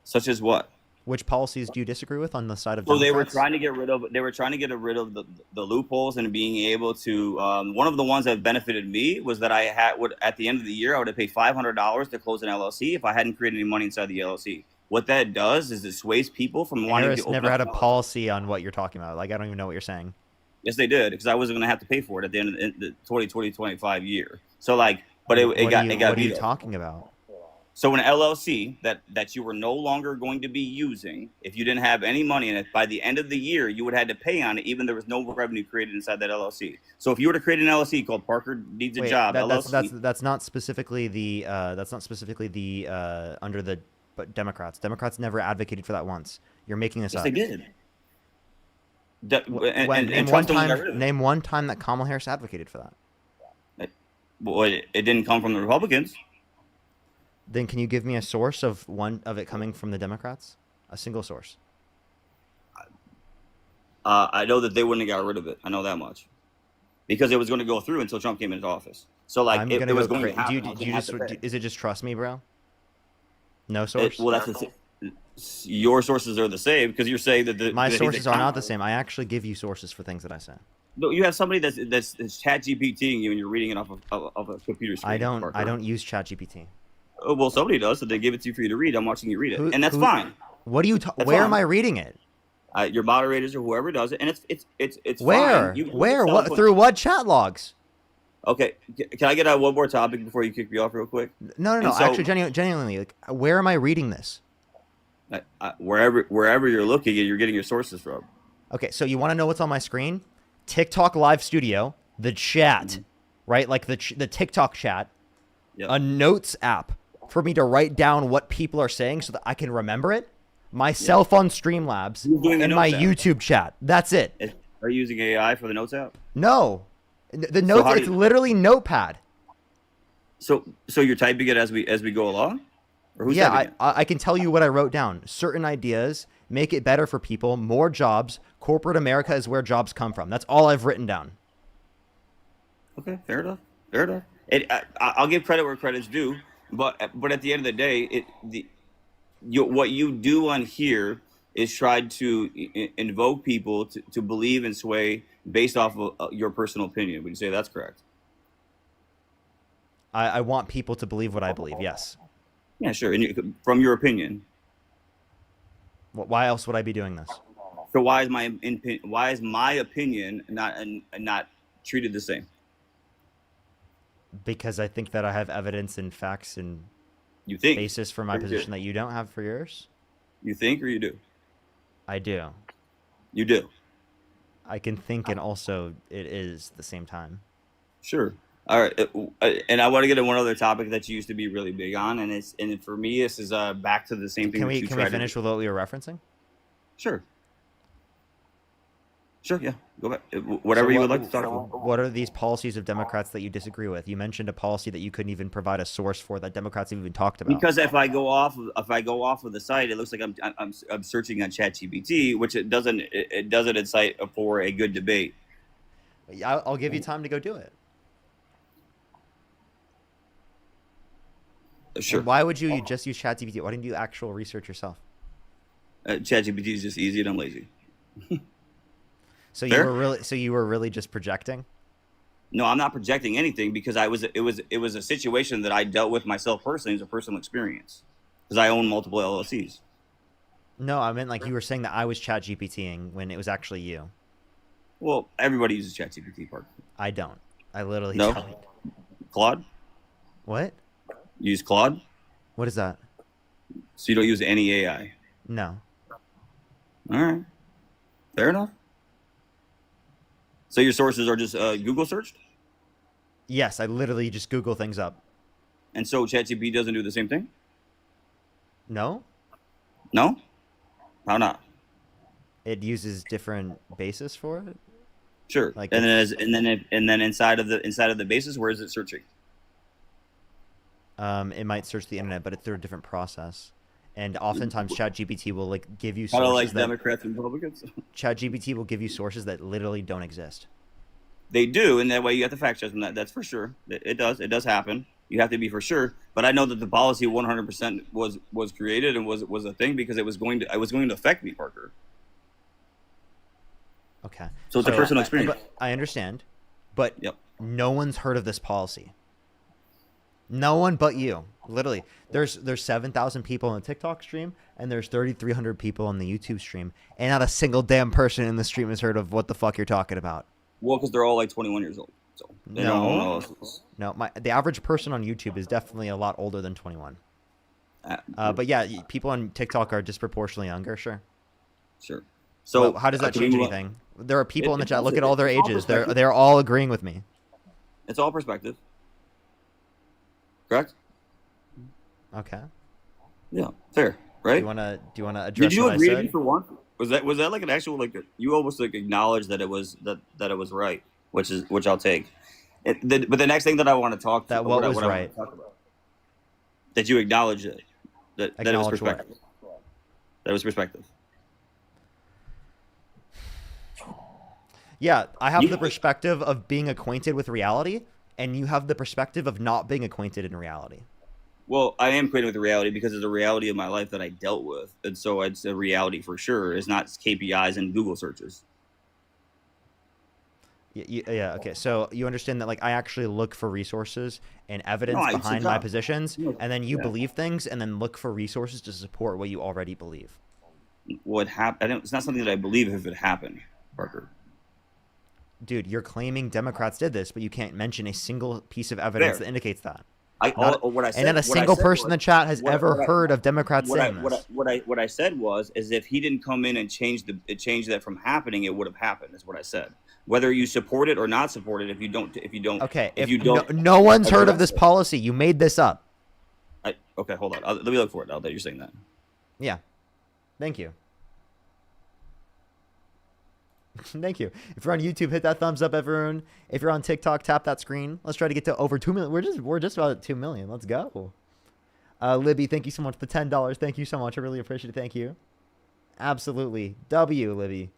Such as what? Which policies do you disagree with on the side of? So they were trying to get rid of. They were trying to get rid of the loopholes and being able to. One of the ones that benefited me was that I would at the end of the year I would have paid $500 to close an LLC if I hadn't created any money inside the LLC. What that does is it sways people from wanting Harris to. Open never had a up policy on what you're talking about. Like I don't even know what you're saying. Yes, they did, because I wasn't going to have to pay for it at the end of the 2020-25 year. So, like, but it got What are you talking about? So an LLC that you were no longer going to be using, if you didn't have any money in it, by the end of the year, you would have had to pay on it, even there was no revenue created inside that LLC. So if you were to create an LLC called Parker Needs a Wait, Job that's LLC, that's not specifically the under the Democrats. Democrats never advocated for that once. You're making this yes, up. they did. Name one time that Kamala Harris advocated for that. Well, it didn't come from the Republicans. Then can you give me a source of one of it coming from the Democrats? A single source. I know that they wouldn't have got rid of it. I know that much, because it was going to go through until Trump came into office. So like it was going to happen. Is it just trust me, bro? No source. Well, your sources are the same, because you're saying that my sources are not the same. I actually give you sources for things that I say. No, you have somebody that's chat GPTing you and you're reading it off of a computer screen. I don't use chat GPT. Oh, well, somebody does, so they give it to you for you to read. I'm watching you read it, and that's fine. What are you? Where am I reading it? Your moderators or whoever does it, and it's where? Fine. Where? What? Through what chat logs? Okay, can I get out one more topic before you kick me off real quick? No. So, actually, genuinely, like, where am I reading this? Wherever you're looking, you're getting your sources from. Okay, so you want to know what's on my screen? TikTok Live Studio, the chat, right? Like the TikTok chat, a notes app for me to write down what people are saying so that I can remember it. Myself on Streamlabs and my YouTube chat. That's it. Are you using AI for the notes app? No, the notes. It's literally Notepad. So you're typing it as we go along? Or who's yeah, I can tell you what I wrote down. Certain ideas make it better for people. More jobs. Corporate America is where jobs come from. That's all I've written down. Okay, fair enough. I'll give credit where credit's due, but at the end of the day, what you do on here is try to invoke people to believe and sway based off of your personal opinion. Would you say that's correct? I want people to believe what I believe. Yes. Yeah, sure. And from your opinion. Why else would I be doing this? So why is my opinion not treated the same? Because I think that I have evidence and facts and basis for my position that you don't have for yours. You think, or you do? I do. You do. I can think, and also it is at the same time. Sure. All right. And I want to get to one other topic that you used to be really big on, and for me, this is back to the same thing. Can we finish with what we were referencing? Sure. Sure, yeah. Go back. Whatever you would like to talk about. What are these policies of Democrats that you disagree with? You mentioned a policy that you couldn't even provide a source for that Democrats have even talked about. Because if I go off of the site, it looks like I'm searching on ChatGPT, which it doesn't incite for a good debate. I'll give you time to go do it. Sure. And why would you just use ChatGPT? Why didn't you do actual research yourself? ChatGPT is just easy and I'm lazy. So you were really just projecting? No, I'm not projecting anything, because it was a situation that I dealt with myself personally as a personal experience, because I own multiple LLCs. No, I meant like you were saying that I was ChatGPTing when it was actually you. Well, everybody uses ChatGPT, Park. I don't. I literally don't. Claude? What? You use Claude? What is that? So you don't use any AI? No. All right. Fair enough. So your sources are just Google searched? Yes, I literally just Google things up. And so ChatGPT doesn't do the same thing? No. No? How not? It uses different basis for it. Sure. Like and then inside of the basis, where is it searching? It might search the internet, but it's through a different process. And oftentimes ChatGPT will like give you sources Kind of like Democrats and Republicans. ChatGPT will give you sources that literally don't exist. They do, and that way you have to fact check them. That's for sure. It does happen. You have to be for sure. But I know that the policy 100% was created and was a thing because it was going to affect me, Parker. Okay. So it's a personal experience. I understand, but no one's heard of this policy. No one but you. Literally, there's 7,000 people on the TikTok stream, and there's 3,300 people on the YouTube stream, and not a single damn person in the stream has heard of what the fuck you're talking about. Well, because they're all like 21 years old. So they don't know. No, the average person on YouTube is definitely a lot older than 21. But yeah, people on TikTok are disproportionately younger. Sure. Sure. So Well, how does that can we change move on? anything? There are people in the It chat. Look does. at all their It's all ages. perspective. They're all agreeing with me. It's all perspective. Correct? Okay. Yeah. Fair. Right? Do you wanna address Did you what agree I with me said? for one? Was that like an actual like you almost like acknowledged that it was that it was right, which I'll take. But the next thing that I want to talk to That what was I want right? to talk about, that you acknowledge it, that it was Acknowledge what? perspective. That it was perspective. Yeah, I have You- the perspective of being acquainted with reality, and you have the perspective of not being acquainted in reality. Well, I am acquainted with the reality because it's a reality of my life that I dealt with, and so it's a reality for sure. It's not KPIs and Google searches. Yeah. Okay. So you understand that, like, I actually look for resources and evidence No, it's a behind my job. positions, and then you Yeah. believe things, and then look for resources to support what you already believe. What happened? It's not something that I believe if it happened, Parker. Dude, you're claiming Democrats did this, but you can't mention a single piece of evidence Fair. that indicates that. What I said, and not a what I single said person in the was- chat has what- ever what I- heard of Democrats saying this. What I said was is if he didn't come in and change that from happening, it would have happened. Is what I said. Whether you support it or not support it, if you don't, Okay, if you don't, no one's that's heard what of I this said. policy. You made this up. Okay, hold on. Let me look for it now that you're saying that. Yeah. Thank you. Thank you. If you're on YouTube, hit that thumbs up, everyone. If you're on TikTok, tap that screen. Let's try to get to over 2 million. We're just about at 2 million. Let's go. Libby, thank you so much for the $10. Thank you so much. I really appreciate it. Thank you. Absolutely. W, Libby.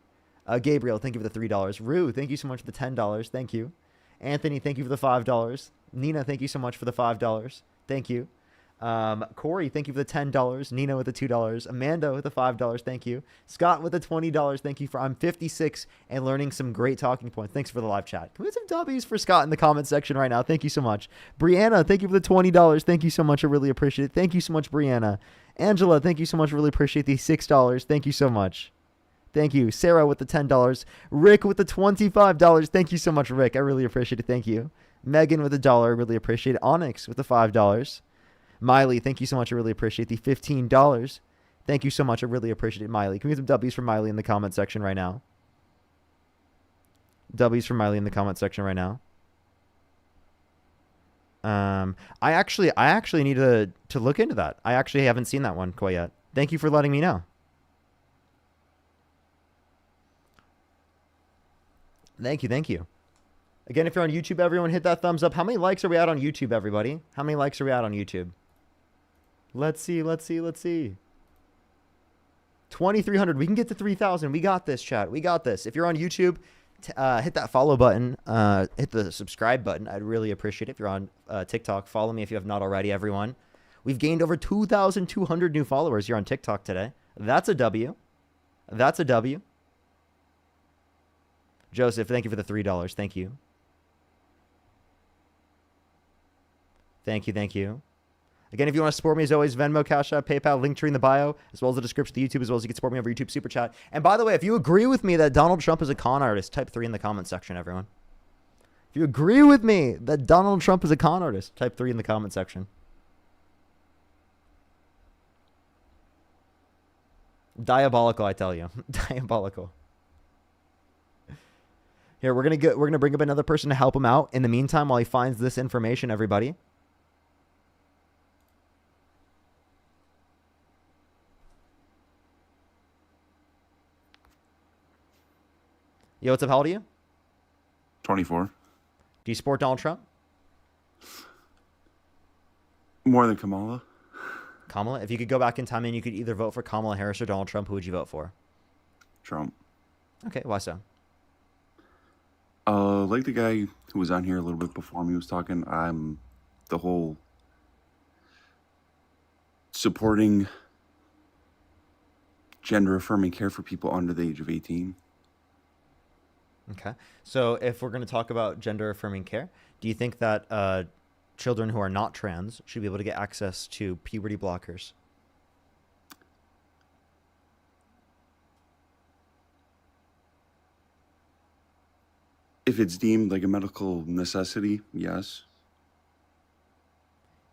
Gabriel, thank you for the $3. Rue, thank you so much for the $10. Thank you. Anthony, thank you for the $5. Nina, thank you so much for the $5. Thank you. Corey, thank you for the $10. Nina with the $2. Amanda with the $5. Thank you. Scott with the $20. Thank you for I'm 56 and learning some great talking points. Thanks for the live chat. Can we have some W's for Scott in the comment section right now? Thank you so much. Brianna, thank you for the $20. Thank you so much. I really appreciate it. Thank you so much, Brianna. Angela, thank you so much. Really appreciate the $6. Thank you so much. Thank you. Sarah with the $10. Rick with the $25. Thank you so much, Rick. I really appreciate it. Thank you. Megan with $1. I really appreciate it. Onyx with the $5. Miley, thank you so much. I really appreciate the $15. Thank you so much. I really appreciate it, Miley. Can we get some W's for Miley in the comment section right now? W's for Miley in the comment section right now. I actually need to look into that. I actually haven't seen that one quite yet. Thank you for letting me know. Thank you. Again, if you're on YouTube, everyone hit that thumbs up. How many likes are we at on YouTube, everybody? How many likes are we at on YouTube? Let's see. 2,300. We can get to 3,000. We got this, chat. We got this. If you're on YouTube, hit that follow button. Hit the subscribe button. I'd really appreciate it. If you're on TikTok, follow me if you have not already, everyone. We've gained over 2,200 new followers here on TikTok today. That's a W. Joseph, thank you for the $3. Thank you. Thank you. Again, if you want to support me, as always, Venmo, Cash App, PayPal, link tree in the bio, as well as the description of the YouTube, as well as you can support me over YouTube Super Chat. And by the way, if you agree with me that Donald Trump is a con artist, type 3 in the comment section, everyone. If you agree with me that Donald Trump is a con artist, type 3 in the comment section. Diabolical, I tell you. Diabolical. Here, we're gonna bring up another person to help him out in the meantime while he finds this information, everybody. Yo, what's up? How old are you? 24. Do you support Donald Trump? More than Kamala. Kamala? If you could go back in time and you could either vote for Kamala Harris or Donald Trump, who would you vote for? Trump. Okay, why so? Like the guy who was on here a little bit before me was talking, I'm the whole supporting gender affirming care for people under the age of 18. Okay. So if we're going to talk about gender affirming care, do you think that children who are not trans should be able to get access to puberty blockers? If it's deemed like a medical necessity, yes.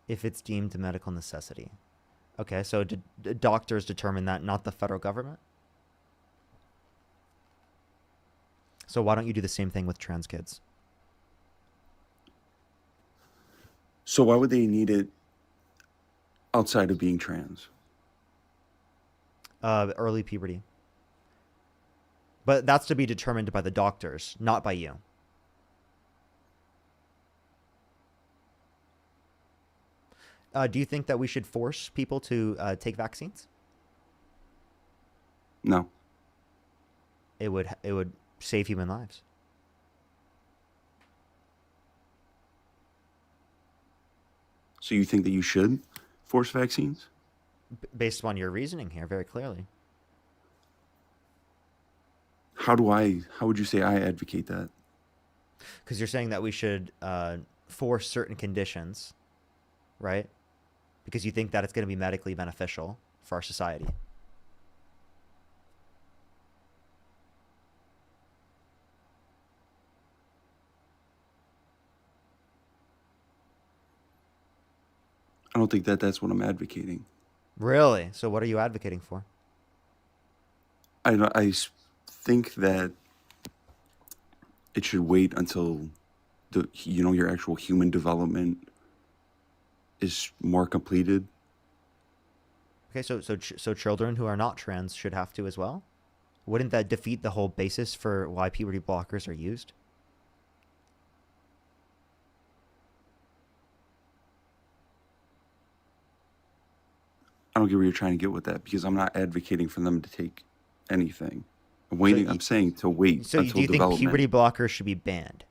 If it's deemed a medical necessity. Okay, so doctors determine that, not the federal government? So why don't you do the same thing with trans kids? So why would they need it outside of being trans? Early puberty. But that's to be determined by the doctors, not by you. Do you think that we should force people to take vaccines? No. It would save human lives. So you think that you should force vaccines? Based upon your reasoning here, very clearly. How would you say I advocate that? Because you're saying that we should force certain conditions, right? Because you think that it's going to be medically beneficial for our society. I don't think that that's what I'm advocating. Really? So what are you advocating for? I think that it should wait until your actual human development is more completed. Okay, so children who are not trans should have to as well? Wouldn't that defeat the whole basis for why puberty blockers are used? I don't get where you're trying to get with that, because I'm not advocating for them to take anything. I'm saying to wait So until do you think development. puberty blockers should be banned?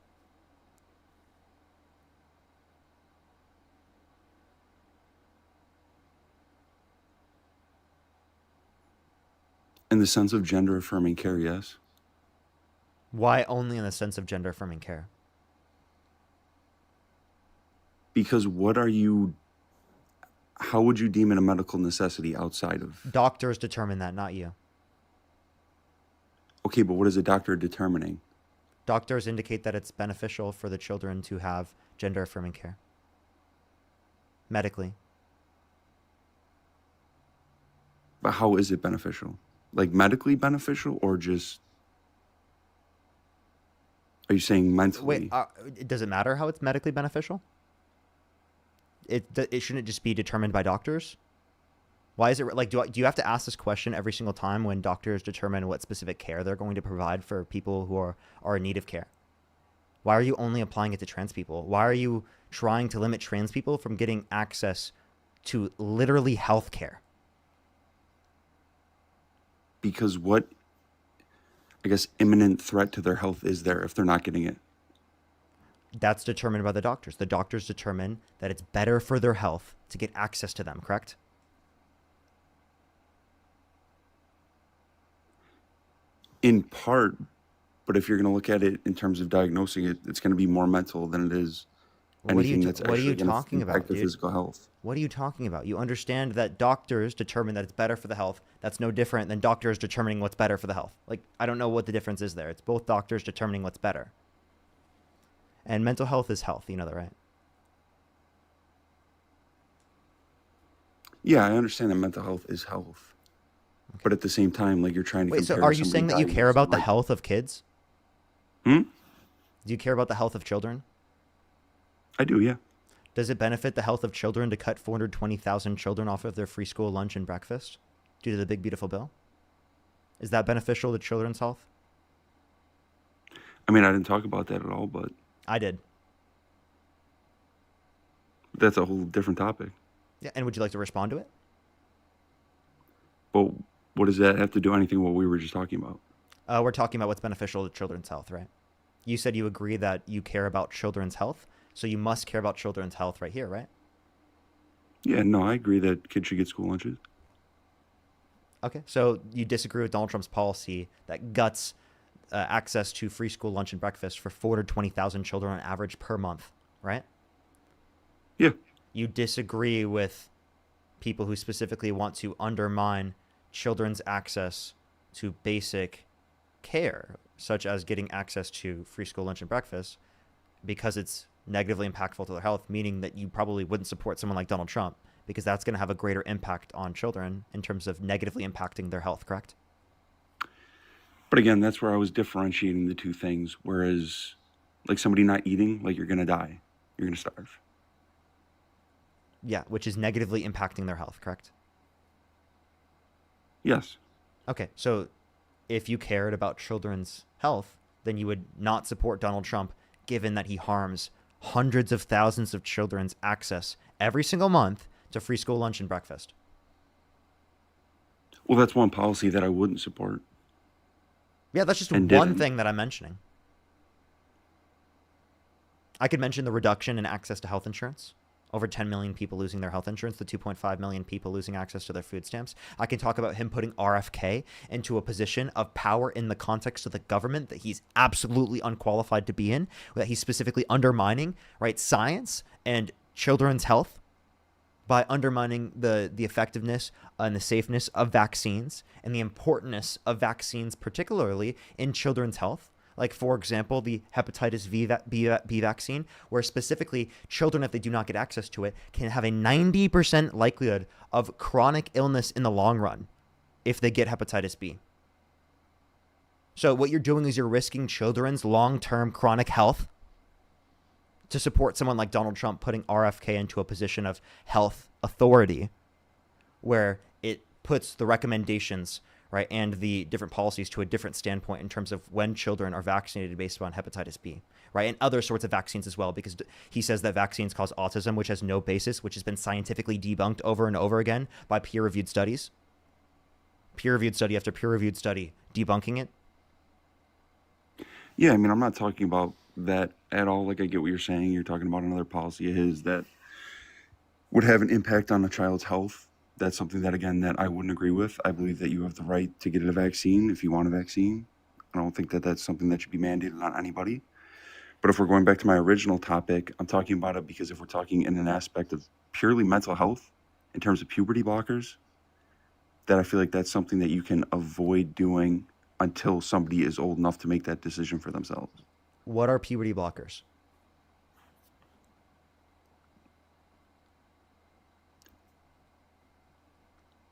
In the sense of gender affirming care, yes. Why only in the sense of gender affirming care? Because how would you deem it a medical necessity outside of? Doctors determine that, not you. Okay, but what is a doctor determining? Doctors indicate that it's beneficial for the children to have gender affirming care. Medically. But how is it beneficial? Like medically beneficial, or just? Are you saying mentally? Wait, does it matter how it's medically beneficial? It shouldn't just be determined by doctors? Why is it like, do you have to ask this question every single time when doctors determine what specific care they're going to provide for people who are in need of care? Why are you only applying it to trans people? Why are you trying to limit trans people from getting access to literally health care? Because what, I guess, imminent threat to their health is there if they're not getting it? That's determined by the doctors. The doctors determine that it's better for their health to get access to them, correct? In part, but if you're going to look at it in terms of diagnosing it, it's going to be more mental than it is anything that's actually going to impact the physical health. What are you talking about? You understand that doctors determine that it's better for the health. That's no different than doctors determining what's better for the health. Like, I don't know what the difference is there. It's both doctors determining what's better. And mental health is health, you know that, right? Yeah, I understand that mental health is health. Okay. But at the same time, like, you're trying to Wait, so compare are you saying that you care about the health of kids? Hmm? Do you care about the health of children? I do, yeah. Does it benefit the health of children to cut 420,000 children off of their free school lunch and breakfast due to the big, beautiful bill? Is that beneficial to children's health? I mean, I didn't talk about that at all, but I did. That's a whole different topic. Yeah, and would you like to respond to it? But what does that have to do anything with what we were just talking about? We're talking about what's beneficial to children's health, right? You said you agree that you care about children's health, so you must care about children's health right here, right? Yeah, no, I agree that kids should get school lunches. Okay, so you disagree with Donald Trump's policy that guts access to free school lunch and breakfast for 420,000 children on average per month, right? Yeah. You disagree with people who specifically want to undermine children's access to basic care, such as getting access to free school lunch and breakfast, because it's negatively impactful to their health, meaning that you probably wouldn't support someone like Donald Trump because that's going to have a greater impact on children in terms of negatively impacting their health, correct? But again, that's where I was differentiating the two things. Whereas, like somebody not eating, like you're going to die, you're going to starve. Yeah, which is negatively impacting their health, correct? Yes. Okay, so if you cared about children's health, then you would not support Donald Trump, given that he harms hundreds of thousands of children's access every single month to free school lunch and breakfast. Well, that's one policy that I wouldn't support. Yeah, that's just And one didn't. thing that I'm mentioning. I could mention the reduction in access to health insurance. Over 10 million people losing their health insurance, the 2.5 million people losing access to their food stamps. I can talk about him putting RFK into a position of power in the context of the government that he's absolutely unqualified to be in, that he's specifically undermining, right, science and children's health by undermining the effectiveness and the safeness of vaccines and the importance of vaccines, particularly in children's health. Like, for example, the hepatitis B vaccine, where specifically children, if they do not get access to it, can have a 90% likelihood of chronic illness in the long run if they get hepatitis B. So what you're doing is you're risking children's long-term chronic health to support someone like Donald Trump putting RFK into a position of health authority where it puts the recommendations, right, and the different policies to a different standpoint in terms of when children are vaccinated based upon hepatitis B, right, and other sorts of vaccines as well, because he says that vaccines cause autism, which has no basis, which has been scientifically debunked over and over again by peer-reviewed studies. Peer-reviewed study after peer-reviewed study debunking it. Yeah, I mean, I'm not talking about that at all. Like, I get what you're saying. You're talking about another policy of his that would have an impact on a child's health. That's something that, again, that I wouldn't agree with. I believe that you have the right to get a vaccine if you want a vaccine. I don't think that that's something that should be mandated on anybody. But if we're going back to my original topic, I'm talking about it because if we're talking in an aspect of purely mental health, in terms of puberty blockers, that I feel like that's something that you can avoid doing until somebody is old enough to make that decision for themselves. What are puberty blockers?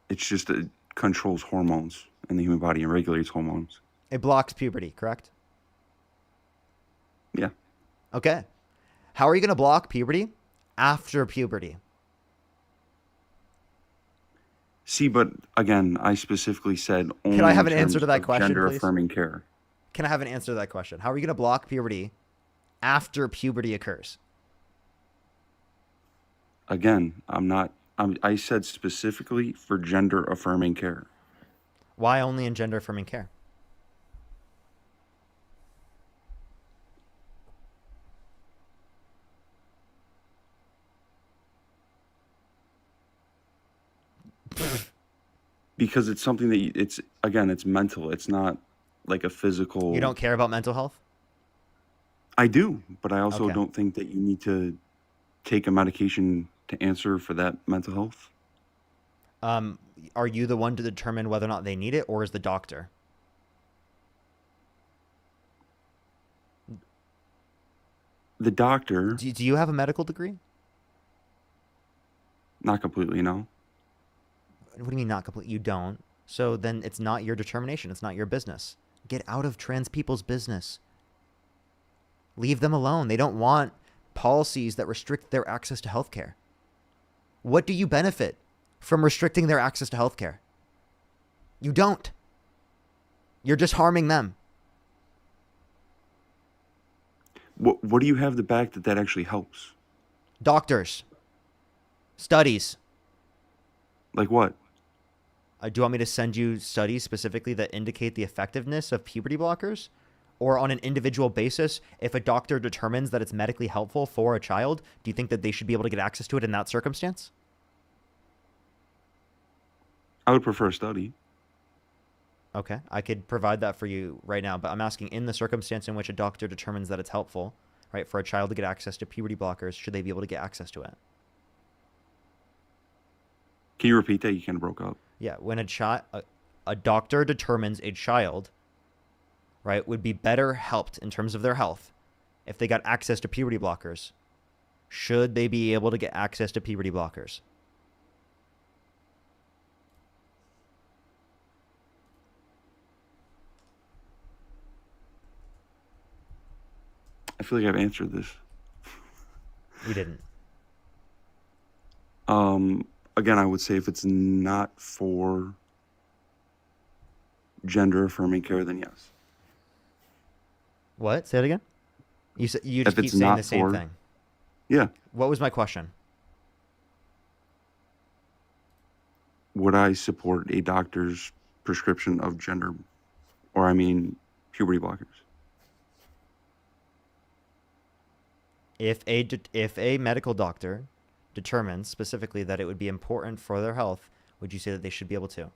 It's just it controls hormones in the human body and regulates hormones. It blocks puberty, correct? Yeah. Okay. How are you going to block puberty after puberty? See, but again, I specifically said only Can I have in an answer terms to that of question, gender please? affirming care. Can I have an answer to that question? How are you going to block puberty after puberty occurs? Again, I said specifically for gender affirming care. Why only in gender affirming care? Because it's something that it's mental. It's not like a physical. You don't care about mental health? I do, but I also Okay. don't think that you need to take a medication to answer for that mental health. Are you the one to determine whether or not they need it, or is the doctor? The doctor, Do you have a medical degree? not completely, no. What do you mean not complete? You don't. So then it's not your determination. It's not your business. Get out of trans people's business. Leave them alone. They don't want policies that restrict their access to healthcare. What do you benefit from restricting their access to healthcare? You don't. You're just harming them. What do you have to back that actually helps? Doctors. Studies. Like what? Do you want me to send you studies specifically that indicate the effectiveness of puberty blockers? Or on an individual basis, if a doctor determines that it's medically helpful for a child, do you think that they should be able to get access to it in that circumstance? I would prefer a study. Okay, I could provide that for you right now, but I'm asking, in the circumstance in which a doctor determines that it's helpful, right, for a child to get access to puberty blockers, should they be able to get access to it? Can you repeat that? You kind of broke up. Yeah, when a doctor determines a child, right, would be better helped in terms of their health if they got access to puberty blockers, should they be able to get access to puberty blockers? I feel like I've answered this. You didn't. Again, I would say if it's not for gender affirming care, then yes. What? Say it again. You just If keep it's saying not the same for- thing. Yeah. What was my question? Would I support a doctor's prescription of gender, or I mean, puberty blockers? If a medical doctor determines specifically that it would be important for their health, would you say that they should be able to?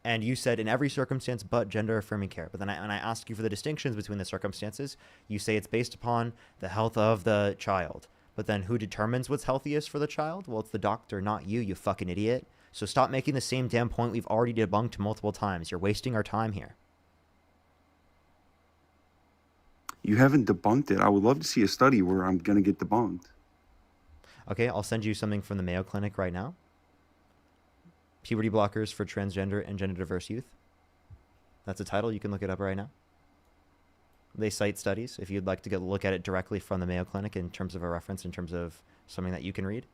And you said in every circumstance but gender affirming care. But then when I ask you for the distinctions between the circumstances, you say it's based upon the health of the child. But then who determines what's healthiest for the child? Well, it's the doctor, not you, you fucking idiot. So stop making the same damn point we've already debunked multiple times. You're wasting our time here. You haven't debunked it. I would love to see a study where I'm going to get debunked. Okay, I'll send you something from the Mayo Clinic right now. Puberty blockers for transgender and gender diverse youth. That's a title. You can look it up right now. They cite studies if you'd like to look at it directly from the Mayo Clinic in terms of a reference, in terms of something that you can read.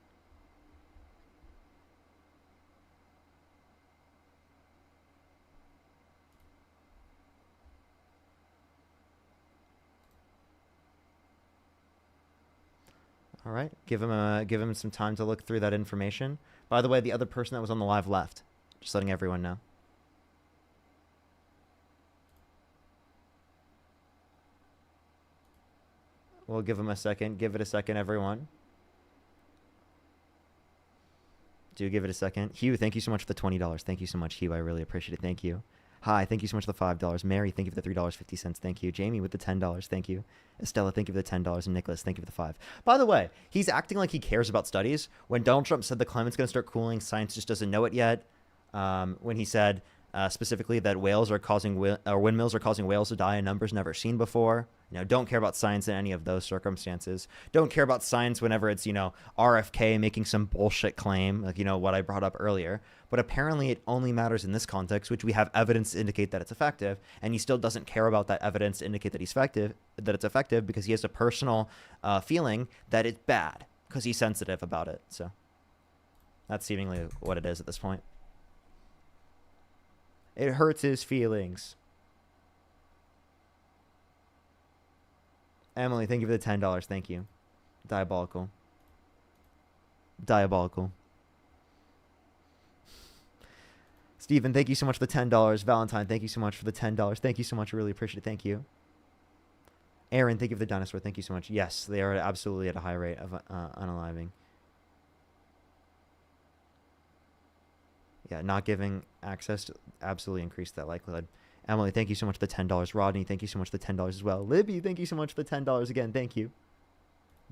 All right, give him some time to look through that information. By the way, the other person that was on the live left. Just letting everyone know. We'll give him a second. Give it a second, everyone. Do give it a second. Hugh, thank you so much for the $20. Thank you so much, Hugh. I really appreciate it. Thank you. Hi, thank you so much for the $5. Mary, thank you for the $3.50. Thank you. Jamie with the $10. Thank you. Estella, thank you for the $10. And Nicholas, thank you for the $5. By the way, he's acting like he cares about studies. When Donald Trump said the climate's going to start cooling, science just doesn't know it yet. When he said specifically that whales are causing or windmills are causing whales to die in numbers never seen before. Don't care about science in any of those circumstances. Don't care about science whenever it's, RFK making some bullshit claim, like, what I brought up earlier. But apparently it only matters in this context, which we have evidence to indicate that it's effective. And he still doesn't care about that evidence to indicate that it's effective because he has a personal feeling that it's bad because he's sensitive about it. So that's seemingly what it is at this point. It hurts his feelings. Emily, thank you for the $10. Thank you. Diabolical. Diabolical. Stephen, thank you so much for the $10. Valentine, thank you so much for the $10. Thank you so much. I really appreciate it. Thank you. Aaron, thank you for the dinosaur. Thank you so much. Yes, they are absolutely at a high rate of unaliving. Yeah, not giving access to absolutely increase that likelihood. Emily, thank you so much for the $10. Rodney, thank you so much for the $10 as well. Libby, thank you so much for the $10 again. Thank you.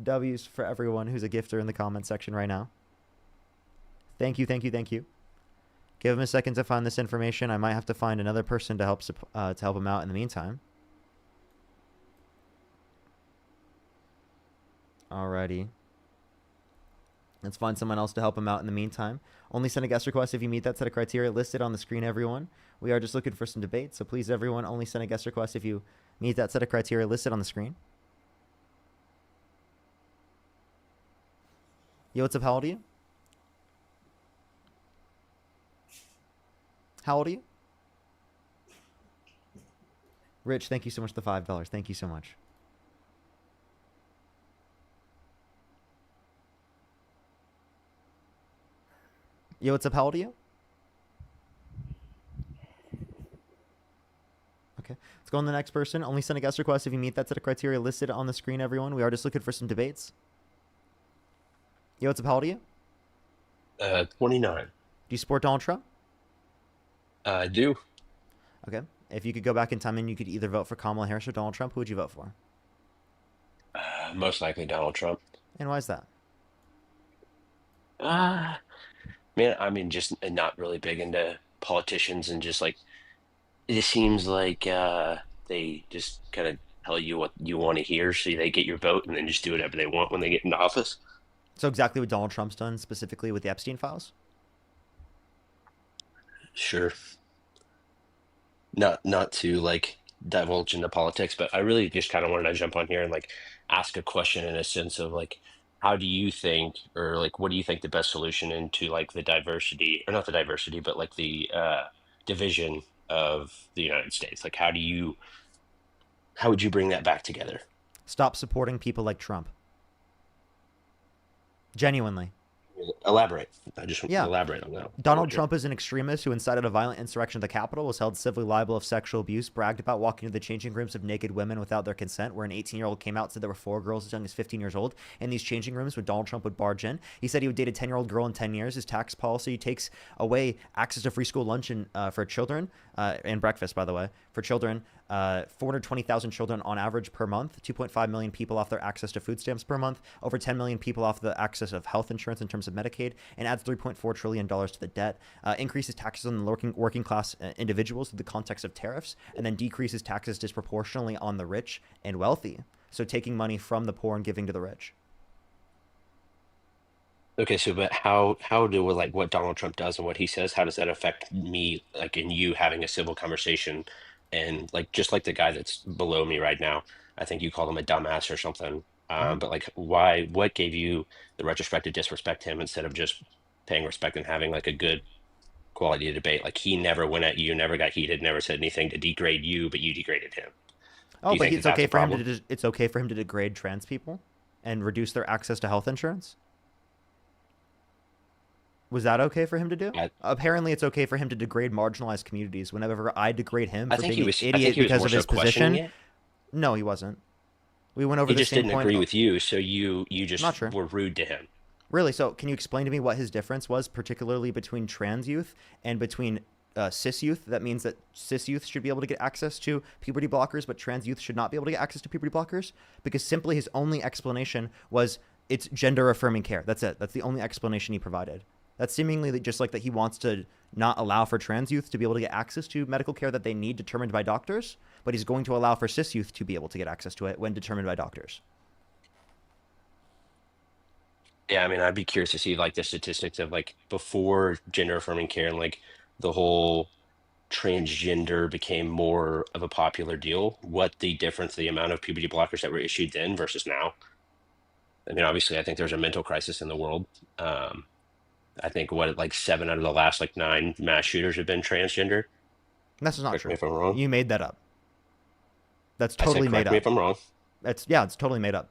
W's for everyone who's a gifter in the comment section right now. Thank you, thank you, thank you. Give him a second to find this information. I might have to find another person to help him out in the meantime. Alrighty. Let's find someone else to help him out in the meantime. Only send a guest request if you meet that set of criteria listed on the screen, everyone. We are just looking for some debate, so please, everyone, only send a guest request if you meet that set of criteria listed on the screen. Yo, what's up? How old are you? How old are you? Rich, thank you so much for the $5. Thank you so much. Yo, what's up? How old are you? Okay, let's go on to the next person. Only send a guest request if you meet that set of criteria listed on the screen, everyone. We are just looking for some debates. Yo, what's up? How old are you? 29. Do you support Donald Trump? I do. Okay. If you could go back in time and you could either vote for Kamala Harris or Donald Trump, who would you vote for? Most likely Donald Trump. And why is that? Man, I mean, just not really big into politicians and just like, it seems like they just kind of tell you what you want to hear so they get your vote and then just do whatever they want when they get into office. So exactly what Donald Trump's done specifically with the Epstein files? Sure. Not to like divulge into politics, but I really just kind of wanted to jump on here and like ask a question in a sense of like, how do you think, or like, what do you think the best solution into like the diversity, or not the diversity, but like the division of the United States? Like, how would you bring that back together? Stop supporting people like Trump. Genuinely. Elaborate. I just Yeah. elaborate on that. Donald Trump is an extremist who incited a violent insurrection at the Capitol, was held civilly liable of sexual abuse, bragged about walking into the changing rooms of naked women without their consent, where an 18-year-old came out and said there were 4 girls as young as 15 years old in these changing rooms when Donald Trump would barge in. He said he would date a 10-year-old girl in 10 years. His tax policy takes away access to free school lunch and, for children, and breakfast, by the way, for children. 420,000 children on average per month, 2.5 million people off their access to food stamps per month, over 10 million people off the access of health insurance in terms of Medicaid, and adds $3.4 trillion to the debt, increases taxes on the working class individuals in the context of tariffs, and then decreases taxes disproportionately on the rich and wealthy. So taking money from the poor and giving to the rich. Okay, so but how do like what Donald Trump does and what he says, how does that affect me, like in you having a civil conversation, and like just like the guy that's below me right now, I think you called him a dumbass or something. But like, what gave you the retrospect to disrespect him instead of just paying respect and having like a good quality debate? Like he never went at you, never got heated, never said anything to degrade you, but you degraded him. Oh, you but think it's that that's okay a for him problem? to it's okay for him to degrade trans people and reduce their access to health insurance? Was that okay for him to do? Apparently, it's okay for him to degrade marginalized communities. Whenever I degrade him I for think being he was. an I think idiot he was because more of so his questioning position, it. no, he wasn't. We went over He the just same didn't point. agree with you, so you just Not sure. were rude to him. Really? So, can you explain to me what his difference was, particularly between trans youth and between cis youth? That means that cis youth should be able to get access to puberty blockers, but trans youth should not be able to get access to puberty blockers? Because simply his only explanation was it's gender affirming care. That's it. That's the only explanation he provided. That's seemingly just like that he wants to not allow for trans youth to be able to get access to medical care that they need determined by doctors, but he's going to allow for cis youth to be able to get access to it when determined by doctors. Yeah, I mean, I'd be curious to see like the statistics of like before gender affirming care and like the whole transgender became more of a popular deal, what the difference, the amount of puberty blockers that were issued then versus now. I mean, obviously, I think there's a mental crisis in the world. I think what like 7 out of the last like 9 mass shooters have been transgender. That's not Correct true. me if I'm wrong. You made that up. That's I said totally made correct me up. if I'm wrong. It's totally made up.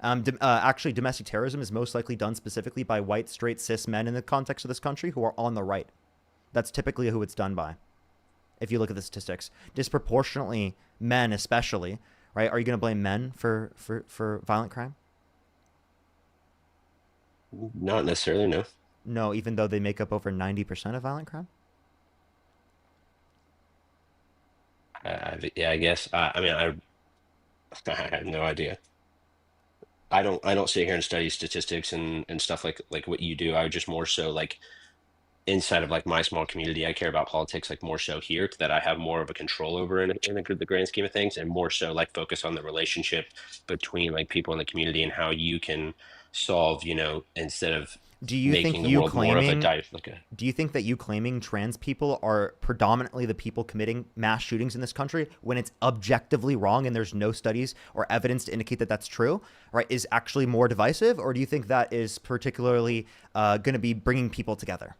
Actually, domestic terrorism is most likely done specifically by white, straight, cis men in the context of this country who are on the right. That's typically who it's done by. If you look at the statistics, disproportionately men, especially, right? Are you going to blame men for violent crime? Not necessarily, no. No, even though they make up over 90% of violent crime. Yeah, I guess. I mean, I have no idea. I don't sit here and study statistics and stuff like what you do. I would just more so like inside of like my small community, I care about politics like more so here that I have more of a control over in the grand scheme of things, and more so like focus on the relationship between like people in the community and how you can solve, instead of Do you think making the you world more of a claiming like a do you think that you claiming trans people are predominantly the people committing mass shootings in this country when it's objectively wrong and there's no studies or evidence to indicate that that's true, right, is actually more divisive? Or do you think that is particularly going to be bringing people together?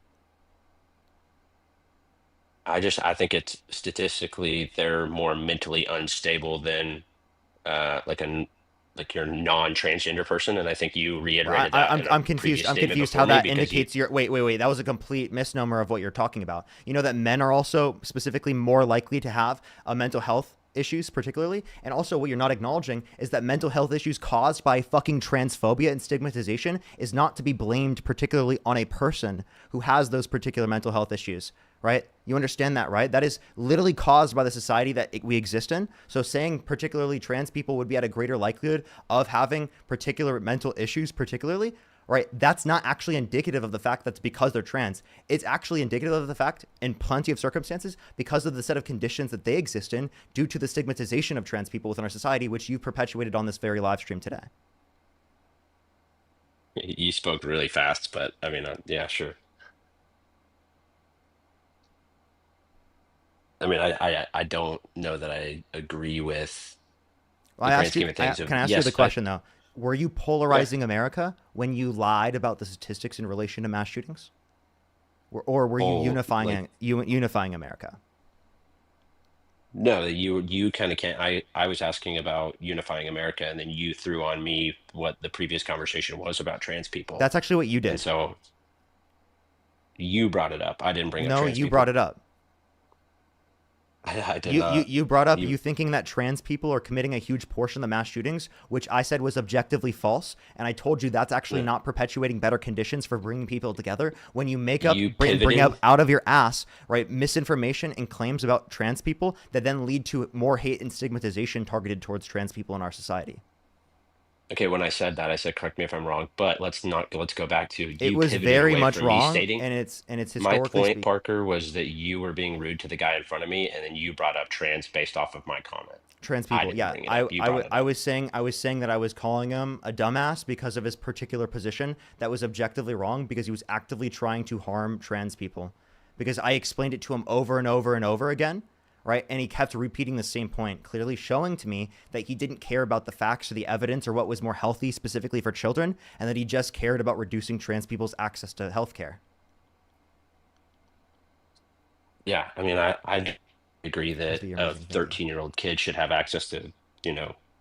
I think it's statistically they're more mentally unstable than like your non-transgender person, and I think you reiterated that in a I'm confused. previous I'm statement confused before how me that because indicates your wait. That was a complete misnomer of what you're talking about. You know that men are also specifically more likely to have a mental health issues, particularly, and also what you're not acknowledging is that mental health issues caused by fucking transphobia and stigmatization is not to be blamed particularly on a person who has those particular mental health issues. Right? You understand that, right? That is literally caused by the society that we exist in. So saying particularly trans people would be at a greater likelihood of having particular mental issues, particularly, right? That's not actually indicative of the fact that's because they're trans. It's actually indicative of the fact in plenty of circumstances because of the set of conditions that they exist in due to the stigmatization of trans people within our society, which you've perpetuated on this very live stream today. you spoke really fast, but I mean, yeah, sure. I mean, I don't know that I agree with Well, the I grand asked you. scheme of things. Can I ask you the Yes, question though? Were you yeah. polarizing America when you lied about the statistics in relation to mass shootings, or were you Oh, like unifying America? no, you kind of can't. I was asking about unifying America, and then you threw on me what the previous conversation was about trans people, That's actually what you and did. so you brought it up. I didn't bring up No, trans you brought people. it up. I did You not. you brought up You you thinking that trans people are committing a huge portion of the mass shootings, which I said was objectively false, and I told you that's actually yeah. not perpetuating better conditions for bringing people together. When you make up You bring pivoting. up out of your ass, right, misinformation and claims about trans people that then lead to more hate and stigmatization targeted towards trans people in our society. Okay, when I said that, I said correct me if I'm wrong, but let's go back to It you was pivoted very away much from me wrong, stating. and it's My historically point, speak. Parker, was that you were being rude to the guy in front of me, and then you brought up trans based off of my comment. Trans I people, didn't yeah. bring it up. You brought it I up. was saying that I was calling him a dumbass because of his particular position that was objectively wrong because he was actively trying to harm trans people. Because I explained it to him over and over and over again, right? And he kept repeating the same point, clearly showing to me that he didn't care about the facts or the evidence or what was more healthy specifically for children, and that he just cared about reducing trans people's access to healthcare. Yeah, I mean, I agree Must that be your a amazing thinking. 13-year-old kid should have access to,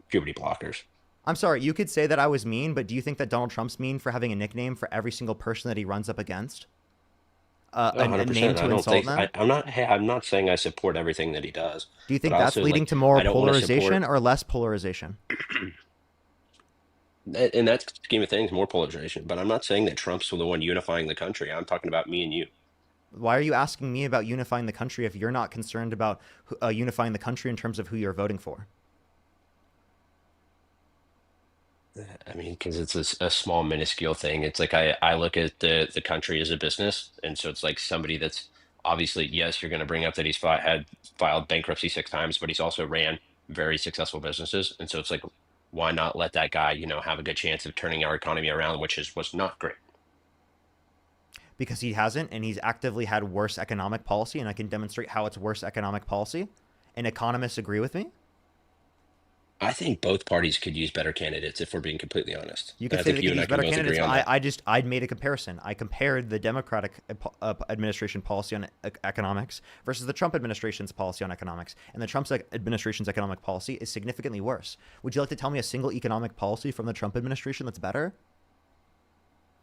puberty blockers. I'm sorry, you could say that I was mean, but do you think that Donald Trump's mean for having a nickname for every single person that he runs up against? No, A name 100%. to I don't insult think them? I'm not saying I support everything that he does, Do you but think I that's also leading like to more I don't want to polarization support or less polarization? in that scheme of things more polarization. But I'm not saying that Trump's the one unifying the country. I'm talking about me and you. Why are you asking me about unifying the country if you're not concerned about unifying the country in terms of who you're voting for? I mean, because it's a small, minuscule thing. It's like I look at the country as a business, and so it's like somebody that's obviously, yes, you're going to bring up that had filed bankruptcy 6 times, but he's also ran very successful businesses, and so it's like, why not let that guy, have a good chance of turning our economy around, which was not great. Because he hasn't, and he's actively had worse economic policy, and I can demonstrate how it's worse economic policy. And economists agree with me. I think both parties could use better candidates if we're being completely honest. You And could I say think they you could and I use can better both agree candidates. on that. I made a comparison. I compared the Democratic administration policy on economics versus the Trump administration's policy on economics, and the Trump administration's economic policy is significantly worse. Would you like to tell me a single economic policy from the Trump administration that's better?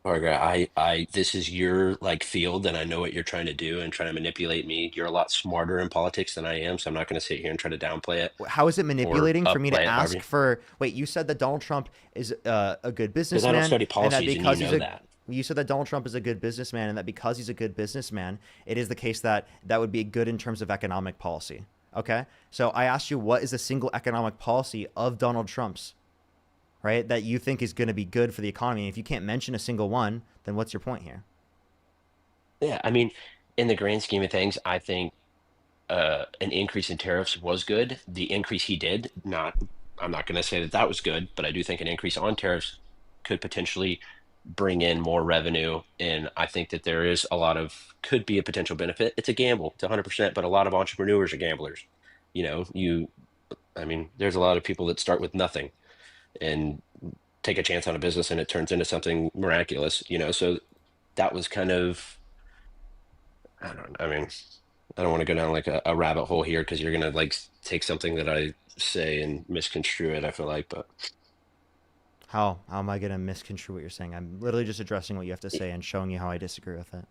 Margaret, this is your like field, and I know what you're trying to do and trying to manipulate me. You're a lot smarter in politics than I am, so I'm not going to sit here and try to downplay it How is it or manipulating for me to upplay it, however ask for? Wait, you said that Donald Trump is a good because I don't businessman, study and that policies, and because he's a that. you said that Donald Trump is a good businessman, and that because he's a good businessman, it is the case that that would be good in terms of economic policy. Okay, so I asked you what is a single economic policy of Donald Trump's, right, that you think is going to be good for the economy. And if you can't mention a single one, then what's your point here? Yeah, I mean, in the grand scheme of things, I think an increase in tariffs was good. The increase he did, I'm not going to say that that was good, but I do think an increase on tariffs could potentially bring in more revenue. And I think that there is could be a potential benefit. It's a gamble, it's 100%, but a lot of entrepreneurs are gamblers. I mean, there's a lot of people that start with nothing and take a chance on a business and it turns into something miraculous, so that was kind of, I mean, I don't want to go down like a rabbit hole here because you're gonna like take something that I say and misconstrue it, I feel like, but How am I going to misconstrue what you're saying? I'm literally just addressing what you have to say and showing you how I disagree with it.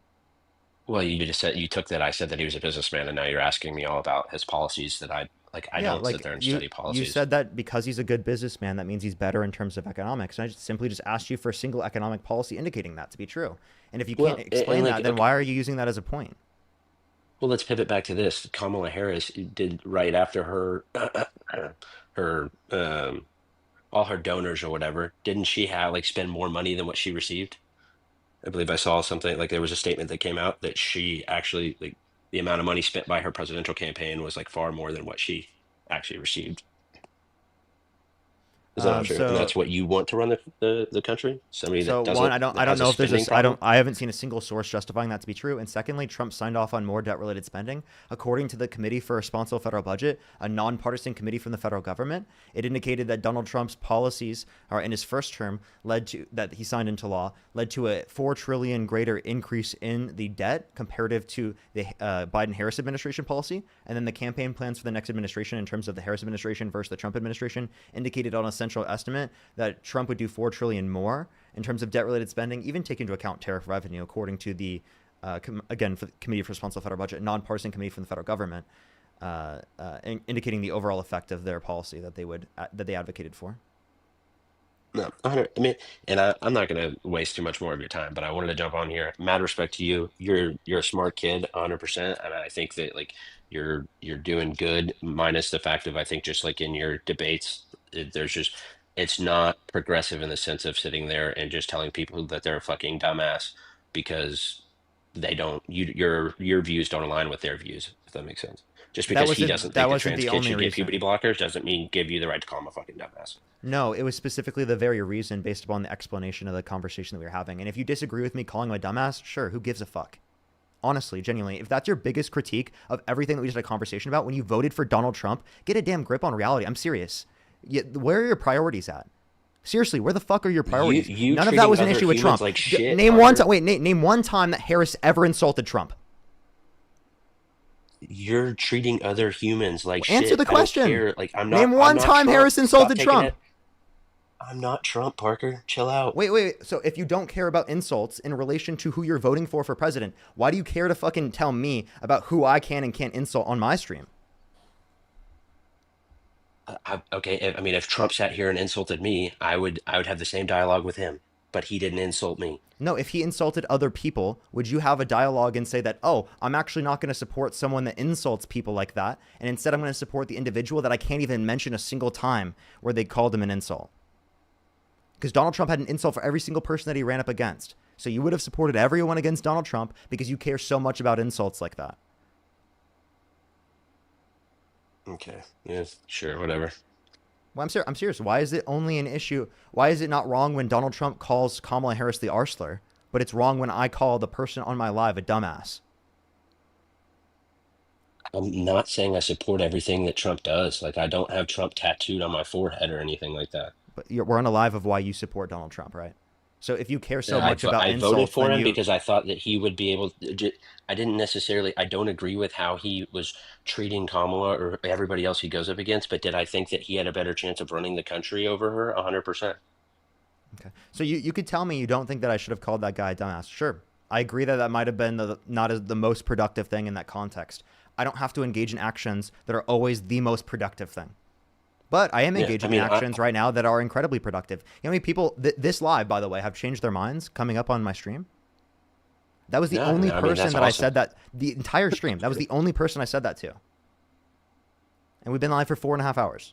well, you just said you took that I said that he was a businessman and now you're asking me all about his policies that I Yeah, don't sit like there and you study you policies. said that because he's a good businessman, that means he's better in terms of economics. And I just simply just asked you for a single economic policy indicating that to be true. And if you can't Well, explain like, that, then okay, why are you using that as a point? well, let's pivot back to this. Kamala Harris did right after her her all her donors or whatever, didn't she have like spend more money than what she received? I believe I saw something like there was a statement that came out that she actually like the amount of money spent by her presidential campaign was like far more than what she actually received. Is that not true? And So that's what you want to run the country? Somebody that So one, doesn't, I don't that has a know if there's spending problem? I haven't seen a single source justifying that to be true. And secondly, Trump signed off on more debt-related spending. According to the Committee for Responsible Federal Budget, a nonpartisan committee from the federal government, it indicated that Donald Trump's policies, or in his first term, that he signed into law, led to a $4 trillion greater increase in the debt comparative to the Biden-Harris administration policy. And then the campaign plans for the next administration in terms of the Harris administration versus the Trump administration indicated on a central estimate that Trump would do $4 trillion more in terms of debt-related spending, even take into account tariff revenue, according to the again for the Committee for Responsible Federal Budget, nonpartisan committee from the federal government, indicating the overall effect of their policy that they advocated for. No, I mean, and I'm not going to waste too much more of your time, but I wanted to jump on here. Mad respect to you. You're a smart kid, 100%, and I think that like you're doing good. Minus the fact of I think just like in your debates, there's just it's not progressive in the sense of sitting there and just telling people that they're a fucking dumbass because they don't your views don't align with their views. If that makes sense. Just because he doesn't That think a wasn't trans the kid only should get reason. puberty blockers doesn't mean give you the right to call him a fucking dumbass. No, it was specifically the very reason based upon the explanation of the conversation that we were having. And if you disagree with me calling him a dumbass, sure, who gives a fuck? Honestly, genuinely, if that's your biggest critique of everything that we just had a conversation about, when you voted for Donald Trump, get a damn grip on reality. I'm serious. Where are your priorities at? Seriously, where the fuck are your priorities? You None of that was an treating issue other with Trump. humans like shit, Name one Parker. time. Wait, name one time that Harris ever insulted Trump. You're treating other humans like shit. Answer the I don't question. care. Like I'm not. Name one I'm not time Trump. Harris Stop insulted taking Trump. it. I'm not Trump, Parker. Chill out. Wait. So if you don't care about insults in relation to who you're voting for president, why do you care to fucking tell me about who I can and can't insult on my stream? Okay. I mean, if Trump sat here and insulted me, I would have the same dialogue with him. But he didn't insult me. No, if he insulted other people, would you have a dialogue and say that, oh, I'm actually not going to support someone that insults people like that, and instead I'm going to support the individual that I can't even mention a single time where they called him an insult? Because Donald Trump had an insult for every single person that he ran up against. So you would have supported everyone against Donald Trump because you care so much about insults like that. Okay. Yeah. Sure. Whatever. Well, I'm serious. Why is it only an issue? Why is it not wrong when Donald Trump calls Kamala Harris the arsler, but it's wrong when I call the person on my live a dumbass? I'm not saying I support everything that Trump does. Like I don't have Trump tattooed on my forehead or anything like that. But we're on a live of why you support Donald Trump, right? So if you care so Yeah, much about I insults, voted for then him because I thought that he would be able to. I didn't necessarily. I don't agree with how he was treating Kamala or everybody else he goes up against. But did I think that he had a better chance of running the country over her? 100%. Okay. So you could tell me you don't think that I should have called that guy a dumbass. Sure. I agree that that might have been not as the most productive thing in that context. I don't have to engage in actions that are always the most productive thing. But I am engaging in actions right now that are incredibly productive. You know how many people, this live, by the way, have changed their minds coming up on my stream? That was the only person that I said that, the entire stream. That was the only person I said that to. And we've been live for 4.5 hours.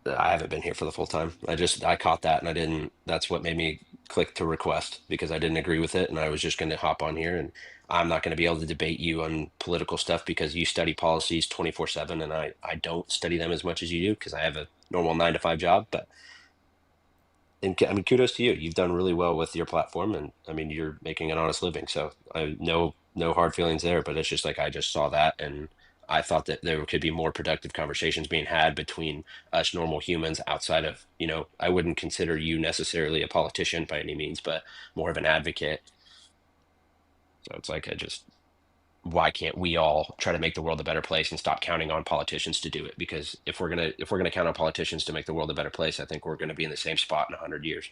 I haven't been here for the full time. I caught that and I didn't. That's what made me click to request because I didn't agree with it and I was just going to hop on here and I'm not going to be able to debate you on political stuff because you study policies 24/7 and I don't study them as much as you do because I have a normal 9-to-5 job. But I mean, kudos to you. You've done really well with your platform and I mean, you're making an honest living. So no hard feelings there. But it's just like I just saw that and I thought that there could be more productive conversations being had between us normal humans outside of, I wouldn't consider you necessarily a politician by any means, but more of an advocate. So it's like, why can't we all try to make the world a better place and stop counting on politicians to do it? Because if we're gonna count on politicians to make the world a better place, I think we're gonna be in the same spot in 100 years.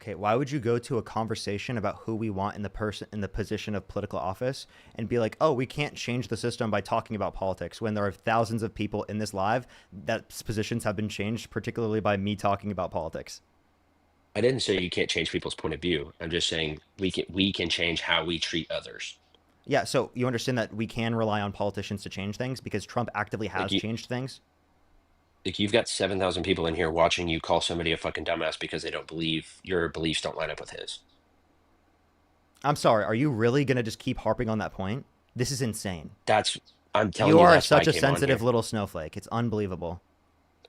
Okay, why would you go to a conversation about who we want in the position of political office and be like, oh, we can't change the system by talking about politics when there are thousands of people in this live that positions have been changed, particularly by me talking about politics? I didn't say you can't change people's point of view. I'm just saying we can change how we treat others. Yeah, so you understand that we can rely on politicians to change things because Trump actively has changed things? Like you've got 7,000 people in here watching you call somebody a fucking dumbass because they don't believe your beliefs don't line up with his. I'm sorry. Are you really going to just keep harping on that point? This is insane. I'm telling you, are that's why such I a came on sensitive here. little snowflake. It's unbelievable.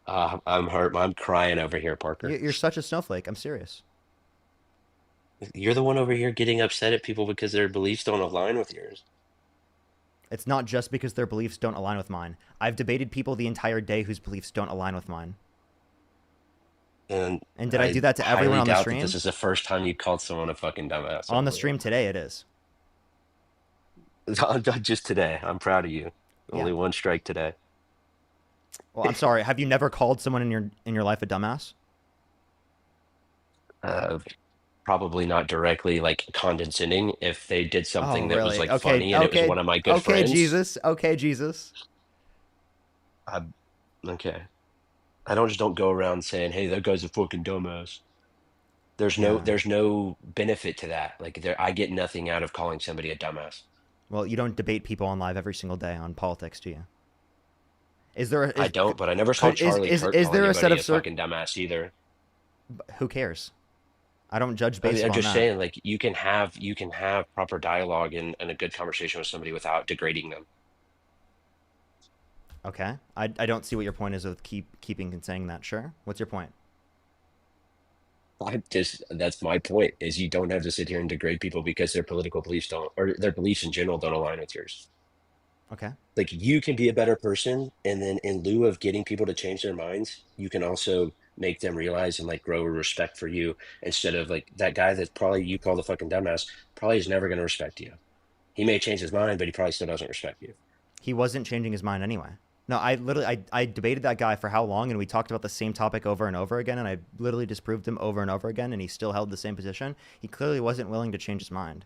I'm hurt. I'm crying over here, Parker. You're such a snowflake. I'm serious. You're the one over here getting upset at people because their beliefs don't align with yours. It's not just because their beliefs don't align with mine. I've debated people the entire day whose beliefs don't align with mine. And did I do that to everyone highly on the doubt stream? that this is the first time you called someone a fucking dumbass. On the stream today, it is. Just today. I'm proud of you. Yeah. Only one strike today. Well, I'm sorry. Have you never called someone in your life a dumbass? Probably not directly like condescending. If they did something that was like okay, funny and it was one of my good friends. Jesus. Okay, Jesus. Okay. I don't go around saying, "Hey, that guy's a fucking dumbass." There's no benefit to that. Like I get nothing out of calling somebody a dumbass. Well, you don't debate people on live every single day on politics, do you? I don't, but I never saw Charlie Kirk is call there a anybody set of a fucking dumbass either. Who cares? I don't judge I based mean, on I'm just that. saying, like you can have proper dialogue and a good conversation with somebody without degrading them. Okay. I don't see what your point is with keeping and saying that. Sure. What's your point? That's my point, is you don't have to sit here and degrade people because their political beliefs don't, or their beliefs in general don't align with yours. Okay. Like you can be a better person, and then in lieu of getting people to change their minds, you can also make them realize and like grow a respect for you, instead of like that guy that probably you call the fucking dumbass probably is never going to respect you. He may change his mind, but he probably still doesn't respect you. He wasn't changing his mind anyway. No, I debated that guy for how long, and we talked about the same topic over and over again, and I literally disproved him over and over again, and he still held the same position. He clearly wasn't willing to change his mind.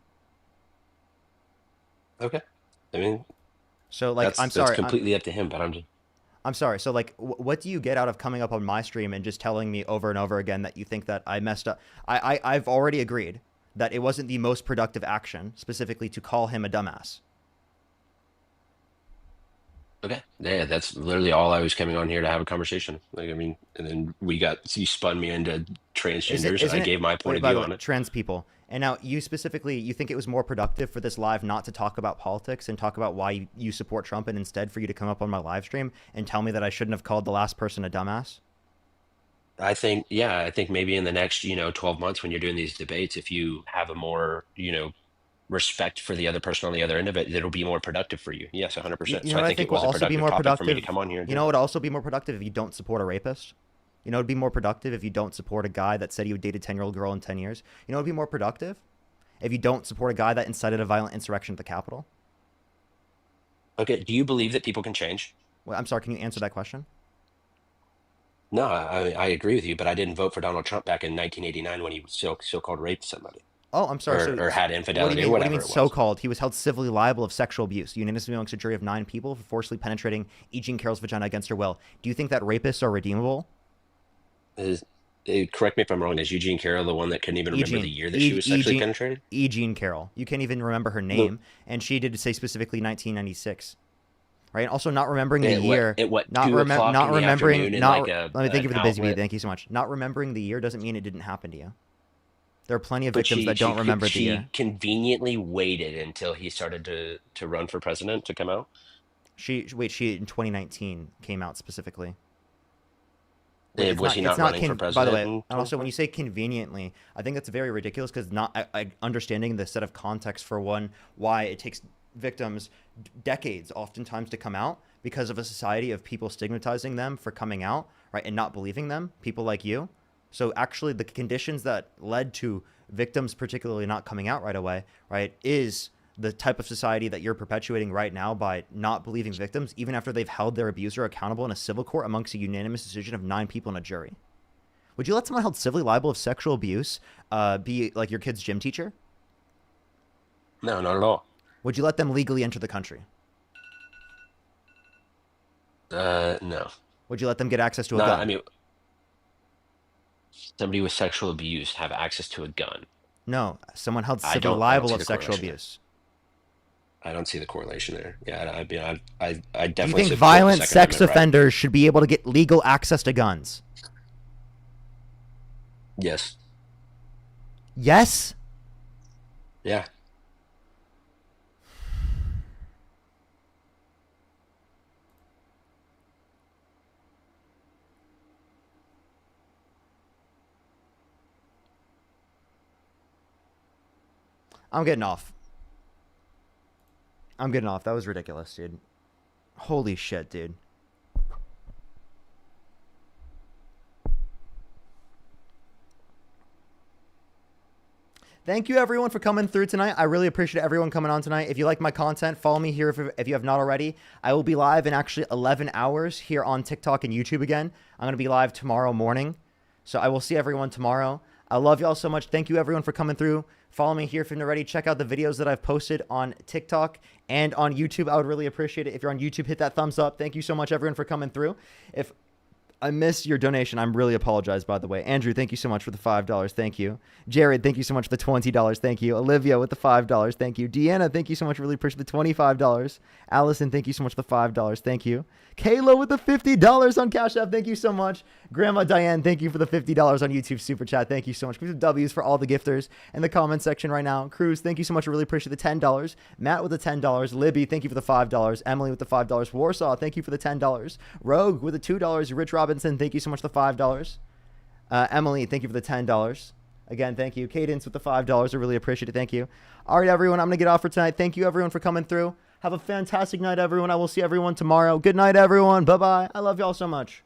Okay. I mean, so like, that's completely up to him, but I'm sorry. So like, what do you get out of coming up on my stream and just telling me over and over again that you think that I messed up? I've already agreed that it wasn't the most productive action, specifically to call him a dumbass. Okay. Yeah, that's literally all I was coming on here to have a conversation. Like, I mean, and then you spun me into transgenders. I gave my point of view on it. Trans people. And now you specifically, you think it was more productive for this live not to talk about politics and talk about why you support Trump, and instead for you to come up on my live stream and tell me that I shouldn't have called the last person a dumbass? I think maybe in the next, 12 months when you're doing these debates, if you have a more, respect for the other person on the other end of it, it'll be more productive for you. Yes, 100%. You know, I think it will also be more productive for me to come on here. You know, it would also be more productive if you don't support a rapist. You know, it'd be more productive if you don't support a guy that said he would date a 10-year-old girl in 10 years. You know, it'd be more productive if you don't support a guy that incited a violent insurrection at the Capitol. Okay. Do you believe that people can change? Well, I'm sorry. Can you answer that question? No, I agree with you, but I didn't vote for Donald Trump back in 1989 when he so-called raped somebody. Oh, I'm sorry. Or had infidelity, what do you mean so-called? He was held civilly liable of sexual abuse, unanimously amongst a jury of 9 people for forcibly penetrating E. Jean Carroll's vagina against her will. Do you think that rapists are redeemable? Correct me if I'm wrong. Is Eugene Carroll the one that couldn't even remember the year that she was sexually penetrated? E. Jean Carroll. You can't even remember her name, and she did say specifically 1996. Right. Also, not remembering the year. Let me thank you for the busy bee. Thank you so much. Not remembering the year doesn't mean it didn't happen to you. There are plenty of victims that don't remember the year. She conveniently waited until he started to run for president to come out. She in 2019 came out specifically. Was he not running for president? By the way, and also when you say conveniently, I think that's very ridiculous, because not understanding the set of context for why it takes victims decades oftentimes to come out, because of a society of people stigmatizing them for coming out, right, and not believing them, people like you. So actually the conditions that led to victims particularly not coming out right away, right, is the type of society that you're perpetuating right now by not believing victims, even after they've held their abuser accountable in a civil court amongst a unanimous decision of 9 people in a jury. Would you let someone held civilly liable of sexual abuse be like your kid's gym teacher? No, not at all. Would you let them legally enter the country? No. Would you let them get access to a gun? I mean, somebody with sexual abuse have access to a gun. No, someone held civilly liable of sexual abuse. I don't see the correlation there. Yeah, I definitely. Do you think violent sex offenders should be able to get legal access to guns? Yes. Yes? Yeah. I'm getting off. I'm getting off. That was ridiculous, dude. Holy shit, dude. Thank you, everyone, for coming through tonight. I really appreciate everyone coming on tonight. If you like my content, follow me here if you have not already. I will be live in actually 11 hours here on TikTok and YouTube again. I'm going to be live tomorrow morning. So I will see everyone tomorrow. I love y'all so much. Thank you, everyone, for coming through. Follow me here if you're not already. Check out the videos that I've posted on TikTok and on YouTube. I would really appreciate it. If you're on YouTube, hit that thumbs up. Thank you so much, everyone, for coming through. If I missed your donation, I'm really apologize, by the way. Andrew, thank you so much for the $5. Thank you. Jared, thank you so much for the $20. Thank you. Olivia with the $5. Thank you. Deanna, thank you so much. Really appreciate the $25. Allison, thank you so much for the $5. Thank you. Kayla with the $50 on Cash App. Thank you so much. Grandma Diane, thank you for the $50 on YouTube Super Chat. Thank you so much. Give some W's for all the gifters in the comment section right now. Cruz, thank you so much. I really appreciate the $10. Matt with the $10. Libby, thank you for the $5. Emily with the $5. Warsaw, thank you for the $10. Rogue with the $2. Rich Robinson, thank you so much for the $5. Emily, thank you for the $10. Again, thank you. Cadence with the $5. I really appreciate it. Thank you. All right, everyone, I'm going to get off for tonight. Thank you, everyone, for coming through. Have a fantastic night, everyone. I will see everyone tomorrow. Good night, everyone. Bye-bye. I love y'all so much.